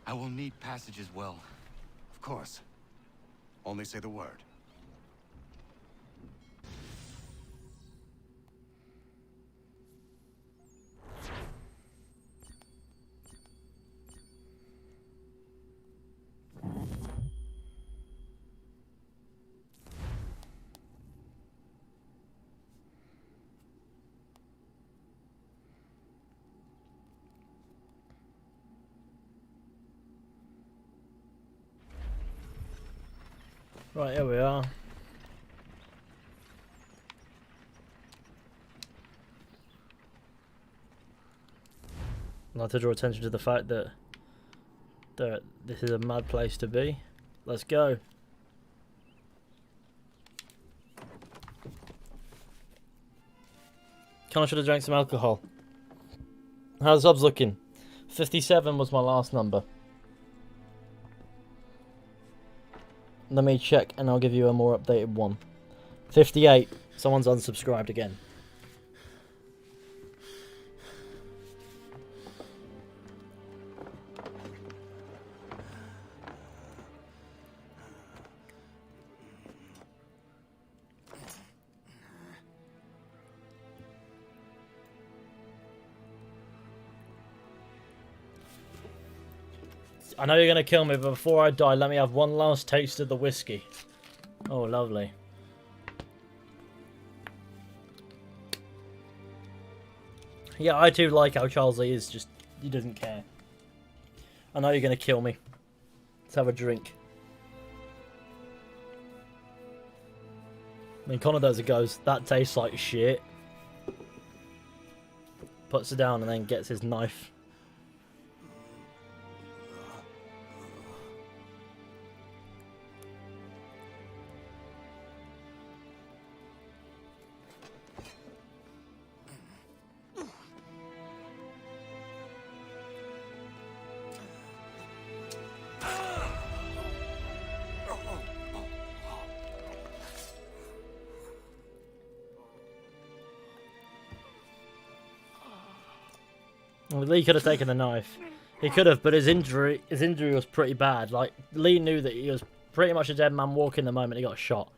[SPEAKER 3] I will need passage as well.
[SPEAKER 21] Of course. Only say the word.
[SPEAKER 1] Right, here we are. I'd like to draw attention to the fact that this is a mad place to be. Let's go. Kinda should have drank some alcohol. How's the subs looking? 57 was my last number. Let me check and I'll give you a more updated one. 58. Someone's unsubscribed again. I know you're going to kill me, but before I die, let me have one last taste of the whiskey. Oh, lovely. Yeah, I too like how Charles Lee is just... he doesn't care. I know you're going to kill me. Let's have a drink. I mean, Connor does it goes, that tastes like shit. Puts it down and then gets his knife. Well, Lee could have taken the knife. He could have, but his injury was pretty bad. Like, Lee knew that he was pretty much a dead man walking the moment he got shot.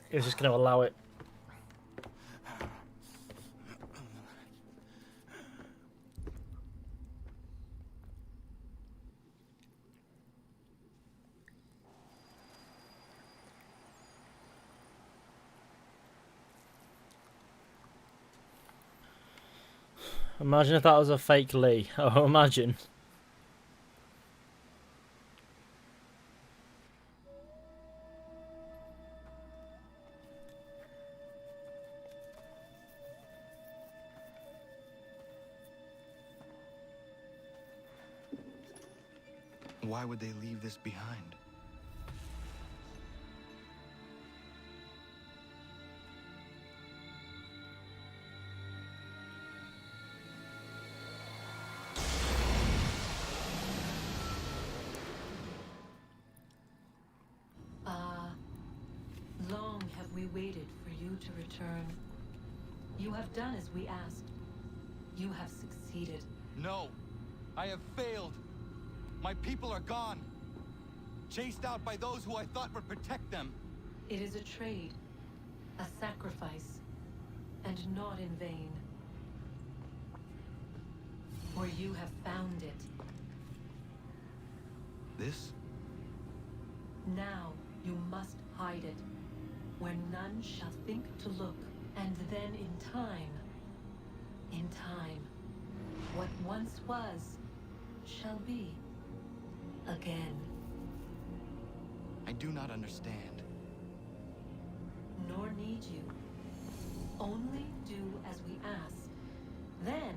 [SPEAKER 1] He was just going to allow it. Imagine if that was a fake Lee. Oh, imagine.
[SPEAKER 3] Why would they leave this behind?
[SPEAKER 4] Long have we waited for you to return. You have done as we asked. You have succeeded.
[SPEAKER 3] No! I have failed! My people are gone! Chased out by those who I thought would protect them!
[SPEAKER 4] It is a trade, a sacrifice, and not in vain. For you have found it.
[SPEAKER 3] This?
[SPEAKER 4] Now you must hide it, where none shall think to look. And then in time, what once was, shall be again.
[SPEAKER 3] I do not understand.
[SPEAKER 4] Nor need you. Only do as we ask. Then,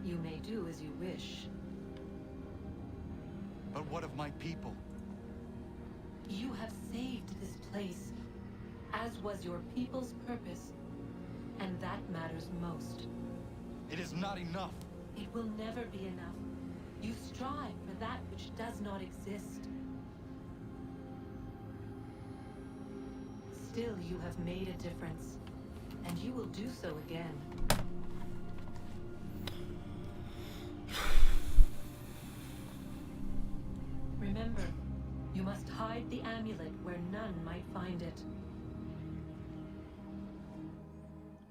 [SPEAKER 4] you may do as you wish.
[SPEAKER 3] But what of my people?
[SPEAKER 4] You have saved this place, as was your people's purpose, and that matters most.
[SPEAKER 3] It is not enough.
[SPEAKER 4] It will never be enough. You strive for that which does not exist. Still, you have made a difference, and you will do so again. Remember, you must hide the amulet where none might find it.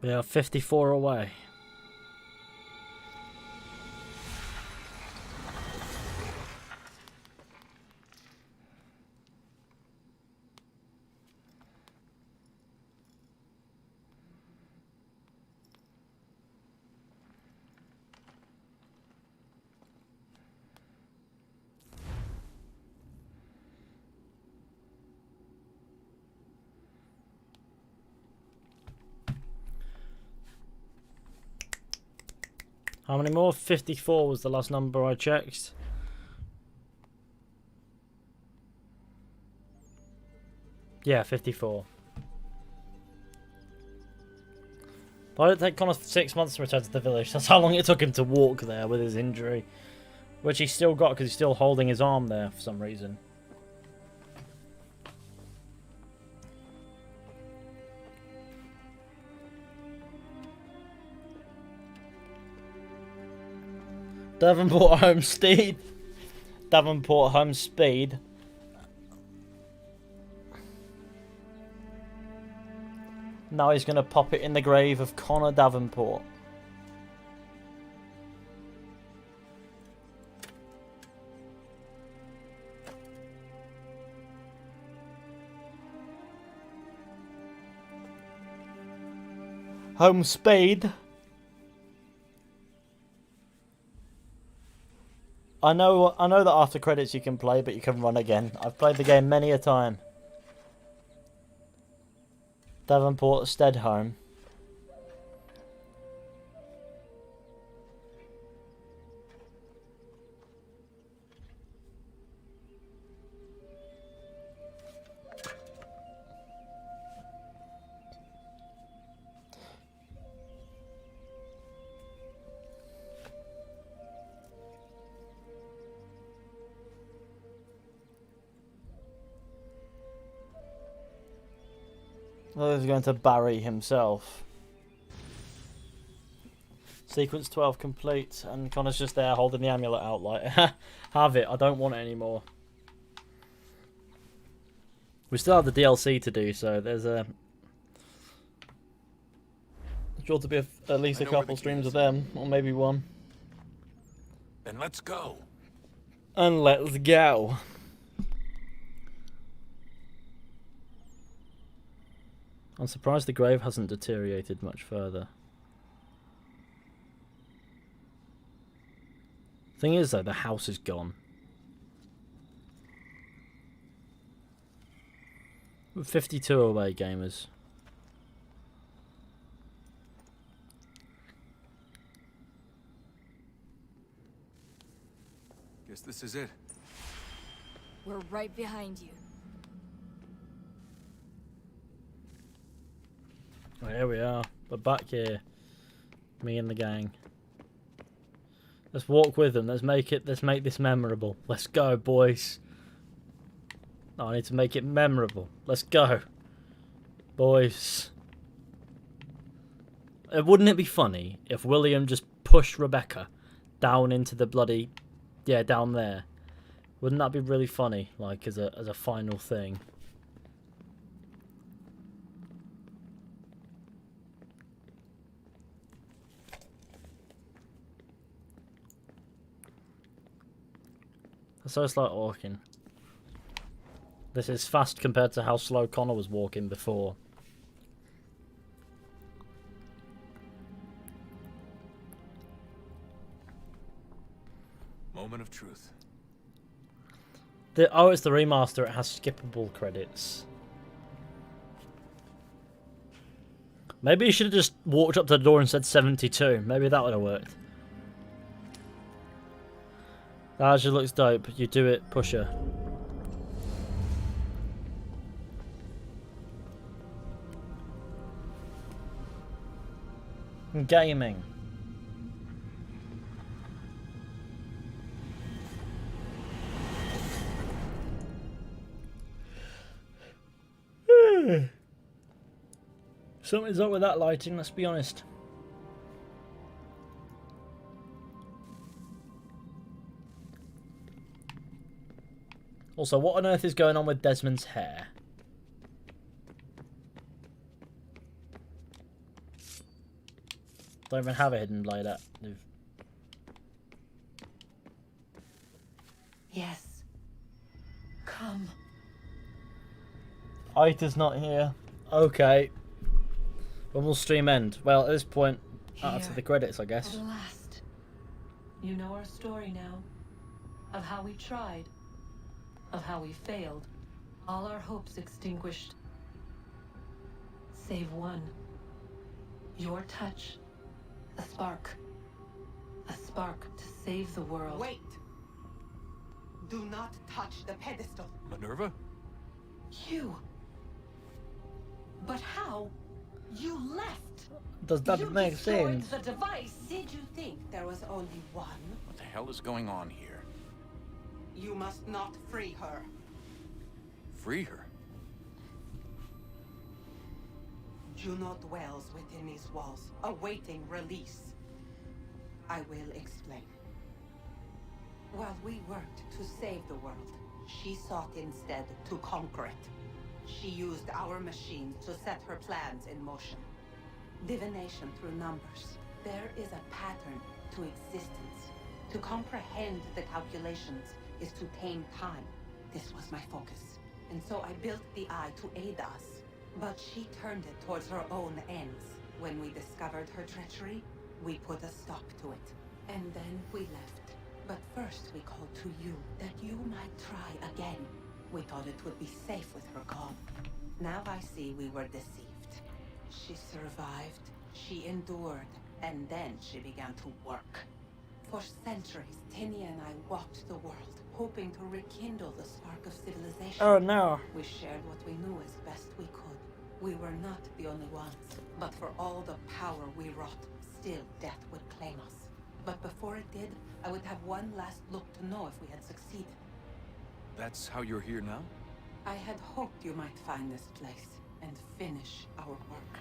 [SPEAKER 1] We are 54 away. How many more? 54 was the last number I checked. Yeah, 54. Why did it take Connor 6 months to return to the village? That's how long it took him to walk there with his injury. Which he's still got because he's still holding his arm there for some reason. Davenport Homestead. Davenport Homestead. Now he's going to pop it in the grave of Connor Davenport. Homestead. I know that after credits you can play, but you can run again. I've played the game many a time. Davenport Steadhome. Oh, he's going to Barry himself. Sequence 12 complete, and Connor's just there holding the amulet out like, have it, I don't want it anymore. We still have the DLC to do, so there's a... sure to be at least a couple streams of them, or maybe one.
[SPEAKER 16] Then let's go.
[SPEAKER 1] And let's go. I'm surprised the grave hasn't deteriorated much further. Thing is though, the house is gone. We're 52 away, gamers.
[SPEAKER 11] Guess this is it.
[SPEAKER 8] We're right behind you.
[SPEAKER 1] Well, here we are. We're back here. Me and the gang. Let's walk with them. Let's make this memorable. Let's go, boys. Oh, I need to make it memorable. Let's go, boys. Wouldn't it be funny if William just pushed Rebecca down into the bloody, yeah, down there? Wouldn't that be really funny, like as a final thing? So it's like walking. This is fast compared to how slow Connor was walking before.
[SPEAKER 16] Moment of truth.
[SPEAKER 1] Oh, it's the remaster. It has skippable credits. Maybe you should have just walked up to the door and said 72. Maybe that would have worked. That actually looks dope. You do it, pusher. Gaming. Something's up with that lighting, let's be honest. Also, what on earth is going on with Desmond's hair? Don't even have a hidden blade at.
[SPEAKER 4] Yes. Come.
[SPEAKER 1] Aita's not here. Okay. When will stream end? Well, at this point, after the credits, I guess.
[SPEAKER 4] At last. You know our story now. Of how we tried. Of how we failed. All our hopes extinguished. Save one. Your touch. A spark. A spark to save the world.
[SPEAKER 15] Wait! Do not touch the pedestal.
[SPEAKER 16] Minerva?
[SPEAKER 4] You. But how? You left.
[SPEAKER 1] Does that make sense?
[SPEAKER 15] The device. Did you think there was only one?
[SPEAKER 3] What the hell is going on here?
[SPEAKER 15] You must not free her.
[SPEAKER 3] Free her?
[SPEAKER 15] Juno dwells within these walls, awaiting release. I will explain. While we worked to save the world, she sought instead to conquer it. She used our machines to set her plans in motion. Divination through numbers. There is a pattern to existence. To comprehend the calculations is to tame time. This was my focus. And so I built the eye to aid us. But she turned it towards her own ends. When we discovered her treachery, we put a stop to it. And then we left. But first we called to you, that you might try again. We thought it would be safe with her gone. Now I see we were deceived. She survived, she endured, and then she began to work. For centuries, Tinia and I walked the world, hoping to rekindle the spark of civilization.
[SPEAKER 1] Oh no.
[SPEAKER 4] We shared what we knew as best we could. We were not the only ones, but for all the power we wrought, still death would claim us. But before it did, I would have one last look to know if we had succeeded.
[SPEAKER 16] That's how you're here now?
[SPEAKER 4] I had hoped you might find this place and finish our work.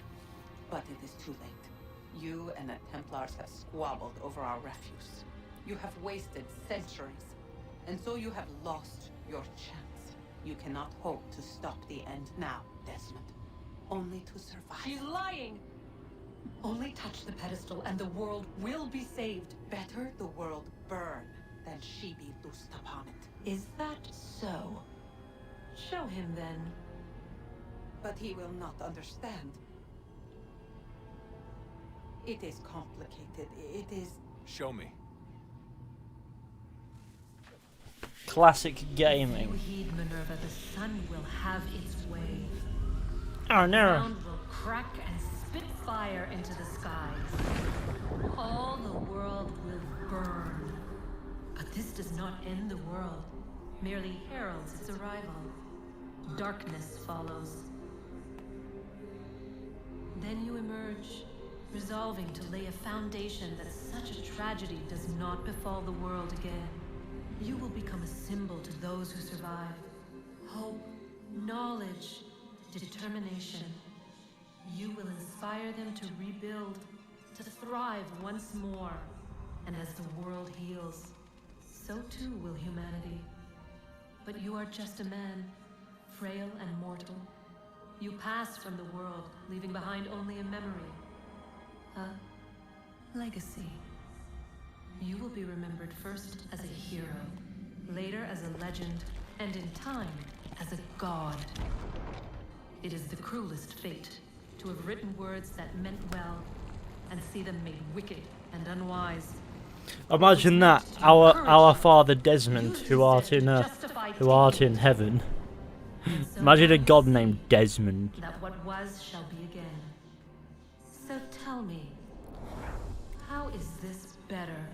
[SPEAKER 4] But it is too late. You and the Templars have squabbled over our refuse. You have wasted centuries, and so you have lost your chance. You cannot hope to stop the end now, Desmond. Only to survive.
[SPEAKER 15] She's lying!
[SPEAKER 4] Only touch the pedestal and the world will be saved. Better the world burn than she be loosed upon it. Is that so? Show him then. But he will not understand. It is complicated. It is...
[SPEAKER 16] Show me.
[SPEAKER 1] Classic
[SPEAKER 4] If
[SPEAKER 1] gaming.
[SPEAKER 4] you heed Minerva, the sun will have its way.
[SPEAKER 1] Oh
[SPEAKER 4] The
[SPEAKER 1] no.
[SPEAKER 4] ground will crack and spit fire into the skies. All the world will burn. But this does not end the world.
[SPEAKER 8] merely heralds its arrival. Darkness follows. Then you emerge, resolving to lay a foundation that such a tragedy does not befall the world again. You will become a symbol to those who survive. Hope, knowledge, determination. You will inspire them to rebuild, to thrive once more. And as the world heals, so too will humanity. But you are just a man, frail and mortal. You pass from the world, leaving behind only a memory. A legacy. You will be remembered first as a hero, later as a legend, and in time, as a god. It is the cruelest fate to have written words that meant well, and see them made wicked and unwise.
[SPEAKER 1] Imagine that, our father Desmond, who art in heaven. Imagine a god named Desmond.
[SPEAKER 8] That what was shall be again. So tell me, how is this better?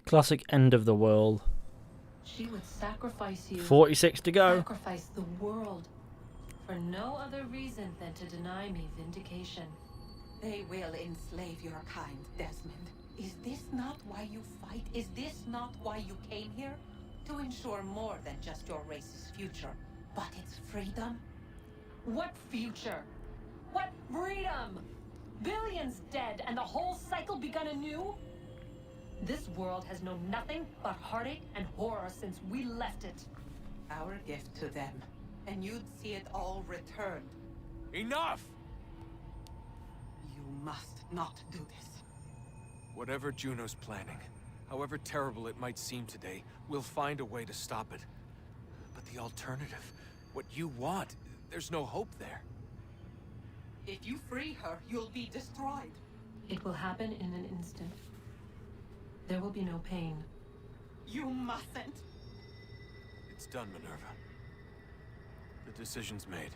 [SPEAKER 1] Classic end of the world.
[SPEAKER 8] She would sacrifice you.
[SPEAKER 1] 46 to go.
[SPEAKER 8] Sacrifice the world. For no other reason than to deny me vindication.
[SPEAKER 4] They will enslave your kind, Desmond. Is this not why you fight? Is this not why you came here? To ensure more than just your race's future, but its freedom?
[SPEAKER 8] What future? What freedom? Billions dead and the whole cycle begun anew? This world has known nothing but heartache and horror since we left it.
[SPEAKER 4] Our gift to them. And you'd see it all returned.
[SPEAKER 7] Enough!
[SPEAKER 4] You must not do this.
[SPEAKER 7] Whatever Juno's planning, however terrible it might seem today, we'll find a way to stop it. But the alternative, what you want, there's no hope there.
[SPEAKER 4] If you free her, you'll be destroyed.
[SPEAKER 8] It will happen in an instant. There will be no pain.
[SPEAKER 4] You mustn't.
[SPEAKER 7] It's done, Minerva. The decision's made.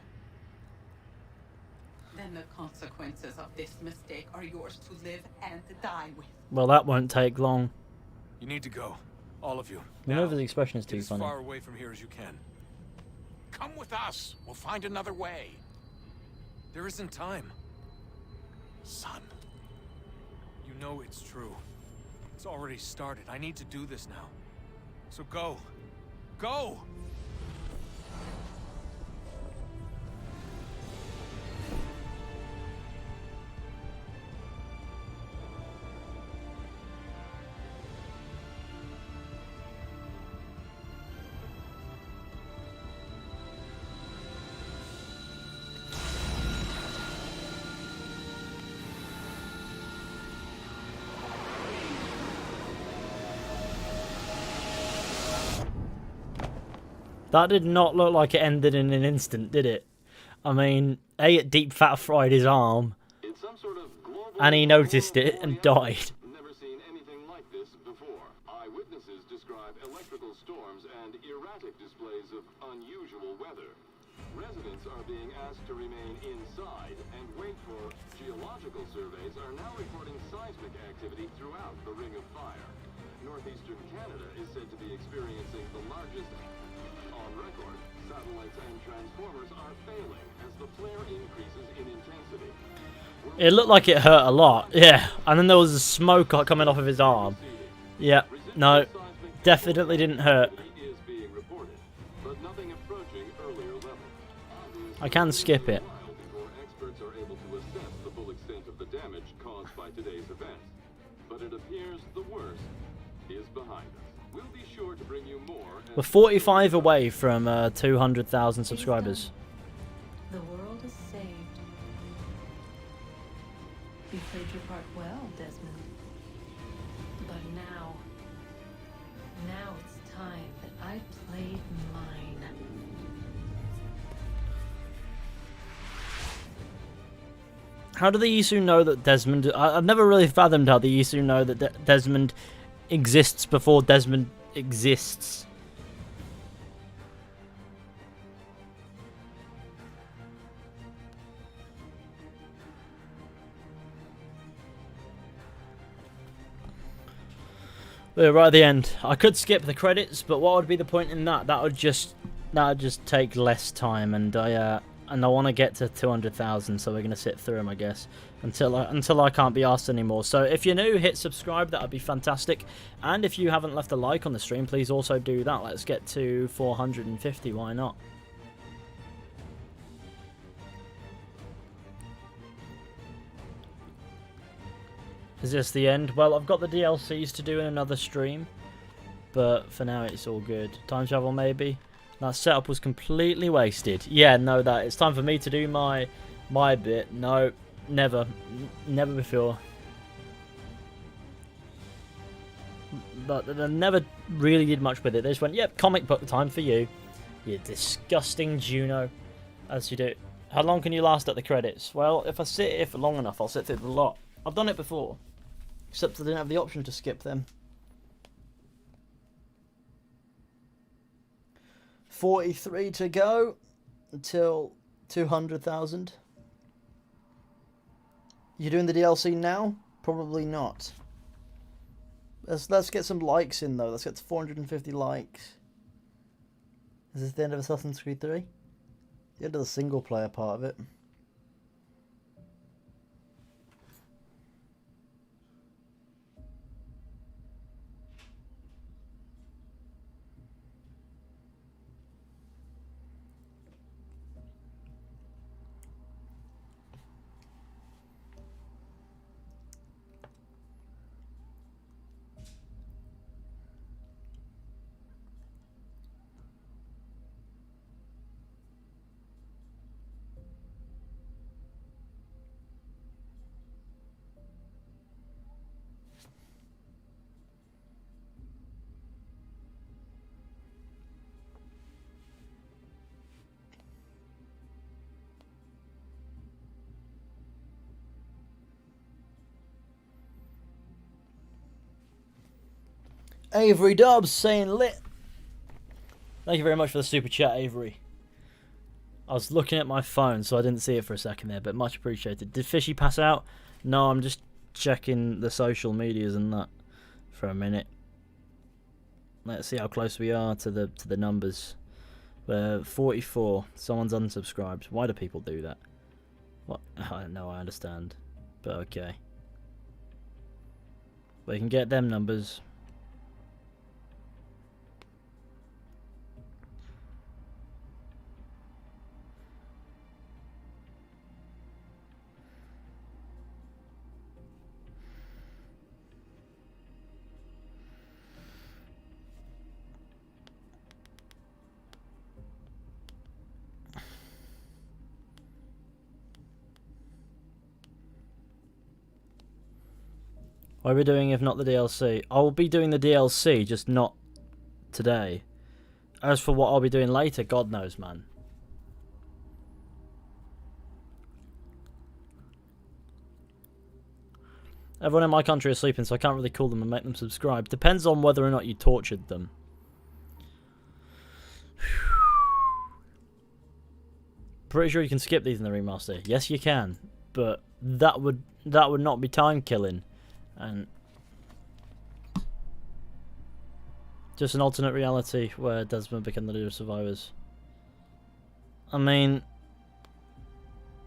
[SPEAKER 4] Then the consequences of this mistake are yours to live and die with.
[SPEAKER 1] Well, that won't take long.
[SPEAKER 7] You need to go. All of you.
[SPEAKER 1] Minerva's expression is too
[SPEAKER 7] Get as
[SPEAKER 1] funny.
[SPEAKER 7] far away from here as you can.
[SPEAKER 11] Come with us. We'll find another way.
[SPEAKER 7] There isn't time. Son. You know it's true. It's already started. I need to do this now. So go. Go!
[SPEAKER 1] That did not look like it ended in an instant, did it? I mean, it deep fat fried his arm, and he noticed it and died.
[SPEAKER 17] Never seen anything like this before. Eyewitnesses describe electrical storms and erratic displays of unusual weather. Residents are being asked to remain inside and wait for geological surveys are now reporting seismic activity throughout the Ring of Fire. Northeastern Canada is said to be experiencing the largest on record. Satellites and transformers are failing as the flare increases in intensity.
[SPEAKER 1] It looked like it hurt a lot, yeah. And then there was smoke coming off of his arm. Yeah, no, definitely didn't hurt. I can skip it.
[SPEAKER 17] Before experts are able to assess the full extent of the damage caused by today's event. But it appears the worst is behind us. We'll be sure to bring you more.
[SPEAKER 1] We're 45 away from 200,000 subscribers.
[SPEAKER 8] The world is saved. You played your part well, Desmond. But now it's time that I played mine.
[SPEAKER 1] How do the Yisu know that Desmond... I've never really fathomed how the Yisu know that Desmond exists before Desmond exists. We're right at the end. I could skip the credits, but what would be the point in that? That would just take less time, and I want to get to 200,000, so we're gonna sit through them, I guess, until I can't be asked anymore. So if you're new, hit subscribe. That would be fantastic. And if you haven't left a like on the stream, please also do that. Let's get to 450. Why not? Is this the end? Well, I've got the DLCs to do in another stream, but for now it's all good. Time travel maybe? That setup was completely wasted. Yeah, no, it's time for me to do my bit. No, never before. But they never really did much with it. They just went, yep, comic book time for you. You disgusting Juno. As you do. How long can you last at the credits? Well, if I sit here for long enough, I'll sit through the lot. I've done it before. Except I didn't have the option to skip them. 43 to go until 200,000. You doing the DLC now? Probably not. Let's get some likes in though. Let's get to 450 likes. Is this the end of Assassin's Creed 3? The end of the single player part of it. Avery Dobbs saying lit. Thank you very much for the super chat, Avery. I was looking at my phone, so I didn't see it for a second there, but much appreciated. Did Fishy pass out? No, I'm just checking the social medias and that for a minute. Let's see how close we are to the numbers. 44. Someone's unsubscribed. Why do people do that? What? I don't know. I understand, but okay. We can get them numbers. What are we doing if not the DLC? I'll be doing the DLC, just not today. As for what I'll be doing later, God knows, man. Everyone in my country is sleeping, so I can't really call them and make them subscribe. Depends on whether or not you tortured them. Pretty sure you can skip these in the remaster. Yes, you can, but that would not be time killing. And just an alternate reality where Desmond became the leader of survivors. I mean,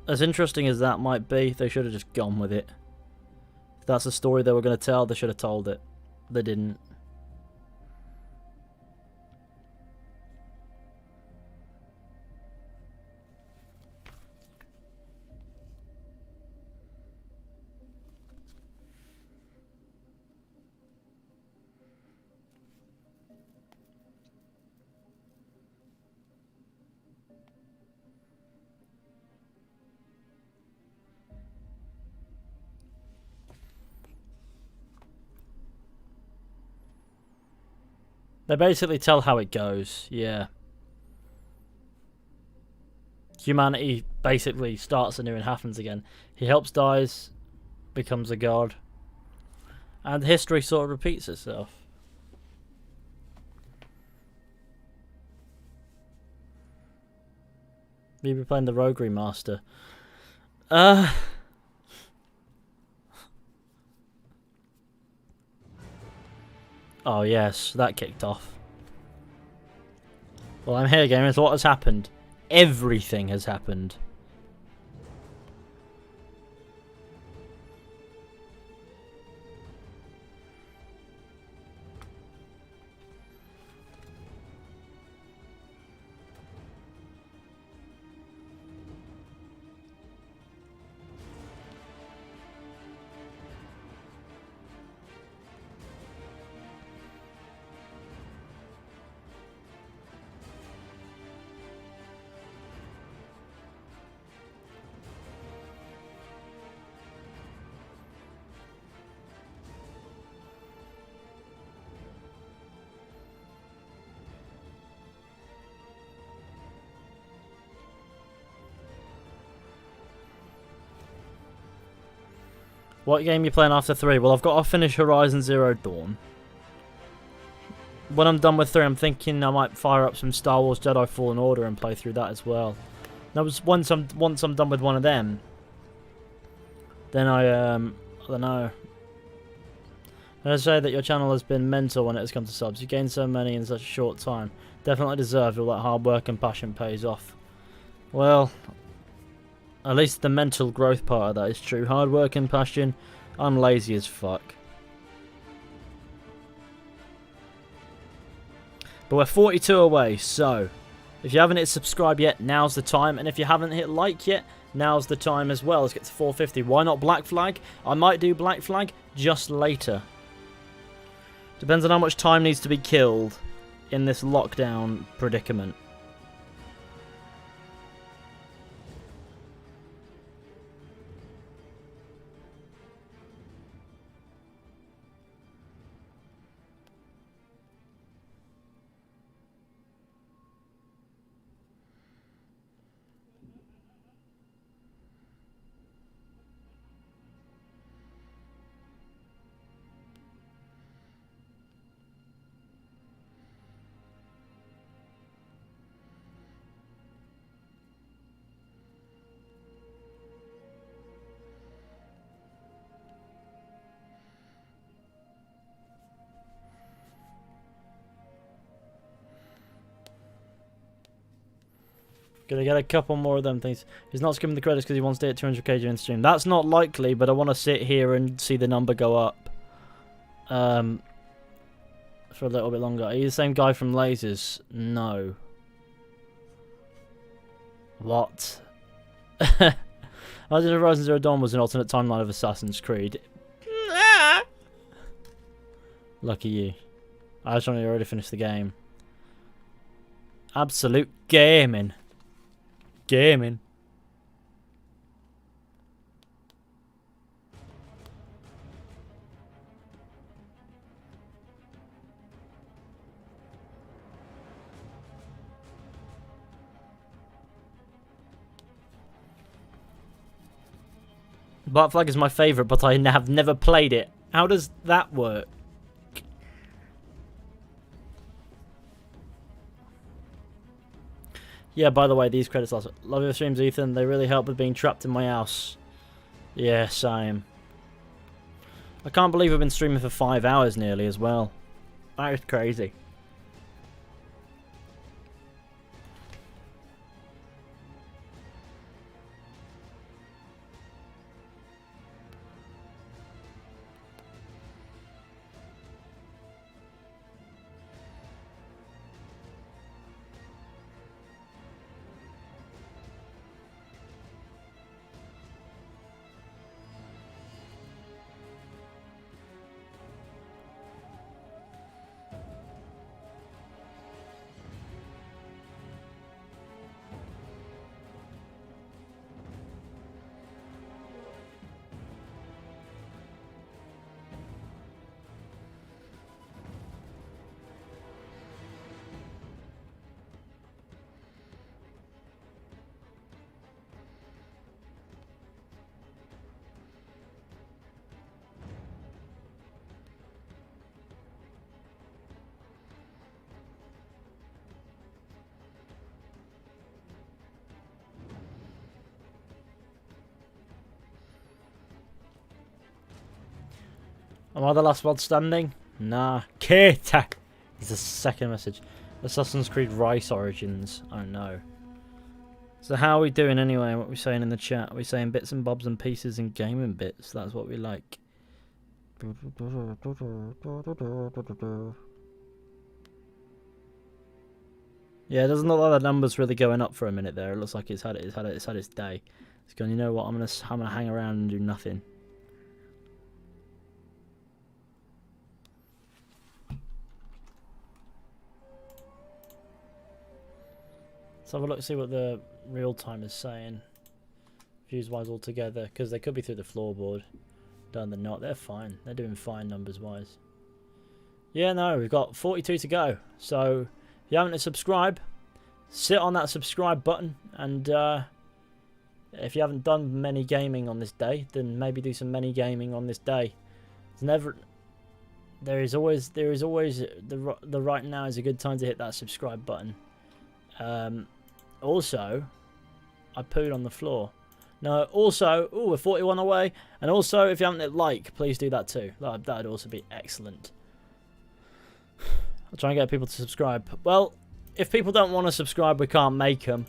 [SPEAKER 1] as interesting as that might be, they should have just gone with it. If that's the story they were going to tell, they should have told it. They didn't. They basically tell how it goes, yeah. Humanity basically starts anew and happens again. He helps, dies, becomes a god. And history sort of repeats itself. We'll be playing the Rogue Remaster. Oh yes, that kicked off. Well, I'm here, gamers. What has happened? Everything has happened. What game are you playing after 3? Well, I've got to finish Horizon Zero Dawn. When I'm done with 3, I'm thinking I might fire up some Star Wars Jedi Fallen Order and play through that as well. That was once I'm done with one of them, then I don't know. I say that your channel has been mental when it has come to subs. You gained so many in such a short time. Definitely deserved. All that hard work and passion pays off. Well, at least the mental growth part of that is true. Hard work and passion. I'm lazy as fuck. But we're 42 away, so if you haven't hit subscribe yet, now's the time. And if you haven't hit like yet, now's the time as well. Let's get to 450. Why not Black Flag? I might do Black Flag just later. Depends on how much time needs to be killed in this lockdown predicament. Gonna get a couple more of them things. He's not skimming the credits because he wants to hit 200k during the stream. That's not likely, but I want to sit here and see the number go up. For a little bit longer. Are you the same guy from Lasers? No. What? Imagine if Horizon Zero Dawn was an alternate timeline of Assassin's Creed. Lucky you. I actually already finished the game. Absolute gaming. Gaming. Black Flag is my favourite, but I have never played it. How does that work? Yeah, by the way, these credits last. Love your streams, Ethan. They really help with being trapped in my house. Yeah, same. I can't believe I've been streaming for 5 hours nearly as well. That is crazy. Am I the last one standing? Nah. Kit! It's the second message. Assassin's Creed Rice Origins. Oh no. So how are we doing anyway? What are we saying in the chat? Are we saying bits and bobs and pieces and gaming bits? That's what we like. Yeah, it doesn't look like the number's really going up for a minute there. It looks like it's had its day. It's going, you know what? I'm gonna hang around and do nothing. Let's have a look, see what the real time is saying. Views wise altogether, because they could be through the floorboard. Done, they're not. They're fine. They're doing fine numbers wise. Yeah, no, we've got 42 to go. So if you haven't subscribed, sit on that subscribe button, and if you haven't done many gaming on this day, then maybe do some many gaming on this day. There is always the right now is a good time to hit that subscribe button. Also, I pooed on the floor. No, also, we're 41 away, and also if you haven't hit like, please do that too. That'd also be excellent. I'll try and get people to subscribe. Well, if people don't want to subscribe, we can't make them.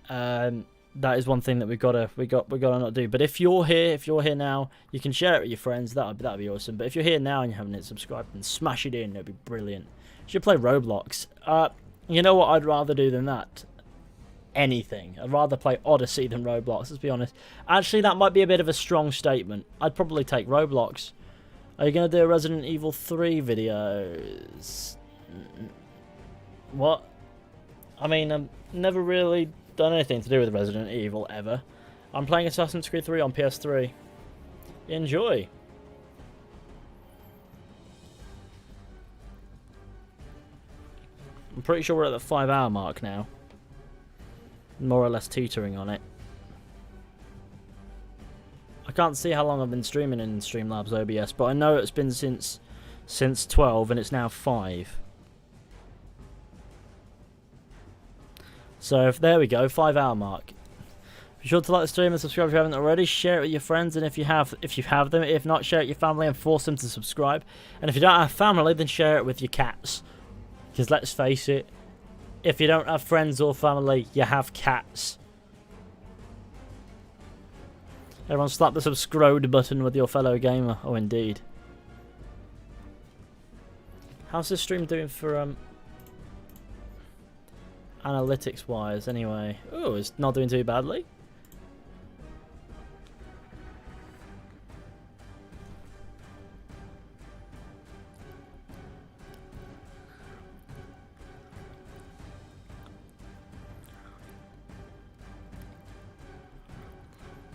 [SPEAKER 1] That is one thing that we gotta not do. But if you're here now, you can share it with your friends. That'd be awesome. But if you're here now and you haven't hit subscribe, then smash it in. It'd be brilliant. You should play Roblox. You know what I'd rather do than that? Anything. I'd rather play Odyssey than Roblox, let's be honest. Actually, that might be a bit of a strong statement. I'd probably take Roblox. Are you going to do a Resident Evil 3 videos? What? I mean, I've never really done anything to do with Resident Evil, ever. I'm playing Assassin's Creed 3 on PS3. Enjoy. I'm pretty sure we're at the 5-hour mark now. More or less teetering on it. I can't see how long I've been streaming in Streamlabs OBS, but I know it's been since 12 and it's now 5. So there we go, 5-hour mark. Be sure to like the stream and subscribe if you haven't already. Share it with your friends, and if you have them, if not, share it with your family and force them to subscribe. And if you don't have family, then share it with your cats. Because let's face it, if you don't have friends or family, you have cats. Everyone slap the subscribe button with your fellow gamer. Oh, indeed. How's this stream doing for analytics wise anyway? Oh, it's not doing too badly.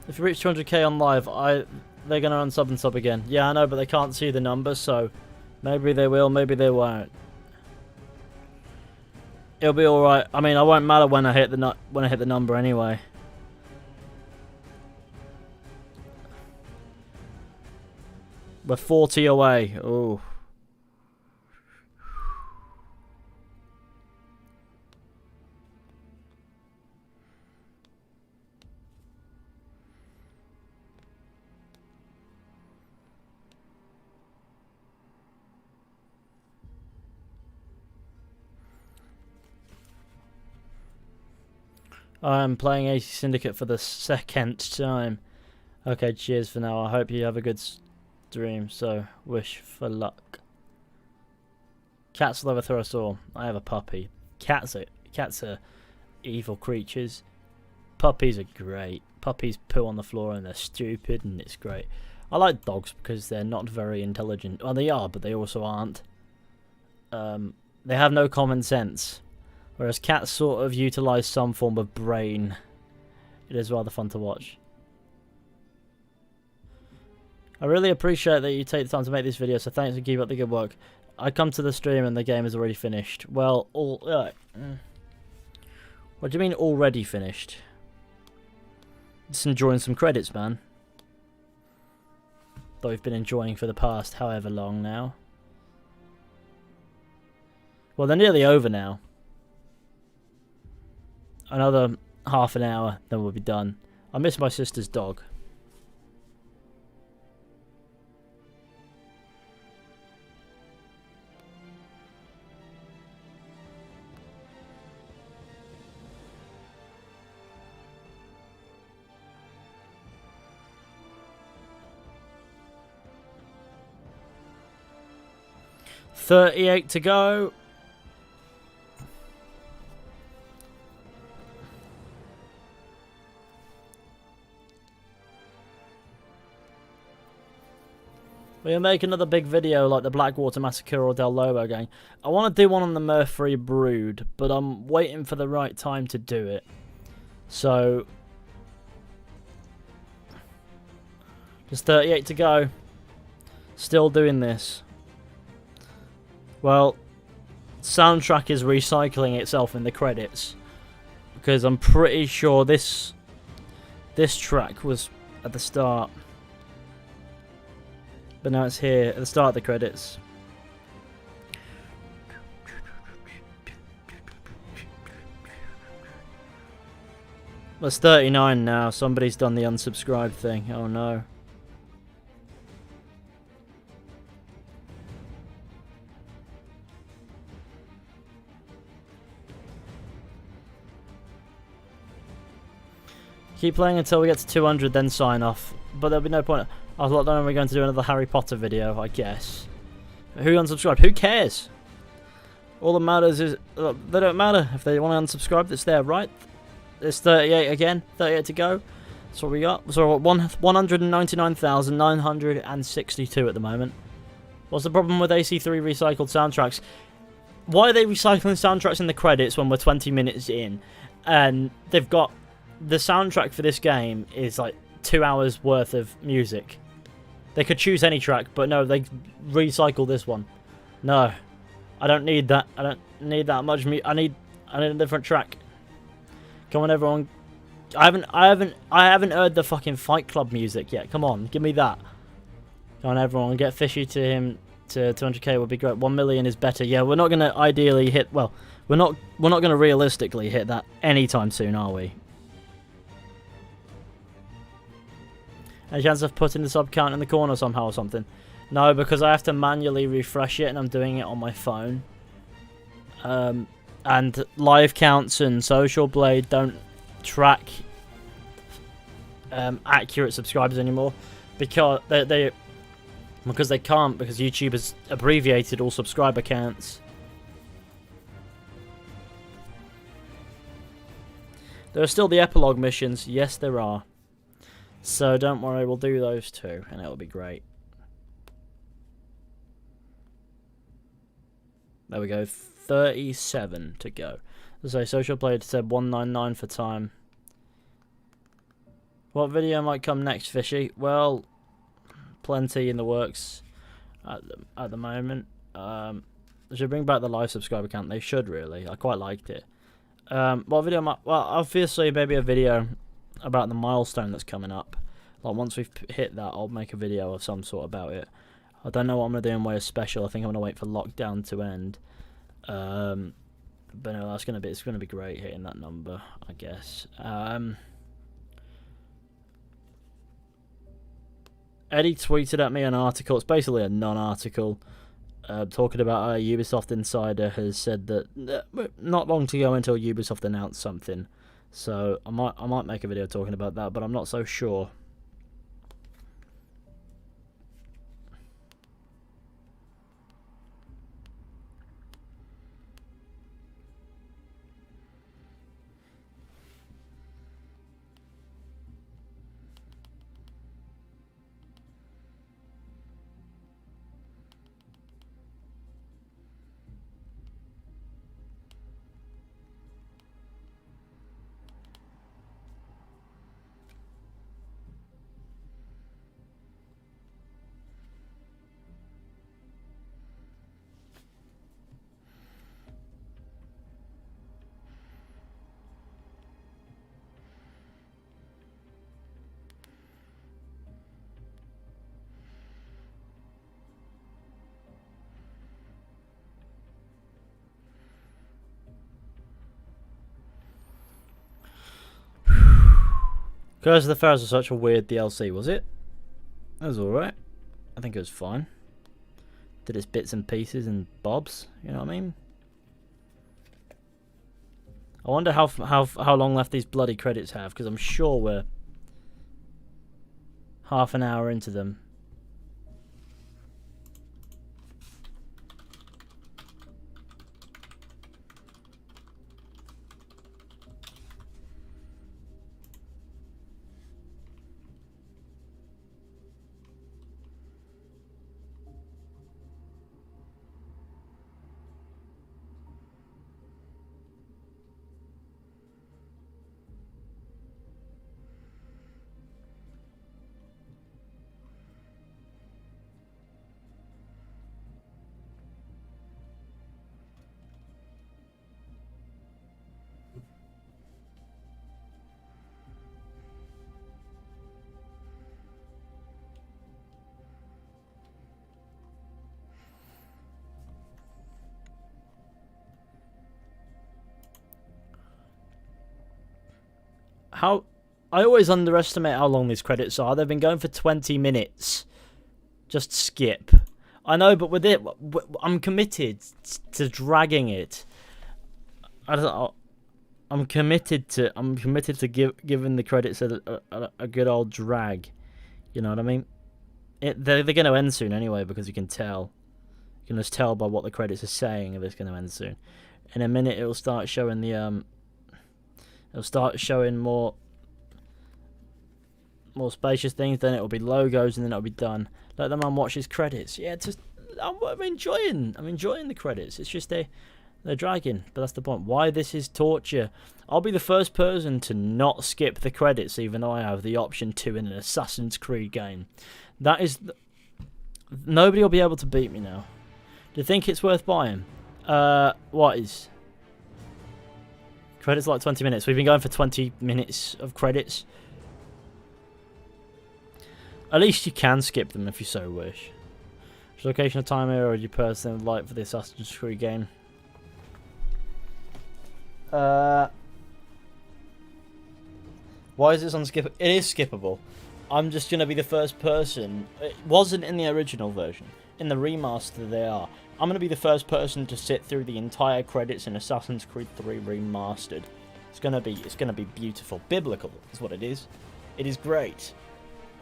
[SPEAKER 1] If you reach 200k on live, they're gonna unsub and sub again. Yeah, I know, but they can't see the numbers, so maybe they will, maybe they won't. It'll be all right. I mean, I won't matter when I hit the number anyway. We're 40 away. Ooh. I'm playing AC Syndicate for the second time. Okay, cheers for now. I hope you have a good stream, so wish for luck. Cats will overthrow us all. I have a puppy. Cats are evil creatures. Puppies are great. Puppies poo on the floor and they're stupid and it's great. I like dogs because they're not very intelligent. Well, they are, but they also aren't. They have no common sense. Whereas cats sort of utilise some form of brain. It is rather fun to watch. I really appreciate that you take the time to make this video, so thanks and keep up the good work. I come to the stream and the game is already finished. Well, what do you mean already finished? Just enjoying some credits, man. That we've been enjoying for the past however long now. Well, they're nearly over now. Another half an hour, then we'll be done. I miss my sister's dog. 38 to go. We'll make another big video like the Blackwater Massacre or Del Lobo gang. I want to do one on the Murfree Brood, but I'm waiting for the right time to do it. So, there's 38 to go. Still doing this. Well, soundtrack is recycling itself in the credits, because I'm pretty sure this track was at the start. But now it's here at the start of the credits. Well, it's 39 now. Somebody's done the unsubscribe thing. Oh no. Keep playing until we get to 200, then sign off. But there'll be no point. I was like, then we're going to do another Harry Potter video, I guess. Who unsubscribed? Who cares? All that matters is they don't matter. If they want to unsubscribe, it's there, right? It's 38 again. 38 to go. That's what we got. So we're at 199,962 at the moment. What's the problem with AC3 recycled soundtracks? Why are they recycling soundtracks in the credits when we're 20 minutes in? And they've got... The soundtrack for this game is like 2 hours worth of music. They could choose any track, but no, they recycle this one. No, I don't need that. I don't need that much music. I need a different track. Come on, everyone. I haven't heard the fucking Fight Club music yet. Come on, give me that. Come on, everyone. Get Fishy to him to 200k would be great. 1 million is better. Yeah, we're not gonna ideally hit. Well, we're not gonna realistically hit that anytime soon, are we? Any chance of putting the sub count in the corner somehow or something? No, because I have to manually refresh it and I'm doing it on my phone. And live counts and Social Blade don't track accurate subscribers anymore because they can't, because YouTube has abbreviated all subscriber counts. There are still the epilogue missions. Yes, there are. So don't worry, we'll do those too, and it'll be great. There we go, 37 to go. So Social Blade said 199 for time. What video might come next, Fishy? Well, plenty in the works at the moment. They should bring back the live subscriber count. They should, really. I quite liked it. What video might... Well, obviously, maybe a video about the milestone that's coming up. Like, once we've hit that, I'll make a video of some sort about it. I don't know what I'm going to do in way of special. I think I'm going to wait for lockdown to end. But no, it's going to be great hitting that number, I guess. Eddie tweeted at me an article. It's basically a non-article. Talking about a Ubisoft insider has said that not long to go until Ubisoft announced something. So I might make a video talking about that, but I'm not so sure. Curse of the Pharaohs was such a weird DLC, was it? It was alright. I think it was fine. Did its bits and pieces and bobs, you know what I mean? I wonder how long left these bloody credits have, because I'm sure we're half an hour into them. how I always underestimate how long these credits are. They've been going for 20 minutes. Just skip. I know, but with it, I'm committed to dragging it. I don't know. I'm committed to giving the credits a good old drag. You know what I mean? They're going to end soon anyway, because you can tell. You can just tell by what the credits are saying if it's going to end soon. In a minute, it'll start showing the it'll start showing more spacious things. Then it'll be logos, and then it'll be done. Let the man watch his credits. Yeah, I'm enjoying the credits. It's just they're dragging, but that's the point. Why this is torture. I'll be the first person to not skip the credits, even though I have the option to in an Assassin's Creed game. That is... Nobody will be able to beat me now. Do you think it's worth buying? What is... Credits like 20 minutes. We've been going for 20 minutes of credits. At least you can skip them if you so wish. Which location of time here would you personally like for the Assassin's Creed game? Why is this unskippable? It is skippable. I'm just going to be the first person. It wasn't in the original version. In the remaster they are. I'm going to be the first person to sit through the entire credits in Assassin's Creed 3 Remastered. It's going to be beautiful. Biblical is what it is. It is great.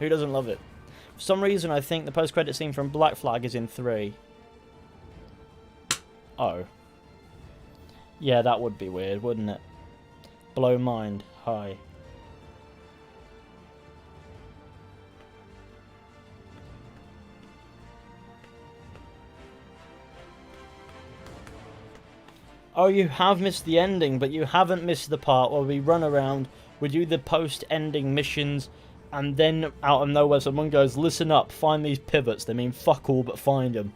[SPEAKER 1] Who doesn't love it? For some reason I think the post-credit scene from Black Flag is in 3. Oh. Yeah, that would be weird, wouldn't it? Blow mind. Hi. Oh, you have missed the ending, but you haven't missed the part where we run around, we do the post-ending missions, and then out of nowhere someone goes, listen up, find these pivots. They mean fuck all, but find them.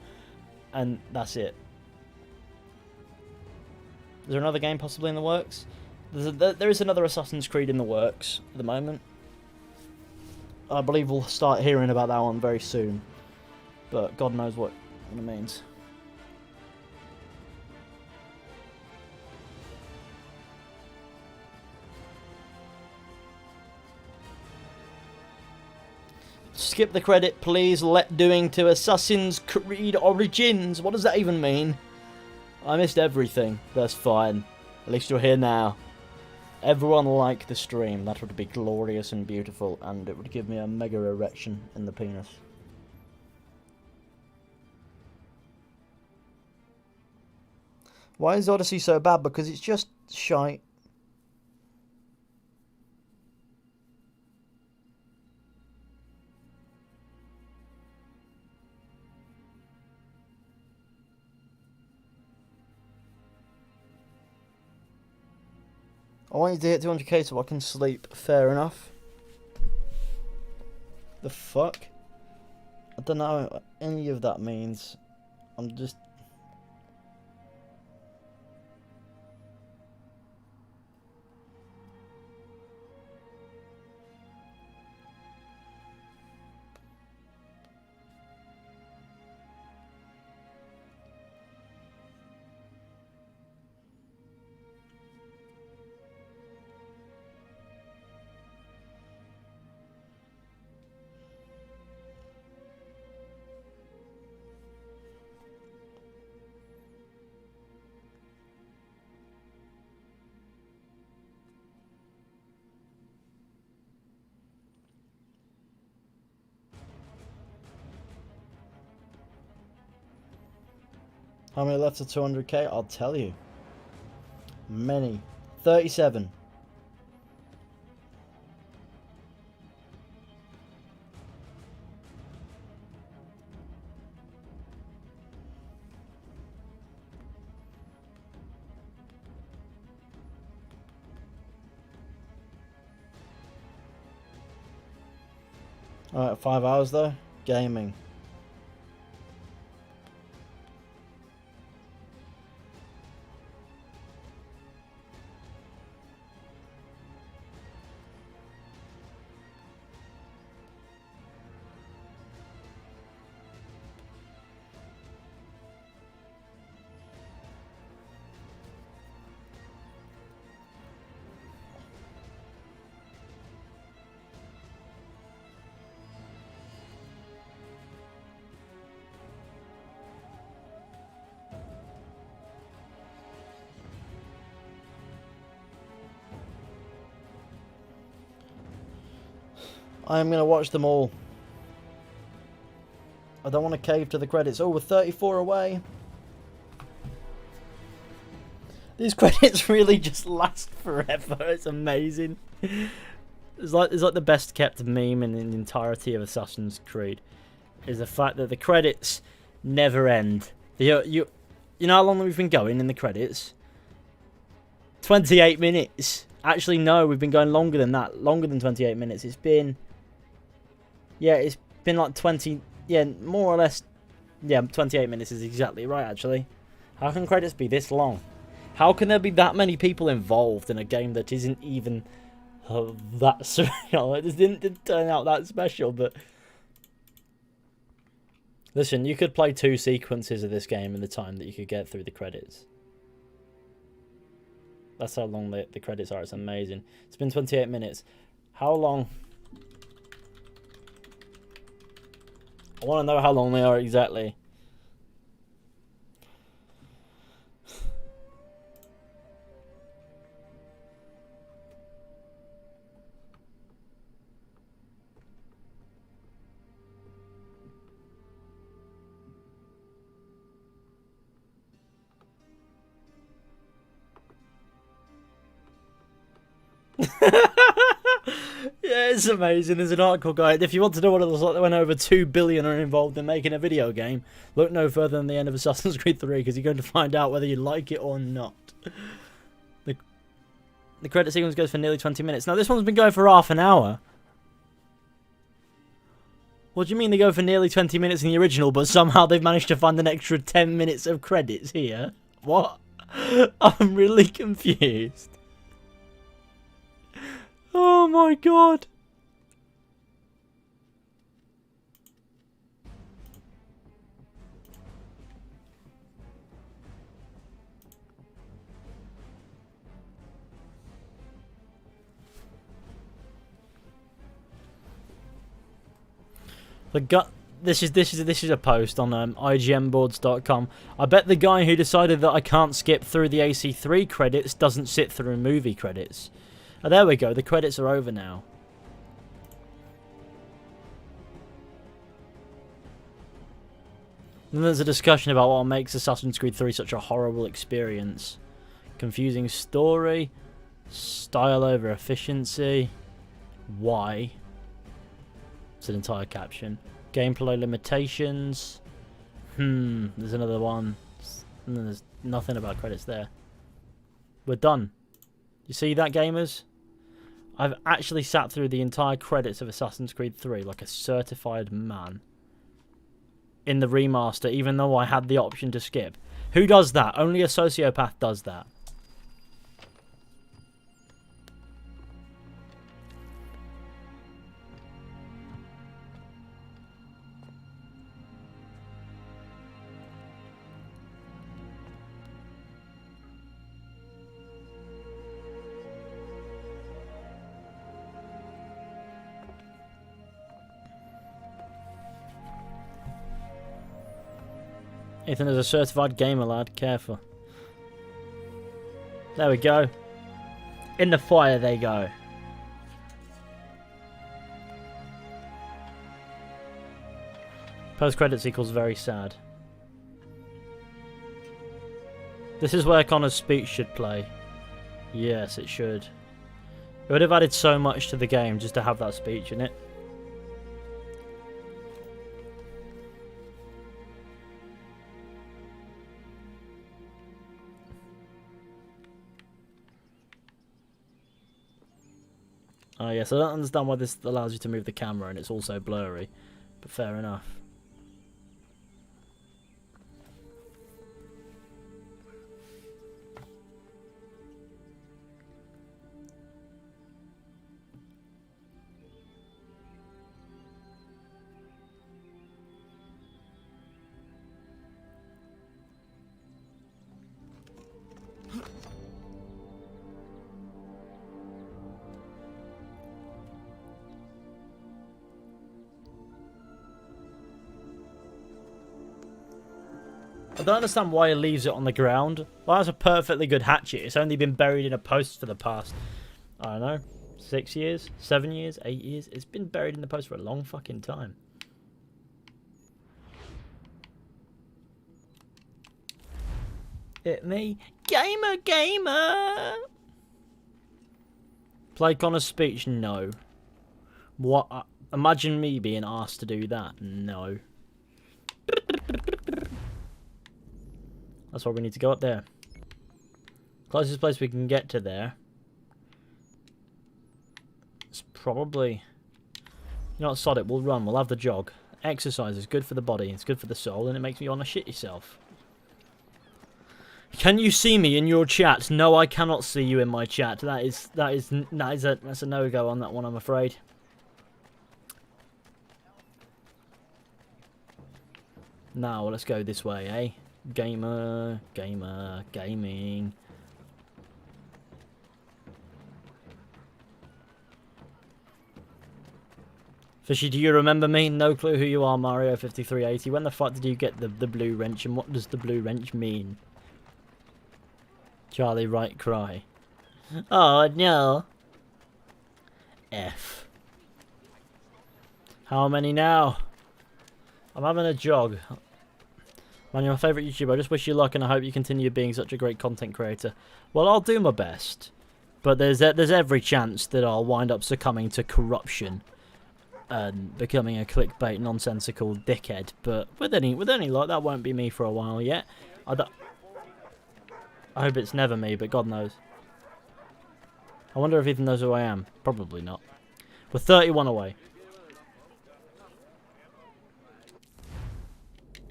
[SPEAKER 1] And that's it. Is there another game possibly in the works? There is another Assassin's Creed in the works at the moment. I believe we'll start hearing about that one very soon. But God knows what it means. Skip the credit, please. Let doing to Assassin's Creed Origins. What does that even mean? I missed everything. That's fine. At least you're here now. Everyone like the stream. That would be glorious and beautiful, and it would give me a mega erection in the penis. Why is Odyssey so bad? Because it's just shite. I want you to hit 200k so I can sleep. Fair enough. The fuck? I don't know what any of that means. I'm just... How many left to 200k? I'll tell you. Many. 37. Alright, 5 hours though. Gaming. I'm going to watch them all. I don't want to cave to the credits. Oh, we're 34 away. These credits really just last forever. It's amazing. It's like the best kept meme in the entirety of Assassin's Creed. Is the fact that the credits never end. You know how long we've been going in the credits? 28 minutes. Actually, no, we've been going longer than that. Longer than 28 minutes. It's been... Yeah, it's been like 20... Yeah, more or less... Yeah, 28 minutes is exactly right, actually. How can credits be this long? How can there be that many people involved in a game that isn't even that special? It didn't turn out that special, but... Listen, you could play 2 sequences of this game in the time that you could get through the credits. That's how long the credits are. It's amazing. It's been 28 minutes. How long? I want to know how long they are exactly. Yeah, it's amazing. There's an article guide. If you want to know what it looks like, when over 2 billion are involved in making a video game, look no further than the end of Assassin's Creed 3, because you're going to find out whether you like it or not. The credit sequence goes for nearly 20 minutes. Now, this one's been going for half an hour. What do you mean they go for nearly 20 minutes in the original, but somehow they've managed to find an extra 10 minutes of credits here? What? I'm really confused. Oh my god. This is a post on IGNboards.com. I bet the guy who decided that I can't skip through the AC3 credits doesn't sit through movie credits. Oh, there we go. The credits are over now. Then there's a discussion about what makes Assassin's Creed 3 such a horrible experience. Confusing story, style over efficiency, why? It's an entire caption. Gameplay limitations. There's another one. And then there's nothing about credits there. We're done. You see that, gamers? I've actually sat through the entire credits of Assassin's Creed 3 like a certified man. In the remaster, even though I had the option to skip. Who does that? Only a sociopath does that. Ethan is a certified gamer, lad. Careful. There we go. In the fire they go. Post-credits equals very sad. This is where Connor's speech should play. Yes, it should. It would have added so much to the game just to have that speech in it. Oh yes, I don't understand why this allows you to move the camera and it's also blurry, but fair enough. I don't understand why he leaves it on the ground. Well, that's a perfectly good hatchet. It's only been buried in a post for the past, I don't know, 6 years? 7 years? 8 years? It's been buried in the post for a long fucking time. Hit me. Gamer! Play Connor's speech? No. What? Imagine me being asked to do that. No. That's why we need to go up there. Closest place we can get to there. It's probably... You know what, sod it, we'll run, we'll have the jog. Exercise is good for the body, it's good for the soul, and it makes me want to shit yourself. Can you see me in your chat? No, I cannot see you in my chat. That's a no-go on that one, I'm afraid. Now, let's go this way, eh? Gamer, gaming. Fishy, do you remember me? No clue who you are, Mario5380. When the fuck did you get the blue wrench, and what does the blue wrench mean? Charlie Wright cry. Oh no. F. How many now? I'm having a jog. Man, you're my favourite YouTuber. I just wish you luck and I hope you continue being such a great content creator. Well, I'll do my best. But there's every chance that I'll wind up succumbing to corruption and becoming a clickbait nonsensical dickhead. But with any luck, that won't be me for a while yet. I hope it's never me, but God knows. I wonder if Ethan knows who I am. Probably not. We're 31 away.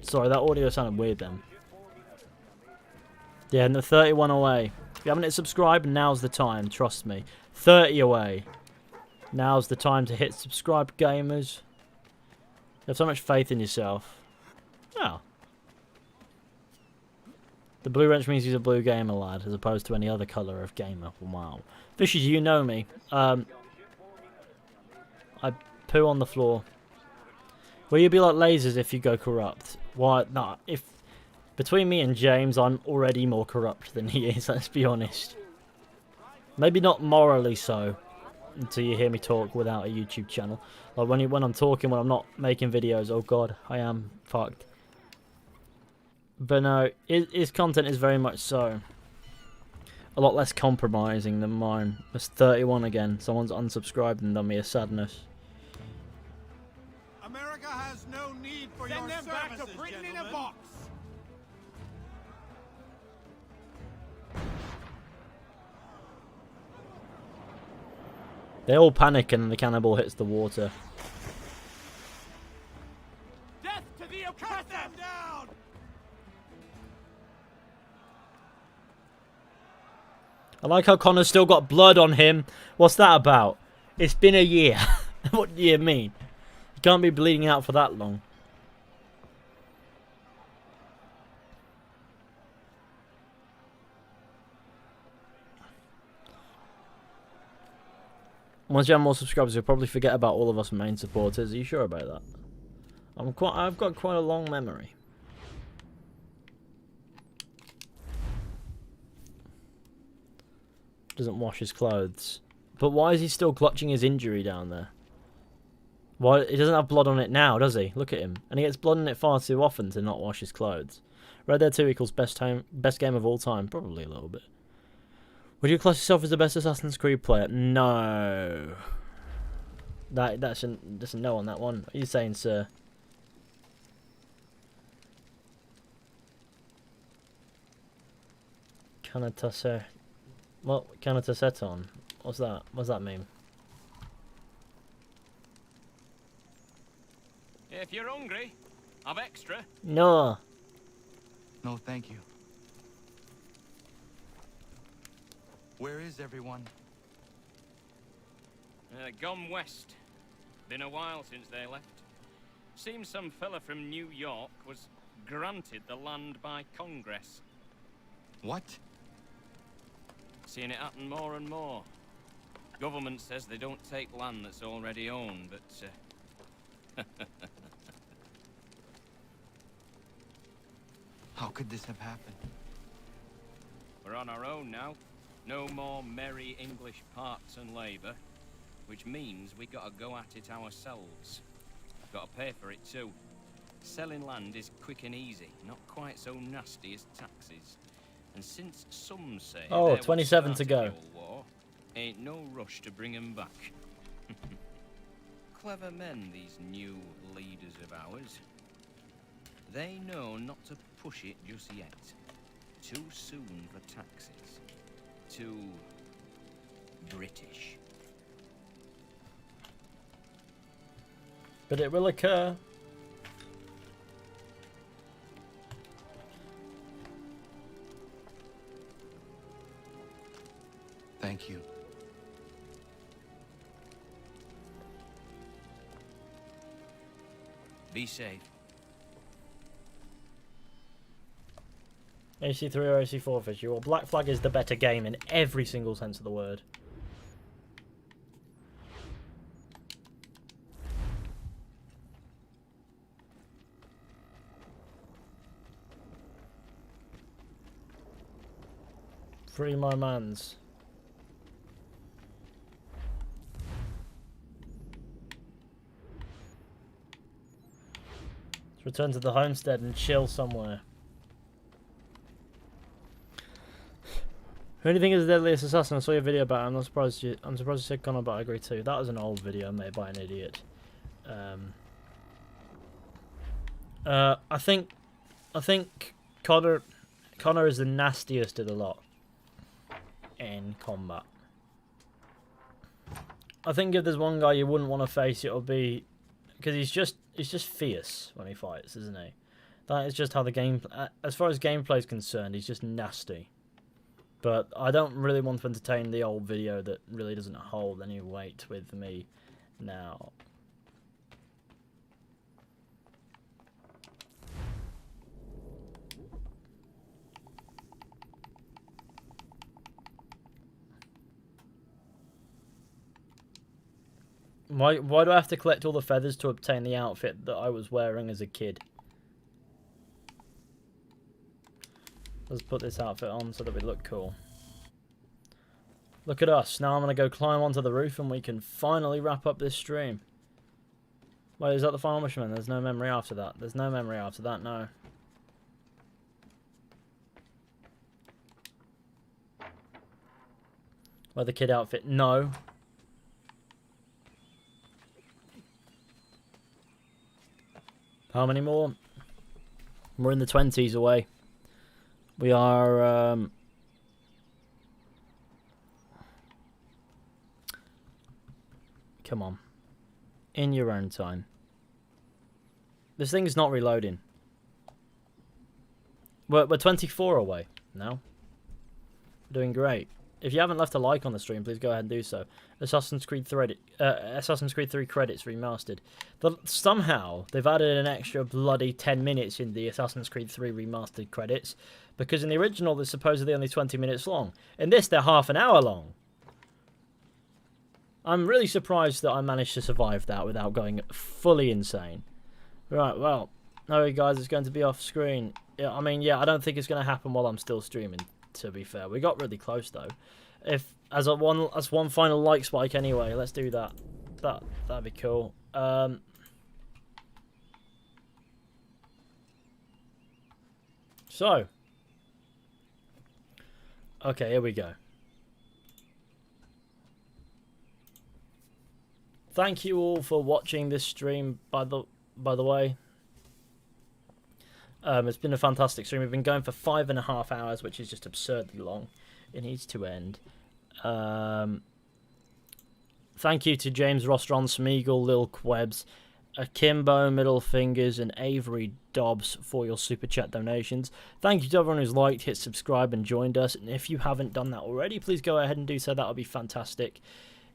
[SPEAKER 1] Sorry, that audio sounded weird then. Yeah, and the 31 away. If you haven't hit subscribe, now's the time. Trust me. 30 away. Now's the time to hit subscribe, gamers. You have so much faith in yourself. Oh. The blue wrench means he's a blue gamer lad, as opposed to any other colour of gamer. Wow. Fishy, do you know me? I poo on the floor. Will you be like lasers if you go corrupt? Why? Nah, if... Between me and James, I'm already more corrupt than he is, let's be honest. Maybe not morally so, until you hear me talk without a YouTube channel. Like when I'm talking, when I'm not making videos, oh god, I am fucked. But no, his content is very much so. A lot less compromising than mine. It's 31 again. Someone's unsubscribed and done me a sadness.
[SPEAKER 16] America has no need for your services, back to Britain in a box.
[SPEAKER 1] They all panic and the cannonball hits the water.
[SPEAKER 16] Death to the oppressor! Cut them down!
[SPEAKER 1] I like how Connor's still got blood on him. What's that about? It's been a year. What do you mean? You can't be bleeding out for that long. Once you have more subscribers, you'll probably forget about all of us main supporters. Are you sure about that? I've got quite a long memory. Doesn't wash his clothes. But why is he still clutching his injury down there? Why? He doesn't have blood on it now, does he? Look at him. And he gets blood on it far too often to not wash his clothes. Red Dead 2 equals best game of all time. Probably a little bit. Would you class yourself as the best Assassin's Creed player? No. That's a no on that one. What are you saying, sir? Canatase. What? Canataseton? What's that? What does that mean?
[SPEAKER 5] If you're hungry, I've extra.
[SPEAKER 1] No.
[SPEAKER 3] No, thank you. Where is everyone?
[SPEAKER 5] Gone west. Been a while since they left. Seems some fella from New York was granted the land by Congress.
[SPEAKER 3] What?
[SPEAKER 5] Seeing it happen more and more. Government says they don't take land that's already owned, but
[SPEAKER 3] How could this have happened?
[SPEAKER 5] we're on our own now. No more merry English parks and labour.
[SPEAKER 9] which means we gotta go at it ourselves. Gotta pay for it too. Selling land is quick and easy, not quite so nasty as taxes. And since some say
[SPEAKER 1] Oh,
[SPEAKER 9] they're what
[SPEAKER 1] 27 to
[SPEAKER 9] started
[SPEAKER 1] go.
[SPEAKER 9] the old war, ain't no rush to bring 'em back. Clever men, these new leaders of ours. They know not to push it just yet. Too soon for taxes. Too British.
[SPEAKER 1] But it will occur.
[SPEAKER 3] Thank you.
[SPEAKER 9] Be safe.
[SPEAKER 1] AC3 or AC4 visual. Black Flag is the better game in every single sense of the word. Free my mans. Let's return to the homestead and chill somewhere. Who do you think is the deadliest assassin? I saw your video about it. I'm surprised you said Connor, but I agree too. That was an old video made by an idiot. I think Connor is the nastiest of the lot in combat. I think if there's one guy you wouldn't want to face, it'll be because he's just fierce when he fights, isn't he? That is just how the game. As far as gameplay is concerned, he's just nasty. But I don't really want to entertain the old video that really doesn't hold any weight with me now. Why do I have to collect all the feathers to obtain the outfit that I was wearing as a kid? Let's put this outfit on so that we look cool. Look at us. Now I'm going to go climb onto the roof and we can finally wrap up this stream. Wait, is that the final mission? There's no memory after that. There's no memory after that, no. Weather kid outfit, no. How many more? We're in the 20s away. We are come on. In your own time. This thing is not reloading. We're 24 away now. We're doing great. If you haven't left a like on the stream, please go ahead and do so. Assassin's Creed 3 credits remastered. Somehow they've added an extra bloody 10 minutes in the Assassin's Creed 3 remastered credits, because in the original they're supposedly only 20 minutes long. In this they're half an hour long. I'm really surprised that I managed to survive that without going fully insane. Right, well, no guys, it's going to be off screen. Yeah, I mean, yeah, I don't think it's going to happen while I'm still streaming. To be fair, we got really close though. If as one final like spike anyway, let's do that. That'd be cool. So, okay, here we go. Thank you all for watching this stream. By the way. It's been a fantastic stream. We've been going for 5.5 hours, which is just absurdly long. It needs to end. Thank you to James Rostron, Smeagol, Lil Quebs, Akimbo, Middle Fingers, and Avery Dobbs for your super chat donations. Thank you to everyone who's liked, hit subscribe, and joined us. And if you haven't done that already, please go ahead and do so. That would be fantastic.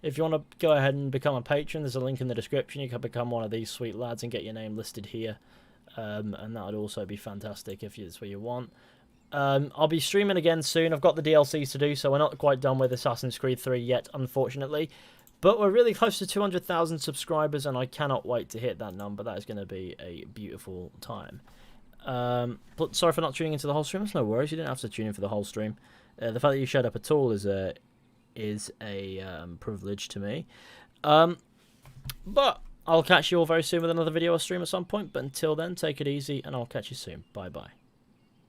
[SPEAKER 1] If you want to go ahead and become a patron, there's a link in the description. You can become one of these sweet lads and get your name listed here. And that would also be fantastic if it's what you want. I'll be streaming again soon. I've got the DLCs to do, so we're not quite done with Assassin's Creed 3 yet, unfortunately. But we're really close to 200,000 subscribers, and I cannot wait to hit that number. That is going to be a beautiful time. But sorry for not tuning into the whole stream. That's no worries. You didn't have to tune in for the whole stream. The fact that you showed up at all is a privilege to me. But I'll catch you all very soon with another video or stream at some point. But until then, take it easy, and I'll catch you soon. Bye-bye.